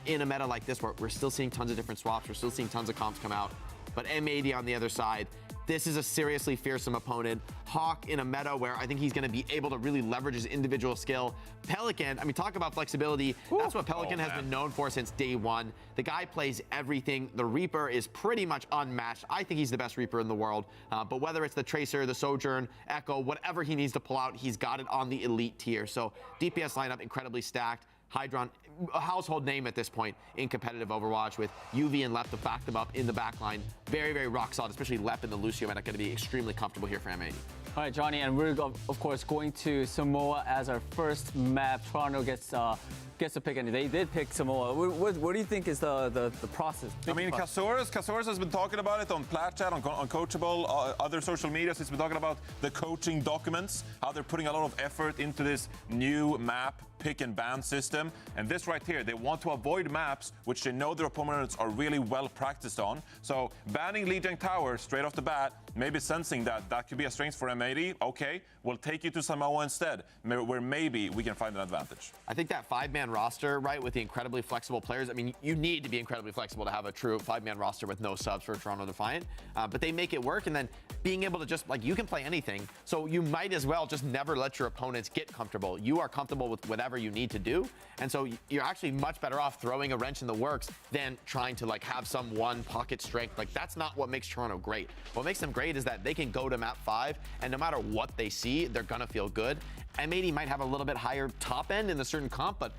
in a meta like this where we're still seeing tons of different swaps, we're still seeing tons of comps come out. But M80 on the other side, this is a seriously fearsome opponent. Hawk in a meta where I think he's going to be able to really leverage his individual skill. Pelican, I mean, talk about flexibility. That's what Pelican has been known for since day one. The guy plays everything. The Reaper is pretty much unmatched. I think he's the best Reaper in the world. But whether it's the Tracer, the Sojourn, Echo, whatever he needs to pull out, he's got it on the elite tier. So DPS lineup incredibly stacked. Hydron, a household name at this point in competitive Overwatch with UV and Lep to back them up in the back line. Very, very rock solid, especially Lep and the Lucio meta going to be extremely comfortable here for M80. All right, Johnny, and we're, of course, going to Samoa as our first map. Toronto gets to pick, and they did pick Samoa. What do you think is the process? I mean, Casuras has been talking about it on Plat Chat, on Coachable, other social medias. He's been talking about the coaching documents, how they're putting a lot of effort into this new map pick and ban system. And this right here, they want to avoid maps which they know their opponents are really well practiced on. So banning Lijiang Tower straight off the bat, maybe sensing that could be a strength for M80. Okay, we'll take you to Samoa instead, where maybe we can find an advantage. I think that 5-man roster, right, with the incredibly flexible players, I mean, you need to be incredibly flexible to have a true 5-man roster with no subs for Toronto Defiant. But they make it work, and then being able to just, like, you can play anything, so you might as well just never let your opponents get comfortable. You are comfortable with whatever you need to do, and so you're actually much better off throwing a wrench in the works than trying to, like, have some one pocket strength. Like, that's not what makes Toronto great. What makes them great is that they can go to map 5, and no matter what they see, they're gonna feel good. M80 might have a little bit higher top end in a certain comp, but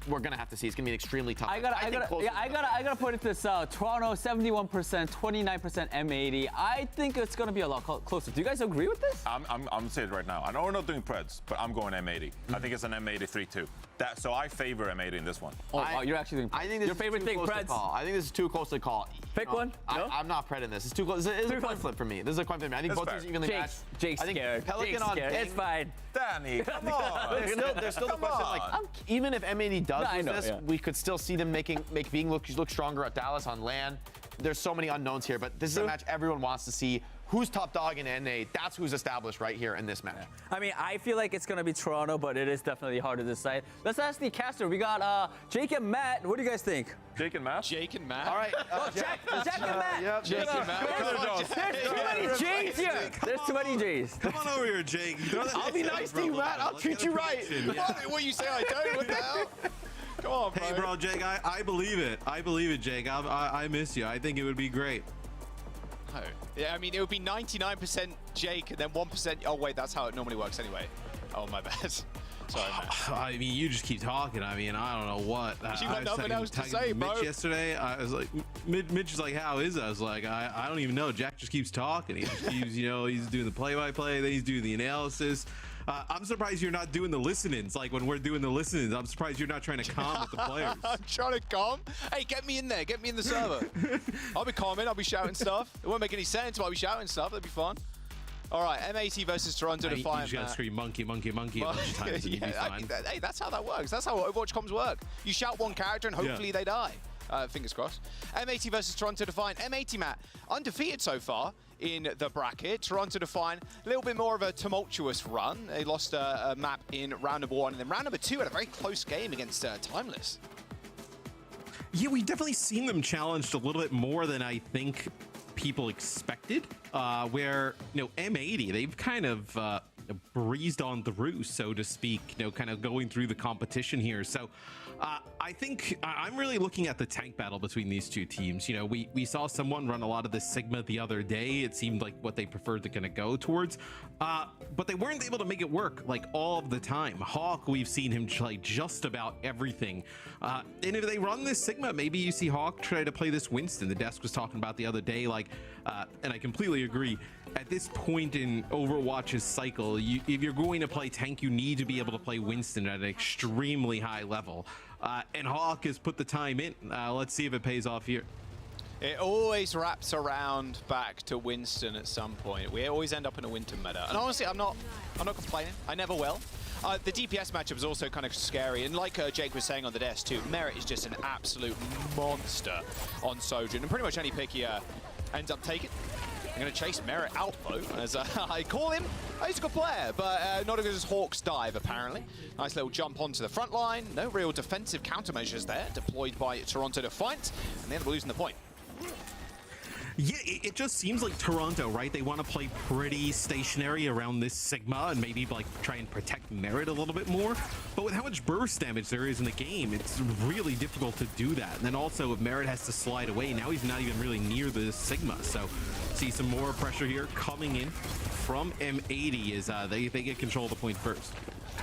we're gonna have to see. It's gonna be an extremely tough. I gotta put it this out. Toronto 71%, 29% M80. I think it's gonna be a lot closer. Do you guys agree with this? I'm saying it right now. I know we're not doing Preds, but I'm going M80. I think it's an M80 3-2. So I favor M80 in this one. You're actually doing Preds. I think this your favorite thing, Preds. I think this is too close to call. Pick one. No? I'm not Pred in this. It's too close. It's a coin flip for me. This is a coin flip. I think both teams evenly matched. Jake's scared. Pelican Jake's on scared. It's fine. Danny, come on. There's still the question. Like, even if M80 does this, we could still see them make being look stronger at Dallas on LAN. There's so many unknowns here, but this is a match everyone wants to see. Who's top dog in NA? That's who's established right here in this match. I mean, I feel like it's gonna be Toronto, but it is definitely hard to decide. Let's ask the caster. We got Jake and Matt. What do you guys think? Jake and Matt? Jake and Matt? All right. Jack and Matt. Yep. Jake and Matt. There's too many J's here. There's too many J's. Come on over here, Jake. I'll be nice to you, Matt. I'll treat you right. What you say I tell you? What the hell? Come on, bro. Hey, bro, Jake, I believe it. I believe it, Jake. I miss you. I think it would be great. Oh. Yeah, I mean, it would be 99% Jake and then 1%. Oh, wait, that's how it normally works anyway. Oh, my bad. Sorry, man. I mean, you just keep talking. I mean, I don't know what. You got nothing else to say, bro. Mitch yesterday, I was like, Mitch is like, how is it? I was like, I don't even know. Jack just keeps talking. He just keeps, you know, he's doing the play-by-play, then he's doing the analysis. I'm surprised you're not doing the listenings. Like when we're doing the listenings, I'm surprised you're not trying to calm with the players. I'm trying to calm. Hey, get me in there. Get me in the server. I'll be calming. I'll be shouting stuff. It won't make any sense, but I'll be shouting stuff. That'd be fun. All right, M80 versus Toronto Defiant. You just gotta scream monkey, monkey, monkey a bunch of times and you'll be fine. Hey, that's how that works. That's how Overwatch comms work. You shout one character and hopefully they die. Fingers crossed. M80 versus Toronto Defiant. M80, Matt, undefeated so far in the bracket. Toronto Defiant, a little bit more of a tumultuous run. They lost a map in round number 1, and then round number 2 had a very close game against Timeless. Yeah, we've definitely seen them challenged a little bit more than I think people expected, where, you know, M80, they've kind of breezed on through, so to speak, you know, kind of going through the competition here. So I think I'm really looking at the tank battle between these two teams. You know, we saw someone run a lot of the Sigma the other day. It seemed like what they preferred to kind of go towards, but they weren't able to make it work like all of the time. Hawk, we've seen him play just about everything. And if they run this Sigma, maybe you see Hawk try to play this Winston. The desk was talking about the other day, like, and I completely agree. At this point in Overwatch's cycle, if you're going to play tank, you need to be able to play Winston at an extremely high level. And Hawk has put the time in. Let's see if it pays off here. It always wraps around back to Winston at some point. We always end up in a Winston meta. And honestly, I'm not complaining. I never will. The DPS matchup is also kind of scary, and like Jake was saying on the desk too, Merit is just an absolute monster on Sojourn, and pretty much any pick he ends up taking. I'm going to chase Merit out, though, as I call him. He's a good player, but not as good as Hawk's dive, apparently. Nice little jump onto the front line. No real defensive countermeasures there, deployed by Toronto Defiant, and they end up losing the point. Yeah, it just seems like Toronto, right? They want to play pretty stationary around this Sigma and maybe like try and protect Merit a little bit more. But with how much burst damage there is in the game, it's really difficult to do that. And then also if Merit has to slide away, now he's not even really near the Sigma. So see some more pressure here coming in from M80 as they get control of the point first.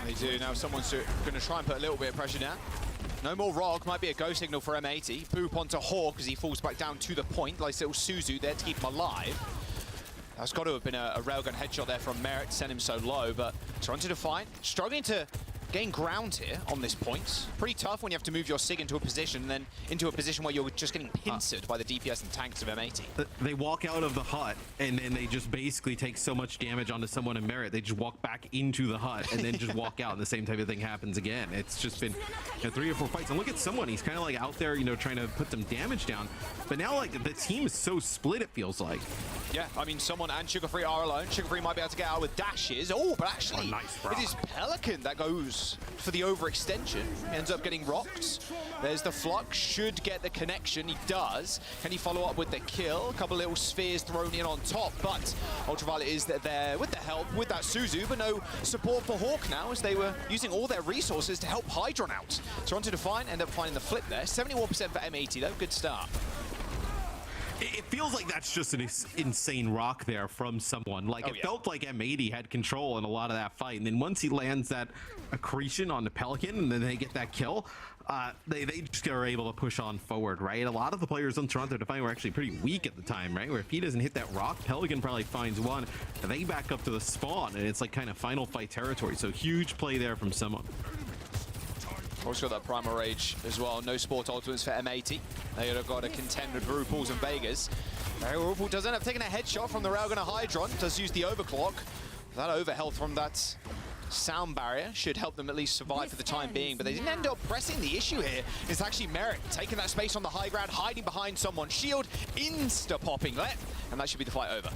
They do. Now someone's going to try and put a little bit of pressure down. No more Rog, might be a go signal for M80. Boop onto Hawk as he falls back down to the point. Nice little Suzu there to keep him alive. That's got to have been a railgun headshot there from Merit to send him so low, but Toronto Defiant struggling to gain ground here on this point. Pretty tough when you have to move your SIG into a position and then into a position where you're just getting pincered by the DPS and tanks of M80. They walk out of the hut and then they just basically take so much damage onto someone in Merit. They just walk back into the hut and then just walk out and the same type of thing happens again. It's just been, you know, 3 or 4 fights. And look at someone, he's kind of like out there, you know, trying to put some damage down. But now like the team is so split, it feels like. Yeah, I mean, someone and Sugar Free are alone. Sugar Free might be able to get out with dashes. Oh, but actually, it is Pelican that goes for the overextension. He ends up getting rocked. There's the Flux, should get the connection. He does. Can he follow up with the kill? A couple little spheres thrown in on top, but Ultraviolet is there with the help, with that Suzu, but no support for Hawk now as they were using all their resources to help Hydron out. Toronto Defiant end up finding the flip there. 71% for M80 though, good start. It feels like that's just an insane rock there from someone. Like, it felt like M80 had control in a lot of that fight. And then once he lands that accretion on the Pelican and then they get that kill, they just are able to push on forward, right? A lot of the players on Toronto Defiant were actually pretty weak at the time, right? Where if he doesn't hit that rock, Pelican probably finds one, and they back up to the spawn, and it's like kind of final fight territory. So huge play there from someone. Also got that Primal Rage as well. No Sport Ultimates for M80. They have got to contend with RuPaul's and Vegas. RuPaul does end up taking a headshot from the Railgun Hydron. Does use the overclock. That overhealth from that sound barrier should help them at least survive for the time being, but they didn't end up pressing. The issue here is actually Merit taking that space on the high ground, hiding behind someone's shield, insta-popping that, and that should be the fight over.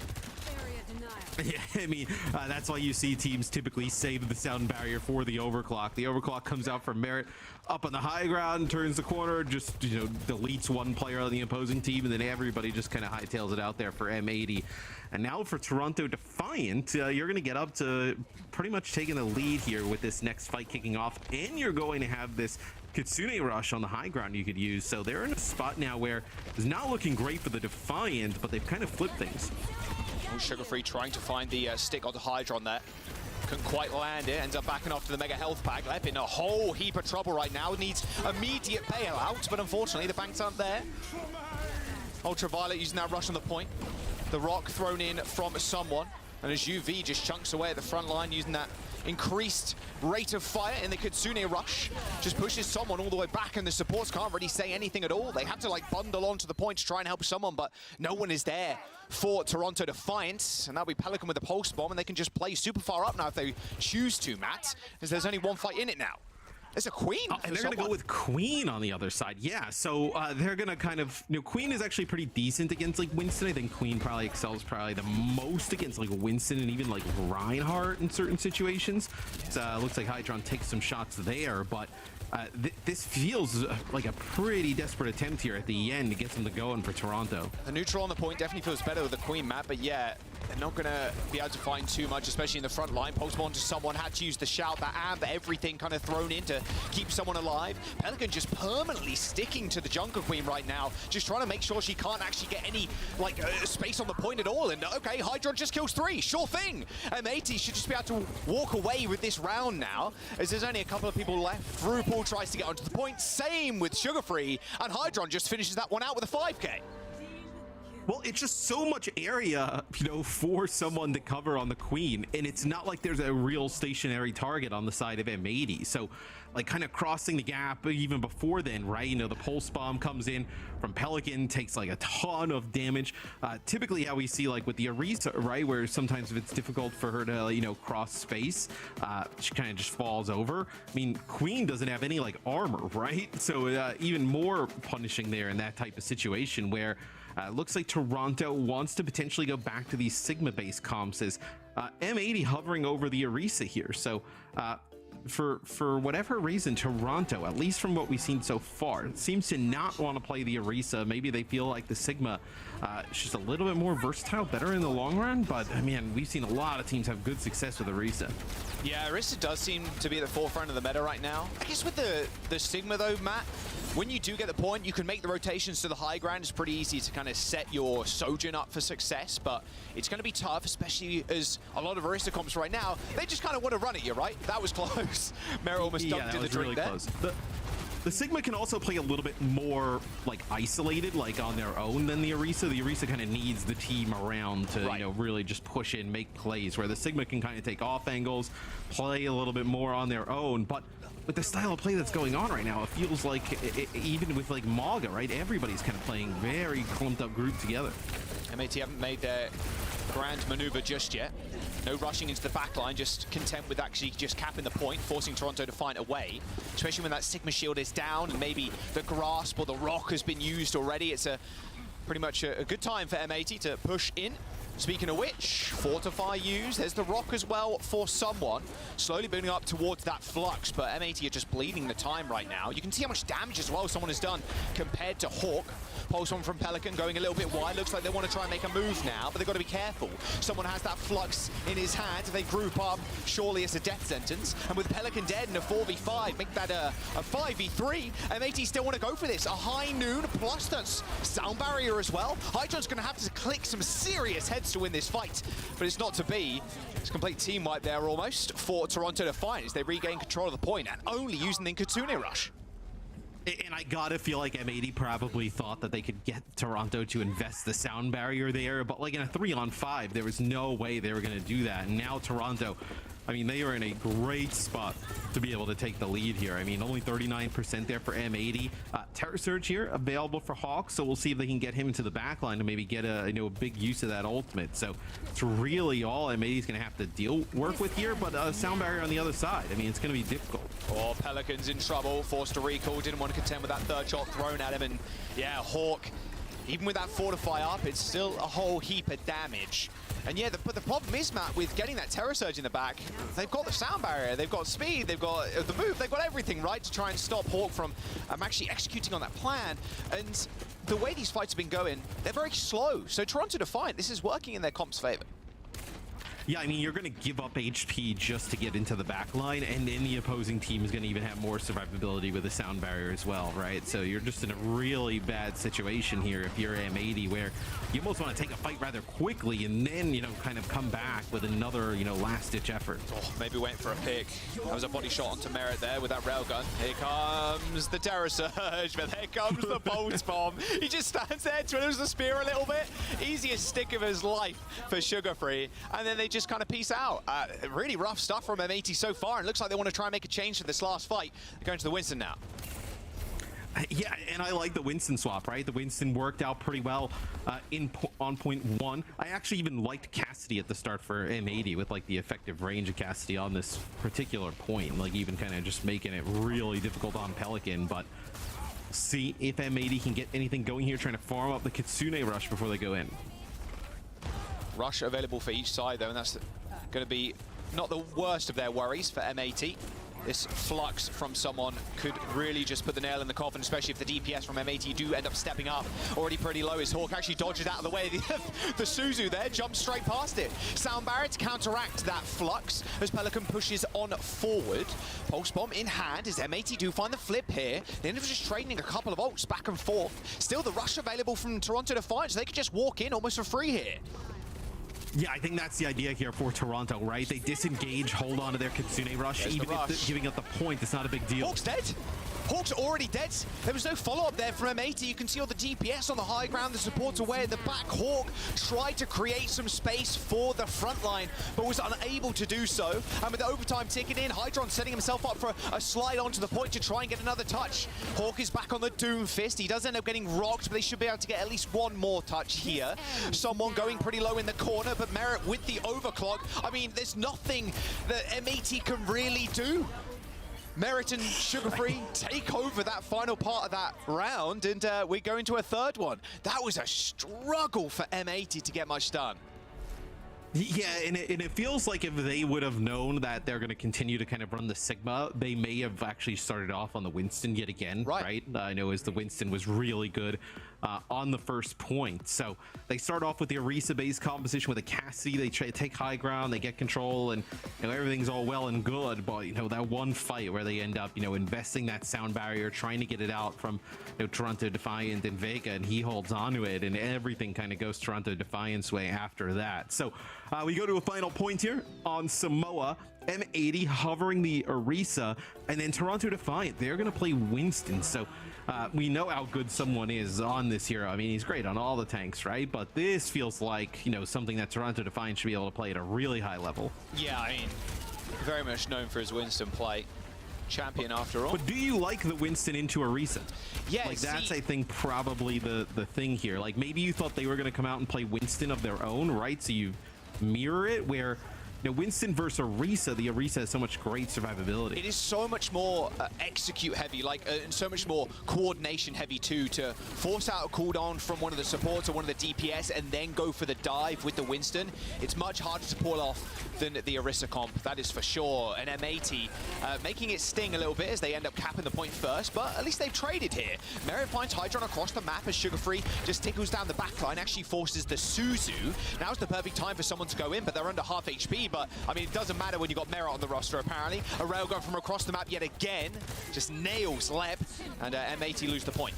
Yeah, I mean, that's why you see teams typically save the sound barrier for the overclock. The overclock comes out from Merit up on the high ground, turns the corner, just, you know, deletes one player on the opposing team, and then everybody just kind of hightails it out there for M80. And now for Toronto Defiant, you're going to get up to pretty much taking the lead here with this next fight kicking off, and you're going to have this Kitsune Rush on the high ground you could use. So they're in a spot now where it's not looking great for the Defiant, but they've kind of flipped things. Sugar Free trying to find the stick onto Hydron there. Couldn't quite land it, ends up backing off to the Mega Health Pack. Lep in a whole heap of trouble right now, needs immediate bailout, but unfortunately the banks aren't there. Ultraviolet using that rush on the point. The rock thrown in from someone, and as UV just chunks away at the front line using that increased rate of fire in the Kitsune Rush, just pushes someone all the way back, and the supports can't really say anything at all. They have to like bundle onto the point to try and help someone, but no one is there for Toronto Defiant, and that'll be Pelican with the pulse bomb, and they can just play super far up now if they choose to, Matt, as there's only one fight in it now. It's a Queen. And they're going to go with Queen on the other side. Yeah, so they're going to kind of, Queen is actually pretty decent against like Winston. I think Queen probably excels probably the most against like Winston and even like Reinhardt in certain situations. Looks like Hydron takes some shots there, but this feels like a pretty desperate attempt here at the end to get them to going for Toronto. The neutral on the point definitely feels better with the Queen, Matt, but yeah, they're not going to be able to find too much, especially in the front line. Pokemon to someone, had to use the shout, that amp, everything kind of thrown in to keep someone alive. Pelican just permanently sticking to the Jungle Queen right now, just trying to make sure she can't actually get any like space on the point at all. And okay, Hydron just kills 3, sure thing. M80 should just be able to walk away with this round now, as there's only a couple of people left. Drupal tries to get onto the point, same with Sugar Free, and Hydron just finishes that one out with a 5K. Well, it's just so much area, for someone to cover on the Queen, and it's not like there's a real stationary target on the side of M80. So, like, kind of crossing the gap even before then, right? The pulse bomb comes in from Pelican, takes like a ton of damage. Typically, how we see like with the Orisa, right, where sometimes if it's difficult for her to, cross space, she kind of just falls over. I mean, Queen doesn't have any like armor, right? So even more punishing there in that type of situation where. Looks like Toronto wants to potentially go back to these Sigma-based comps as M80 hovering over the Orisa here. So for whatever reason, Toronto, at least from what we've seen so far, seems to not want to play the Orisa. Maybe they feel like the Sigma is just a little bit more versatile, better in the long run. But I mean, we've seen a lot of teams have good success with Orisa. Yeah, Orisa does seem to be at the forefront of the meta right now. I guess with the Sigma though, Matt, when you do get the point, you can make the rotations to the high ground. It's pretty easy to kind of set your Sojourn up for success, but it's going to be tough, especially as a lot of Orisa comps right now, they just kind of want to run at you, right? That was close. Merritt almost dunked in the drink there. Close. The Sigma can also play a little bit more like isolated, like on their own than the Orisa. The Orisa kind of needs the team around to really just push in, make plays, where the Sigma can kind of take off angles, play a little bit more on their own. But with the style of play that's going on right now, it feels like even with like Maga, right, everybody's kind of playing very clumped up group together. MAT haven't made their grand maneuver just yet. No rushing into the back line, just content with actually just capping the point, forcing Toronto to find a way, especially when that Sigma shield is down and maybe the grasp or the rock has been used already. It's pretty much a good time for M80 to push in. Speaking of which, Fortify used. There's the rock as well for someone. Slowly building up towards that flux, but M80 are just bleeding the time right now. You can see how much damage as well someone has done compared to Hawk. Pulse on from Pelican going a little bit wide. Looks like they want to try and make a move now, but they've got to be careful. Someone has that flux in his hand. If they group up, surely it's a death sentence. And with Pelican dead in a 4v5, make that a 5v3. M80 still want to go for this. A high noon plus that sound barrier as well. Hydron's going to have to click some serious heads to win this fight, but it's not to be. It's complete team wipe there almost for Toronto Defiant as they regain control of the point and only using the Kitsune Rush. And I gotta feel like M80 probably thought that they could get Toronto to invest the sound barrier there, but like in a 3-on-5, there was no way they were gonna do that. And now Toronto, I mean, they are in a great spot to be able to take the lead here. I mean, only 39% there for M80. Terror Surge here available for Hawk, so we'll see if they can get him into the back line to maybe get a big use of that ultimate. So it's really all M80 is going to have to work with here, but sound barrier on the other side. I mean, it's going to be difficult. Oh, Pelican's in trouble, forced to recall, didn't want to contend with that third shot thrown at him, and yeah, Hawk, even with that Fortify up, it's still a whole heap of damage. And yeah, but the problem is, Matt, with getting that Terror Surge in the back, they've got the sound barrier, they've got speed, they've got the move, they've got everything, right, to try and stop Hawk from actually executing on that plan. And the way these fights have been going, they're very slow. So Toronto Defiant, this is working in their comp's favor. Yeah, I mean, you're going to give up HP just to get into the back line, and then the opposing team is going to even have more survivability with a sound barrier as well, right? So you're just in a really bad situation here if you're M80, where you almost want to take a fight rather quickly and then, you know, kind of come back with another, you know, last-ditch effort. Oh, maybe waiting for a pick. That was a body shot onto Merit there with that railgun. Here comes the Terror Surge, but there comes the Bolt Bomb. He just stands there, twiddles the spear a little bit. Easiest stick of his life for Sugar Free, and then they just kind of peace out. Really rough stuff from M80 so far, and looks like they want to try and make a change to this last fight. They're going to the Winston now. Yeah, and I like the Winston swap, right? The Winston worked out pretty well on point 1. I actually even liked Cassidy at the start for M80 with like the effective range of Cassidy on this particular point, like even kind of just making it really difficult on Pelican. But see if M80 can get anything going here, trying to farm up the Kitsune rush before they go in. Rush available for each side though, and that's going to be not the worst of their worries for M80. This flux from someone could really just put the nail in the coffin, especially if the DPS from M80 do end up stepping up. Already pretty low. His Hawk actually dodges out of the way. The Suzu there jumps straight past it. Sound Barrier to counteract that flux as Pelican pushes on forward. Pulse Bomb in hand as M80 do find the flip here. They end up just trading a couple of ults back and forth. Still the rush available from Toronto Defiance, so they could just walk in almost for free here. Yeah, I think that's the idea here for Toronto, right? They disengage, hold on to their Kitsune rush. There's even if they're giving up the point, it's not a big deal. Hawk's dead. Hawk's already dead. There was no follow-up there from M80. You can see all the DPS on the high ground, the supports away at the back. Hawk tried to create some space for the front line, but was unable to do so. And with the overtime ticking in, Hydron setting himself up for a slide onto the point to try and get another touch. Hawk is back on the Doom Fist. He does end up getting rocked, but they should be able to get at least one more touch here. Someone going pretty low in the corner, but Merit with the overclock. I mean, there's nothing that M80 can really do. Merit and Sugar Free take over that final part of that round, and we're going to a third one. That was a struggle for M80 to get much done. Yeah, and it feels like if they would have known that they're going to continue to kind of run the Sigma, they may have actually started off on the Winston yet again, right? I know as the Winston was really good on the first point. So they start off with the Orisa-based composition with a Cassidy. They try to take high ground, they get control, and you know, everything's all well and good. But you know, that one fight where they end up, you know, investing that sound barrier, trying to get it out from, you know, Toronto Defiant and Vega, and he holds onto it, and everything kind of goes Toronto Defiant's way after that. So we go to a final point here on Samoa. M80 hovering the Orisa, and then Toronto Defiant, they're going to play Winston. So we know how good someone is on this hero. I mean, he's great on all the tanks, right? But this feels like, you know, something that Toronto Defiant should be able to play at a really high level. Yeah, I mean, very much known for his Winston play. Champion after all. But do you like the Winston into Orisa? Yeah, like that's I think probably the thing here. Like maybe you thought they were going to come out and play Winston of their own, right? So you mirror it where, you know, Winston versus Orisa, the Orisa has so much great survivability. It is so much more execute heavy, like and so much more coordination heavy too, to force out a cooldown from one of the supports or one of the DPS and then go for the dive with the Winston. It's much harder to pull off than the Orisa comp, that is for sure. And M80 making it sting a little bit as they end up capping the point first, but at least they've traded here. Merit finds Hydron across the map as Sugar Free just tickles down the back line, actually forces the Suzu. Now's the perfect time for someone to go in, but they're under half HP. But I mean, it doesn't matter when you got Merit on the roster, apparently. A railgun from across the map yet again. Just nails Leb, and M80 lose the point.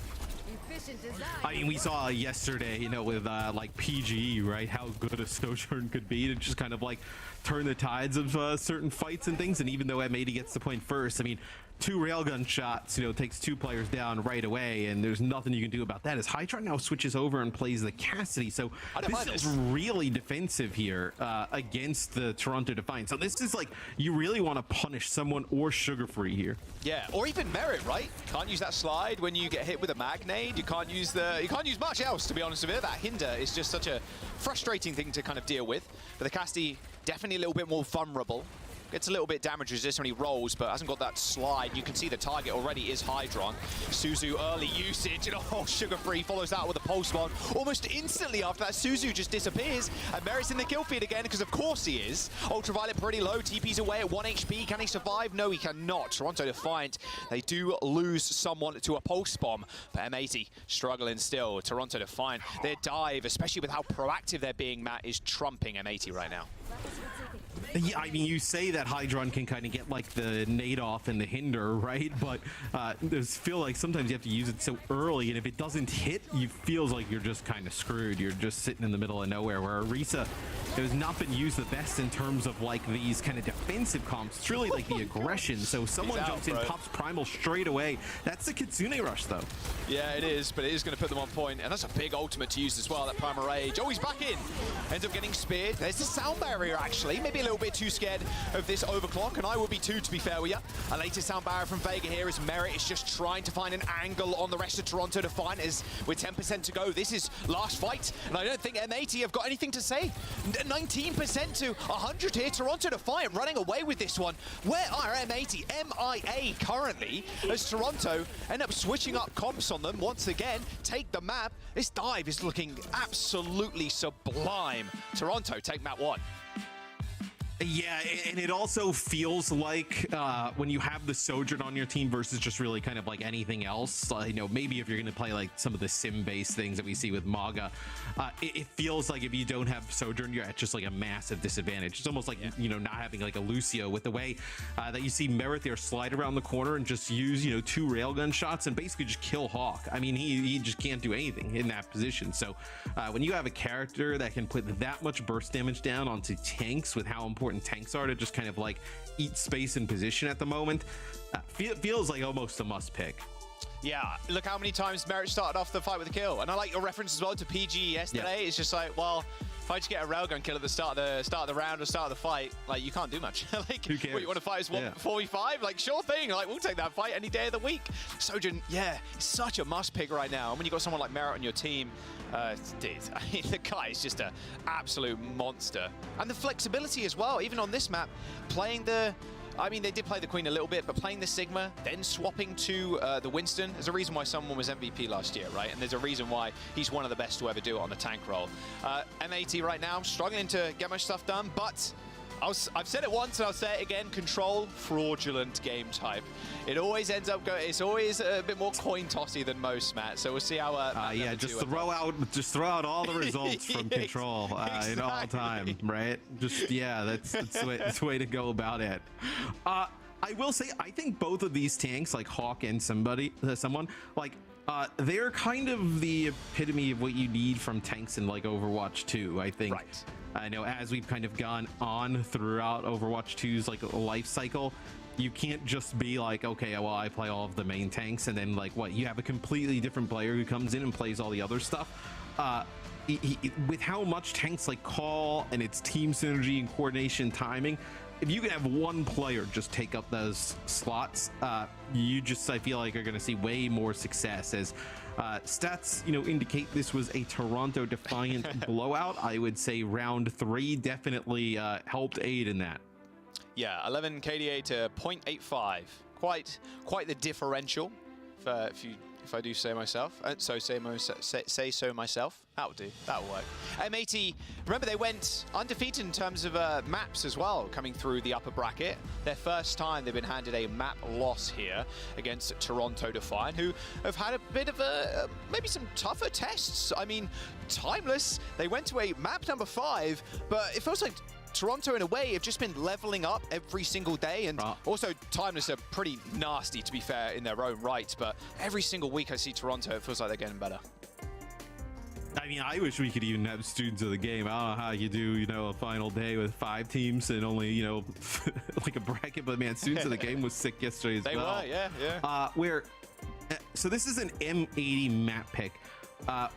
I mean, we saw yesterday, you know, with like PGE, right, how good a Sojourn could be to just kind of like turn the tides of certain fights and things. And even though M80 gets the point first, I mean, 2 railgun shots, you know, takes 2 players down right away, and there's nothing you can do about that. As Hydron now switches over and plays the Cassidy, so this is really defensive here against the Toronto Defiant. So this is like, you really want to punish someone or Sugar Free here. Yeah, or even Merit, right? Can't use that slide when you get hit with a magnade. You can't use much else, to be honest with you. That hinder is just such a frustrating thing to kind of deal with. But the Cassidy definitely a little bit more vulnerable. Gets a little bit damage resist when he rolls, but hasn't got that slide. You can see the target already is Hydron. Suzu early usage, and oh, Sugar Free follows out with a pulse bomb. Almost instantly after that, Suzu just disappears, and Merit's in the kill feed again, because of course he is. Ultraviolet pretty low, TP's away at 1 HP. Can he survive? No, he cannot. Toronto Defiant, they do lose someone to a pulse bomb, but M80 struggling still. Toronto Defiant, their dive, especially with how proactive they're being, Matt, is trumping M80 right now. Yeah, I mean, you say that Hydron can kind of get like the nade off and the hinder, right? But there's feel like sometimes you have to use it so early, and if it doesn't hit, you feels like you're just kind of screwed. You're just sitting in the middle of nowhere. Where Orisa has not been used the best in terms of like these kind of defensive comps. It's really like the aggression. So someone jumps in, pops Primal straight away. That's the Kitsune Rush, though. Yeah, it is, but it is going to put them on point, and that's a big ultimate to use as well, that Primal Rage. Oh, he's back in. Ends up getting speared. There's the sound barrier, actually. Maybe a little bit too scared of this overclock, and I would be too, to be fair with you. A later sound barrier from Vega here as Merit is just trying to find an angle on the rest of Toronto to find as with 10% to go. This is last fight, and I don't think M80 have got anything to say. 19% to 100 here. Toronto Defiant running away with this one. Where are M80? MIA currently, as Toronto end up switching up comps on them once again. Take the map. This dive is looking absolutely sublime. Toronto take map 1. Yeah, and it also feels like when you have the Sojourn on your team versus just really kind of like anything else, you know, maybe if you're going to play like some of the sim-based things that we see with Maga, it feels like if you don't have Sojourn, you're at just like a massive disadvantage. It's almost like, you know, not having like a Lucio with the way that you see Merit there slide around the corner and just use, you know, 2 railgun shots and basically just kill Hawk. I mean, he just can't do anything in that position. So when you have a character that can put that much burst damage down onto tanks with how important tanks are to just kind of like eat space and position at the moment, feels like almost a must pick. Yeah, look how many times Merit started off the fight with a kill, and I like your reference as well to PG yesterday. Yeah. It's just like, well, if I just get a railgun kill at the start of the round or start of the fight, like, you can't do much. Like, who cares? What, you want to fight as 145? Like, sure thing. Like, we'll take that fight any day of the week. Sojourn, yeah, it's such a must pick right now. And when you got someone like Merit on your team, I mean, the guy is just an absolute monster. And the flexibility as well, even on this map, playing the... I mean, they did play the Queen a little bit, but playing the Sigma, then swapping to the Winston, there's a reason why someone was MVP last year, right? And there's a reason why he's one of the best to ever do it on the tank role. M80 right now, struggling to get much stuff done, but I've said it once and I'll say it again, Control, fraudulent game type. It always ends up going, it's always a bit more coin tossy than most, Matt. So we'll see how yeah, just throw out all the results from Control exactly. In all time, right? Just, yeah, that's the way to go about it. I will say, I think both of these tanks, like Hawk and someone, like, they're kind of the epitome of what you need from tanks in like Overwatch 2, I think. Right. I know as we've kind of gone on throughout Overwatch 2's like life cycle, you can't just be like, okay, well, I play all of the main tanks, and then like what, you have a completely different player who comes in and plays all the other stuff. With how much tanks like call and its team synergy and coordination timing, if you can have one player just take up those slots, you just, I feel like, are going to see way more success. As stats, you know, indicate this was a Toronto Defiant blowout. I would say round 3 definitely helped aid in that. Yeah, 11 KDA to 0.85. Quite the differential, if I do say myself. Say so myself. That'll do. That'll work. M80, remember they went undefeated in terms of maps as well, coming through the upper bracket. Their first time they've been handed a map loss here against Toronto Defiant, who have had a bit of maybe some tougher tests. I mean, Timeless, they went to a map number 5, but it feels like Toronto, in a way, have just been leveling up every single day, and also Timeless are pretty nasty, to be fair, in their own right, but every single week I see Toronto, it feels like they're getting better. I mean, I wish we could even have students of the game. I don't know how you do, you know, a final day with 5 teams and only, you know, like a bracket, but man, students of the game was sick yesterday as well. They were, yeah. So this is an M80 map pick.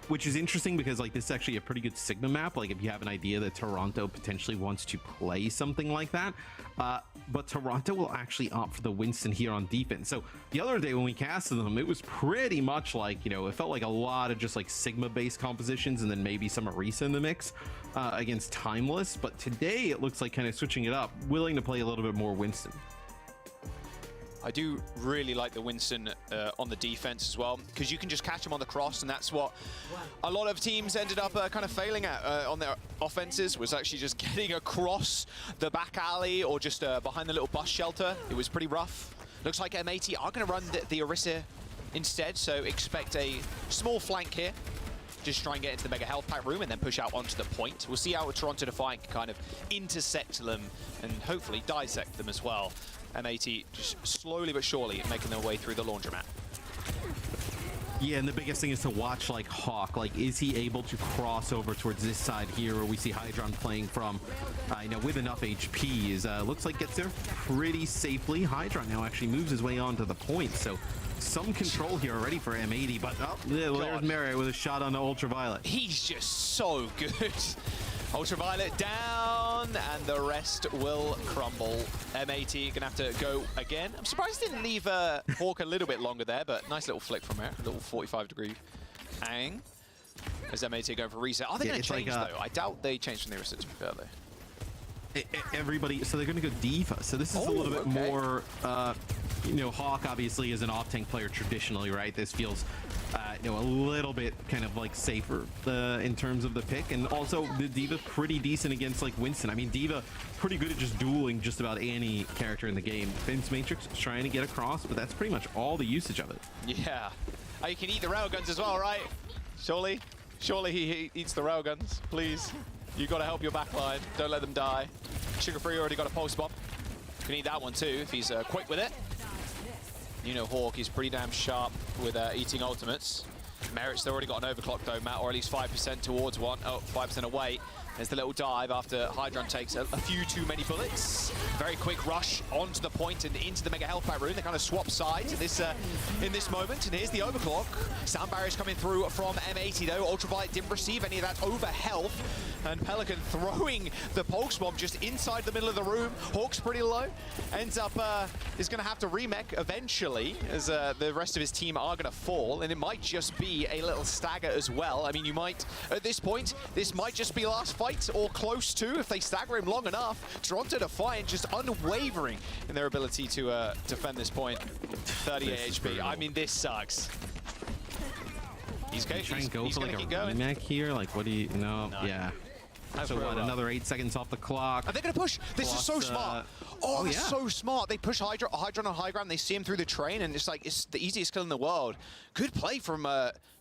Which is interesting because like this is actually a pretty good Sigma map, like if you have an idea that Toronto potentially wants to play something like that, but Toronto will actually opt for the Winston here on defense. So the other day when we casted them, it was pretty much like, you know, it felt like a lot of just like Sigma based compositions and then maybe some Orisa in the mix against Timeless, but today it looks like kind of switching it up, willing to play a little bit more Winston. I do really like the Winston on the defense as well, because you can just catch him on the cross, and that's what a lot of teams ended up kind of failing at on their offenses, was actually just getting across the back alley or just behind the little bus shelter. It was pretty rough. Looks like M80 are going to run the Orisa instead, so expect a small flank here. just try and get into the Mega Health Pack room and then push out onto the point. We'll see how Toronto Defiant can kind of intersect them and hopefully dissect them as well. M80 just slowly but surely making their way through the laundromat. Yeah, and the biggest thing is to watch like Hawk. Like, is he able to cross over towards this side here where we see Hydron playing from, with enough HP? Is looks like gets there pretty safely. Hydron now actually moves his way onto the point, so some control here already for M80. But there's Marriott with a shot on the Ultraviolet. He's just so good. Ultraviolet down, and the rest will crumble. M80 gonna have to go again. I'm surprised he didn't leave Hawk a little bit longer there, but nice little flick from here. A little 45-degree ang. As M80 going for reset. Are they gonna change though? I doubt they changed from the reset, to be fair though. Everybody, so they're gonna go D.Va. So this is a little bit more, Hawk obviously is an off-tank player traditionally, right? This feels a little bit kind of like safer in terms of the pick, and also the D.Va pretty decent against like Winston. I mean, D.Va pretty good at just dueling just about any character in the game. Vince Matrix is trying to get across, but that's pretty much all the usage of it. Yeah. Oh, you can eat the railguns as well, right? Surely he eats the railguns, please. You got to help your backline. Don't let them die. Sugar Free already got a pulse bomb. Can eat that one too if he's quick with it. Hawk is pretty damn sharp with eating ultimates. Merritt's already got an overclock though, Matt, or at least 5% towards one. Oh, 5% away. There's the little dive after Hydron takes a few too many bullets. Very quick rush onto the point and into the Mega Health Pack room. They kind of swap sides in this moment. And here's the overclock. Sound barriers coming through from M80 though. Ultraviolet didn't receive any of that over health. And Pelican throwing the pulse bomb just inside the middle of the room. Hawk's pretty low. Ends up is going to have to remech eventually, as the rest of his team are going to fall. And it might just be a little stagger as well. I mean, you might, at this point, this might just be last fight or close to if they stagger him long enough. Toronto Defiant just unwavering in their ability to defend this point. 38 HP. I mean, this sucks. He's going to go for like a remake here. Like, what do you know? No. Yeah. So what? Another 8 seconds off the clock. Are they going to push? This is so smart. Oh, that's so smart. They push Hydron on high ground. They see him through the train, and it's like it's the easiest kill in the world. Good play from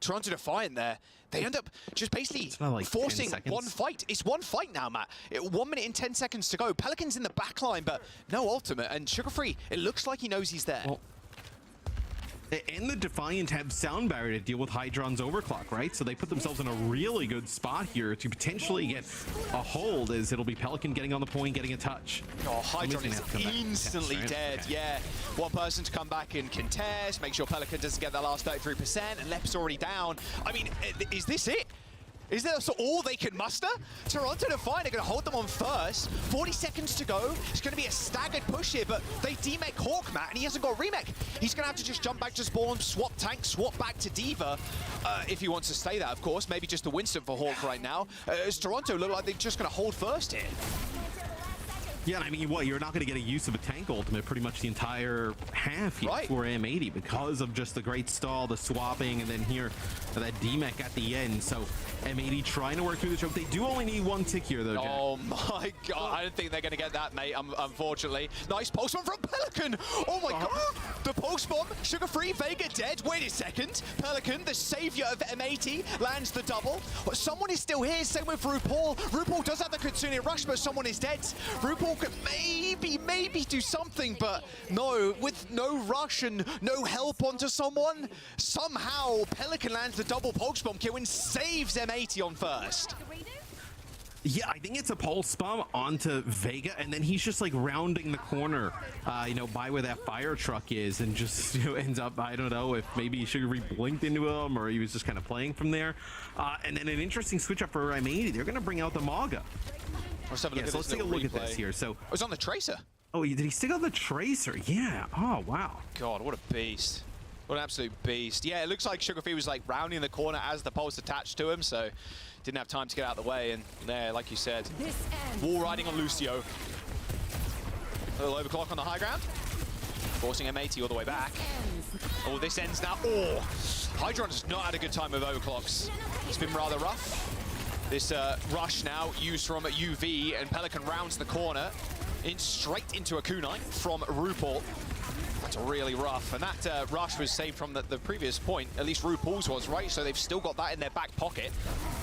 Toronto Defiant there. They end up just basically like forcing one fight. It's one fight now, Matt. 1 minute and 10 seconds to go. Pelican's in the back line, but no ultimate. And Sugar Free, it looks like he knows he's there. Well, and the Defiant have sound barrier to deal with Hydron's overclock, right? So they put themselves in a really good spot here to potentially get a hold, as it'll be Pelican getting on the point, getting a touch. Oh, Hydron is instantly dead. Okay. Yeah, one person to come back and contest, make sure Pelican doesn't get that last 33%, and Lep's already down. I mean, is this it? Is that all they can muster? Toronto Defiant are going to hold them on first. 40 seconds to go. It's going to be a staggered push here, but they demech Hawk, Matt, and he hasn't got remech. He's going to have to just jump back to spawn, swap tank, swap back to D.Va. If he wants to stay that, of course. Maybe just the Winston for Hawk right now. As Toronto look like they're just going to hold first here. Yeah, I mean, you're not going to get a use of a tank ultimate pretty much the entire half here for M80 because of just the great stall, the swapping, and then here that demech at the end. So M80 trying to work through the choke. They do only need one tick here, though, Jack. Oh my god, I don't think they're going to get that, mate, unfortunately. Nice pulse bomb from Pelican. Oh my god, the pulse bomb. Sugar Free, Vega dead. Wait a second. Pelican, the savior of M80, lands the double. Someone is still here, same with RuPaul. RuPaul does have the Kitsune rush, but someone is dead. RuPaul could maybe do something, but no, with no rush and no help onto someone, somehow Pelican lands the double pulse bomb kill and saves M80 on first. Yeah, I think it's a pulse bomb onto Vega, and then he's just like rounding the corner, by where that fire truck is, and just ends up, I don't know if maybe Sugar Free blinked into him or he was just kind of playing from there. And then an interesting switch up for M80. They're going to bring out the Mauga. Let's have a look at let's take a look at this here. So it was on the Tracer. Oh, did he stick on the Tracer? Yeah. Oh, wow. God, what a beast. What an absolute beast. Yeah, it looks like Sugar Free was like rounding the corner as the pulse attached to him, so didn't have time to get out of the way. And there, like you said, wall riding on Lucio. A little overclock on the high ground, forcing M80 all the way back. Oh, this ends now. Oh, Hydron has not had a good time with overclocks. It's been rather rough. This rush now used from UV, and Pelican rounds the corner straight into a kunai from RuPaul. That's really rough. And that rush was saved from the previous point. At least RuPaul's was, right? So they've still got that in their back pocket.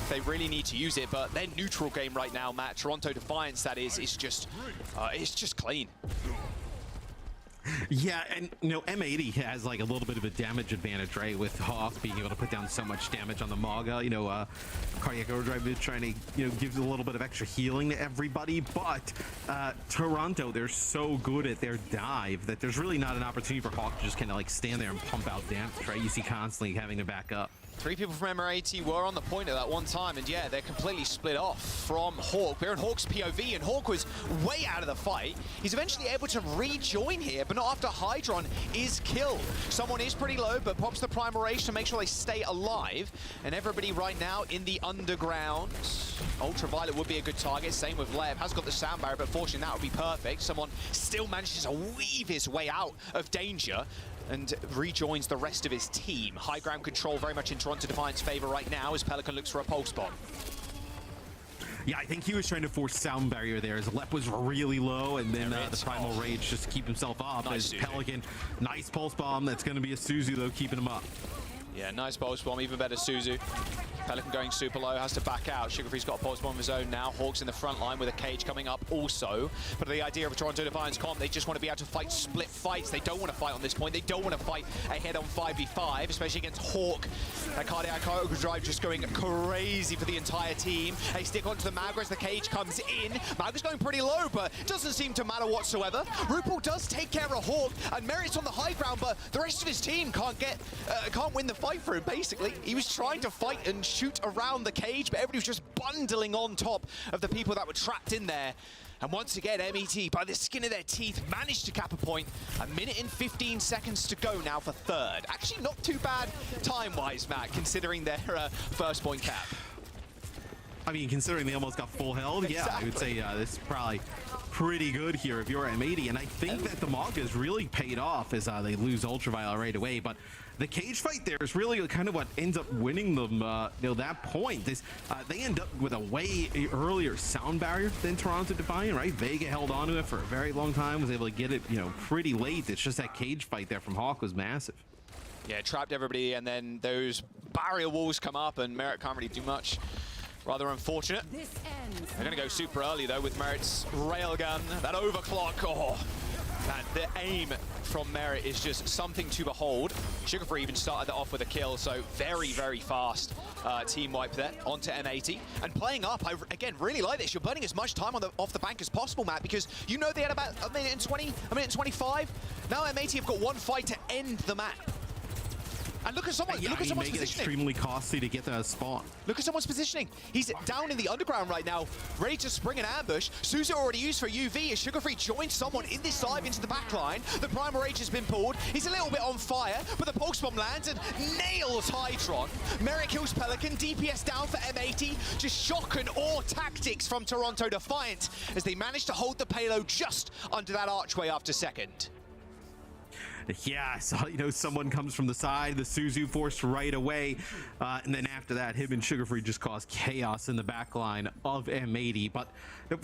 They really need to use it, but their neutral game right now, Matt, Toronto Defiance, that is just clean. Yeah, and you know, M80 has like a little bit of a damage advantage, right? With Hawk being able to put down so much damage on the Mauga. You know, Cardiac Overdrive is trying to, you know, give a little bit of extra healing to everybody. But Toronto, they're so good at their dive that there's really not an opportunity for Hawk to just kind of like stand there and pump out damage, right? You see constantly having to back up. 3 people from M80 were on the point at that one time, and yeah, they're completely split off from Hawk. We're in Hawk's POV, and Hawk was way out of the fight. He's eventually able to rejoin here, but not after Hydron is killed. Someone is pretty low, but pops the Primal Rage to make sure they stay alive. And everybody right now in the underground. Ultraviolet would be a good target, same with Lev. Has got the sound barrier, but fortunately that would be perfect. Someone still manages to weave his way out of danger and rejoins the rest of his team. High ground control very much in Toronto Defiance favor right now as Pelican looks for a pulse bomb. Yeah, I think he was trying to force sound barrier there as Lep was really low, and then the Primal Rage just to keep himself off. Nice as Pelican, nice pulse bomb. That's going to be a Suzu though, keeping him up. Yeah, nice pulse bomb, even better Suzu. Pelican going super low, has to back out. Sugarfree's got a pulse bomb of his own now. Hawk's in the front line with a cage coming up also. But the idea of a Toronto Defiance comp, they just want to be able to fight split fights. They don't want to fight on this point. They don't want to fight a head-on 5v5, especially against Hawk. That Cardiac Overdrive just going crazy for the entire team. They stick onto the Mauga as the cage comes in. Mauga's going pretty low, but doesn't seem to matter whatsoever. RuPaul does take care of Hawk, and Merit's on the high ground, but the rest of his team can't win the fight for him, basically. He was trying to fight and shoot around the cage, but everybody was just bundling on top of the people that were trapped in there. And once again, MET, by the skin of their teeth, managed to cap a point. 1 minute and 15 seconds to go now for third. Actually, not too bad time-wise, Matt, considering their first point cap. I mean, considering they almost got full health, yeah, I would say this is probably pretty good here if you're M80. And I think that the Mauga's really paid off as they lose Ultraviolet right away. But the cage fight there is really kind of what ends up winning them, you know, that point. They end up with a way earlier sound barrier than Toronto Defiant, right? Vega held on to it for a very long time, was able to get it, you know, pretty late. It's just that cage fight there from Hawk was massive. Yeah, trapped everybody, and then those barrier walls come up, and Merit can't really do much. Rather unfortunate. They're going to go super early, though, with Merit's railgun. That overclock, oh, man, the aim from Merit is just something to behold. Sugarfree even started that off with a kill, so very, very fast team wipe there onto M80. And playing up, I, again, really like this. You're burning as much time on off the bank as possible, Matt, because you know they had about 1 minute and 20, 1 minute and 25. Now M80 have got one fight to end the map. And look at someone. Yeah, look at someone's positioning. Extremely costly to get the spawn. Look at someone's positioning. He's down in the underground right now, ready to spring an ambush. Suzu already used for UV as Sugarfree joins someone in this dive into the back line. The Primal Rage has been pulled. He's a little bit on fire, but the Pulse Bomb lands and nails Hydron. Merit kills Pelican. DPS down for M80. Just shock and awe tactics from Toronto Defiant as they manage to hold the payload just under that archway after second. Yeah, so, you know, someone comes from the side, the Suzu forced right away, and then after that, him and Sugarfree just caused chaos in the back line of M80. But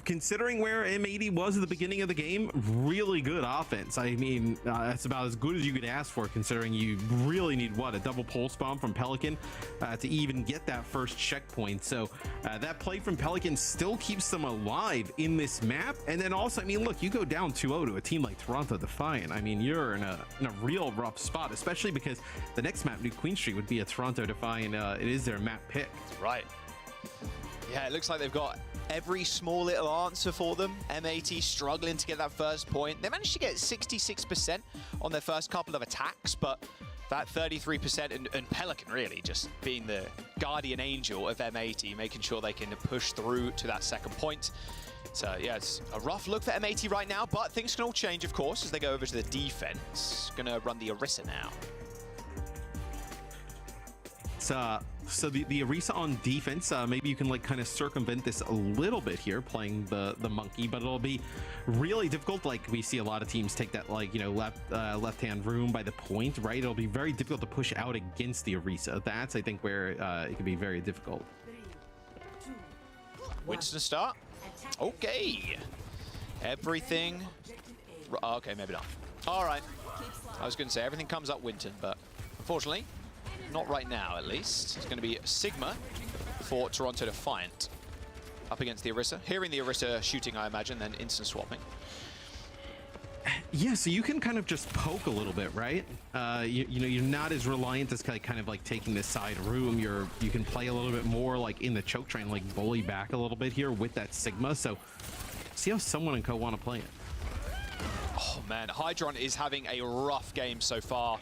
considering where M80 was at the beginning of the game, really good offense. I mean, that's about as good as you could ask for, considering you really need, what, a double pulse bomb from Pelican to even get that first checkpoint. So that play from Pelican still keeps them alive in this map. And then also, I mean, look, you go down 2-0 to a team like Toronto Defiant. I mean, you're in a real rough spot, especially because the next map, New Queen Street, would be a Toronto Defiant. It is their map pick. Right. Yeah, it looks like they've got every small little answer for them. M80 struggling to get that first point. They managed to get 66% on their first couple of attacks, but that 33% and Pelican really just being the guardian angel of M80, making sure they can push through to that second point. So yeah, it's a rough look for M80 right now, but things can all change, of course, as they go over to the defense. Gonna run the Orisa now. So the Orisa on defense, maybe you can like kind of circumvent this a little bit here, playing the monkey, but it'll be really difficult. Like we see a lot of teams take that, like, you know, left hand room by the point, right? It'll be very difficult to push out against the Orisa. That's, I think, where it can be very difficult. Winston start. Okay. Everything. Okay, maybe not. All right. I was going to say everything comes up Winton, but unfortunately, not right now at least. It's going to be Sigma for Toronto Defiant up against the Orisa. Hearing the Orisa shooting, I imagine, then instant swapping. Yeah, so you can kind of just poke a little bit, right? You know, you're not as reliant as kind of like taking the side room. You can play a little bit more like in the choke train, like bully back a little bit here with that Sigma. So see how someone and Co want to play it. Oh man, Hydron is having a rough game so far.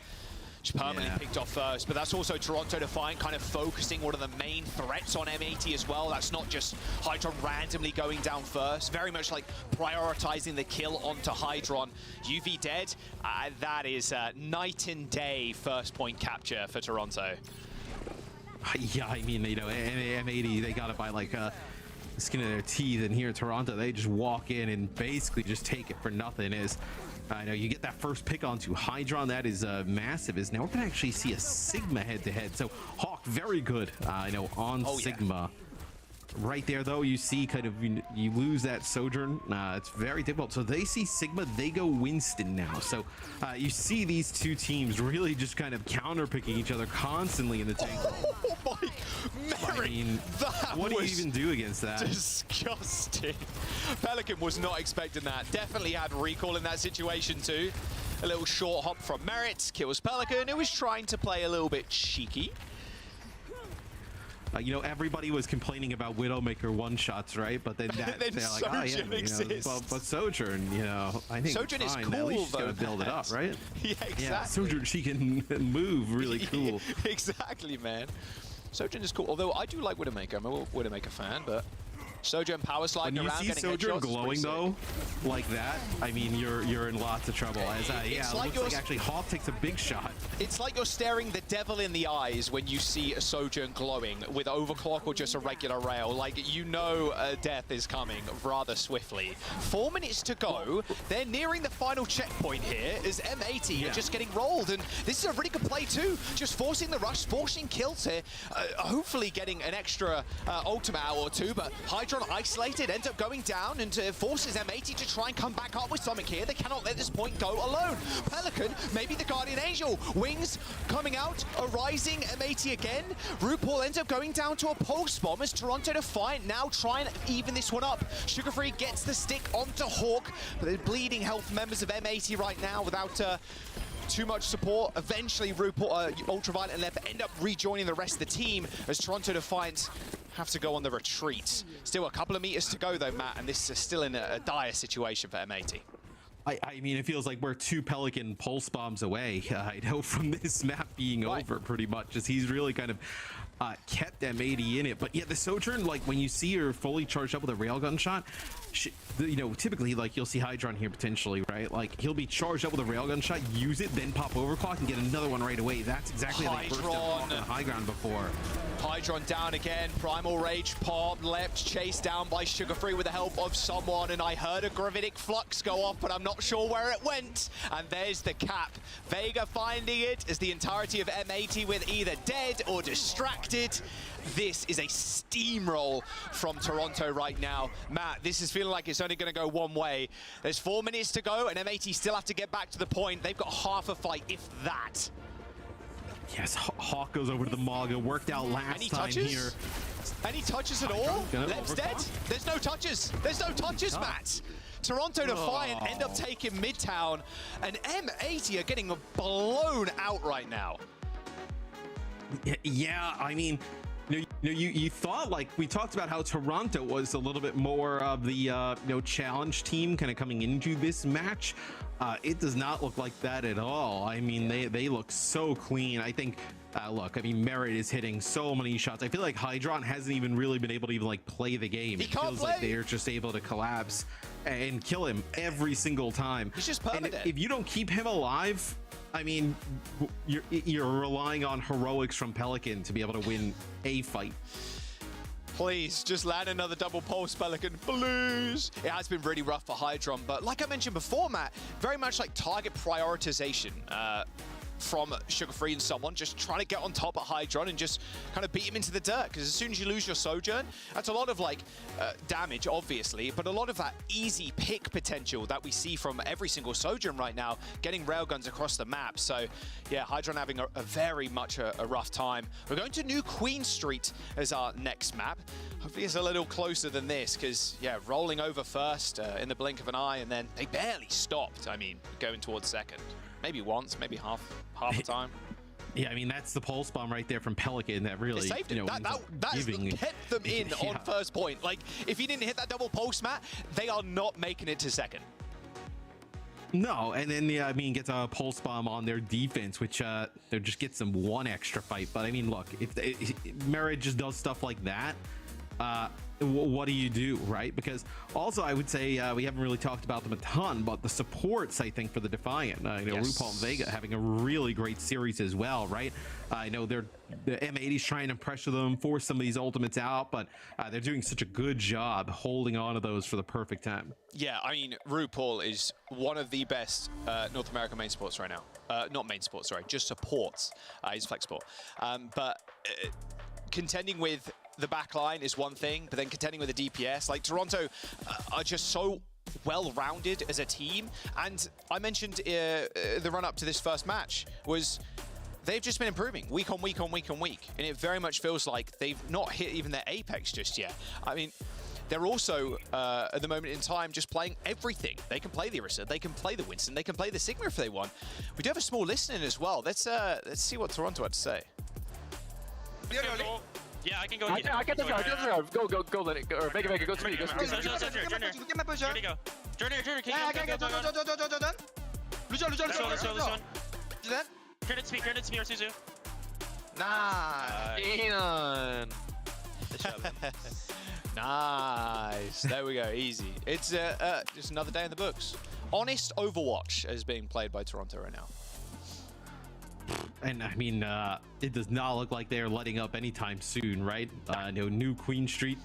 She's permanently picked off first, but that's also Toronto Defiant kind of focusing one of the main threats on M80 as well. That's not just Hydron randomly going down first, very much like prioritizing the kill onto Hydron. UV dead, that is night and day first point capture for Toronto. Yeah, I mean, you know, M80, they got it by like the skin of their teeth, and here in Toronto, they just walk in and basically just take it for nothing. I know you get that first pick onto Hydron. That is massive. Now we're gonna actually see a Sigma head-to-head. So Hawk, very good. I know on Sigma. Right there, though, you see kind of you lose that Sojourn. It's very difficult. So they see Sigma, they go Winston now. So you see these two teams really just kind of counter-picking each other constantly in the tank. Oh my, Merrick, I mean, what do you even do against that? Disgusting. Pelican was not expecting that. Definitely had recall in that situation too. A little short hop from Merit kills Pelican, who was trying to play a little bit cheeky. You know, everybody was complaining about Widowmaker one-shots, right? But then they're like, oh, yeah, but Sojourn, you know, I think Sojourn is cool, at least she's though, gonna build it up, right? Yeah, exactly. Yeah, Sojourn, she can move really cool. Exactly, man. Sojourn is cool, although I do like Widowmaker. I'm a Widowmaker fan, but Sojourn power sliding around, getting headshots. When you see Sojourn glowing, though, like that, I mean, you're in lots of trouble. As it looks like actually Hawk takes a big shot. It's like you're staring the devil in the eyes when you see a Sojourn glowing with overclock or just a regular rail. Like, you know death is coming rather swiftly. 4 minutes to go. They're nearing the final checkpoint here as M80 are just getting rolled. And this is a really good play too. Just forcing the rush, forcing kills here. Hopefully getting an extra ultimate hour or two, but Hydron isolated, ends up going down and forces M80 to try and come back up with something here. They cannot let this point go alone. Pelican, maybe the Guardian Angel. Wings coming out, arising, M80 again. RuPaul ends up going down to a pulse bomb as Toronto Defiant now try and even this one up. Sugar Free gets the stick onto Hawk, but they're bleeding health members of M80 right now without too much support. Eventually, Ultraviolet and Lep end up rejoining the rest of the team as Toronto Defiant have to go on the retreat. Still a couple of meters to go though, Matt, and this is still in a dire situation for M80. I mean, it feels like we're 2 Pelican pulse bombs away, I know, from this map being over pretty much, as he's really kind of kept M80 in it. But yeah, the Sojourn, like when you see her fully charged up with a railgun shot, you know, typically like you'll see Hydron here potentially, right? Like he'll be charged up with a railgun shot, use it, then pop overclock and get another one right away. That's exactly how they burst on the high ground before. Hydron down again, Primal Rage pop, left, chased down by Sugar Free with the help of someone, and I heard a Gravitic Flux go off, but I'm not sure where it went. And there's the cap. Vega finding it as the entirety of M80 with either dead or distracted. This is a steamroll from Toronto right now. Matt, this is feeling like it's only going to go one way. There's 4 minutes to go, and M80 still have to get back to the point. They've got half a fight, if that. Yes, Hawk goes over to the Maga, worked out last time here. Any touches at all? Lep's dead? There's no touches. There's no touches, Matt. Toronto Defiant end up taking Midtown, and M80 are getting blown out right now. Yeah, I mean, you thought, like we talked about how Toronto was a little bit more of the challenge team kind of coming into this match. It does not look like that at all. I mean, they look so clean. I think look, I mean, Merit is hitting so many shots. I feel like Hydron hasn't even really been able to even like play the game. It feels like they're just able to collapse and kill him every single time. He's just permanent. And if you don't keep him alive, I mean, you're relying on heroics from Pelican to be able to win a fight. Please, just land another double pulse, Pelican, please. It has been really rough for Hydron, but like I mentioned before, Matt, very much like target prioritization. from Sugar Free and someone just trying to get on top of Hydron and just kind of beat him into the dirt. Because as soon as you lose your Sojourn, that's a lot of like damage, obviously, but a lot of that easy pick potential that we see from every single Sojourn right now, getting railguns across the map. So yeah, Hydron having a very much a rough time. We're going to New Queen Street as our next map. Hopefully it's a little closer than this, because yeah, rolling over first in the blink of an eye, and then they barely stopped. I mean, going towards second. Maybe once, maybe half the time. Yeah, I mean, that's the pulse bomb right there from Pelican that really, saved you know, that kept them in on first point. Like, if he didn't hit that double pulse, Matt, they are not making it to second. No, and then I mean, gets a pulse bomb on their defense, which just gets them one extra fight. But I mean, look, if Merit just does stuff like that, what do you do, right? Because also I would say we haven't really talked about them a ton, but the supports, I think, for the Defiant, you know, RuPaul and Vega having a really great series as well, right? I know the M80's trying to pressure them, force some of these ultimates out, but they're doing such a good job holding on to those for the perfect time. Yeah, I mean, RuPaul is one of the best North American main sports right now. Not main sports, sorry, just supports. He's flexible. But contending with the back line is one thing, but then contending with the DPS, like Toronto are just so well-rounded as a team. And I mentioned the run-up to this first match was they've just been improving week on week on week on week. And it very much feels like they've not hit even their apex just yet. I mean, they're also, at the moment in time, just playing everything. They can play the Orisa, they can play the Winston, they can play the Sigma if they want. We do have a small listening as well. Let's see what Toronto had to say. Yeah, I can go. I get the go, let it go. Or Vega, go to me. Go to me. Journey, go. Journey, can you go? Lucian. Grenade speed, or Suzu. Nice. Nice. There we go. Easy. It's just another day in the books. Honest Overwatch is being played by Toronto right now. And I mean, it does not look like they're letting up anytime soon, right? No, New Queen Street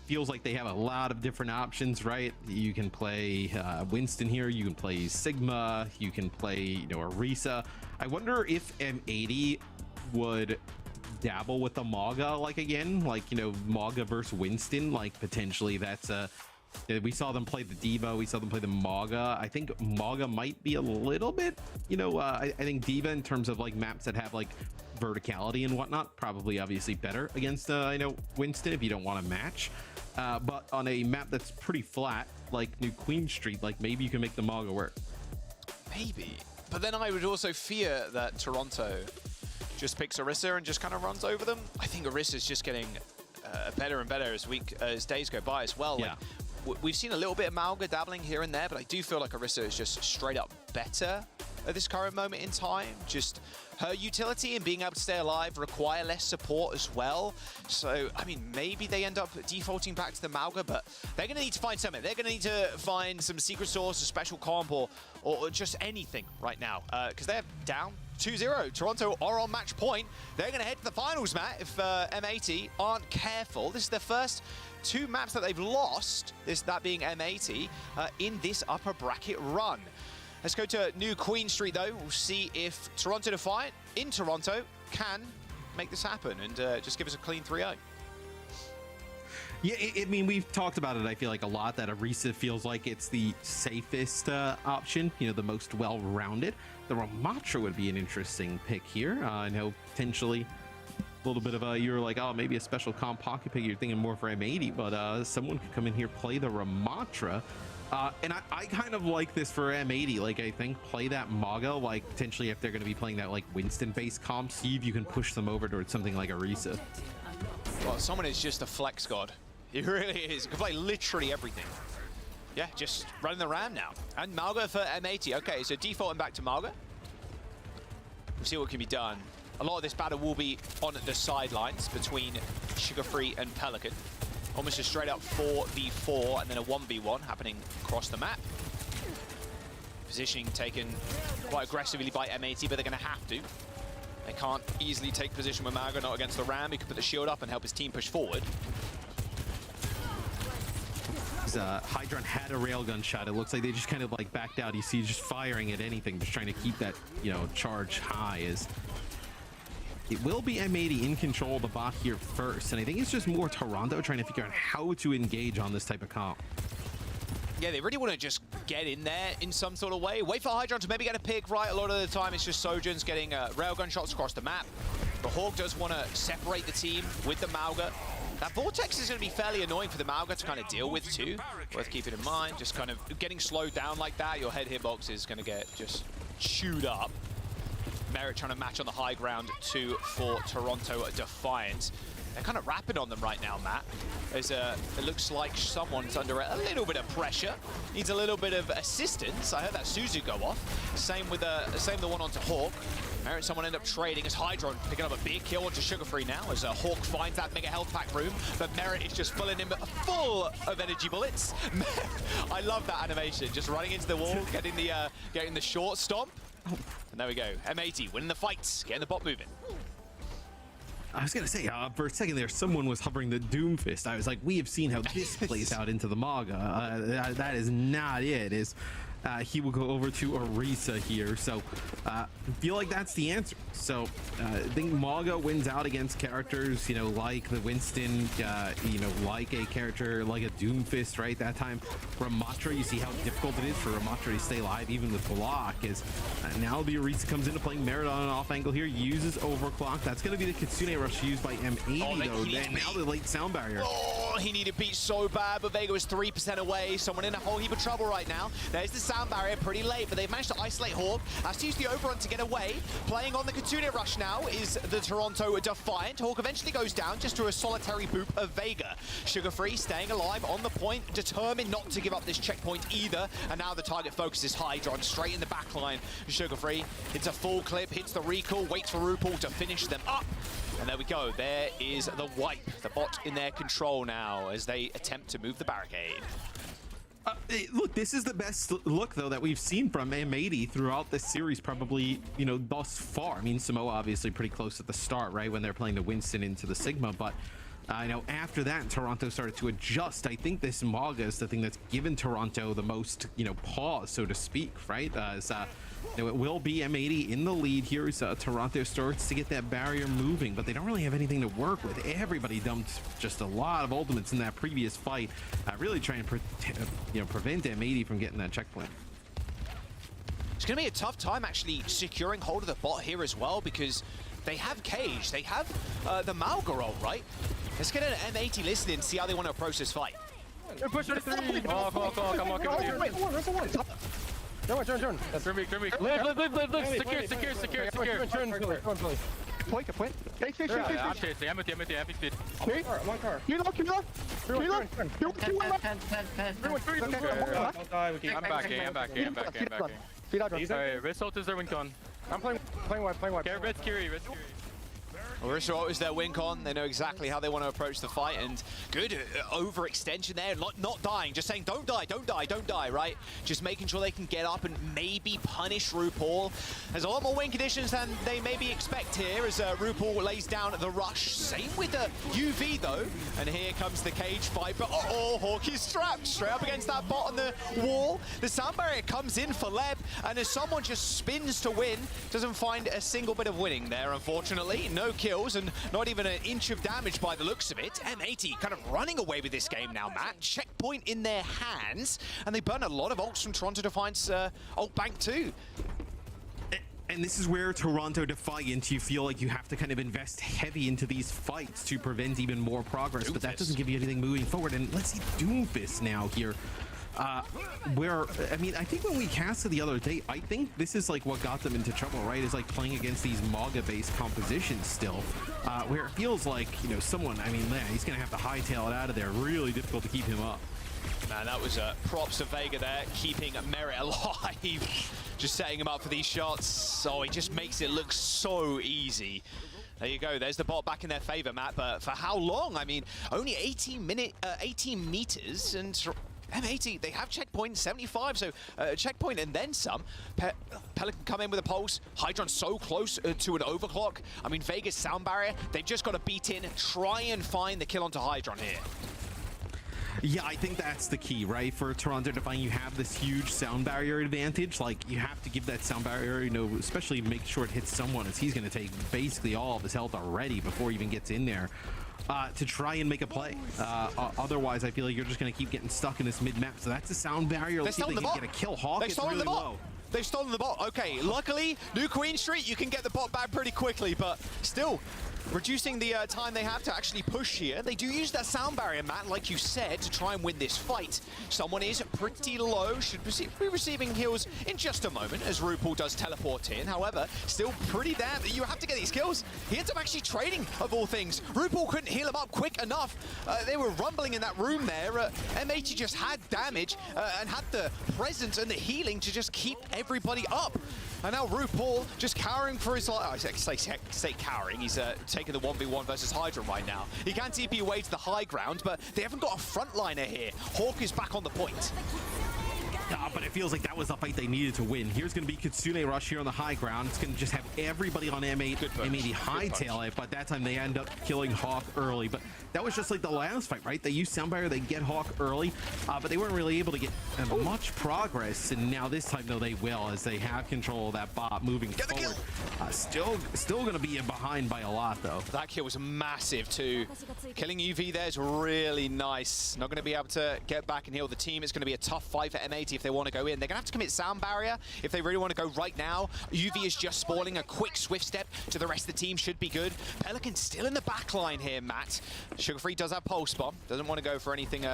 feels like they have a lot of different options, right? You can play Winston here, you can play Sigma, you can play, you know, Orisa. I wonder if M80 would dabble with the Mauga like again, like, you know, Mauga versus Winston, like potentially that's a. We saw them play the Diva, we saw them play the Mauga. I think Mauga might be a little bit, you know, I think Diva in terms of like maps that have like verticality and whatnot, probably obviously better against, I know, Winston if you don't want to match. But on a map that's pretty flat, like New Queen Street, like maybe you can make the Mauga work. Maybe. But then I would also fear that Toronto just picks Orisa and just kind of runs over them. I think Orisa's just getting better and better as days go by as well. Yeah. Like, we've seen a little bit of Mauga dabbling here and there, but I do feel like Orisa is just straight up better at this current moment in time. Just her utility and being able to stay alive require less support as well. So, I mean, maybe they end up defaulting back to the Mauga, but they're going to need to find something. They're going to need to find some secret source, a special comp, or just anything right now, because they're down 2-0. Toronto are on match point. They're going to head to the finals, Matt, if M80 aren't careful. This is their first 2 maps that they've lost, that being M80, in this upper bracket run. Let's go to New Queen Street, though. We'll see if Toronto Defiant in Toronto can make this happen and just give us a clean 3-0. Yeah, I mean, we've talked about it, I feel like, a lot, that Orisa feels like it's the safest option, you know, the most well-rounded. The Ramatra would be an interesting pick here. I know potentially a little bit of you're like, oh, maybe a special comp pocket pick, you're thinking more for M80, but someone could come in here, play the Ramatra. And I kind of like this for M80. Like, I think play that Mauga, like potentially if they're going to be playing that like Winston-based comp, see if you can push them over towards something like Orisa. Well, someone is just a flex god. He really is. He can play literally everything. Yeah, just running the Ram now. And Mauga for M80. Okay, so defaulting back to Mauga. We'll see what can be done. A lot of this battle will be on the sidelines between Sugar Free and Pelican. Almost a straight up 4v4 and then a 1v1 happening across the map. Positioning taken quite aggressively by M80, but they're going to have to. They can't easily take position with Mauga, not against the Ram. He can put the shield up and help his team push forward. Hydron had a railgun shot. It looks like they just kind of like backed out. You see just firing at anything, just trying to keep that, you know, charge high. As it will be M80 in control of the bot here first, and I think it's just more Toronto trying to figure out how to engage on this type of comp. Yeah, they really want to just get in there in some sort of way. Wait for Hydron to maybe get a pick right. A lot of the time, it's just Sojourns getting railgun shots across the map. The Hawk does want to separate the team with the Mauga. That Vortex is going to be fairly annoying for the Mauga to kind of deal with too. Worth keeping in mind. Just kind of getting slowed down like that, your head hitbox is going to get just chewed up. Merit trying to match on the high ground for Toronto Defiant. They're kind of rapid on them right now, Matt. As it looks like someone's under a little bit of pressure. Needs a little bit of assistance. I heard that Suzu go off. Same with the one onto Hawk. Merit, someone end up trading as Hydron picking up a big kill onto Sugar Free now as Hawk finds that mega health pack room, but Merit is just filling him full of energy bullets. I love that animation, just running into the wall, getting the short stomp. And there we go, M80 winning the fights, getting the bot moving. I was going to say, for a second there, someone was hovering the Doomfist. I was like, we have seen how this plays out into the Mauga. That is not it. He will go over to Orisa here. So I feel like that's the answer. So I think Mauga wins out against characters, you know, like the Winston, you know, like a character like a Doomfist, right? That time, Ramatra, you see how difficult it is for Ramatra to stay alive even with block. Is now the Orisa comes into playing Merit on an off angle here, uses overclock. That's going to be the Kitsune rush used by M80 though. And now the late sound barrier. Oh, he needed beat so bad, but Vega was 3% away. Someone in a whole heap of trouble right now. There's the sound barrier pretty late, but they've managed to isolate Hawk. Has to use the overrun to get away. Playing on the Kitsune rush now is the Toronto Defiant. Hawk eventually goes down just to a solitary boop of Vega. Sugar Free staying alive on the point, determined not to give up this checkpoint either. And now the target focuses Hydron straight in the back line. Sugar Free hits a full clip, hits the recall, waits for RuPaul to finish them up. And there we go. There is the wipe. The bot in their control now as they attempt to move the barricade. Look, this is the best look, though, that we've seen from M80 throughout this series, probably, you know, thus far. I mean, Samoa obviously pretty close at the start, right, when they're playing the Winston into the Sigma, but I know after that, Toronto started to adjust. I think this Mauga is the thing that's given Toronto the most, you know, pause, so to speak, right? You know, it will be M80 in the lead here as Toronto starts to get that barrier moving, but they don't really have anything to work with. Everybody dumped just a lot of ultimates in that previous fight, really trying to prevent M80 from getting that checkpoint. It's going to be a tough time actually securing hold of the bot here as well, because they have Cage, they have the Mauga roll, right? Let's get an M80 listening and see how they want to approach this fight. Push 33! Come on. Turn. That's Live. Secure. Turn. Play. I'm chasing. I'm with you. Speed. One car. I'm back. Alright, Risk ult is their win con. I'm playing wide. Get Red Curie. Orisa is their win con. They know exactly how they want to approach the fight, and good overextension there, not dying, just saying don't die, right? Just making sure they can get up and maybe punish RuPaul. There's a lot more win conditions than they maybe expect here as RuPaul lays down the rush. Same with the UV though, and here comes the cage fight, but Hawk is strapped straight up against that bot on the wall. The sound barrier comes in for Leb, and as someone just spins to win, doesn't find a single bit of winning there, unfortunately. No kills and not even an inch of damage by the looks of it. M80 kind of running away with this game now, Matt. Checkpoint in their hands, and they burn a lot of ults from Toronto Defiant's ult bank too. And this is where Toronto Defiant, you feel like you have to kind of invest heavy into these fights to prevent even more progress, but that doesn't give you anything moving forward. And let's see Doomfist now here. Where, I mean, I think when we casted the other day, I think this is like what got them into trouble, right? Is like playing against these Mauga-based compositions still, where it feels like, you know, someone, I mean, he's going to have to hightail it out of there. Really difficult to keep him up. Man, that was props to Vega there, keeping Merit alive. Just setting him up for these shots. Oh, he just makes it look so easy. There you go. There's the bot back in their favor, Matt. But for how long? I mean, only 18 meters, and M80, they have checkpoint 75, so checkpoint and then some. Pelican come in with a pulse. Hydron so close to an overclock. I mean, Vega's sound barrier, they've just got to beat in, try and find the kill onto Hydron here. Yeah, I think that's the key, right? For Toronto to find you have this huge sound barrier advantage. Like, you have to give that sound barrier, you know, especially make sure it hits someone, as he's going to take basically all of his health already before he even gets in there. To try and make a play. Otherwise, I feel like you're just going to keep getting stuck in this mid-map. So that's a sound barrier. Let's see if they can get a kill. Hawk is really low. They've stolen the bot. Okay, luckily, New Queen Street, you can get the bot back pretty quickly, but still, reducing the time they have to actually push here. They do use that sound barrier, Matt, like you said, to try and win this fight. Someone is pretty low, should be receiving heals in just a moment as RuPaul does teleport in. However, still pretty damn, you have to get these kills. He ends up actually trading, of all things. RuPaul couldn't heal him up quick enough. They were rumbling in that room there. M80 just had damage and had the presence and the healing to just keep everybody up. And now RuPaul just cowering for his life. I say cowering. He's taking the 1v1 versus Hydra right now. He can TP away to the high ground, but they haven't got a frontliner here. Hawk is back on the point. But it feels like that was the fight they needed to win. Here's going to be Kitsune Rush here on the high ground. It's going to just have everybody on M80 hightail it, but that time they end up killing Hawk early. But that was just like the last fight, right? They used Sound Barrier, they get Hawk early, but they weren't really able to get much progress. And now this time, though, they will, as they have control of that bot moving forward. Still going to be in behind by a lot, though. That kill was massive, too. Killing UV there is really nice. Not going to be able to get back and heal the team. It's going to be a tough fight for M80 if they want to go in. They're going to have to commit Sound Barrier if they really want to go right now. UV is just spawning. A quick swift step to the rest of the team should be good. Pelican still in the back line here, Matt. Sugarfree does have Pulse Bomb. Doesn't want to go for anything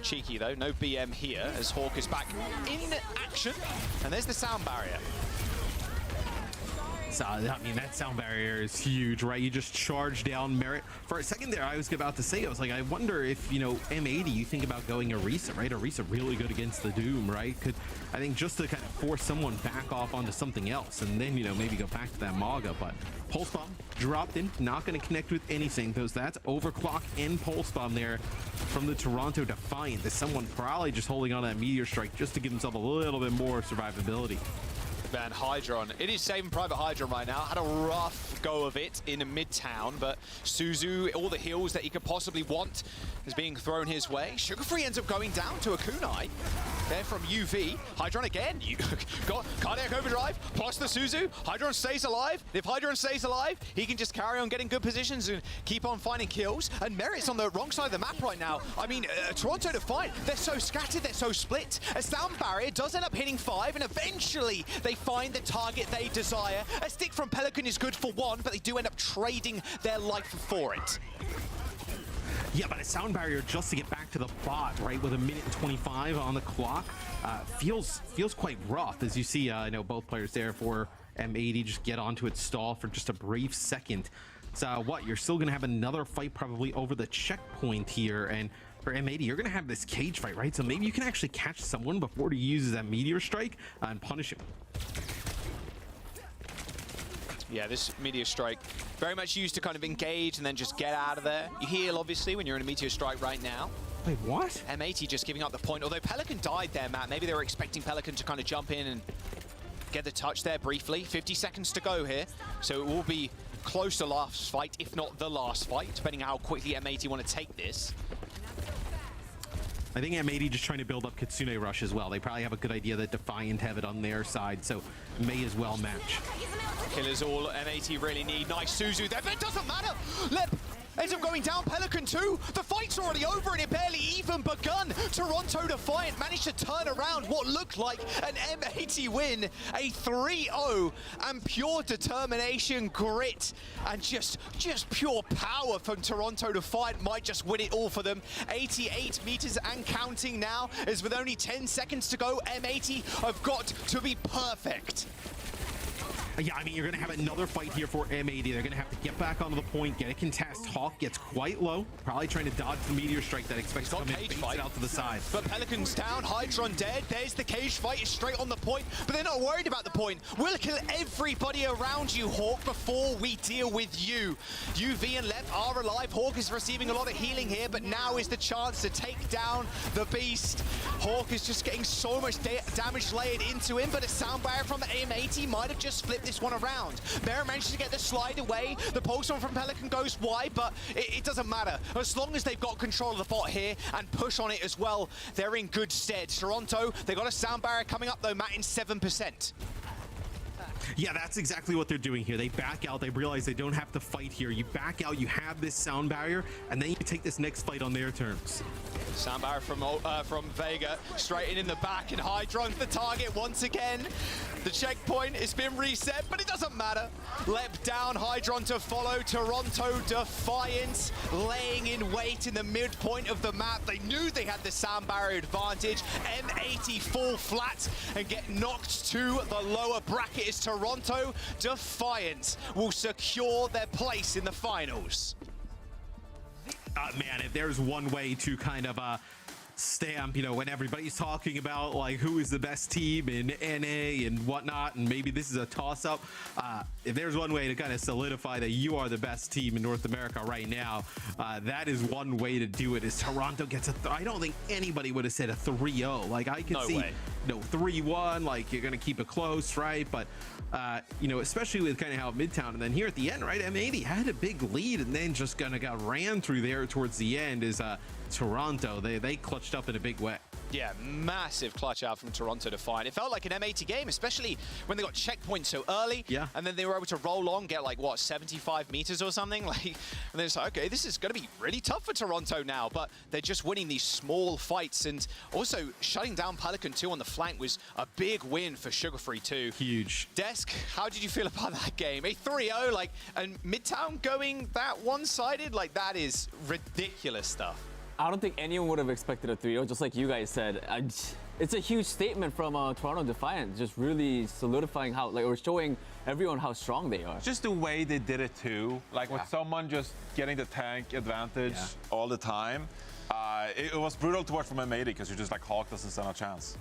cheeky, though. No BM here as Hawk is back in action. And there's the Sound Barrier. So, I mean, that sound barrier is huge, right? You just charge down Merit. For a second there, I was about to say, I was like, I wonder if, you know, M80, you think about going Orisa, right? Orisa really good against the Doom, right? I think just to kind of force someone back off onto something else and then, you know, maybe go back to that Maga. But Pulse Bomb dropped in, not going to connect with anything, because that's Overclock and Pulse Bomb there from the Toronto Defiant. There's someone probably just holding on to that Meteor Strike just to give himself a little bit more survivability. Man, Hydron. It is Saving Private Hydron right now. Had a rough go of it in Midtown, but Suzu, all the heals that he could possibly want is being thrown his way. Sugarfree ends up going down to a kunai. There from UV. Hydron again. You got Cardiac Overdrive plus the Suzu. Hydron stays alive. If Hydron stays alive, he can just carry on getting good positions and keep on finding kills. And Merit's on the wrong side of the map right now. I mean, Toronto Defiant, they're so scattered, they're so split. A Sound Barrier does end up hitting 5, and eventually they find the target they desire. A stick from Pelican is good for 1, but they do end up trading their life for it. Yeah, but a Sound Barrier just to get back to the bot, right, with 1:25 on the clock, feels quite rough, as you see, I know both players there for M80 just get onto its stall for just a brief second. So what, you're still going to have another fight probably over the checkpoint here, and for M80, you're going to have this cage fight, right? So maybe you can actually catch someone before he uses that Meteor Strike and punish him. Yeah, this Meteor Strike, very much used to kind of engage and then just get out of there. You heal, obviously, when you're in a Meteor Strike right now. Wait, what? M80 just giving up the point. Although Pelican died there, Matt. Maybe they were expecting Pelican to kind of jump in and get the touch there briefly. 50 seconds to go here. So it will be close to last fight, if not the last fight, depending how quickly M80 want to take this. I think M80 just trying to build up Kitsune Rush as well. They probably have a good idea that Defiant have it on their side, so may as well match. Killers all M80 really need. Nice Suzu there, but it doesn't matter. Lep ends up going down. Pelican too. The fight's already over and it barely even begun. Toronto Defiant managed to turn around what looked like an M80 win. A 3-0 and pure determination, grit, and just pure power from Toronto Defiant might just win it all for them. 88 meters and counting now, as with only 10 seconds to go, M80 have got to be perfect. Yeah, I mean, you're going to have another fight here for M80. They're going to have to get back onto the point, get a contest. Hawk gets quite low, probably trying to dodge the Meteor Strike that expects to come in, baits it out to the side. But Pelican's down, Hydron dead. There's the cage fight, is straight on the point, but they're not worried about the point. We'll kill everybody around you, Hawk, before we deal with you. UV and Lep are alive. Hawk is receiving a lot of healing here, but now is the chance to take down the beast. Hawk is just getting so much damage layered into him, but a Sound Barrier from the M80 might have just flipped this one around. Merit manages to get the slide away. The pulse on from Pelican goes wide, but it doesn't matter. As long as they've got control of the bot here and push on it as well, they're in good stead. Toronto, they got a sound barrier coming up though, Matt, in 7%. Yeah, that's exactly what they're doing here. They back out. They realize they don't have to fight here. You back out, you have this sound barrier, and then you take this next fight on their terms. Sound barrier from Vega, straight in the back, and Hydron the target once again. The checkpoint has been reset, but it doesn't matter. Lep down, Hydron to follow. Toronto Defiant laying in wait in the midpoint of the map. They knew they had the sound barrier advantage. M80 fall flat and get knocked to the lower bracket as Toronto Defiant will secure their place in the finals. Man, if there's one way to kind of stamp, you know, when everybody's talking about like who is the best team in NA and whatnot, and maybe this is a toss-up, if there's one way to kind of solidify that you are the best team in North America right now, that is one way to do it. Is Toronto gets I don't think anybody would have said a 3-0. Like I could see, no 3-1. Like you're gonna keep it close, right? But you know, especially with kind of how Midtown, and then here at the end, right? M80 had a big lead and then just kind of got ran through there towards the end. Is Toronto, they clutched up in a big way. Yeah, massive clutch out from Toronto Defiant. It felt like an M80 game, especially when they got checkpoints so early. Yeah. And then they were able to roll on, get like, what, 75 meters or something? Like, and then it's like, okay, this is going to be really tough for Toronto now. But they're just winning these small fights. And also, shutting down Pelican 2 on the flank was a big win for Sugar Free 2. Huge. Desk, how did you feel about that game? A 3-0, like, and Midtown going that one-sided? Like, that is ridiculous stuff. I don't think anyone would have expected a 3-0, just like you guys said. It's a huge statement from Toronto Defiant, just really solidifying how, like, or showing everyone how strong they are. Just the way they did it too, like with someone just getting the tank advantage all the time. It was brutal to watch from M80 because you're just like, Hawk doesn't stand a chance.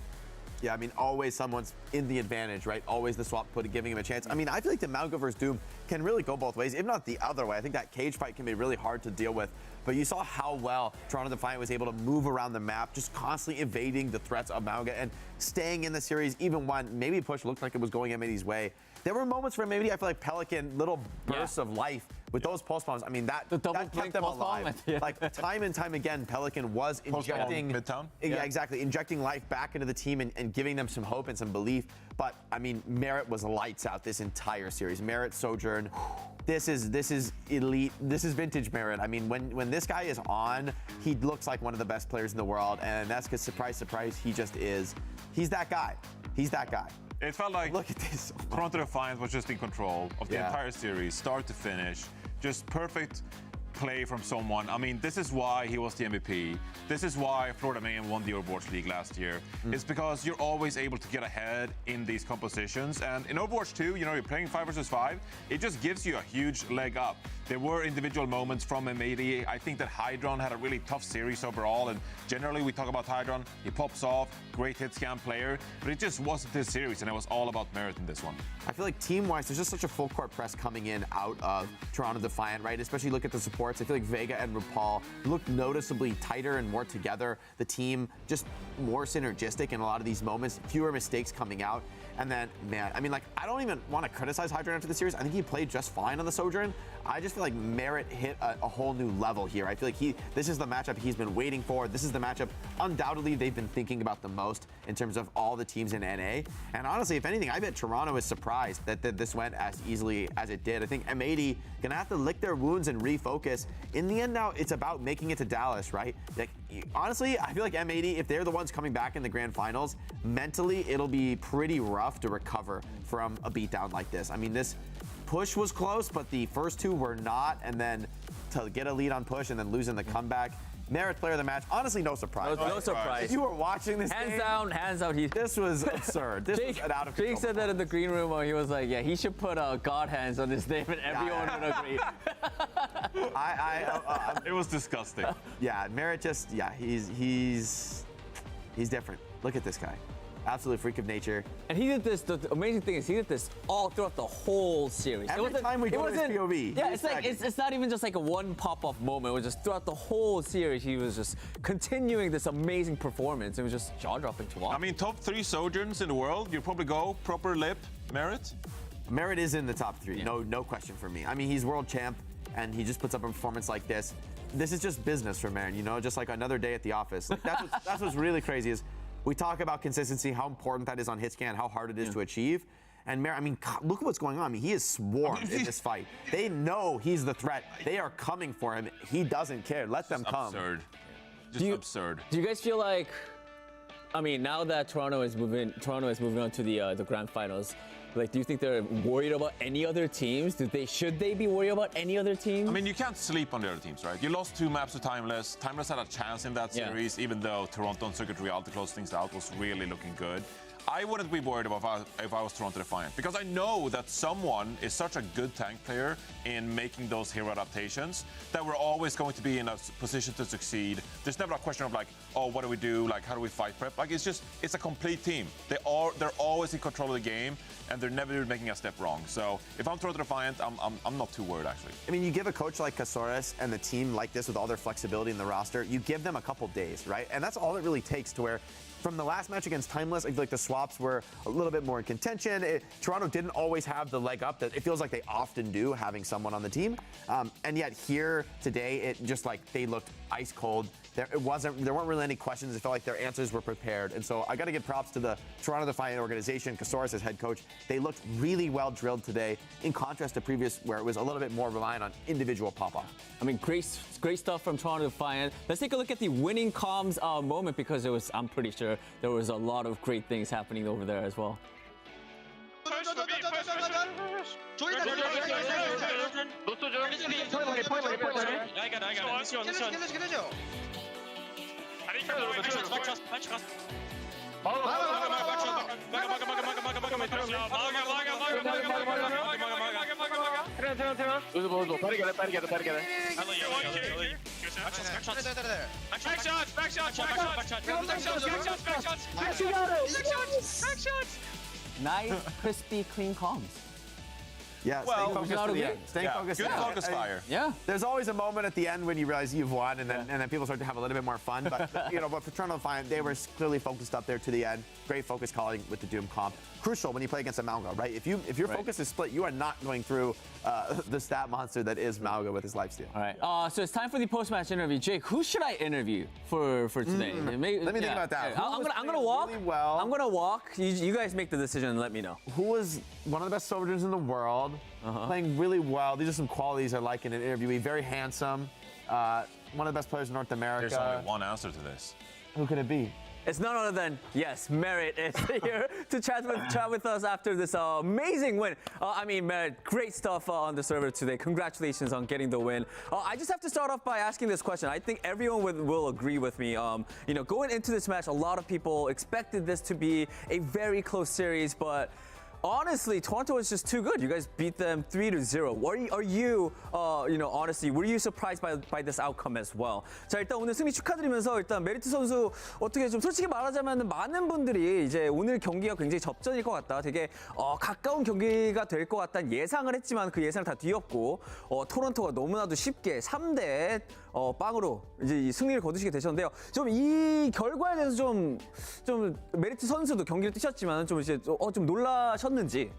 Yeah, I mean, always someone's in the advantage, right? Always the swap giving him a chance. I mean, I feel like the Mauga versus Doom can really go both ways, if not the other way. I think that cage fight can be really hard to deal with. But you saw how well Toronto Defiant was able to move around the map, just constantly evading the threats of Mauga and staying in the series, even when maybe push looked like it was going M80's way. There were moments for M80, I feel like Pelican, little bursts of life with those pulse bombs. I mean, that kept them alive. Like, time and time again, Pelican was injecting Midtown. Yeah, exactly. Injecting life back into the team and giving them some hope and some belief. But, I mean, Merit was lights out this entire series. Merit, Sojourn, this is elite. This is vintage Merit. I mean, when this guy is on, he looks like one of the best players in the world. And that's because, surprise, surprise, he just is. He's that guy. He's that guy. It felt like look at this. Toronto Defiant was just in control of the entire series, start to finish. Just perfect play from someone. I mean, this is why he was the MVP. This is why Florida Mayhem won the Overwatch League last year. It's because you're always able to get ahead in these compositions. And in Overwatch 2, you know, you're playing 5 versus 5. It just gives you a huge leg up. There were individual moments from M80. I think that Hydron had a really tough series overall. And generally, we talk about Hydron. He pops off, great hit scan player. But it just wasn't this series, and it was all about Merit in this one. I feel like team-wise, there's just such a full court press coming in out of Toronto Defiant, right? Especially look at the supports. I feel like Vega and RuPaul look noticeably tighter and more together. The team just more synergistic in a lot of these moments. Fewer mistakes coming out. And then, man, I mean, like, I don't even want to criticize Hydron after the series. I think he played just fine on the Sojourn. I just feel like Merit hit a whole new level here. I feel like this is the matchup he's been waiting for. This is the matchup undoubtedly they've been thinking about the most in terms of all the teams in NA. And honestly, if anything, I bet Toronto is surprised that this went as easily as it did. I think M80 gonna have to lick their wounds and refocus. In the end now, it's about making it to Dallas, right? Like, honestly, I feel like M80, if they're the ones coming back in the grand finals, mentally, it'll be pretty rough to recover from a beatdown like this. I mean, this push was close, but the first two were not. And then to get a lead on push and then losing the comeback. Merit player of the match. Honestly, no surprise. No surprise. If you were watching this hands down. This was absurd. This was an out of control. Jake said that in the green room where he was like, yeah, he should put God hands on his name, and everyone would agree. It was disgusting. Yeah, Merit just, he's different. Look at this guy. Absolute freak of nature. And he did this, the amazing thing is he did this all throughout the whole series. Every time we go to his POV. Yeah, it's like, it's not even just like a one pop-off moment. It was just throughout the whole series, he was just continuing this amazing performance. It was just jaw-dropping to watch. I mean, top 3 Sojourns in the world, you'd probably go proper lip, Merit. Merit is in the top 3. No question for me. I mean, he's world champ, and he just puts up a performance like this. This is just business for Merit, you know, just like another day at the office. Like, that's what's really crazy is we talk about consistency, how important that is on hit scan, how hard it is to achieve. And Merit, I mean, look at what's going on. I mean, he is swarmed in this fight. They know he's the threat. They are coming for him. He doesn't care. Let them come. Absurd. Just absurd. Do you guys feel like, I mean, now that Toronto is moving on to the grand finals, like, do you think they're worried about any other teams? Should they be worried about any other teams? I mean, you can't sleep on the other teams, right? You lost 2 maps to Timeless. Timeless had a chance in that series, even though Toronto and Circuit Reality closed things out was really looking good. I wouldn't be worried about if I was Toronto Defiant, because I know that someone is such a good tank player in making those hero adaptations that we're always going to be in a position to succeed. There's never a question of like, oh, what do we do? Like, how do we fight prep? Like, it's a complete team. They're always in control of the game, and they're never making a step wrong. So if I'm Toronto Defiant, I'm not too worried, actually. I mean, you give a coach like Casares and the team like this with all their flexibility in the roster, you give them a couple days, right? And that's all it really takes to where from the last match against Timeless, I feel like the swaps were a little bit more in contention. Toronto didn't always have the leg up that it feels like they often do, having someone on the team. And yet here today, it just like they looked ice cold. There weren't really any questions. It felt like their answers were prepared. And so I got to give props to the Toronto Defiant organization, Casares as head coach. They looked really well drilled today, in contrast to previous where it was a little bit more reliant on individual pop-off. I mean, great stuff from Toronto Defiant. Let's take a look at the winning comms moment, because I'm pretty sure there was a lot of great things happening over there as well. Nice, crispy, clean comms. Yeah, well, staying focused. Good focus fire. Yeah. There's always a moment at the end when you realize you've won, and then people start to have a little bit more fun. But but for Toronto Defiant, they were clearly focused up there to the end. Great focus calling with the Doom comp. Crucial when you play against a Malga, right? If your focus is split, you are not going through the stat monster that is Malga with his lifesteal. All right. So it's time for the post-match interview. Jake, who should I interview for today? Let me think about that. I'm gonna walk. Really well. I'm gonna walk. You guys make the decision and let me know. Who was one of the best soldiers in the world, playing really well. These are some qualities I like in an interviewee. Very handsome. One of the best players in North America. There's only one answer to this. Who could it be? It's none other than, yes, Merit is here to chat with us after this amazing win. I mean, Merit, great stuff on the server today. Congratulations on getting the win. I just have to start off by asking this question. I think everyone will agree with me. Going into this match, a lot of people expected this to be a very close series, but honestly, Toronto is just too good. You guys beat them 3-0. Are you, honestly, were you surprised by this outcome as well? 자, 일단 오늘 승리 축하드리면서 일단 메리트 선수 어떻게 좀 솔직히 말하자면 많은 분들이 이제 오늘 경기가 굉장히 접전일 것 같다. 되게 가까운 경기가 될 것 같다는 예상을 했지만 그 예상을 다 뒤엎고 토론토가 너무나도 쉽게 3대 빵으로 이제 이 승리를 거두시게 되셨는데요. 좀 이 결과에 대해서 좀 메리트 선수도 경기를 뛰셨지만 좀 이제 좀 놀라셨는지.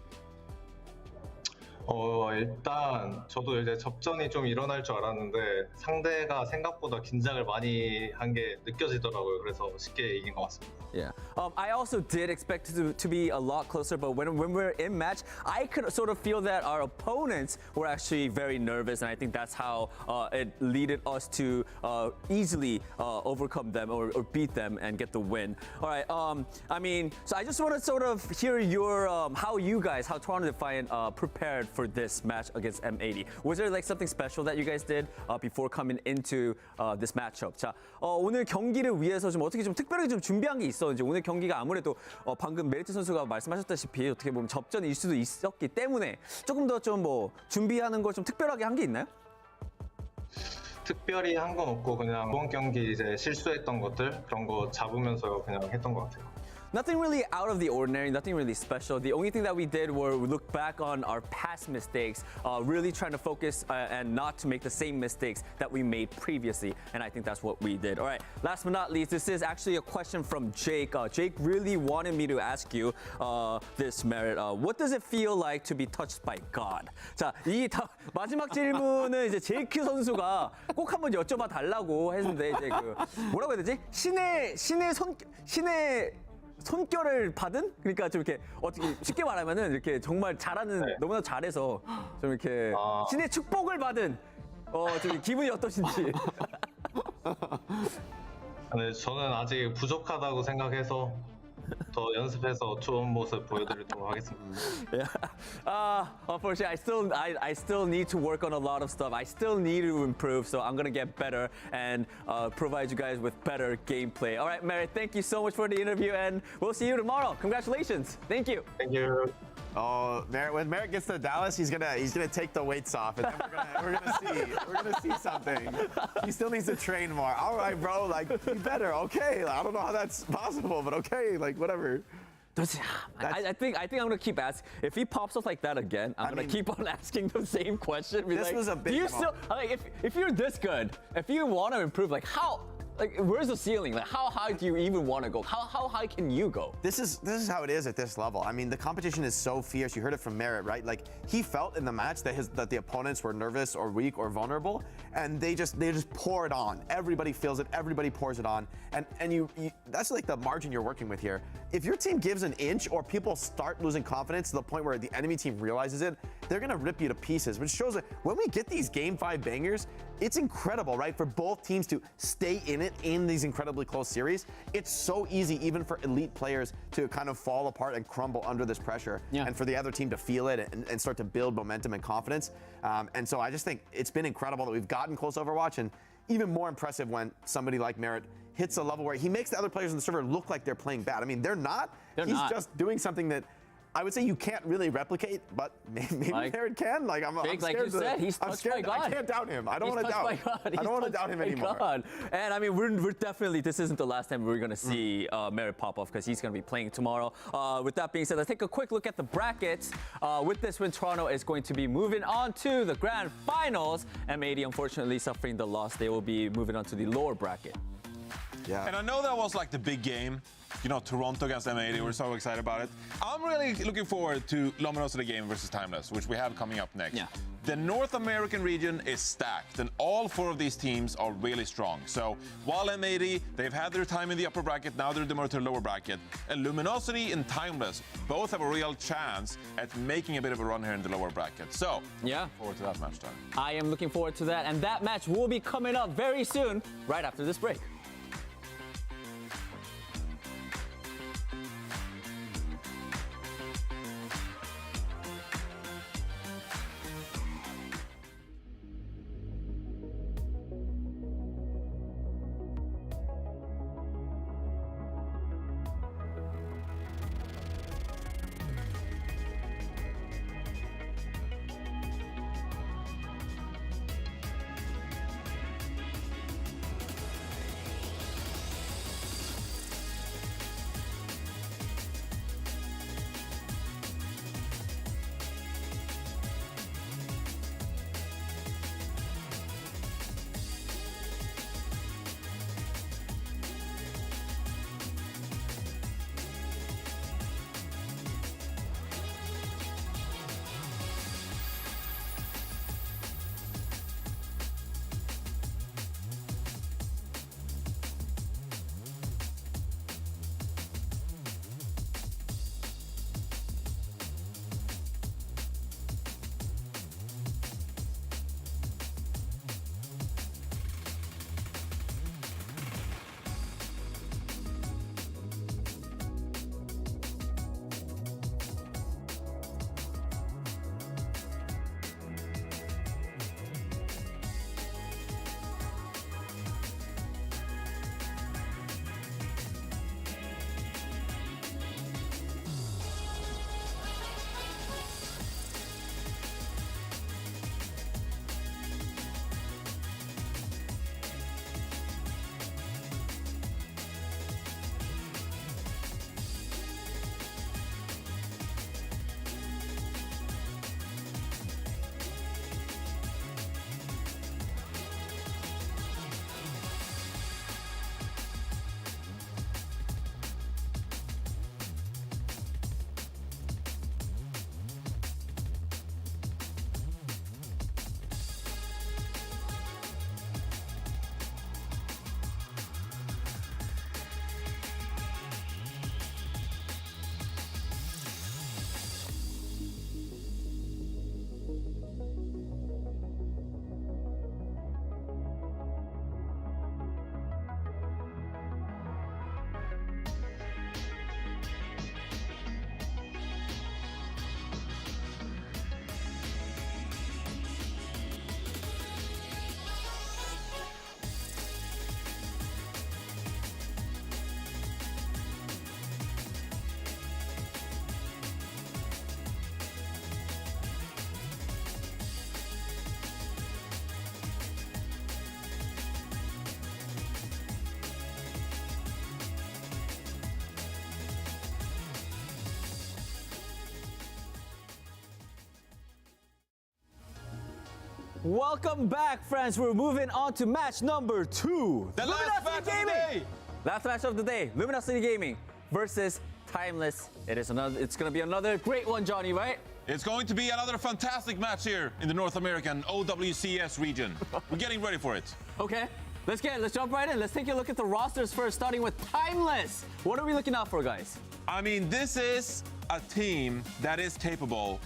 일단 저도 이제 접전이 좀 일어날 줄 알았는데 상대가 생각보다 긴장을 많이 한 게 느껴지더라고요. 그래서 쉽게 이긴 것 같습니다. Yeah. I also did expect it to be a lot closer, but when we're in match, I could sort of feel that our opponents were actually very nervous, and I think that's how it led us to easily overcome them or beat them and get the win. All right. I mean, so I just want to sort of hear your how Toronto Defiant prepared for this match against M80. Was there like something special that you guys did before coming into this matchup? 자, 오늘 경기를 위해서 좀 어떻게 좀 특별하게 좀 준비한 게 있었는지. 오늘 경기가 아무래도 방금 메리트 선수가 말씀하셨다시피 어떻게 보면 접전일 수도 있었기 때문에 조금 더 좀 뭐 준비하는 걸 좀 특별하게 한 게 있나요? 특별히 한 건 없고 그냥 이번 경기 이제 실수했던 것들 그런 거 잡으면서 그냥 했던 것 같아요. nothing really out of the ordinary, nothing really special. The only thing that we did were look back on our past mistakes, really trying to focus and not to make the same mistakes that we made previously. And I think that's what we did. All right, last but not least, this is actually a question from Jake. Jake really wanted me to ask you this, Merit. What does it feel like to be touched by God? 자, 마지막 질문은 이제 제이크 선수가 꼭 한번 여쭤봐 달라고 했는데 이제 그 뭐라고 해야 되지? 신의 손결을 받은? 그러니까 좀 이렇게 어떻게 쉽게 말하면은 이렇게 정말 잘하는 너무나 잘해서 좀 이렇게 신의 축복을 받은 좀 기분이 어떠신지. 네, 저는 아직 부족하다고 생각해서 더 연습해서 좋은 모습 보여드리도록 하겠습니다. Yeah. Unfortunately, I still need to work on a lot of stuff. I still need to improve, so I'm gonna get better and provide you guys with better gameplay. All right, Merritt, thank you so much for the interview, and we'll see you tomorrow. Congratulations. Thank you. Thank you. Oh, when Merritt gets to Dallas, he's gonna take the weights off, and then we're gonna see something. He still needs to train more. All right, bro, like be better. Okay, I don't know how that's possible, but okay, like whatever. I think I'm gonna keep asking. If he pops up like that again, I'm gonna keep on asking the same question. This was a big. Do you still like if you're this good, if you want to improve, like how? Like, where's the ceiling? Like, how high do you even want to go? How high can you go? This is how it is at this level. I mean, the competition is so fierce. You heard it from Merritt, right? Like, he felt in the match that the opponents were nervous or weak or vulnerable, and they just pour it on. Everybody feels it. Everybody pours it on, and you that's like the margin you're working with here. If your team gives an inch or people start losing confidence to the point where the enemy team realizes it, they're gonna rip you to pieces. Which shows that when we get these Game 5 bangers, it's incredible, right? For both teams to stay in it in these incredibly close series. It's so easy even for elite players to kind of fall apart and crumble under this pressure. Yeah. And for the other team to feel it and start to build momentum and confidence. And so I just think it's been incredible that we've gotten close Overwatch, and even more impressive when somebody like Merritt hits a level where he makes the other players on the server look like they're playing bad. I mean, they're not. He's just doing something that I would say you can't really replicate, but maybe Merritt can. Like I'm Jake, scared. Like you said, he's touched by God. I can't doubt him. I don't want to doubt. I don't want to doubt him anymore. God. And I mean, we're definitely, this isn't the last time we're gonna see Merritt pop off, because he's gonna be playing tomorrow. With that being said, let's take a quick look at the brackets. With this win, Toronto is going to be moving on to the grand finals. M80 unfortunately suffering the loss. They will be moving on to the lower bracket. Yeah. And I know that was like the big game. You know, Toronto against M80. We're so excited about it. I'm really looking forward to Luminosity game versus Timeless, which we have coming up next. Yeah. The North American region is stacked, and all four of these teams are really strong. So while M80, they've had their time in the upper bracket, now they're demoted to the lower bracket. And Luminosity and Timeless both have a real chance at making a bit of a run here in the lower bracket. So, yeah, forward to that match time. I am looking forward to that, and that match will be coming up very soon, right after this break. Welcome back, friends. We're moving on to match number 2. The last match of the day. Last match of the day. Luminosity Gaming versus Timeless. It's going to be another great one, Johnny, right? It's going to be another fantastic match here in the North American OWCS region. We're getting ready for it. Okay. Let's jump right in. Let's take a look at the rosters first, starting with Timeless. What are we looking out for, guys? I mean, this is a team that is capable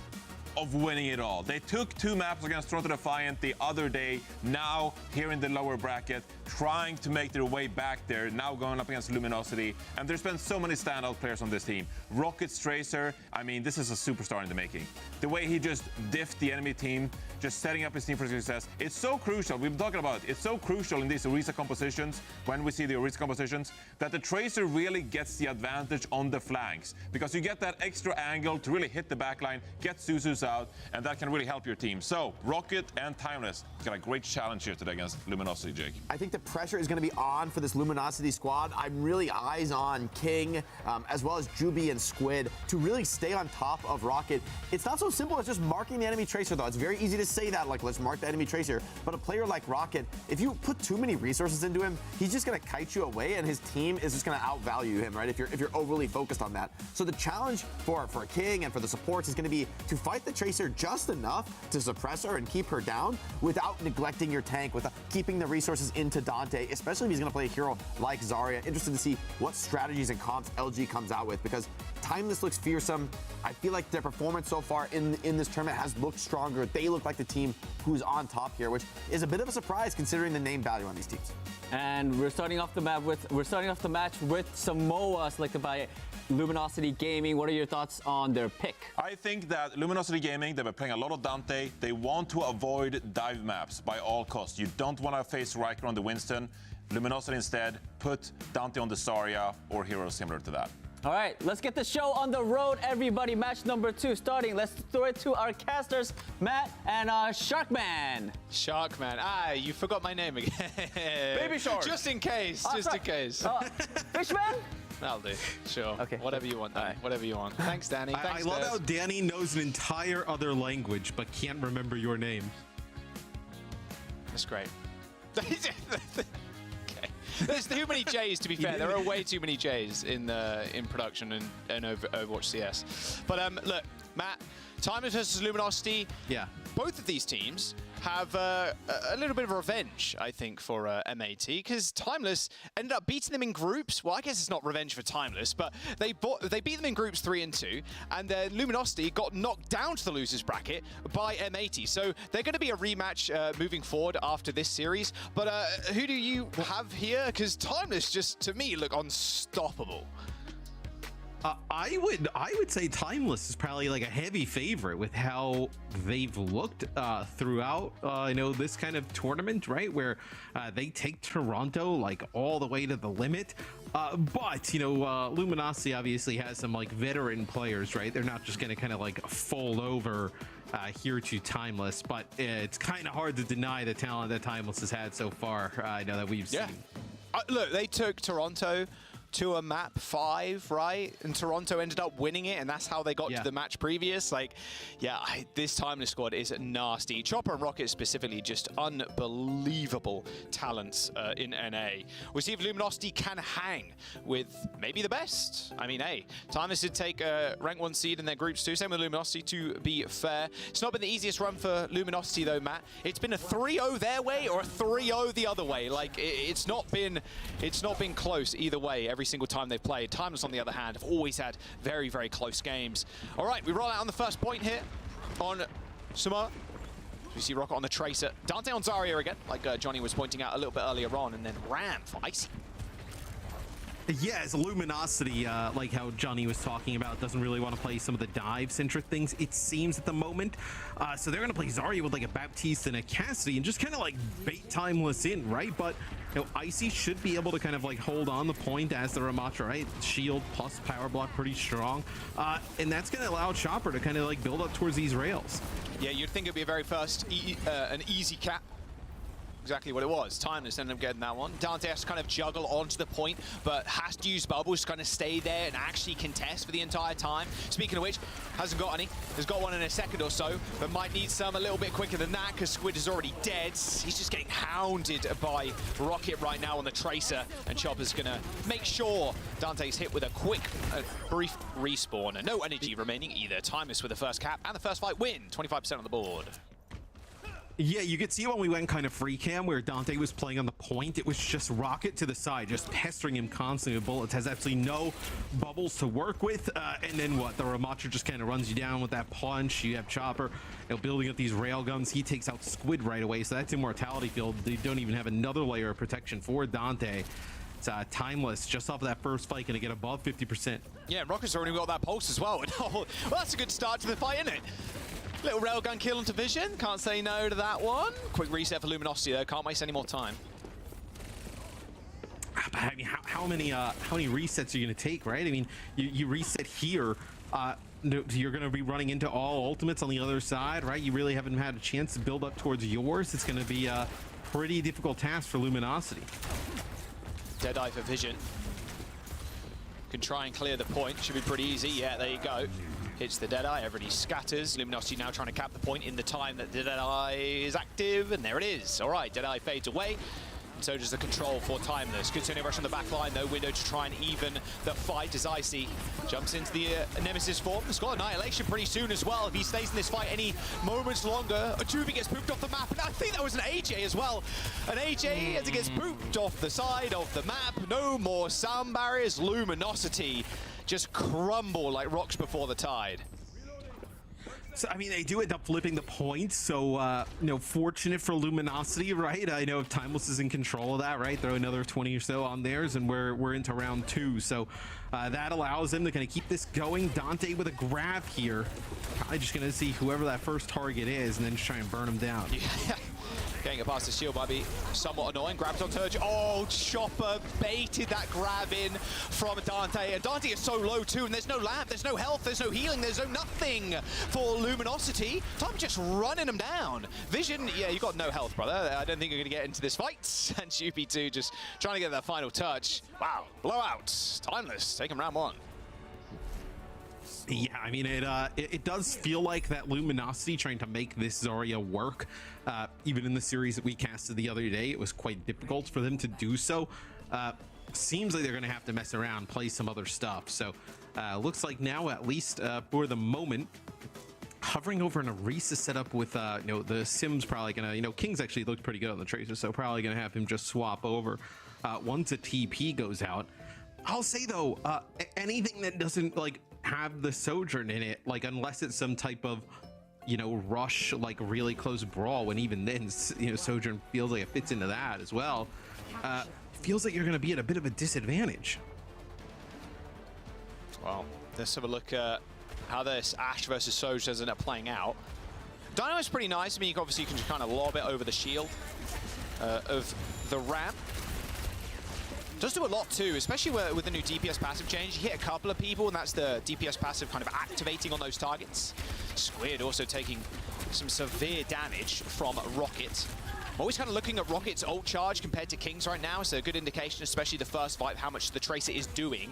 of winning it all. They took 2 maps against Toronto Defiant the other day, now here in the lower bracket, trying to make their way back there, now going up against Luminosity. And there's been so many standout players on this team. Rocket's Tracer, I mean, this is a superstar in the making. The way he just diffed the enemy team, just setting up his team for success, it's so crucial. We've been talking about it. It's so crucial in these Orisa compositions, when we see the Orisa compositions, that the Tracer really gets the advantage on the flanks, because you get that extra angle to really hit the backline, get Suzus out, and that can really help your team. So, Rocket and Timeless got a great challenge here today against Luminosity, Jake. I think the pressure is going to be on for this Luminosity squad. I'm really eyes on King, as well as Juby and Squid, to really stay on top of Rocket. It's not so simple as just marking the enemy Tracer, though. It's very easy to say that, like, let's mark the enemy Tracer. But a player like Rocket, if you put too many resources into him, he's just going to kite you away, and his team is just going to outvalue him, right? If you're overly focused on that. So the challenge for King and for the supports is going to be to fight the Tracer just enough to suppress her and keep her down without neglecting your tank, without keeping the resources into Dante, especially if he's going to play a hero like Zarya. Interested to see what strategies and comps LG comes out with, because Timeless looks fearsome. I feel like their performance so far in this tournament has looked stronger. They look like the team who's on top here, which is a bit of a surprise considering the name value on these teams. And we're starting off the match with Samoa, selected by Luminosity Gaming. What are your thoughts on their pick? I think that Luminosity Gaming, they've been playing a lot of Dante. They want to avoid dive maps by all costs. You don't want to face Riker on the Winston. Luminosity instead put Dante on the Zarya or heroes similar to that. All right, let's get the show on the road, everybody. Match number 2 starting. Let's throw it to our casters, Matt and Sharkman. Sharkman. You forgot my name again. Baby Shark. Just in case. In case. Fishman? That'll do. Sure. Okay. Whatever you want, Danny. Whatever you want. Thanks, Danny. I love how Danny knows an entire other language but can't remember your name. That's great. There's too many J's, to be fair. There are way too many J's in production and Overwatch CS. But look, Matt, Timeless versus Luminosity. Yeah. Both of these teams have a little bit of revenge, I think, for MAT, because Timeless ended up beating them in groups. Well, I guess it's not revenge for Timeless, but they beat them in groups 3 and 2, and then Luminosity got knocked down to the losers bracket by M80. So they're going to be a rematch moving forward after this series. But who do you have here? Because Timeless just, to me, look unstoppable. I would say Timeless is probably like a heavy favorite with how they've looked throughout this kind of tournament, right? Where they take Toronto like all the way to the limit. But Luminosity obviously has some like veteran players, right? They're not just going to kind of like fold over here to Timeless, but it's kind of hard to deny the talent that Timeless has had so far. I know that we've seen. Look, they took Toronto to a map 5, right? And Toronto ended up winning it, and that's how they got to the match previous. Like, this Timeless squad is nasty. Chopper and Rocket specifically, just unbelievable talents in NA. We'll see if Luminosity can hang with maybe the best. I mean, hey, Timeless did take a rank 1 seed in their groups too. Same with Luminosity, to be fair. It's not been the easiest run for Luminosity though, Matt. It's been a 3-0 their way or a 3-0 the other way. Like, it's not been close either way every single time they've played. Timeless, on the other hand, have always had very, very close games. All right, we roll out on the first point here on Summer. We see Rocket on the Tracer. Dante on Zarya again, like Johnny was pointing out a little bit earlier on, and then Ram for Icy. Yeah, as Luminosity, like how Johnny was talking about, doesn't really want to play some of the dive-centric things, it seems, at the moment. So they're going to play Zarya with like a Baptiste and a Cassidy and just kind of like bait Timeless in, right? But Icy should be able to kind of like hold on the point as the Ramattra, right? Shield plus power block pretty strong. And that's going to allow Chopper to kind of like build up towards these rails. Yeah, you'd think it'd be a very first an easy cap exactly what it was. Timeless ended up getting that one. Dante has to kind of juggle onto the point, but has to use bubbles to kind of stay there and actually contest for the entire time. Speaking of which, hasn't got any. Has got one in a second or so, but might need some a little bit quicker than that because Squid is already dead. He's just getting hounded by Rocket right now on the Tracer, and Chopper's gonna make sure Dante's hit with a quick, brief respawn. And no energy remaining either. Timeless with the first cap and the first fight win. 25% on the board. Yeah, you could see when we went kind of free cam where Dante was playing on the point, it was just Rocket to the side, just pestering him constantly with bullets, has absolutely no bubbles to work with, and then what, the Ramatra just kind of runs you down with that punch. You have Chopper, building up these rail guns. He takes out Squid right away, so that's immortality field. They don't even have another layer of protection for Dante. It's Timeless, just off of that first fight, gonna get above 50%. Yeah, Rocket's already got that pulse as well. Well, that's a good start to the fight, isn't it? Little railgun kill into Vision. Can't say no to that one. Quick reset for Luminosity though. Can't waste any more time. I mean, how many resets are you gonna take, right? I mean, you reset here. You're gonna be running into all ultimates on the other side, right? You really haven't had a chance to build up towards yours. It's gonna be a pretty difficult task for Luminosity. Deadeye for Vision. Can try and clear the point. Should be pretty easy. Yeah, there you go. Hits the Deadeye, everybody scatters. Luminosity now trying to cap the point in the time that the Deadeye is active, and there it is. All right, Deadeye fades away. And so does the control for Timeless. Good turning rush on the back line, though. Window to try and even the fight as Icy jumps into the Nemesis form. He's got Annihilation pretty soon as well. If he stays in this fight any moments longer, Ajubi gets pooped off the map. And I think that was an AJ as well. An AJ as it gets pooped off the side of the map. No more sound barriers. Luminosity just crumble like rocks before the tide. So, I mean, they do end up flipping the points, so, fortunate for Luminosity, right? I know if Timeless is in control of that, right? Throw another 20 or so on theirs, and we're into round 2, so that allows them to kind of keep this going. Dante with a grab here. Probably just going to see whoever that first target is, and then just try and burn him down. Yeah. Getting it past the shield might be somewhat annoying. Grabs on Turge. Oh, Chopper baited that grab in from Dante. And Dante is so low too, and there's no lamp, there's no health, there's no healing, there's no nothing for Luminosity. Time just running him down. Vision, yeah, you got no health, brother. I don't think you're going to get into this fight. And Shupi2 just trying to get that final touch. Wow, blowout. Timeless, taking round 1. Yeah, I mean, it does feel like that Luminosity trying to make this Zarya work. Even in the series that we casted the other day, it was quite difficult for them to do so. Seems like they're going to have to mess around, play some other stuff. So looks like now, at least for the moment, hovering over an Orisa setup with, the Sim's probably going to, King's actually looked pretty good on the Tracer, so probably going to have him just swap over once a TP goes out. I'll say, though, anything that doesn't, have the Sojourn in it, unless it's some type of rush, really close brawl, when even then Sojourn feels like it fits into that as well, feels like you're going to be at a bit of a disadvantage. Well, let's have a look at how this Ashe versus Sojourn end up playing out. Dynamo's pretty nice. I mean, obviously you can just kind of lob it over the shield of the ramp. Does do a lot too, especially with the new DPS passive change. You hit a couple of people, and that's the DPS passive kind of activating on those targets. Squid also taking some severe damage from Rocket. I'm always kind of looking at Rocket's ult charge compared to King's right now. It's a good indication, especially the first fight, how much the Tracer is doing.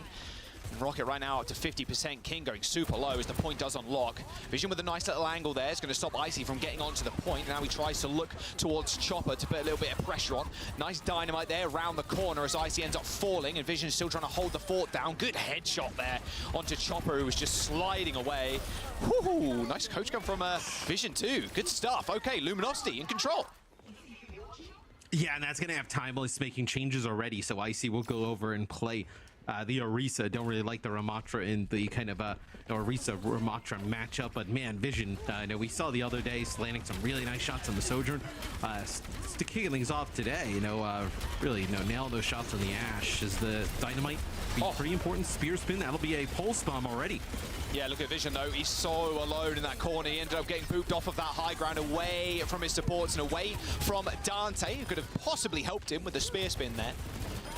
Rocket right now up to 50%. King going super low as the point does unlock. Vision with a nice little angle there. It's going to stop Icy from getting onto the point. Now he tries to look towards Chopper to put a little bit of pressure on. Nice dynamite there around the corner as Icy ends up falling, and Vision is still trying to hold the fort down. Good headshot there onto Chopper, who was just sliding away. Woohoo! Nice coach gun from Vision too. Good stuff. Okay, Luminosity in control. Yeah, and that's going to have Timeless making changes already, so Icy will go over and play the Orisa. Don't really like the Ramatra in the kind of Orisa-Ramatra matchup, but man, Vision, we saw the other day landing some really nice shots on the Sojourn. To kick things off today, really nailing those shots on the Ashe. Is the Dynamite be pretty important? Spear spin, that'll be a pulse bomb already. Yeah, look at Vision though, he's so alone in that corner. He ended up getting pooped off of that high ground, away from his supports and away from Dante, who could have possibly helped him with the spear spin there.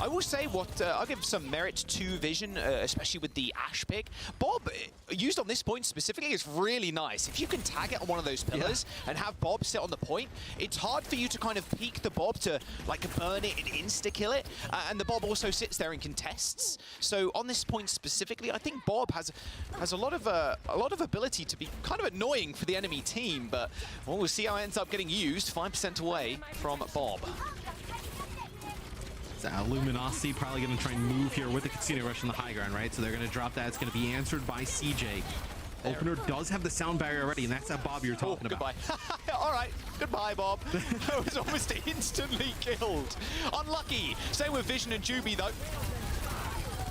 I will say I'll give some merit to Vision, especially with the Ash pick. Bob, used on this point specifically, is really nice. If you can tag it on one of those pillars and have Bob sit on the point, it's hard for you to kind of peek the Bob to like burn it and insta-kill it. And the Bob also sits there and contests. So on this point specifically, I think Bob has a lot of ability to be kind of annoying for the enemy team, but we'll see how it ends up getting used. 5% away from Bob. Luminosity probably going to try and move here with the Casino Rush on the high ground, right? So they're going to drop that. It's going to be answered by CJ. Opener does have the sound barrier already, and that's that Bob you're talking about. All right, goodbye, Bob. That was almost instantly killed. Unlucky. Same with Vision and Juby, though.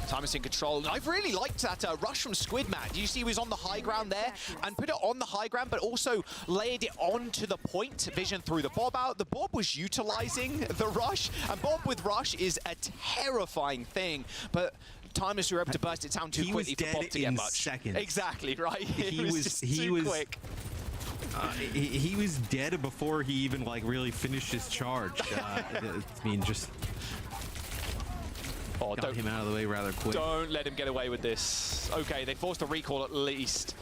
Timus in control. I've really liked that rush from Squid, Matt. You see he was on the high ground there and put it on the high ground, but also layered it onto the point. Vision threw the Bob out. The Bob was utilizing the rush, and Bob with rush is a terrifying thing, but Timus were able to burst it down too quickly for Bob to get much. Seconds. Exactly, right? He was too quick. He was dead before he even like really finished his charge. I mean, just got him out of the way rather quick. Don't let him get away with this. Okay, they forced a recall at least.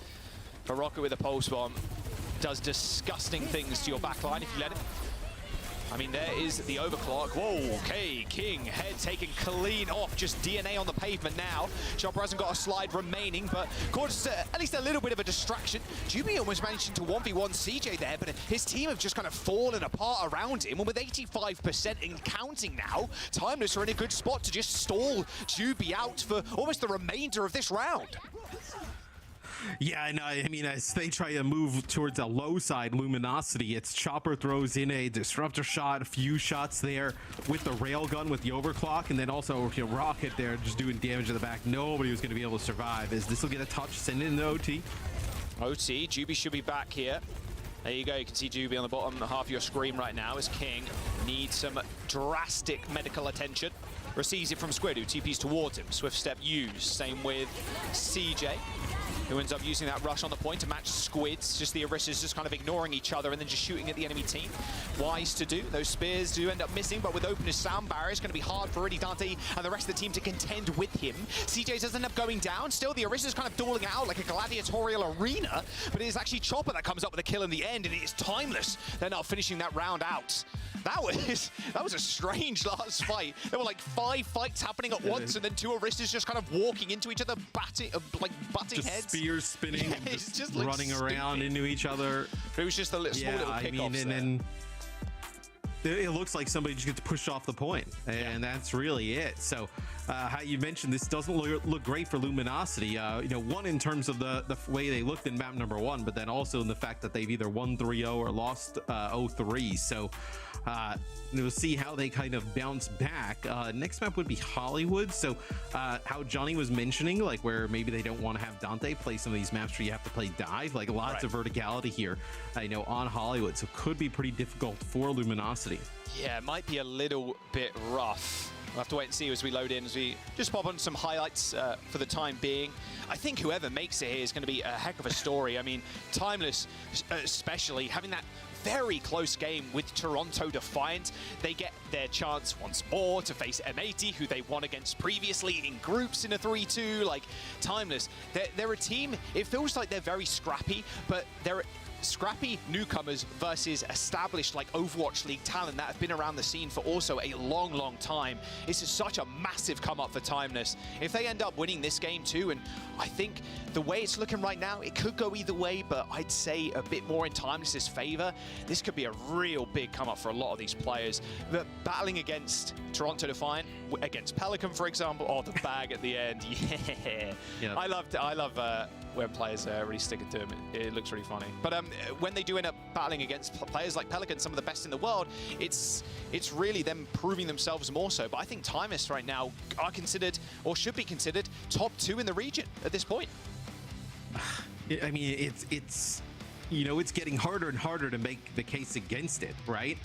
But Rocket with a pulse bomb does disgusting things to your backline if you let him. I mean, there is the overclock. Whoa, okay, King, head taken clean off, just DNA on the pavement now. Chopper hasn't got a slide remaining, but caused at least a little bit of a distraction. Juby almost managed to 1v1 CJ there, but his team have just kind of fallen apart around him, and with 85% and counting now, Timeless are in a good spot to just stall Juby out for almost the remainder of this round. Yeah, and I mean, as they try to move towards a low side Luminosity, it's Chopper throws in a disruptor shot, a few shots there with the railgun with the overclock, and then also Rocket there just doing damage to the back. Nobody was going to be able to survive, as this will get a touch, send in the OT. OT, Juby should be back here. There you go, you can see Juby on the bottom half of your screen right now as King needs some drastic medical attention. Receives it from Squid, who TPs towards him. Swift step used, same with CJ, who ends up using that rush on the point to match Squids. Just the Orishas just kind of ignoring each other and then just shooting at the enemy team. Wise to do. Those spears do end up missing, but with Opener's sound barrier, it's going to be hard for really Dante and the rest of the team to contend with him. CJ does end up going down. Still, the Orishas kind of dueling out like a gladiatorial arena, but it is actually Chopper that comes up with a kill in the end, and it is Timeless. They're not finishing that round out. That was a strange last fight. There were like 5 fights happening at once, and then 2 Orishas just kind of walking into each other, butting just heads. Spears spinning, yeah, just running around into each other. It was just a small little kickoffs there. And it looks like somebody just gets pushed off the point, and that's really it. So how you mentioned this doesn't look great for Luminosity. One in terms of the way they looked in map number 1, but then also in the fact that they've either won 3-0 or lost 0-3. So we'll see how they kind of bounce back. Next map would be Hollywood. So how Johnny was mentioning, like where maybe they don't want to have Dante play some of these maps where you have to play dive, like lots of verticality here, on Hollywood. So could be pretty difficult for Luminosity. Yeah, it might be a little bit rough. We'll have to wait and see as we load in, as we just pop on some highlights for the time being. I think whoever makes it here is going to be a heck of a story. I mean, Timeless especially, having that very close game with Toronto Defiant. They get their chance once more to face M80, who they won against previously in groups in a 3-2. Like, Timeless, they're a team, it feels like they're very scrappy, but they're scrappy newcomers versus established like Overwatch League talent that have been around the scene for also a long time. This is such a massive come up for Timeless. If they end up winning this game too, and I think the way it's looking right now, it could go either way, but I'd say a bit more in Timeless's favor. This could be a real big come up for a lot of these players. But battling against Toronto Defiant, against Pelican, for example, the bag at the end, yeah. I love when players really stick it to him. It looks really funny. But when they do end up battling against players like Pelican, some of the best in the world, it's really them proving themselves more so. But I think Timeless right now are considered, or should be considered, top 2 in the region at this point. I mean, it's getting harder and harder to make the case against it, right?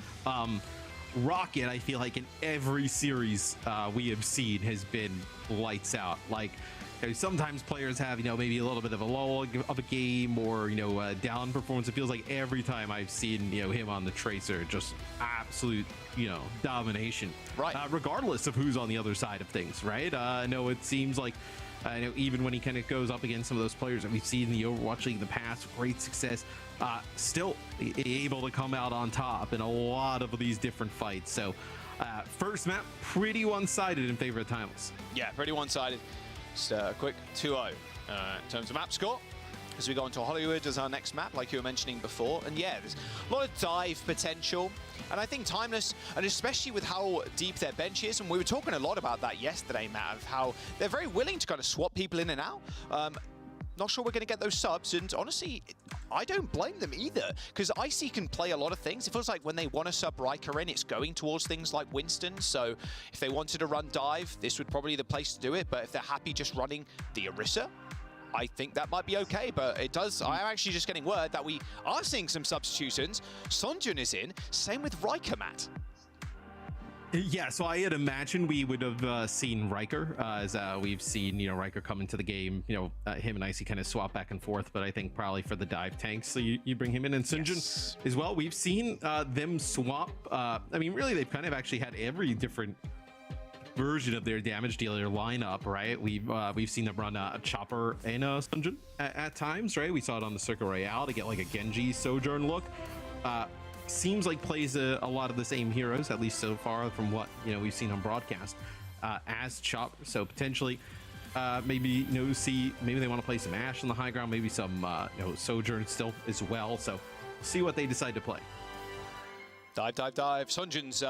Rocket, I feel like in every series we have seen has been lights out. Like, sometimes players have, maybe a little bit of a lull of a game or, down performance. It feels like every time I've seen, him on the Tracer, just absolute, domination. Right. Regardless of who's on the other side of things, right? No, it seems like, even when he kind of goes up against some of those players that we've seen in the Overwatch League in the past, great success, still able to come out on top in a lot of these different fights. So, first map, pretty one-sided in favor of Timeless. Yeah, pretty one-sided. Just a quick 2-0 in terms of map score. As we go into Hollywood as our next map, like you were mentioning before. And yeah, there's a lot of dive potential. And I think Timeless, and especially with how deep their bench is, and we were talking a lot about that yesterday, Matt, of how they're very willing to kind of swap people in and out. Not sure we're going to get those subs, and honestly, I don't blame them either, because Icy can play a lot of things. It feels like when they want to sub Riker in, it's going towards things like Winston, so if they wanted to run dive, this would probably be the place to do it, but if they're happy just running the Orisa, I think that might be okay, but it does. I'm actually just getting word that we are seeing some substitutions. Sunjun is in, same with Riker, Matt. Yeah, so I had imagined we would have seen Riker, as we've seen, Riker come into the game, him and Icy kind of swap back and forth, but I think probably for the dive tanks, so you bring him in. And Sunjun as well, we've seen them swap. I mean, really, they've kind of actually had every different version of their damage dealer lineup, right? We've seen them run a Chopper and a Sunjun at times, right? We saw it on the Circle Royale to get like a Genji Sojourn look. Seems like plays a lot of the same heroes, at least so far from what we've seen on broadcast, as Chopper. So potentially, maybe maybe they want to play some Ashe on the high ground, maybe some Sojourn still as well. So see what they decide to play. Dive. Sunjun's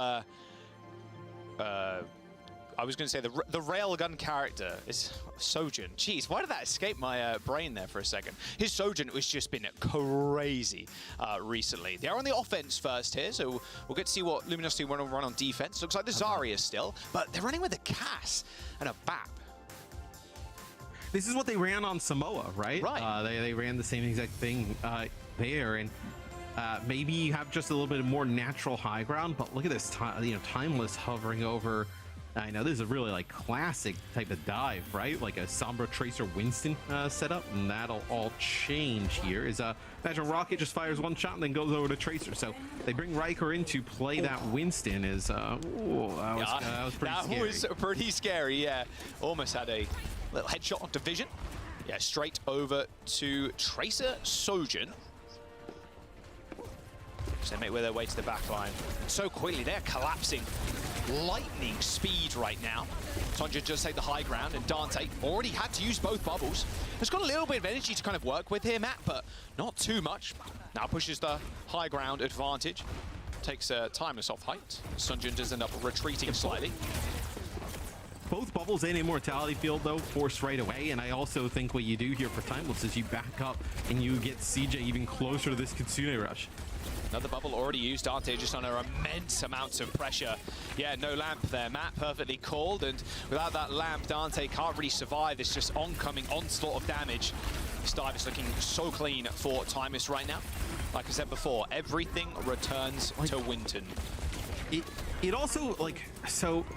I was going to say the railgun character is Sojourn. Jeez, why did that escape my brain there for a second? His Sojourn has just been crazy recently. They're on the offense first here, so we'll get to see what Luminosity want to run on defense. Looks like the Zarya still, but they're running with a Cass and a BAP. This is what they ran on Samoa, right? Right. They ran the same exact thing there, and maybe you have just a little bit more natural high ground, but look at this, Timeless hovering over. I know this is a really like classic type of dive, right? Like a Sombra Tracer Winston setup, and that'll all change here. Imagine Rocket just fires one shot and then goes over to Tracer. So they bring Riker in to play that Winston. That was pretty scary. That was pretty scary, yeah. Almost had a little headshot onto Vision. Yeah, straight over to Tracer Sojourn. So they make their way to the back line. And so quickly, they're collapsing. Lightning speed right now. Sunjun just take the high ground, and Dante already had to use both bubbles. Has got a little bit of energy to kind of work with here, Matt, but not too much. Now pushes the high ground advantage. Takes Timeless off height. Sunjun does end up retreating slightly. Both bubbles and Immortality Field, though, forced right away. And I also think what you do here for Timeless is you back up and you get CJ even closer to this Kitsune rush. Another bubble already used. Dante just under immense amounts of pressure. Yeah, no lamp there. Matt perfectly called, and without that lamp, Dante can't really survive. It's just oncoming onslaught of damage. This dive is looking so clean for Timeless right now. Like I said before, everything returns to Winton. It also,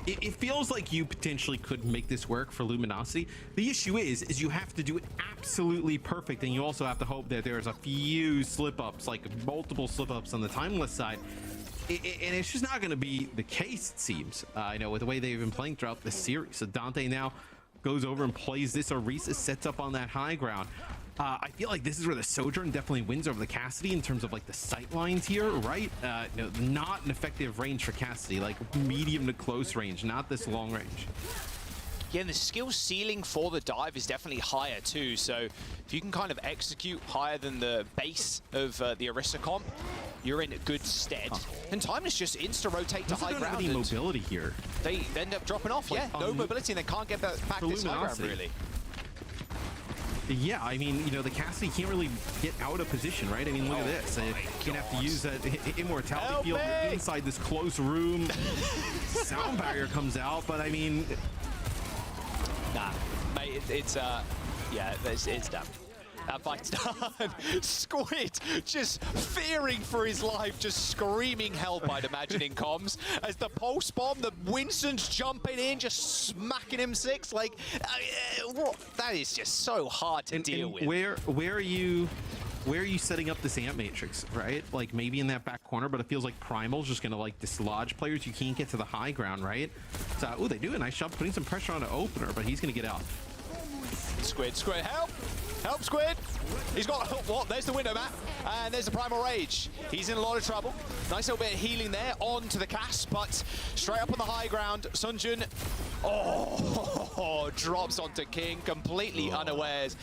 it feels like you potentially could make this work for Luminosity. The issue is you have to do it absolutely perfect, and you also have to hope that there's a few slip-ups, like multiple slip-ups on the Timeless side. And it's just not going to be the case, it seems, with the way they've been playing throughout the series. So Dante now goes over and plays this. Orisa sets up on that high ground. I feel like this is where the Sojourn definitely wins over the Cassidy in terms of like the sight lines here, right? Not an effective range for Cassidy, like medium to close range, not this long range. Yeah, and the skill ceiling for the dive is definitely higher too. So if you can kind of execute higher than the base of the Orisa comp, you're in good stead. And Timeless just insta-rotate to high ground. Any mobility here. They end up dropping off, no mobility, and they can't get back this high ground, really. Yeah, I mean, the Cassidy can't really get out of position, right? I mean, look at this. You're gonna have to use that Immortality Field inside this close room. Sound barrier comes out, but I mean... Nah, mate, it's done. That fight's done. Squid just fearing for his life, just screaming help, I'd imagine, in comms. As the pulse bomb, the Winston's jumping in, just smacking him 6. Like, what? That is just so hard to deal with. Where are you setting up this amp matrix, right? Like maybe in that back corner, but it feels like Primal's just gonna like dislodge players. You can't get to the high ground, right? So, oh, they do a nice job putting some pressure on an opener, but he's gonna get out. Squid, help! Help, Squid! He's got, what? There's the window map, and there's the Primal Rage. He's in a lot of trouble. Nice little bit of healing there onto the cast, but straight up on the high ground, Sunjun, drops onto King, completely unawares.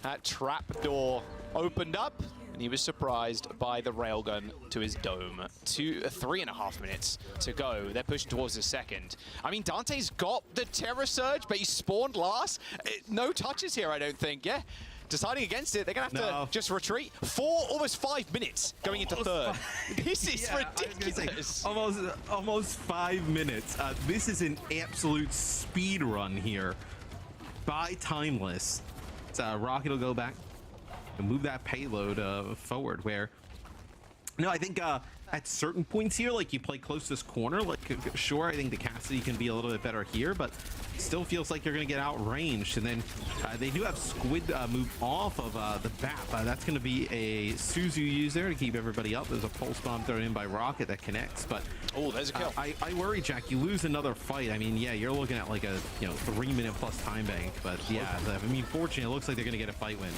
That trap door opened up, and he was surprised by the railgun to his dome. 3.5 minutes to go. They're pushing towards the second. I mean, Dante's got the Terror Surge, but he spawned last. No touches here, I don't think. Yeah, deciding against it, they're gonna have to just retreat. Almost 5 minutes going into third. This is ridiculous. Say, almost 5 minutes. This is an absolute speed run here by Timeless. So Rocket will go back and move that payload forward. Where, no, I think at certain points here, like you play close to this corner, like sure, I think the Cassidy can be a little bit better here, but still feels like you're going to get outranged. And then they do have Squid move off of the BAP. That's going to be a Suzu use there to keep everybody up. There's a pulse bomb thrown in by Rocket that connects, but there's a kill. I worry, Jack, you lose another fight. I mean, yeah, you're looking at like a 3-minute plus time bank, but yeah, I mean, fortunately, it looks like they're going to get a fight win.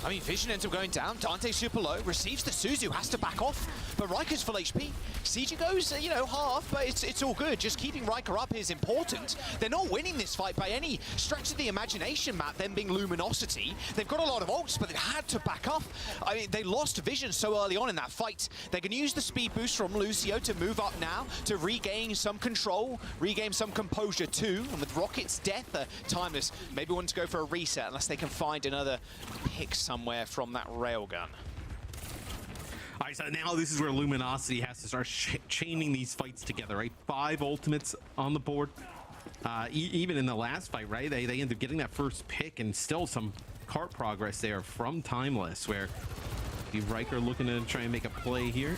I mean, Vision ends up going down. Dante super low, receives the Suzu, has to back off, but Riker's full HP. CJ goes, half, but it's all good. Just keeping Riker up is important. They're not winning this fight by any stretch of the imagination, Matt, them being Luminosity. They've got a lot of ults, but they've had to back up. I mean, they lost Vision so early on in that fight. They can use the speed boost from Lucio to move up now, to regain some control, regain some composure too. And with Rocket's death, Timeless maybe want to go for a reset unless they can find another pick somewhere from that railgun. All right, so now this is where Luminosity has to start chaining these fights together, right? 5 ultimates on the board. Even in the last fight, right? They end up getting that first pick, and still some cart progress there from Timeless, where Riker looking to try and make a play here.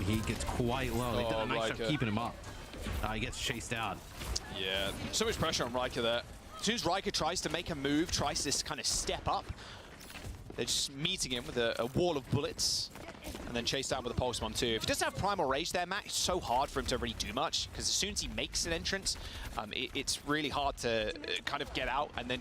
He gets quite low. They've done a nice job keeping him up. He gets chased out. Yeah, so much pressure on Riker there. As soon as Riker tries to make a move, tries to kind of step up, they're just meeting him with a wall of bullets, and then chased down with a pulse bomb too. If he doesn't have Primal Rage there, Matt, it's so hard for him to really do much, because as soon as he makes an entrance, it's really hard to kind of get out, and then,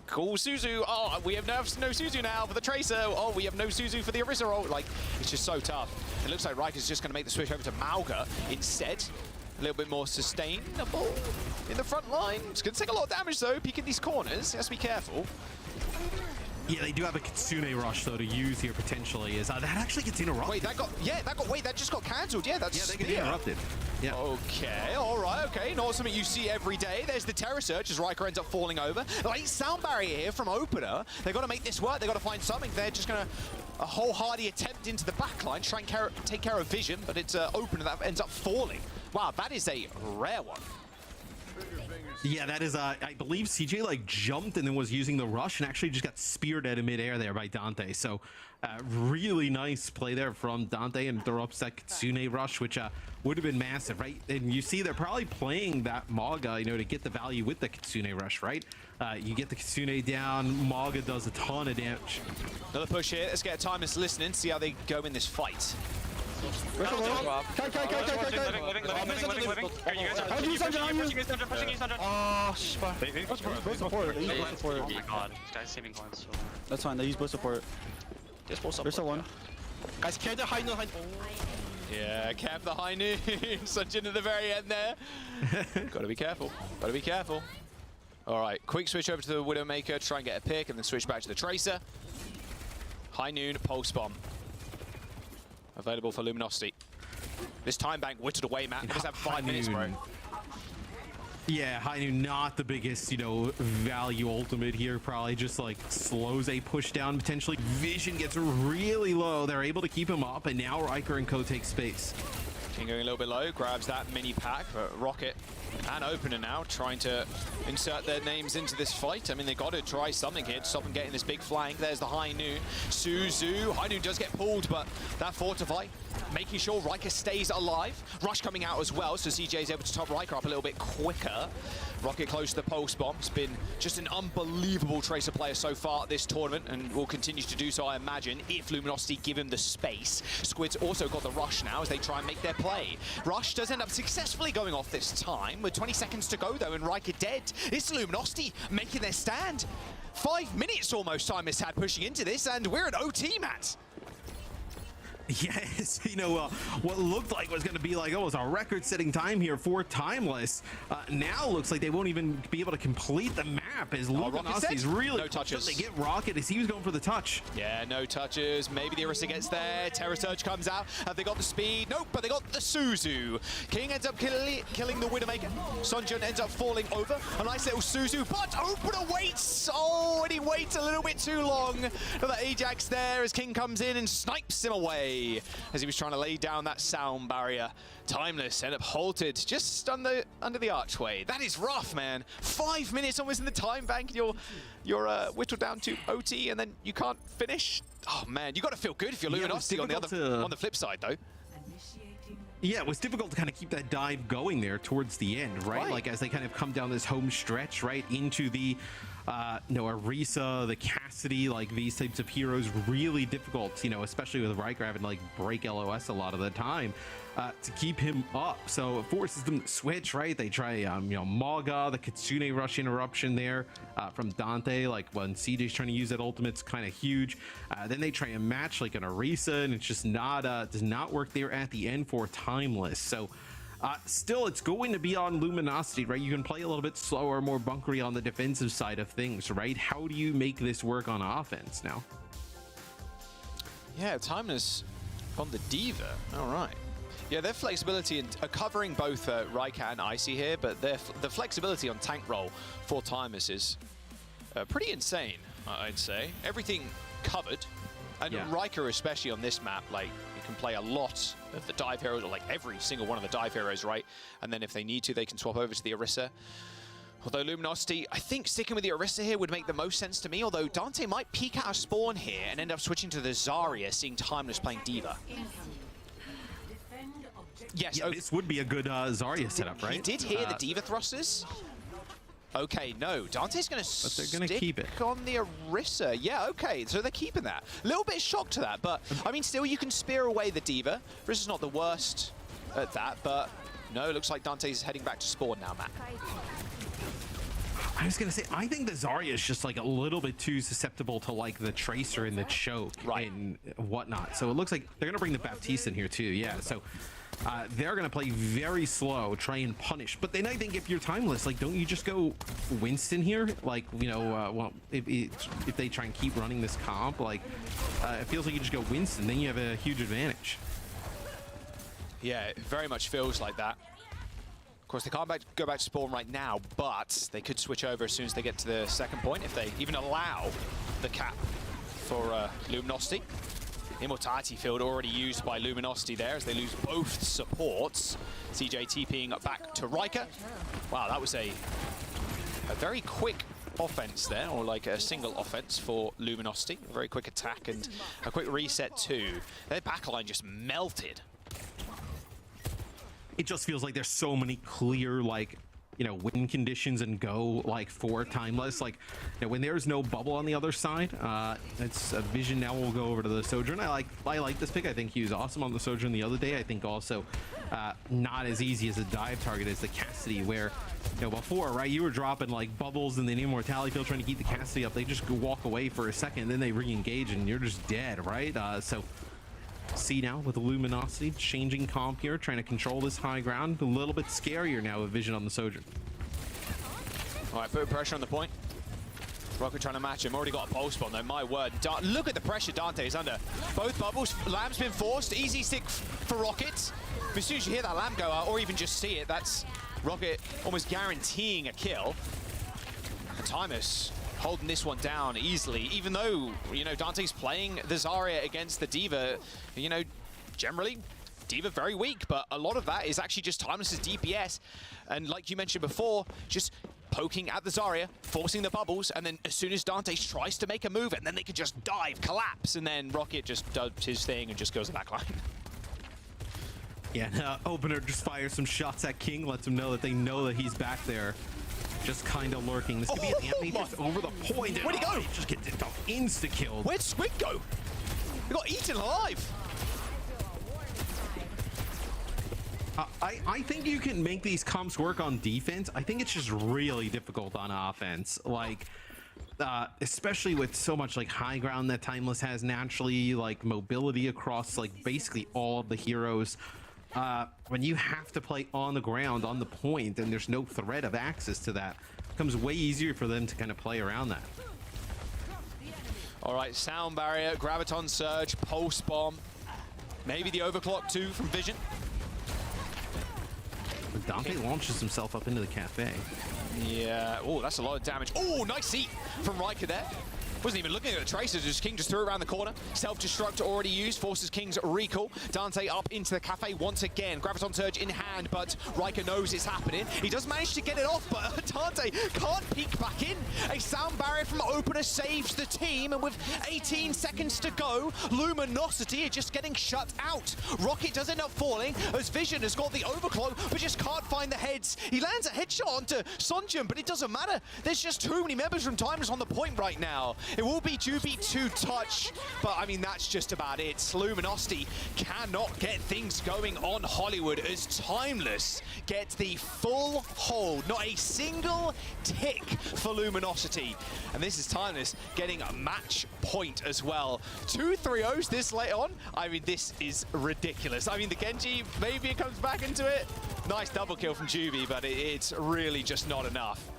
cool Suzu, we have no Suzu now for the Tracer, we have no Suzu for the Orisa, like, it's just so tough. It looks like Riker's just going to make the switch over to Mauga instead. A little bit more sustainable in the front line. It's going to take a lot of damage though, peeking these corners. He has to be careful. Yeah, they do have a Kitsune Rush though to use here potentially. That actually gets interrupted. Wait, that just got cancelled. Yeah, that's they get interrupted. Yeah. Okay, all right, okay. Not something you see every day. There's the Terror Surge as Riker ends up falling over. Late sound barrier here from Opener. They've got to make this work. They've got to find something. They're just going to a wholehearted attempt into the backline, try and take care of Vision, but it's Opener that ends up falling. Wow, that is a rare one. Yeah, that is, I believe CJ like jumped and then was using the rush and actually just got speared out of midair there by Dante. So really nice play there from Dante, and throw up that Kitsune Rush, which would have been massive, right? And you see they're probably playing that Mauga, to get the value with the Kitsune Rush, right? You get the Kitsune down, Mauga does a ton of damage. Another push here. Let's get a Timeless listening, see how they go in this fight. That's fine, they use both support. There's a one. Guys, carry the high noon. Yeah, camp the high noon. Sunjin at the very end there. Gotta be careful. Gotta be careful. All right, quick switch over to the Widowmaker, try and get a pick, and then switch back to the Tracer. High noon, pulse bomb. Available for Luminosity. This time bank whittled away, Matt. It does have 5 minutes, bro. Yeah, High Noon not the biggest, value ultimate here. Probably just like slows a push down potentially. Vision gets really low. They're able to keep him up, and now Riker and Co take space. King going a little bit low, grabs that mini pack, but Rocket and Opener now trying to insert their names into this fight. I mean, they got to try something here to stop them getting this big flank. There's the High Noon. Suzu. High Noon does get pulled, but that Fortify making sure Riker stays alive. Rush coming out as well, so CJ is able to top Riker up a little bit quicker. Rocket close to the pulse bomb. It's been just an unbelievable Tracer player so far this tournament, and will continue to do so, I imagine, if Luminosity give him the space. Squid's also got the Rush now as they try and make their play. Rush does end up successfully going off this time, with 20 seconds to go though, and Riker dead. It's Luminosity making their stand. 5 minutes almost time has had pushing into this, and we're at OT, Matt. Yes, you know, what looked like was going to be like, oh, it's a record-setting time here for Timeless. Now looks like they won't even be able to complete the map as Luminosity's really no touches. They get Rocket as he was going for the touch. Yeah, no touches. Maybe the Orisa gets there. Terror Surge comes out. Have they got the speed? Nope, but they got the Suzu. King ends up killing the Widowmaker. Sunjun ends up falling over. A nice little Suzu, but Opener waits. Oh, and he waits a little bit too long. Another Ajax there as King comes in and snipes him away as he was trying to lay down that sound barrier. Timeless end up halted just under the archway. That is rough, man. 5 minutes almost in the time bank. You're whittled down to OT and then you can't finish. Oh man, you got to feel good if you're Luminosity on the flip side though. Yeah, it was difficult to kind of keep that dive going there towards the end, right? Like as they kind of come down this home stretch, right, into the Orisa, the Cassidy, like these types of heroes, really difficult, you know, especially with Riker having to like break LOS a lot of the time to keep him up. So it forces them to switch, right? They try, you know, Maga, the Kitsune Rush interruption there from Dante, like when CJ's trying to use that ultimate's kind of huge. Then they try and match like an Orisa, and it's just not, does not work there at the end for Timeless. So still, it's going to be on Luminosity, right? You can play a little bit slower, more bunkery on the defensive side of things, right? How do you make this work on offense now? Yeah, Timeless on the Diva. All right. Yeah, their flexibility in covering both Riker and Icy here, but the flexibility on tank roll for Timeless is pretty insane, I'd say. Everything covered. And Riker, especially on this map, like, you can play a lot of the dive heroes, or like every single one of the dive heroes, right? And then if they need to, they can swap over to the Orisa. Although Luminosity, I think sticking with the Orisa here would make the most sense to me, although Dante might peek out a spawn here and end up switching to the Zarya, seeing Timeless playing Diva. Yes, yeah, this would be a good Zarya setup, right? He did hear the Diva thrusters. Okay, no, Dante's going to stick on the Orisa. Yeah, okay, so they're keeping that. A little bit shocked to that, but I mean, still, you can spear away the Diva. Orisa's not the worst at that, but no, it looks like Dante's heading back to spawn now, Matt. I was going to say, I think the Zarya is just like a little bit too susceptible to like the Tracer and the choke and whatnot. So it looks like they're going to bring the Baptiste in here too. Yeah, so they're going to play very slow, try and punish. But then I think if you're Timeless, like, don't you just go Winston here? Like, you know, well, if they try and keep running this comp, like, it feels like you just go Winston, then you have a huge advantage. Yeah, it very much feels like that. Of course, they can't go back to spawn right now, but they could switch over as soon as they get to the second point, if they even allow the cap for Luminosity. Immortality field already used by Luminosity there as they lose both supports. CJ TPing back to Riker. Wow, that was a very quick offense there, or like a single offense for Luminosity. A very quick attack and a quick reset too. Their backline just melted. It just feels like there's so many clear, like, you know, win conditions and go like for Timeless. Like, you know, when there's no bubble on the other side, it's a Vision now will go over to the Sojourn. I like this pick. I think he was awesome on the Sojourn the other day. I think also not as easy as a dive target as the Cassidy, where, you know, before, right, you were dropping like bubbles in the Immortality field trying to keep the Cassidy up. They just walk away for a second, and then they re-engage and you're just dead, right? So see now with the Luminosity changing comp here, trying to control this high ground. A little bit scarier now with Vision on the Sojourn. All right, put pressure on the point. Rocket trying to match him. Already got a pulse bomb though, my word. Look at the pressure Dante is under. Both bubbles, Lamb's been forced. Easy stick for Rocket. But as soon as you hear that Lamb go out, or even just see it, that's Rocket almost guaranteeing a kill. And Timeless holding this one down easily, even though, you know, Dante's playing the Zarya against the Diva. You know, generally, D.Va very weak, but a lot of that is actually just Timeless's DPS. And like you mentioned before, just poking at the Zarya, forcing the bubbles, and then as soon as Dante tries to make a move, and then they can just dive, collapse, and then Rocket just does his thing and just goes to the back line. Yeah, Opener just fires some shots at King, lets him know that he's back there, just kind of lurking. This could be an Animatrix over the point. Where'd he go? He just gets insta-killed. Where'd Squid go? He got eaten alive. I think you can make these comps work on defense. I think it's just really difficult on offense. Like, especially with so much like high ground that Timeless has naturally, like mobility across like basically all of the heroes. When you have to play on the ground, on the point, and there's no threat of access to that, it becomes way easier for them to kind of play around that. All right, sound barrier, graviton surge, pulse bomb, maybe the overclock too from Vision. Dante launches himself up into the cafe. Yeah, oh, that's a lot of damage. Oh, nice seat from Riker there. Wasn't even looking at the traces, just King just threw it around the corner. Self-destruct already used, forces King's recall. Dante up into the cafe once again. Graviton Surge in hand, but Riker knows it's happening. He does manage to get it off, but Dante can't peek back in. A sound barrier from Opener saves the team, and with 18 seconds to go, Luminosity are just getting shut out. Rocket does end up falling, as Vision has got the overclock, but just can't find the heads. He lands a headshot onto Sonjun, but it doesn't matter. There's just too many members from Timeless on the point right now. It will be 2v2 touch, but I mean, that's just about it. Luminosity cannot get things going on Hollywood as Timeless gets the full hold. Not a single tick for Luminosity. And this is Timeless getting a match point as well. 2 3-0s this late on. I mean, this is ridiculous. I mean, the Genji, maybe it comes back into it. Nice double kill from Juby, but it's really just not enough.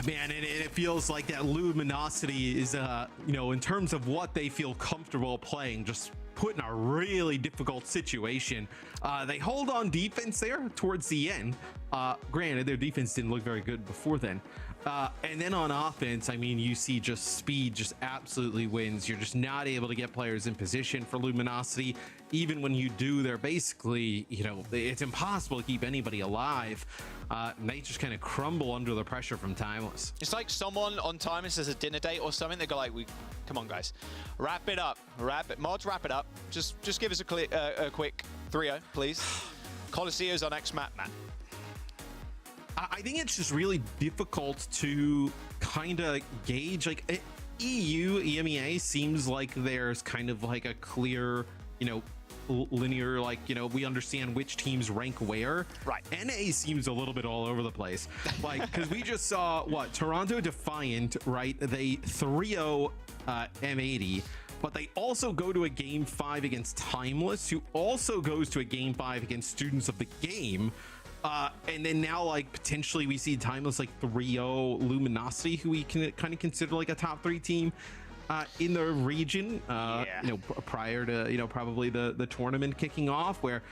Man, it feels like that Luminosity is, you know, in terms of what they feel comfortable playing, just put in a really difficult situation. They hold on defense there towards the end. Granted, their defense didn't look very good before then. And then on offense, I mean, you see just speed just absolutely wins. You're just not able to get players in position for Luminosity. Even when you do, they're basically, you know, it's impossible to keep anybody alive. And they just kind of crumble under the pressure from Timeless. It's like someone on Timeless has a dinner date or something. They go like, come on, guys, wrap it up. Mods, wrap it up. Just give us a quick 3-0, please. Colosseo's our next map, Matt. I think it's just really difficult to kind of gauge. Like EU, EMEA seems like there's kind of like a clear, you know, linear, like, you know, we understand which teams rank where. Right. NA seems a little bit all over the place. Like, because we just saw what Toronto Defiant, right? They 3-0 M80. But they also go to a Game 5 against Timeless, who also goes to a Game 5 against Students of the Game. And then now, like, potentially we see Timeless like 3-0 Luminosity, who we can kind of consider like a top 3 team in the region, you know, prior to, you know, probably the tournament kicking off, where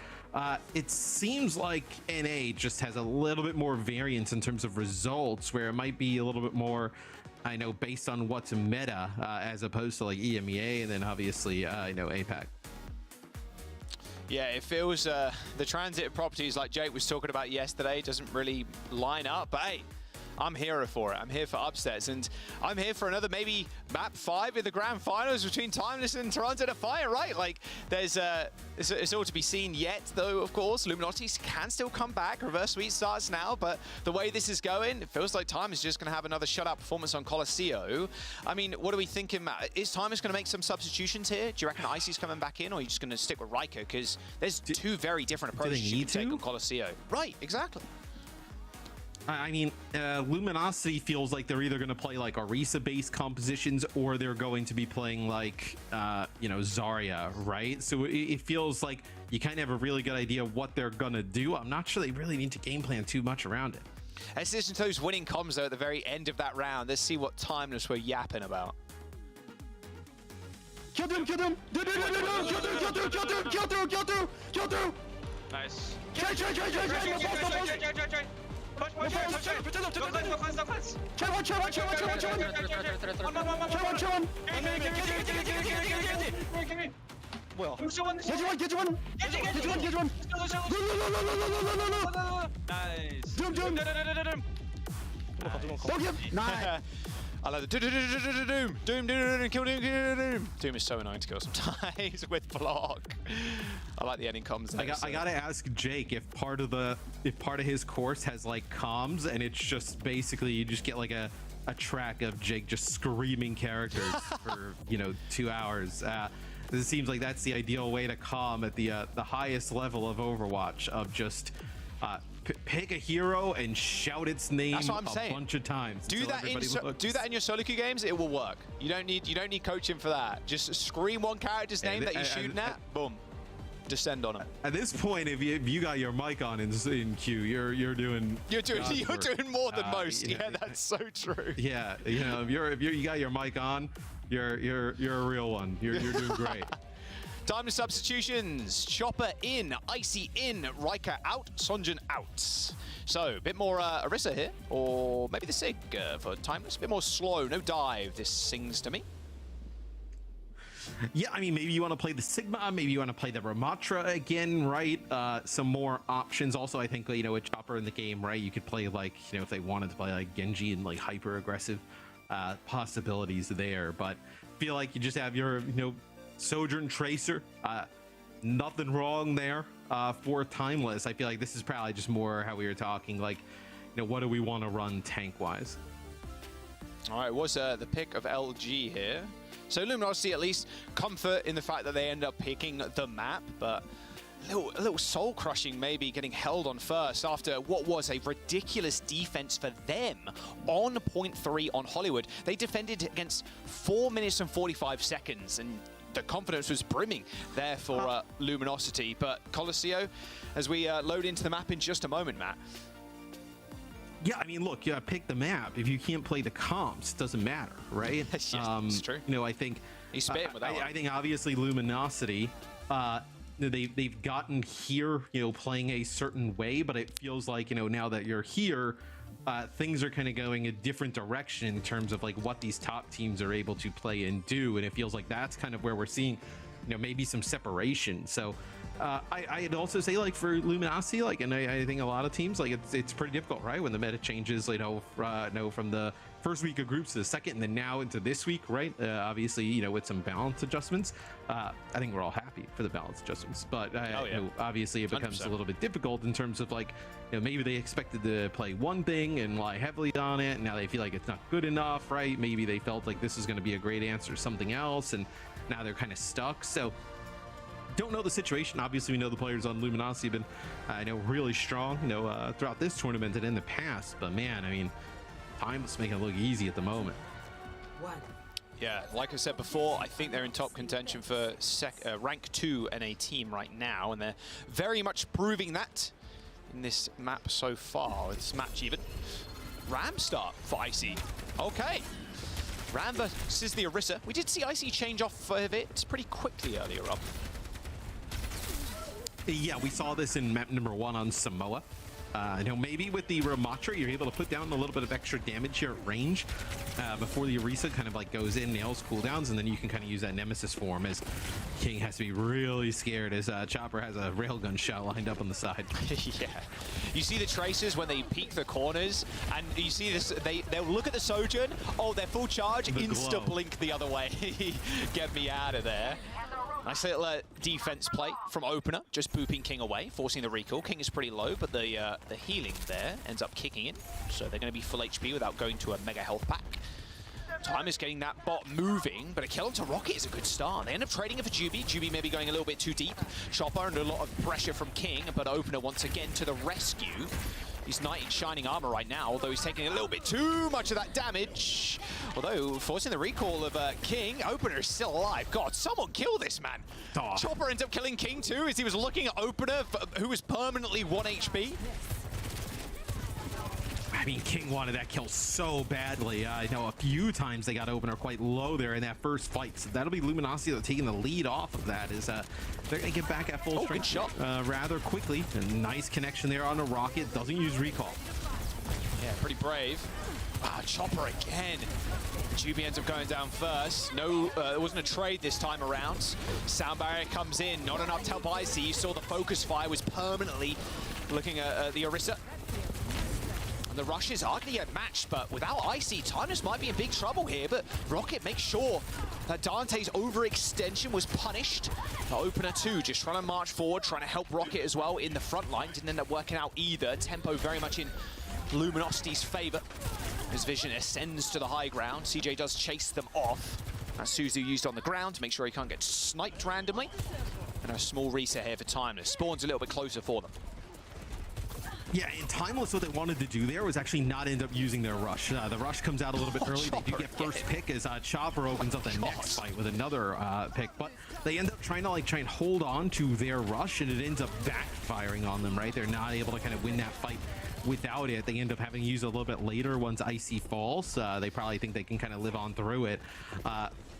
it seems like NA just has a little bit more variance in terms of results, where it might be a little bit more, I know, based on what's meta, as opposed to like EMEA and then obviously, you know, APAC. Yeah, it feels the transit properties like Jake was talking about yesterday doesn't really line up, but hey, I'm here for it. I'm here for upsets, and I'm here for another maybe map 5 in the grand finals between Timeless and Toronto Defiant, right? Like, there's it's all to be seen yet, though. Of course, Luminosity can still come back. Reverse sweep starts now, but the way this is going, it feels like Timeless is just going to have another shutout performance on Colosseo. I mean, what are we thinking, Matt? Is Timeless going to make some substitutions here? Do you reckon Icy's coming back in, or are you just going to stick with Riker? Because there's two very different approaches you can take on Colosseo. Right, exactly. I mean, Luminosity feels like they're either going to play like Orisa-based compositions, or they're going to be playing like, you know, Zarya, right? So it feels like you kind of have a really good idea of what they're going to do. I'm not sure they really need to game plan too much around it. Let's listen to those winning comms, though, at the very end of that round. Let's see what Timeless were yapping about. Kill through! Nice. 뭐야? 개주원 개주원. 나이스 좀. 나이스. I like the Doom, kill Doom. Doom is so annoying to kill sometimes with block. I like the ending comms. I gotta ask Jake if part of his course has like comms, and it's just basically you just get like a track of Jake just screaming characters for 2 hours. It seems like that's the ideal way to calm at the highest level of Overwatch, of just pick a hero and shout its name a bunch of times. Do that in your solo queue games. It will work. You don't need coaching for that. Just scream one character's name that you're shooting at. Boom. Descend on him. At this point, if you got your mic on in queue, you're doing more than most. Yeah, that's so true. Yeah, if you got your mic on, you're a real one. You're doing great. Time to substitutions. Chopper in, Icy in, Riker out, Sonjin out. So a bit more Orisa here, or maybe the Sig for Timeless. A bit more slow, no dive. This sings to me. Yeah, I mean, maybe you want to play the Sigma, maybe you want to play the Ramatra again, right? Some more options. Also, I think, with Chopper in the game, right, you could play, like, if they wanted to play, like, Genji and, like, hyper-aggressive possibilities there. But I feel like you just have your, Sojourn Tracer. Nothing wrong there for Timeless. I feel like this is probably just more how we were talking, like, what do we want to run tank-wise? All right, it was the pick of LG here. So Luminosity at least comfort in the fact that they end up picking the map, but a little soul crushing maybe getting held on first after what was a ridiculous defense for them on point 3 on Hollywood. They defended against 4 minutes and 45 seconds, and the confidence was brimming there for Luminosity. But Colosseo, as we load into the map in just a moment, Matt. Yeah, I mean, look, pick the map. If you can't play the comps, it doesn't matter, right? Yes, it's true. I think he's spitting with that one. I think obviously Luminosity, they've gotten here, playing a certain way, but it feels like, now that you're here, things are kind of going a different direction in terms of like what these top teams are able to play and do, and it feels like that's kind of where we're seeing, maybe some separation. So I'd also say, like, for Luminosity, like, and I think a lot of teams, like, it's pretty difficult, right, when the meta changes, from the first week of groups to the second, and then now into this week, right? Obviously, with some balance adjustments. I think we're all happy for the balance adjustments, but obviously it becomes 100%. A little bit difficult in terms of, like, maybe they expected to play one thing and rely heavily on it, and now they feel like it's not good enough, right? Maybe they felt like this is going to be a great answer to something else, and now they're kind of stuck. So don't know the situation. Obviously, we know the players on Luminosity have been, really strong, throughout this tournament and in the past. But man, I mean, Timeless making it look easy at the moment. Yeah, like I said before, I think they're in top contention for rank 2 NA team right now, and they're very much proving that in this map so far. This match even. Ram start for Icy. Okay. Ram versus the Orisa. We did see Icy change off of it pretty quickly earlier up. Yeah, we saw this in map number 1 on Samoa. Maybe with the Ramatra, you're able to put down a little bit of extra damage here at range before the Orisa kind of like goes in, nails cooldowns, and then you can kind of use that Nemesis form, as King has to be really scared as Chopper has a railgun shot lined up on the side. Yeah. You see the Tracers when they peek the corners, and you see this, they'll look at the Sojourn, oh, they're full charge, insta-blink the other way. Get me out of there. Nice little defense play from Opener, just booping King away, forcing the recall. King is pretty low, but the healing there ends up kicking in, so they're going to be full HP without going to a mega health pack. Time is getting that bot moving, but a kill onto Rocket is a good start. They end up trading it for Juby. Juby maybe going a little bit too deep. Chopper under a lot of pressure from King, but Opener once again to the rescue. He's Knight in shining armor right now, although he's taking a little bit too much of that damage. Although forcing the recall of King, Opener is still alive. God, someone kill this man. Oh. Chopper ends up killing King too, as he was looking at Opener, who was permanently 1 HP. I mean, King wanted that kill so badly. I know a few times they got Opener quite low there in that first fight. So that'll be Luminosity taking the lead off of that. Is they're going to get back at full strength shot. Rather quickly. A nice connection there on a Rocket. Doesn't use recall. Yeah, pretty brave. Chopper again. Juby ends up going down first. No, it wasn't a trade this time around. Sound barrier comes in, not enough to help Icy. You saw the focus fire was permanently looking at the Orisa. And the rushes are going to get matched, but without Icy, Timeless might be in big trouble here, but Rocket makes sure that Dante's overextension was punished. The opener too, just trying to march forward, trying to help Rocket as well in the front line. Didn't end up working out either. Tempo very much in Luminosity's favor. His vision ascends to the high ground. CJ does chase them off. That's Suzu used on the ground to make sure he can't get sniped randomly. And a small reset here for Timeless. Spawns a little bit closer for them. Yeah, and Timeless, what they wanted to do there was actually not end up using their rush. The rush comes out a little bit early. They do get first pick as Chopper opens up the next fight with another pick, but they end up trying to hold on to their rush, and it ends up backfiring on them, right? They're not able to kind of win that fight without it. They end up having to use it a little bit later once Icy falls. They probably think they can kind of live on through it.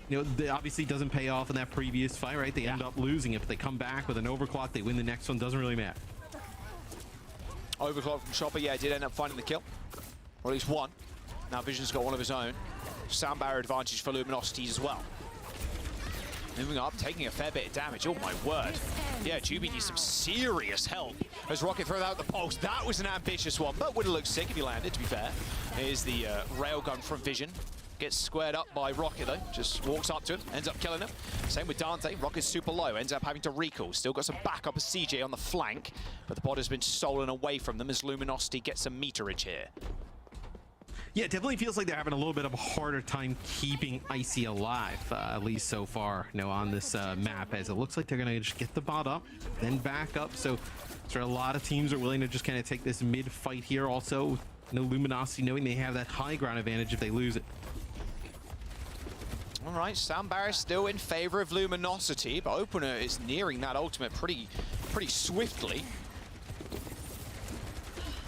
You know, they obviously doesn't pay off in that previous fight, right? They end up losing it, but they come back with an overclock. They win the next one. Doesn't really matter. Overclock from Chopper, yeah, did end up finding the kill. Or at least one. Now Vision's got one of his own. Sound barrier advantage for Luminosity as well. Moving up, taking a fair bit of damage. Oh my word. Yeah, Juby needs some serious help as Rocket throws out the pulse. That was an ambitious one, but would have looked sick if he landed, to be fair. Here's the railgun from Vision. Gets squared up by Rocket though, just walks up to him, ends up killing him. Same with Dante, Rocket's super low, ends up having to recall. Still got some backup of CJ on the flank, but the pod has been stolen away from them as Luminosity gets some meterage here. Yeah, it definitely feels like they're having a little bit of a harder time keeping Icy alive, at least so far, you know, on this map, as it looks like they're gonna just get the bot up, then back up. So a lot of teams are willing to just kind of take this mid fight here. Also, no Luminosity knowing they have that high ground advantage if they lose it. All right, Sound Barrier still in favor of Luminosity, but Opener is nearing that ultimate pretty swiftly.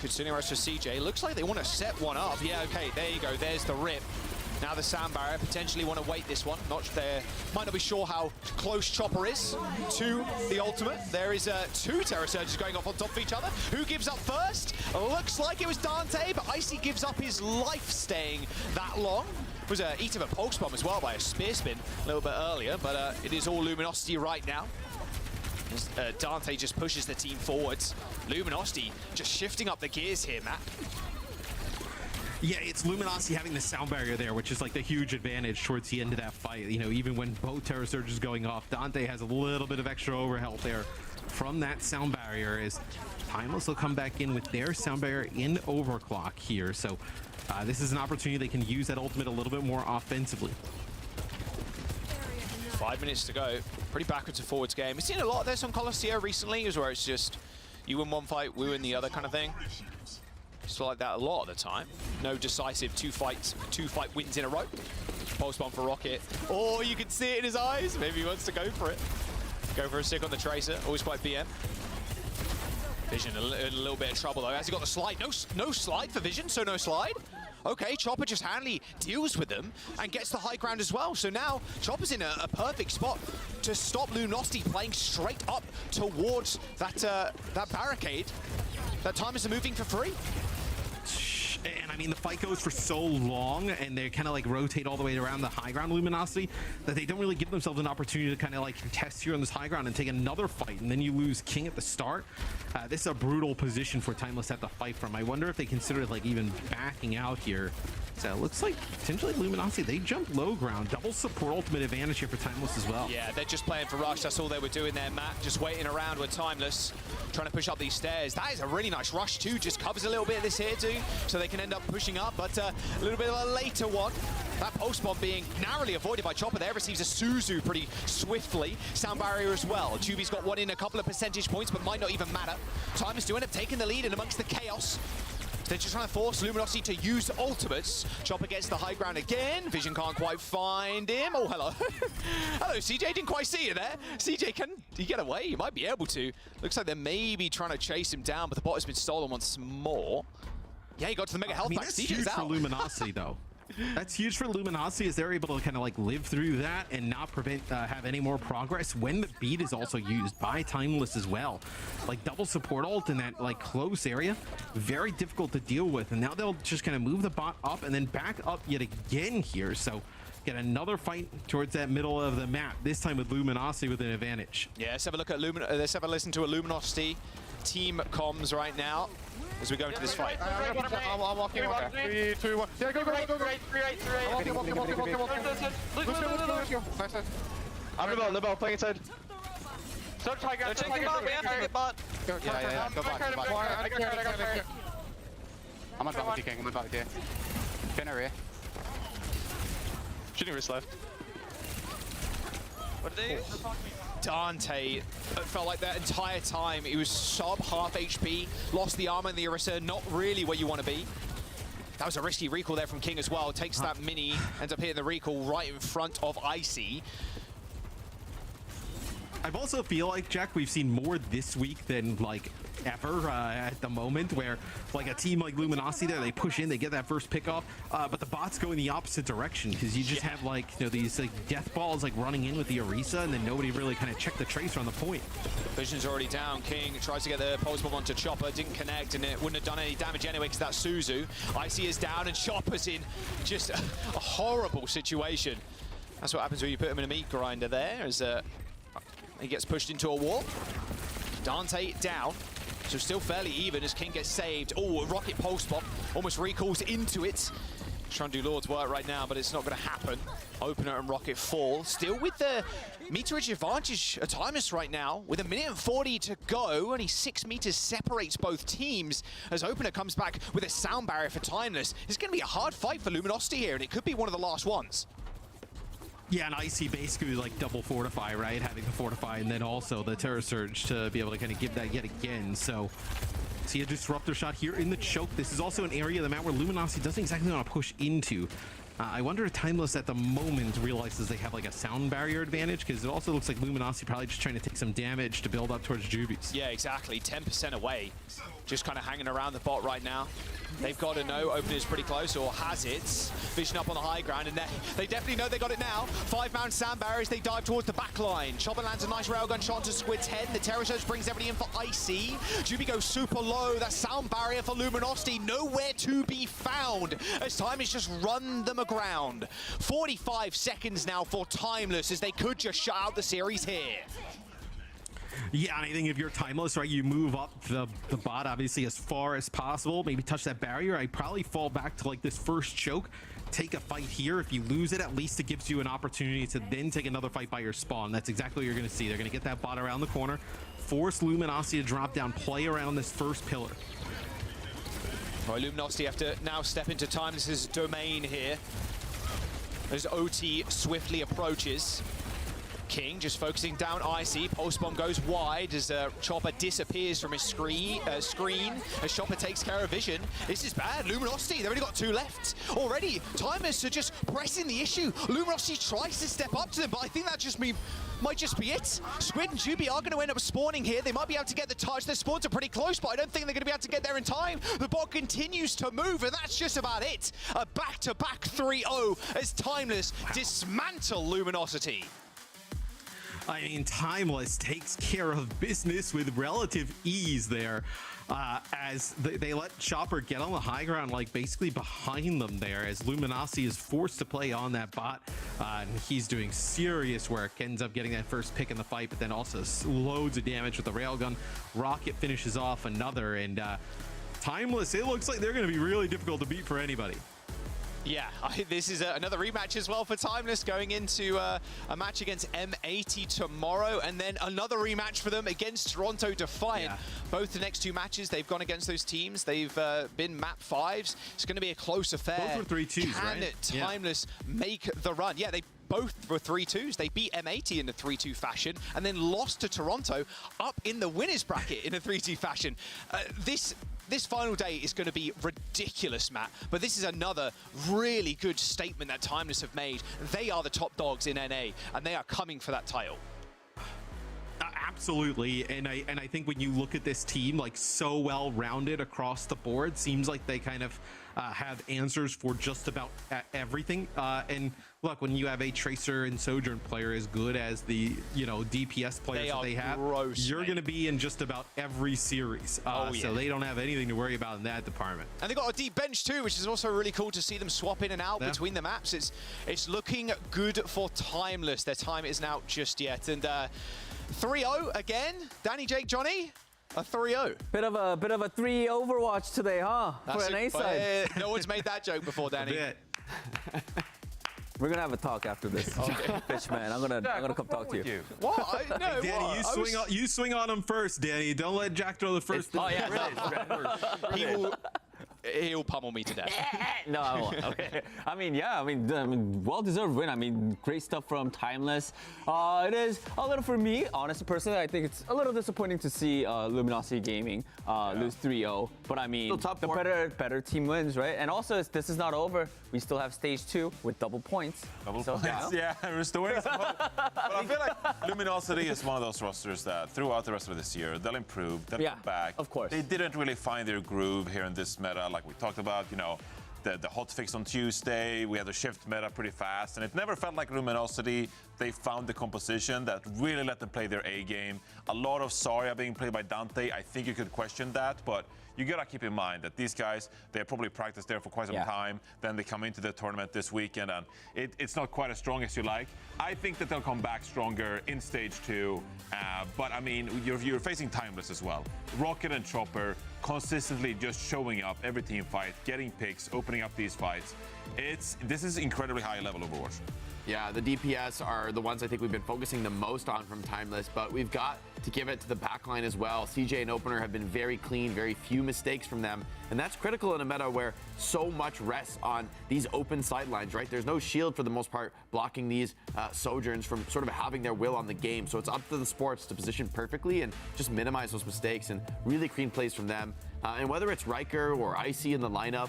Continuing rush for CJ. Looks like they want to set one up. Yeah, okay, there you go. There's the rip. Now the Sound Barrier potentially want to wait this one. Might not be sure how close Chopper is to the ultimate. There is two Terror Surges going off on top of each other. Who gives up first? Looks like it was Dante, but Icy gives up his life staying that long. It was eaten of a pulse bomb as well by a spear spin a little bit earlier, but it is all Luminosity right now. Dante just pushes the team forwards. Luminosity just shifting up the gears here, Matt. Yeah, it's Luminosity having the Sound Barrier there, which is like the huge advantage towards the end of that fight. You know, even when both Terror Surges going off, Dante has a little bit of extra overhealth there from that Sound Barrier, as Timeless will come back in with their Sound Barrier in overclock here. So this is an opportunity they can use that ultimate a little bit more offensively. 5 minutes to go. Pretty backwards and forwards game. We've seen a lot of this on Colosseo recently, is where it's just you win one fight, we win the other kind of thing. It's like that a lot of the time. No decisive two fight wins in a row. Pulse bomb for Rocket. Oh, you can see it in his eyes. Maybe he wants to go for it. Go for a stick on the Tracer. Always quite BM. Vision in a little bit of trouble though. Has he got the slide? No slide for Vision, so no slide. Okay, Chopper just handily deals with them and gets the high ground as well. So now Chopper's in a perfect spot to stop Luminosity playing straight up towards that barricade. That time is moving for free. And I mean, the fight goes for so long, and they kind of like rotate all the way around the high ground Luminosity, that they don't really give themselves an opportunity to kind of like test here on this high ground and take another fight, and then you lose King at the start. This is a brutal position for Timeless at the fight from. I wonder if they consider like even backing out here. So it looks like potentially Luminosity, they jump low ground. Double support ultimate advantage here for Timeless as well. Yeah, they're just playing for rush. That's all they were doing there, Matt. Just waiting around with Timeless, trying to push up these stairs. That is a really nice rush too. Just covers a little bit of this here too, so they can end up pushing up, but a little bit of a later one. That post bomb being narrowly avoided by Chopper there, receives a Suzu pretty swiftly. Sound barrier as well. Juby's got one in a couple of percentage points, but might not even matter. Timeless do end up taking the lead in amongst the chaos. They're just trying to force Luminosity to use ultimates. Chopper gets the high ground again. Vision can't quite find him. Oh, hello. Hello, CJ. Didn't quite see you there. CJ, can he get away? He might be able to. Looks like they're maybe trying to chase him down, but the bot has been stolen once more. Yeah, he got to the mega health pack. That's CJ's huge out. for Luminosity, though. That's huge for Luminosity as they're able to kind of like live through that and not have any more progress when the beat is also used by Timeless as well. Like double support ult in that like close area, very difficult to deal with. And now they'll just kind of move the bot up and then back up yet again here. So get another fight towards that middle of the map, this time with Luminosity with an advantage. Yeah, let's have a look at let's have a listen to a Luminosity team comms right now as we go into this fight. I'm walking. 3, 2, 1. Yeah, go. I'm Libel, playing inside. Search high ground. They're taking bot, we have to get bot. Yeah, go back. I got I'm on top of King, I'm on top of King. Finna rear. Shooting wrist left. What did they use? Dante felt like that entire time he was sub half HP, lost the armor and the Orisa, not really where you want to be. That was a risky recall there from King as well. Takes that mini, ends up hitting the recall right in front of Icy. I also feel like, Jack, we've seen more this week than like ever at the moment, where like a team like Luminosity there, they push in, they get that first pick off, but the bots go in the opposite direction because you just have like, you know, these like death balls like running in with the Orisa, and then nobody really kind of checked the tracer on the point. Vision's already down. King tries to get the pulse bomb onto Chopper, didn't connect, and it wouldn't have done any damage anyway because that's Suzu. Icy is down and Chopper's in just a horrible situation. That's what happens when you put him in a meat grinder there, as he gets pushed into a wall. Dante down, so still fairly even as King gets saved. Oh, a rocket pulse bomb, almost recalls into it. Trying to do Lord's work right now, but it's not going to happen. Opener and rocket fall. Still with the meterage advantage at Timeless right now, with 1:40 to go. Only 6 meters separates both teams as Opener comes back with a sound barrier for Timeless. It's going to be a hard fight for Luminosity here, and it could be one of the last ones. Yeah, and Icy basically like double fortify, right? Having the fortify and then also the Terror Surge to be able to kind of give that yet again. So see a disruptor shot here in the choke. This is also an area of the map where Luminosity doesn't exactly want to push into. I wonder if Timeless at the moment realizes they have like a sound barrier advantage, because it also looks like Luminosity probably just trying to take some damage to build up towards Jubies. Yeah, exactly. 10% away. Just kind of hanging around the bot right now. They've got to know Opener is pretty close, or has it. Vision up on the high ground, and they definitely know they got it now. 5-man sand barriers, they dive towards the back line. Chopper lands a nice railgun shot to Squid's head. The Terror Surge brings everybody in for Icy. Jubi goes super low. That sound barrier for Luminosity, nowhere to be found, as time has just run them aground. 45 seconds now for Timeless, as they could just shut out the series here. Yeah, and I think if you're Timeless, right, you move up the bot obviously as far as possible, maybe touch that barrier. I'd probably fall back to like this first choke, take a fight here. If you lose it, at least it gives you an opportunity to then take another fight by your spawn. That's exactly what you're going to see. They're going to get that bot around the corner, force Luminosity to drop down, play around this first pillar. Right, Luminosity have to now step into Timeless's domain here as OT swiftly approaches. King just focusing down Icy. Pulse bomb goes wide as Chopper disappears from his screen as Chopper takes care of Vision. This is bad. Luminosity, they've only got 2 left. Already, Timeless are just pressing the issue. Luminosity tries to step up to them, but I think that might just be it. Squid and Jubi are going to end up spawning here. They might be able to get the touch. Their spawns are pretty close, but I don't think they're going to be able to get there in time. The bot continues to move, and that's just about it. A back-to-back 3-0 as Timeless dismantle Luminosity. I mean, Timeless takes care of business with relative ease there, as they let Chopper get on the high ground, like basically behind them there, as Luminosity is forced to play on that bot, and he's doing serious work, ends up getting that first pick in the fight, but then also loads of damage with the railgun. Rocket finishes off another, and Timeless, it looks like they're going to be really difficult to beat for anybody. Yeah, this is another rematch as well for Timeless, going into a match against M80 tomorrow, and then another rematch for them against Toronto Defiant. Yeah. Both the next 2 matches, they've gone against those teams. They've been map 5s. It's going to be a close affair. Both were 3-2s, Can right? Timeless make the run? Yeah, they both were 3-2s. They beat M80 in a 3-2 fashion, and then lost to Toronto up in the winners bracket in a 3-2 fashion. This final day is going to be ridiculous, Matt, but this is another really good statement that Timeless have made. They are the top dogs in NA, and they are coming for that title. absolutely. And I think when you look at this team, like so well rounded across the board, seems like they kind of have answers for just about everything. And look, when you have a Tracer and Sojourn player as good as the DPS players that they have, you're going to be in just about every series. So they don't have anything to worry about in that department. And they've got a deep bench too, which is also really cool to see them swap in and out between the maps. It's looking good for Timeless. Their time isn't out just yet. And 3-0 again. Danny, Jake, Johnny. A 3-0. Bit of a 3 Overwatch today, huh? That's for NA side. No one's made that joke before, Danny. We're gonna have a talk after this. Okay. Bitch, man, I'm gonna come talk to you. What? No, Danny, what? you swing on him first, Danny. Don't let Jack throw the first. Oh yeah. He'll pummel me to death. No, I won't. Okay. I mean, well-deserved win. I mean, great stuff from Timeless. It is a little, for me, honestly, personally, I think it's a little disappointing to see Luminosity Gaming lose 3-0. But I mean, the better team wins, right? And also, this is not over. We still have stage 2 with double points. Double points, yeah, restoring some hope. But I feel like Luminosity is one of those rosters that throughout the rest of this year, they'll improve, they'll come back. Of course. They didn't really find their groove here in this meta, like we talked about, the hotfix on Tuesday. We had to shift meta pretty fast, and it never felt like Luminosity. They found the composition that really let them play their A game. A lot of Zarya being played by Dante. I think you could question that, but you gotta keep in mind that these guys, they probably practiced there for quite some time. Then they come into the tournament this weekend, and it's not quite as strong as you like. I think that they'll come back stronger in stage 2. But I mean, you're facing Timeless as well. Rocket and Chopper consistently just showing up every team fight, getting picks, opening up these fights. This is incredibly high level Overwatch. Yeah, the DPS are the ones I think we've been focusing the most on from Timeless, but we've got to give it to the backline as well. CJ and Opener have been very clean, very few mistakes from them, and that's critical in a meta where so much rests on these open sidelines, right? There's no shield for the most part blocking these Sojourns from sort of having their will on the game, so it's up to the sports to position perfectly and just minimize those mistakes, and really clean plays from them. And whether it's Riker or Icy in the lineup,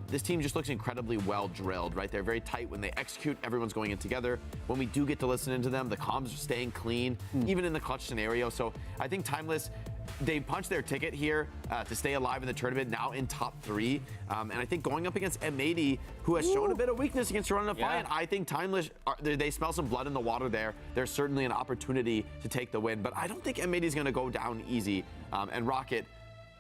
this team just looks incredibly well drilled, right? They're very tight when they execute. Everyone's going in together. When we do get to listen into them, the comms are staying clean, even in the clutch scenario. So I think Timeless, they punched their ticket here to stay alive in the tournament, now in top 3. And I think going up against M80, who has shown a bit of weakness against Run and Defiant, I think Timeless, they smell some blood in the water there. There's certainly an opportunity to take the win, but I don't think M80 is going to go down easy. And Rocket,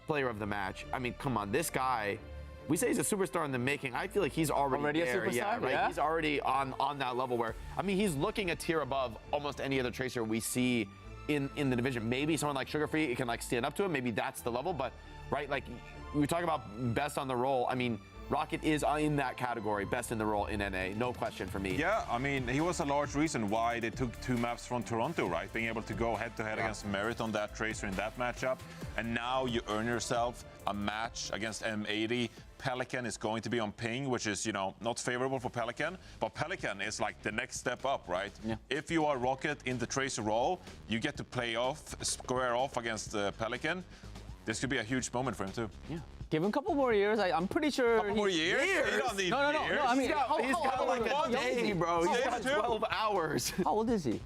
player of the match. I mean, come on, this guy, we say he's a superstar in the making. I feel like he's already there. A superstar? Yeah, right. He's already on that level where, I mean, he's looking a tier above almost any other Tracer we see in the division. Maybe someone like Sugarfree can like stand up to him. Maybe that's the level, but right, like we talk about best on the roll. I mean, Rocket is in that category, best in the role in NA, no question for me. Yeah, I mean, he was a large reason why they took 2 maps from Toronto, right? Being able to go head-to-head against Merit on that Tracer in that matchup. And now you earn yourself a match against M80. Pelican is going to be on ping, which is, not favorable for Pelican. But Pelican is like the next step up, right? Yeah. If you are Rocket in the Tracer role, you get to square off against Pelican. This could be a huge moment for him, too. Yeah. Give him a couple more years. I'm pretty sure. Couple more years? You don't need no. I mean, he's got like a day, bro. He's got 12 hours. How old is he?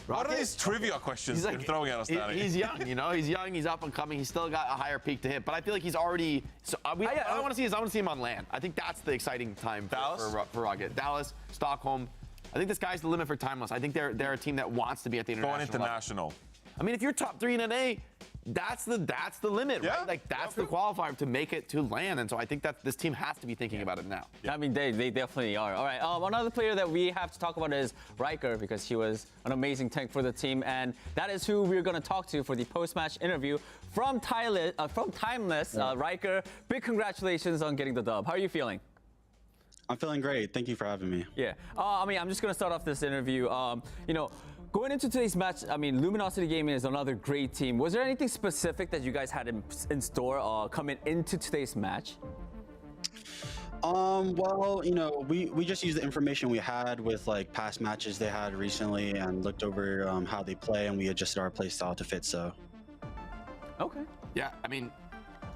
What are these trivia questions you're throwing at us, Danny? He's young, He's young. He's up and coming. He's still got a higher peak to hit. But I feel like he's already. So I want to see him on land. I think that's the exciting time for Rocket. Dallas, Stockholm. I think the sky's the limit for Timeless. I think they're a team that wants to be at the international. Going international. I mean, if you're top 3 in NA, that's the limit, right? Like that's the qualifier to make it to land, and so I think that this team has to be thinking about it now. I mean, they definitely are. All right, another player that we have to talk about is Riker, because he was an amazing tank for the team, and that is who we're going to talk to for the post-match interview from Timeless. Riker, big congratulations on getting the dub. How are you feeling? I'm feeling great. Thank you for having me. Yeah. I mean, I'm just going to start off this interview. Going into today's match, I mean, Luminosity Gaming is another great team. Was there anything specific that you guys had in store coming into today's match? Well, we just used the information we had with like past matches they had recently and looked over how they play, and we adjusted our play style to fit so. Okay. Yeah, I mean,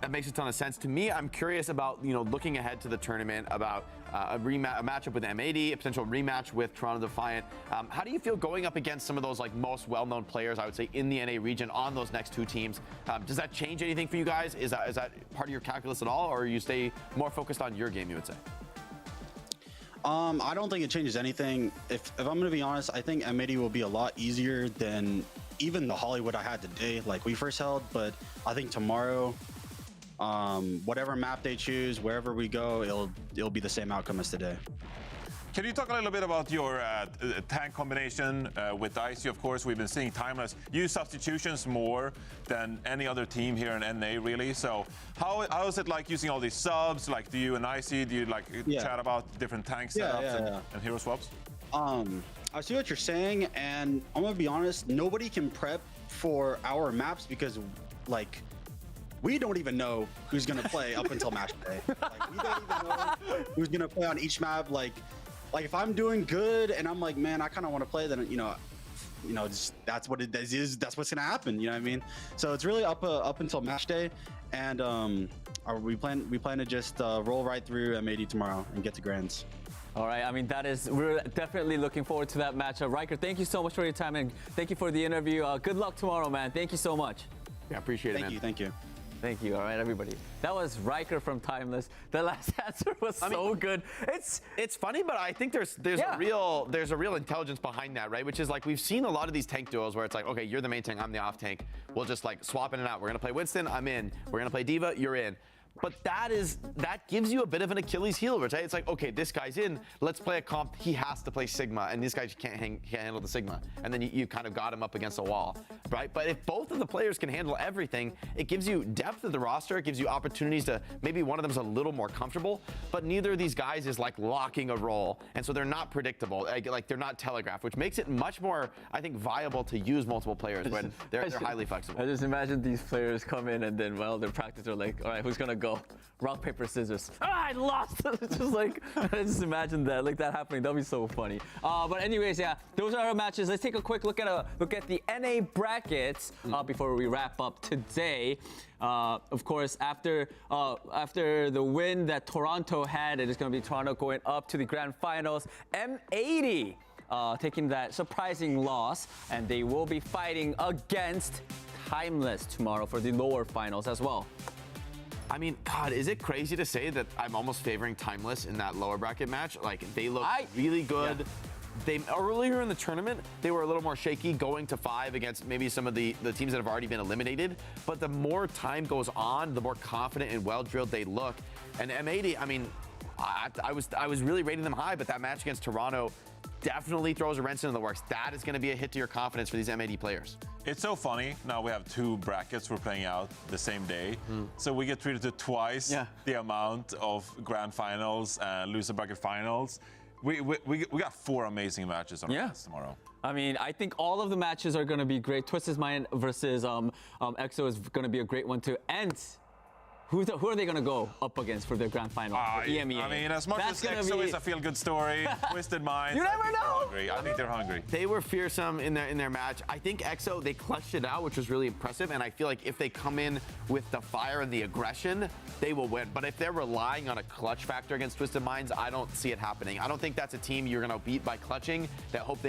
That makes a ton of sense to me. I'm curious about, looking ahead to the tournament, about a matchup with M80, a potential rematch with Toronto Defiant. How do you feel going up against some of those most well-known players, I would say, in the NA region on those next two teams? Does that change anything for you guys? Is that part of your calculus at all, or you stay more focused on your game, you would say? I don't think it changes anything. If I'm going to be honest, I think M80 will be a lot easier than even the Hollywood I had today, like we first held. But I think tomorrow, whatever map they choose, wherever we go, it'll be the same outcome as today. Can you talk a little bit about your tank combination with Icy? Of course, we've been seeing Timeless use substitutions more than any other team here in NA, really. So how is it like using all these subs? Like, do you and Icy, do you chat about different tank setups and hero swaps? I see what you're saying, and I'm gonna be honest, nobody can prep for our maps because, we don't even know who's gonna play up until match day. We don't even know who's gonna play on each map. Like if I'm doing good and I'm like, man, I kind of want to play, then that's what it is. That's what's gonna happen. You know what I mean? So it's really up until match day, and we plan to just roll right through M80 tomorrow and get to grands. All right, we're definitely looking forward to that matchup. Riker, thank you so much for your time, and thank you for the interview. Good luck tomorrow, man. Thank you so much. Yeah, appreciate it, man. Thank you. Thank you. All right, everybody. That was Riker from Timeless. The last answer was so good. It's funny, but I think there's a real intelligence behind that, right? Which is we've seen a lot of these tank duos where it's okay, you're the main tank, I'm the off tank. We'll just swap in and out. We're gonna play Winston, I'm in. We're gonna play Diva, you're in. But that gives you a bit of an Achilles heel, right? It's okay, this guy's in, let's play a comp, he has to play Sigma, and this guy can't handle the Sigma. And then you kind of got him up against a wall, right? But if both of the players can handle everything, it gives you depth of the roster, it gives you opportunities to, maybe one of them's a little more comfortable, but neither of these guys is locking a role. And so they're not predictable, they're not telegraphed, which makes it much more, I think, viable to use multiple players when they're highly flexible. I just imagine these players come in and then, their practice are all right, who's gonna go? Rock, paper, scissors. I lost. It's just I just imagine that happening. That'd be so funny. But anyways, those are our matches. Let's take a quick look at the NA brackets before we wrap up today. Of course, after the win that Toronto had, it is going to be Toronto going up to the grand finals. M80 taking that surprising loss, and they will be fighting against Timeless tomorrow for the lower finals as well. I mean, God, is it crazy to say that I'm almost favoring Timeless in that lower bracket match? They look really good. Yeah. Earlier in the tournament, they were a little more shaky going to 5 against maybe some of the teams that have already been eliminated. But the more time goes on, the more confident and well-drilled they look. And M80, I mean, I was really rating them high, but that match against Toronto definitely throws a wrench into the works. That is going to be a hit to your confidence for these M80 players. It's so funny. Now we have 2 brackets we're playing out the same day. So we get treated to twice the amount of grand finals and loser bracket finals. We got 4 amazing matches on our hands tomorrow. I mean, I think all of the matches are going to be great. Twisted Mind versus EXO is going to be a great one too. And who are they going to go up against for their grand final? EMEA. I mean, as much as EXO is a feel-good story, Twisted Mind. You never know. I think they're hungry. They were fearsome in their match. I think EXO, they clutched it out, which was really impressive. And I feel like if they come in with the fire and the aggression, they will win. But if they're relying on a clutch factor against Twisted Minds, I don't see it happening. I don't think that's a team you're going to beat by clutching. That hope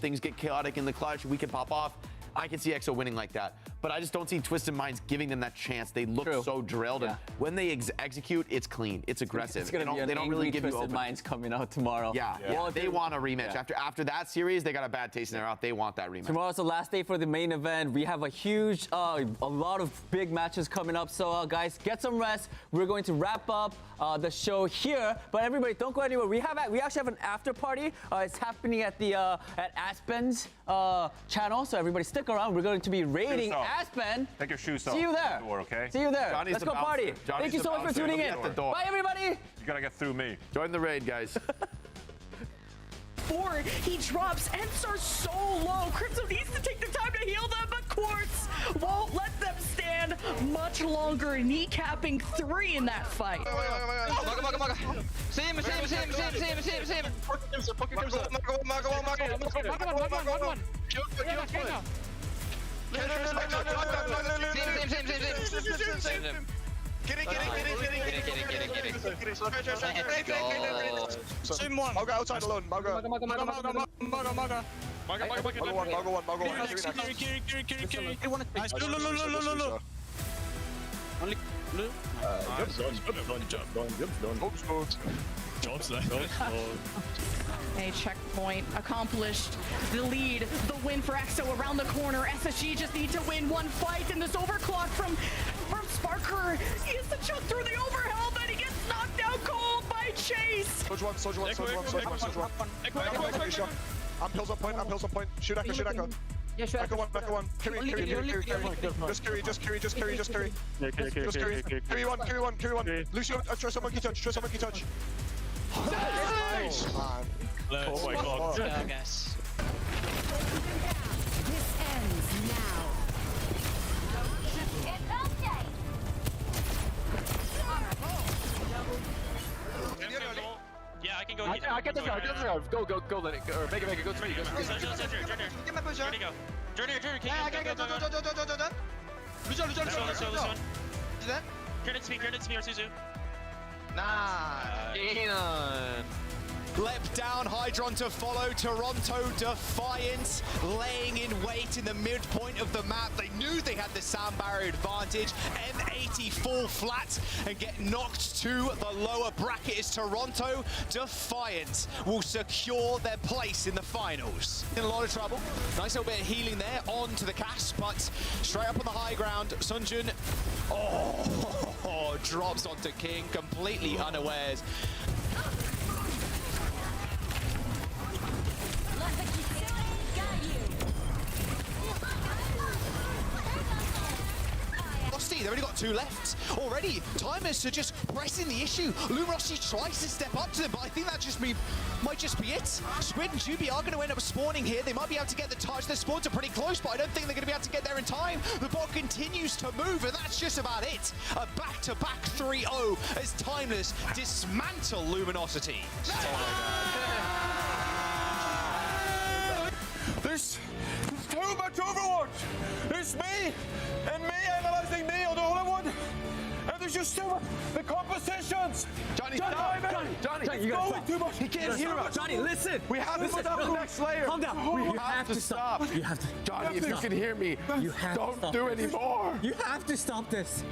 things get chaotic in the clutch. We can pop off. I can see EXO winning like that. But I just don't see Twisted Minds giving them that chance. They look so drilled. And when they execute, it's clean. It's aggressive. It's gonna be they don't really give Twisted Minds coming out tomorrow. Yeah. Well, they want a rematch. After that series, they got a bad taste in their mouth. They want that rematch. Tomorrow's the last day for the main event. We have a huge, a lot of big matches coming up. So, guys, get some rest. We're going to wrap up the show here. But everybody, don't go anywhere. We actually have an after party. It's happening at the at Aspen's channel. So everybody, stick around. We're going to be raiding Aspen. Take your shoes off. See you there. Okay? See you there. Johnny's Let's go party. Thank you so much for tuning in. Bye, everybody. You gotta get through me. Join the raid, guys. He drops. Ents are so low. Crypto needs to take the time to heal them, but Quartz won't let them stand much longer, kneecapping 3 in that fight. Same. I'll go outside alone. Maga one. Only blue. Job's done. A checkpoint accomplished. The lead, the win for EXO around the corner. SSG just need to win one fight, and this overclock from Sparker. He has to chuck through the overhelm, and he gets knocked down cold by Chase. Soldier one. I'm pills on point. Shoot echo. Yeah, sure. Echo one. Carry. Just carry. Carry one. Lucio, trust a monkey touch. Nice, man. Oh my god. Yeah, I guess. This ends now. Yeah, I can go. I can go. Go, let it go. Or make it, go through. Journey, Grenade speed, or Suzu. Nah. Lep down, Hydron to follow, Toronto defiant, laying in wait in the midpoint of the map. They knew they had the sound barrier advantage. M80 fall flat and get knocked to the lower bracket as Toronto defiant will secure their place in the finals. In a lot of trouble. Nice little bit of healing there onto the cast, but straight up on the high ground, Sunjun, drops onto King, completely unawares. They've only got 2 left already. Timers are just pressing the issue. Luminosity tries to step up to them, but I think that might just be it. Squid and Juby are going to end up spawning here. They might be able to get the touch. Their spawns are pretty close, but I don't think they're going to be able to get there in time. The bot continues to move, and that's just about it. A back-to-back 3-0 as Timeless dismantle Luminosity. There's too much Overwatch. There's me and me analyzing me on all I want. And there's just too much. The compositions. Johnny, you got too much. He can't hear us. Johnny, listen. We have to stop the next layer. Calm down. You have to stop. You have to. Johnny, if you can hear me, You have to don't stop do this. anymore. You have to stop this.